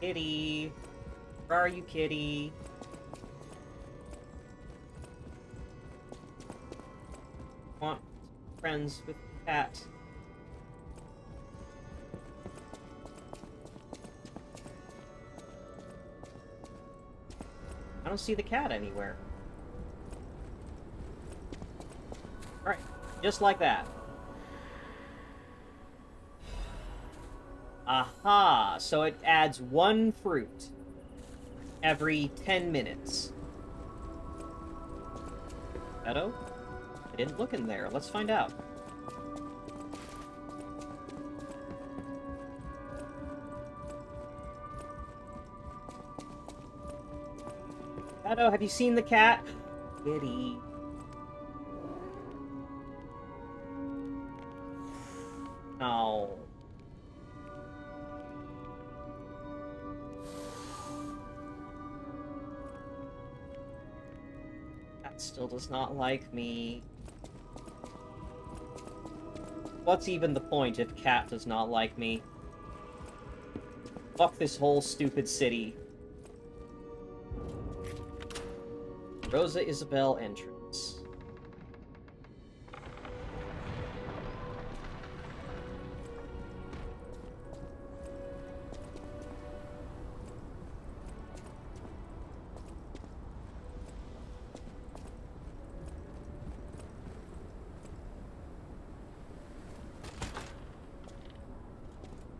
S1: Kitty! Where are you, Kitty? Want friends with the cat. I don't see the cat anywhere. Alright, just like that. Aha! So it adds one fruit every 10 minutes. Edo? I didn't look in there. Let's find out. Edo, have you seen the cat? Kitty. Oh. Cat still does not like me. What's even the point if Cat does not like me? Fuck this whole stupid city. Rosa Isabel entrance.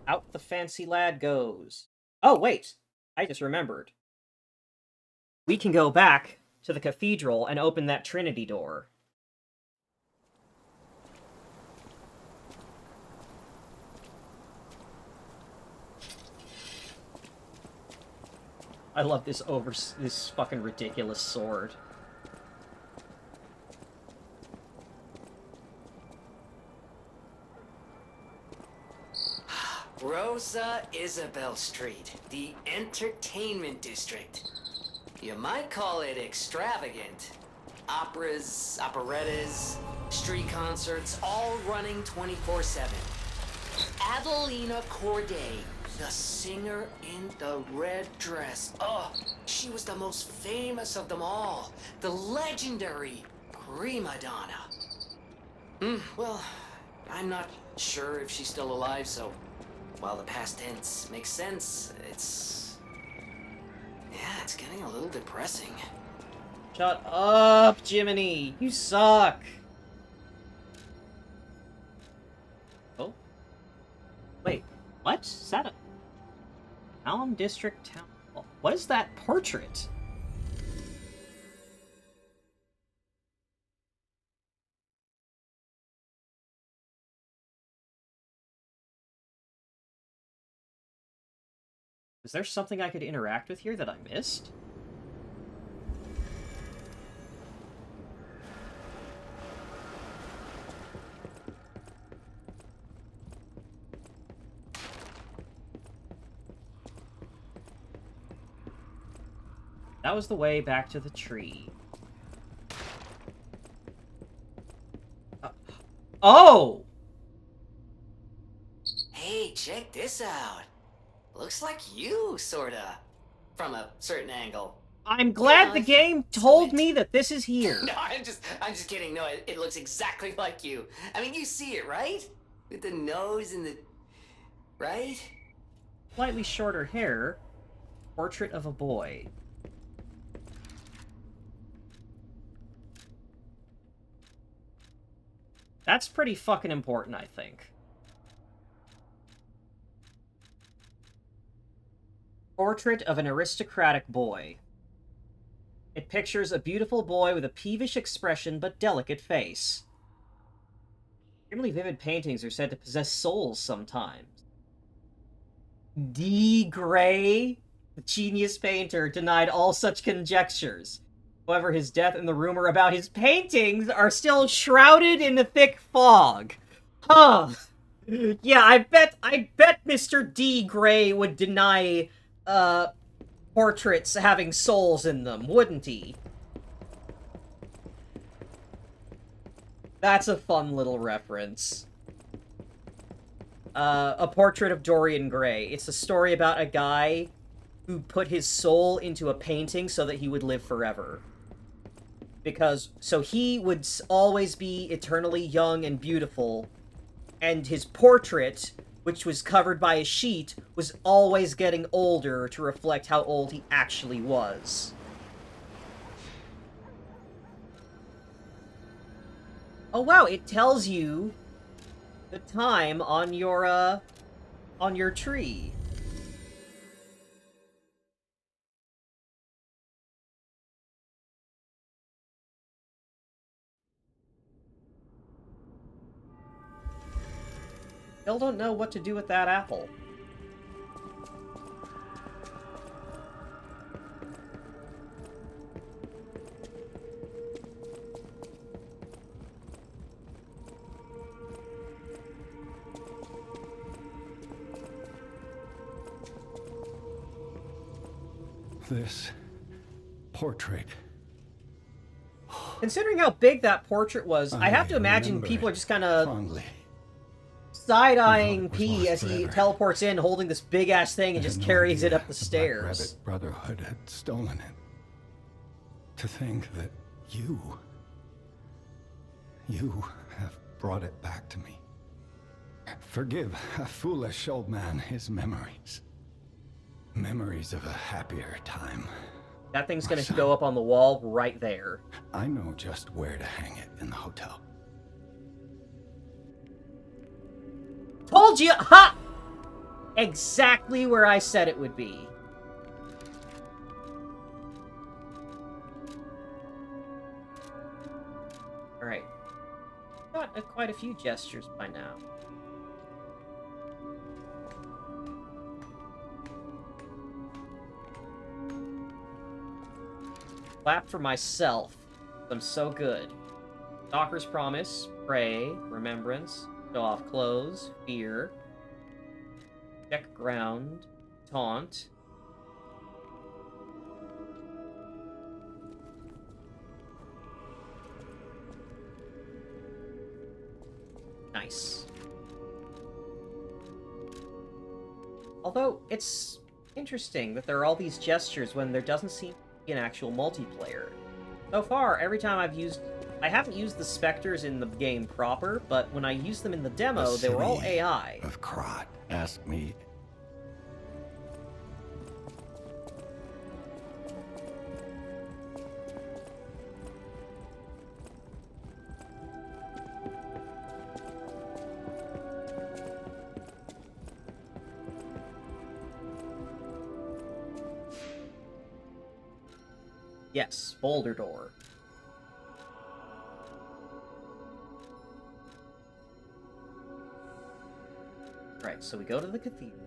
S1: Out the fancy lad goes. Oh, wait! I just remembered. We can go back to the cathedral and open that Trinity door. I love this this fucking ridiculous sword.
S4: Rosa Isabel Street, the entertainment district. You might call it extravagant. Operas, operettas, street concerts, all running 24/7. Adelina Corday, the singer in the red dress. Oh, she was the most famous of them all. The legendary prima donna. Well, I'm not sure if she's still alive, so while the past tense makes sense, yeah, it's getting a little depressing.
S1: Shut up, Jiminy! You suck! Oh? Wait, what? Is that a... Alum District Town Hall? What is that portrait? Is there something I could interact with here that I missed? That was the way back to the tree. Oh!
S4: Hey, check this out. Looks like you, sorta. From a certain angle.
S1: I'm glad
S4: Yeah,
S1: the game told me that this is here.
S4: No, I'm just kidding. No, it looks exactly like you. I mean, you see it, right? With the nose and the... Right?
S1: Slightly shorter hair. Portrait of a boy. That's pretty fucking important, I think. Portrait of an aristocratic boy. It pictures a beautiful boy with a peevish expression but delicate face. Extremely vivid paintings are said to possess souls sometimes. D. Gray, the genius painter, denied all such conjectures. However, his death and the rumor about his paintings are still shrouded in a thick fog. Huh. Yeah, I bet Mr. D. Gray would deny, portraits having souls in them, wouldn't he? That's a fun little reference. A Portrait of Dorian Gray. It's a story about a guy who put his soul into a painting so that he would live forever. So he would always be eternally young and beautiful, and his portrait, which was covered by a sheet, was always getting older to reflect how old he actually was. Oh wow, it tells you the time on your tree. Still don't know what to do with that apple.
S18: This portrait.
S1: Considering how big that portrait was, I have to imagine people are just kind of side-eyeing P as he teleports in holding this big-ass thing and just carries it up the stairs.
S18: Black Rabbit Brotherhood had stolen it. To think that you have brought it back to me. Forgive a foolish old man his memories. Memories of a happier time.
S1: That thing's gonna go up on the wall right there.
S18: I know just where to hang it in the hotel.
S1: Told you! Ha! Exactly where I said it would be. Alright. Got quite a few gestures by now. Clap for myself. I'm so good. Stalker's Promise, Pray, Remembrance, Show Off Clothes, Fear, Check Ground, Taunt. Nice. Although, it's interesting that there are all these gestures when there doesn't seem an actual multiplayer. So far, every time I haven't used the specters in the game proper, but when I used them in the demo, they were all AI.
S18: Of Krat, ask me.
S1: Yes, Boulder Door. Right, so we go to the cathedral.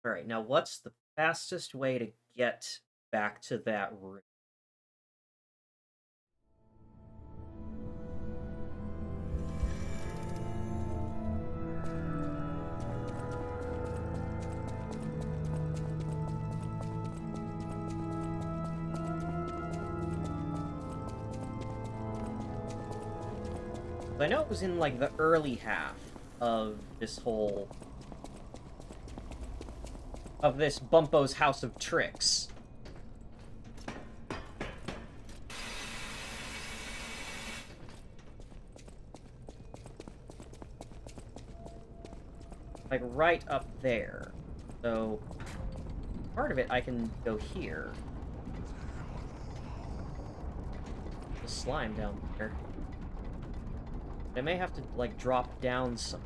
S1: Alright, now what's the fastest way to get back to that room? I know it was in, like, the early half of this whole... of this Bumpo's House of Tricks. Like, right up there. So, part of it I can go here. The slime down there. I may have to, like, drop down some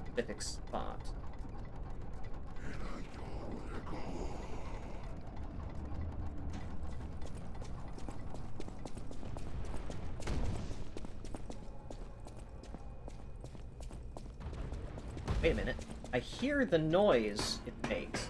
S1: specific spot. Wait a minute. I hear the noise it makes.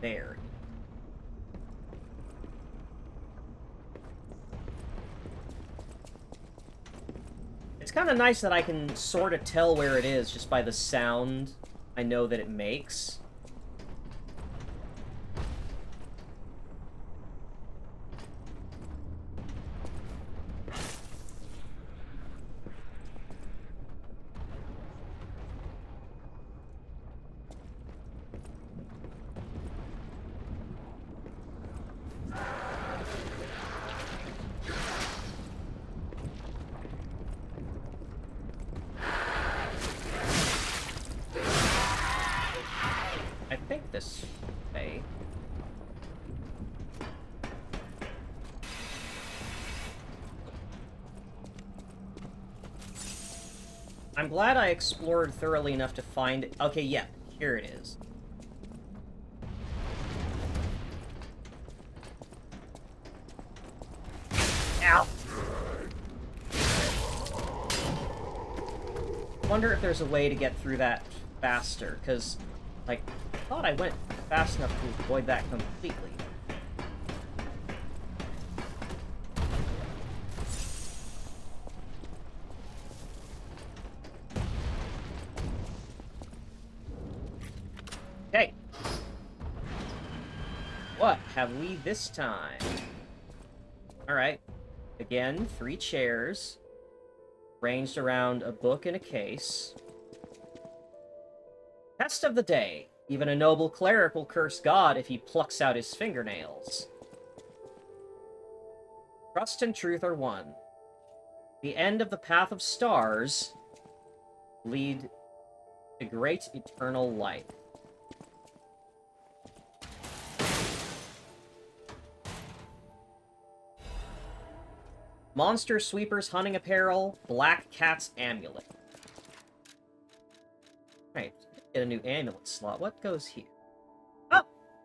S1: There. It's kind of nice that I can sort of tell where it is just by the sound I know that it makes. I think this way. I'm glad I explored thoroughly enough to find it. Okay, yeah, here it is. Ow! Wonder if there's a way to get through that faster, because, like, I thought I went fast enough to avoid that completely. Okay. What have we this time? Alright. Again, 3 chairs. Ranged around a book and a case. Test of the day. Even a noble cleric will curse God if he plucks out his fingernails. Trust and truth are one. The end of the path of stars lead to great eternal light. Monster Sweeper's hunting apparel, Black Cat's amulet. Right, get a new amulet slot. What goes here? Oh!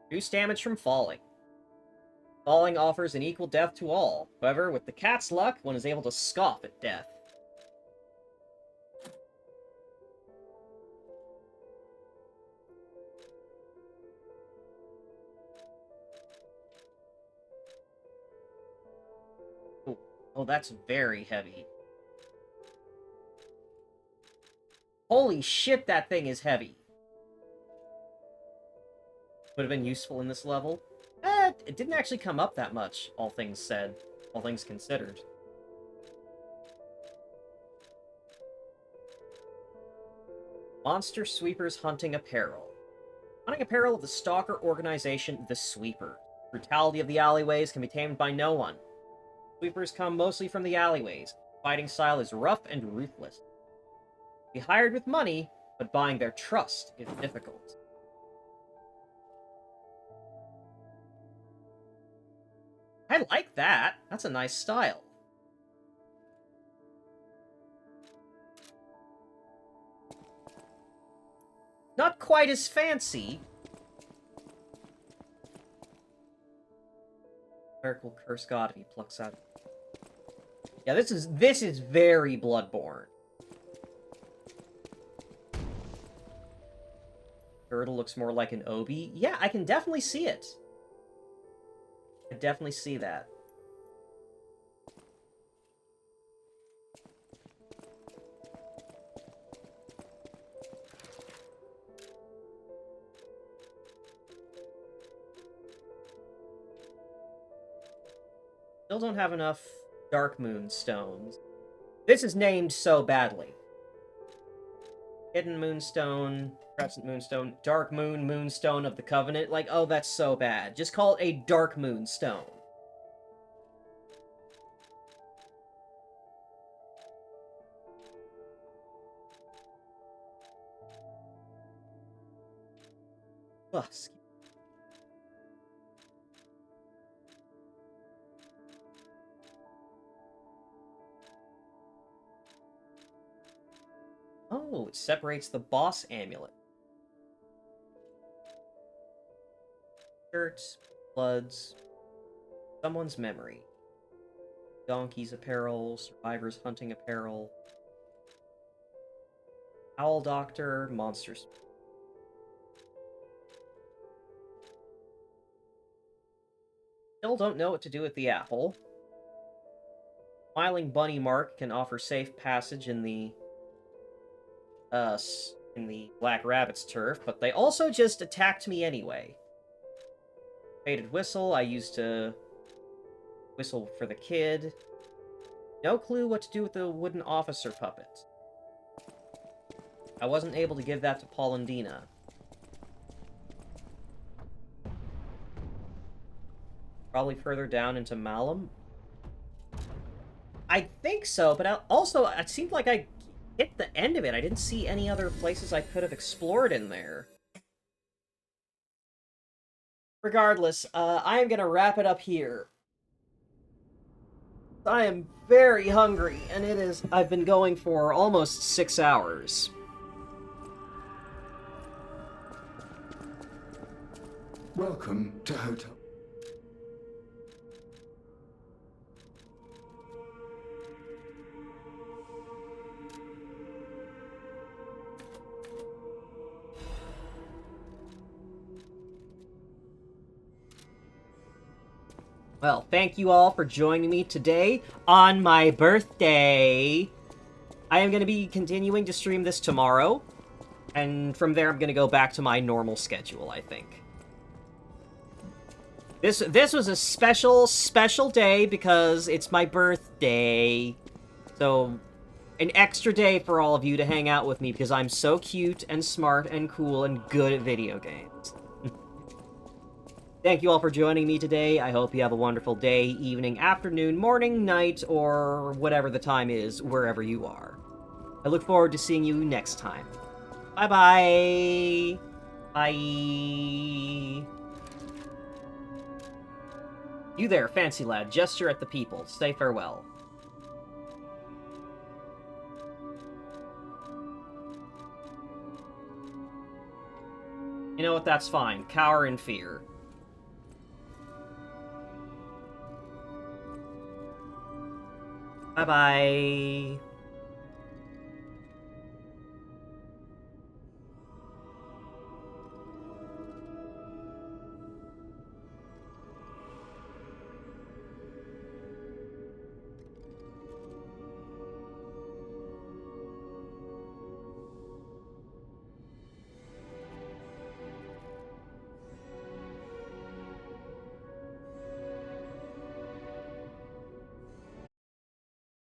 S1: Reduce damage from falling. Falling offers an equal death to all. However, with the cat's luck, one is able to scoff at death. Oh, that's very heavy. Holy shit, that thing is heavy. Would have been useful in this level. It didn't actually come up that much, all things said. All things considered. Monster Sweeper's hunting apparel. Hunting apparel of the stalker organization, The Sweeper. Brutality of the alleyways can be tamed by no one. Sweepers come mostly from the alleyways. Fighting style is rough and ruthless. Be hired with money, but buying their trust is difficult. I like that. That's a nice style. Not quite as fancy. Miracle curse god if he plucks out. Yeah, this is very Bloodborne. Girdle looks more like an obi. Yeah, I can definitely see it. I definitely see that. Still don't have enough Dark Moon stones. This is named so badly. Hidden Moonstone, Crescent Moonstone, Dark Moon, Moonstone of the Covenant. Like, oh, that's so bad. Just call it a Dark Moonstone. Ugh. Oh, it separates the boss amulet. Shirts, bloods, someone's memory. Donkey's apparel, survivor's hunting apparel. Owl doctor, monsters. Still don't know what to do with the apple. Smiling bunny mark can offer safe passage in the Black Rabbit's turf, but they also just attacked me anyway. Faded whistle, I used to whistle for the kid. No clue what to do with the wooden officer puppet. I wasn't able to give that to Paulandina. Probably further down into Malum. I think so, but also, it seemed like I hit the end of it. I didn't see any other places I could have explored in there. Regardless, I am going to wrap it up here. I am very hungry, and I've been going for almost 6 hours.
S5: Welcome to Hotel.
S1: Well, thank you all for joining me today on my birthday. I am going to be continuing to stream this tomorrow, and from there I'm going to go back to my normal schedule, I think. This was a special day because it's my birthday. So, an extra day for all of you to hang out with me because I'm so cute and smart and cool and good at video games. Thank you all for joining me today. I hope you have a wonderful day, evening, afternoon, morning, night, or whatever the time is, wherever you are. I look forward to seeing you next time. Bye-bye! Bye! You there, fancy lad, gesture at the people. Say farewell. You know what, that's fine. Cower in fear. Bye-bye.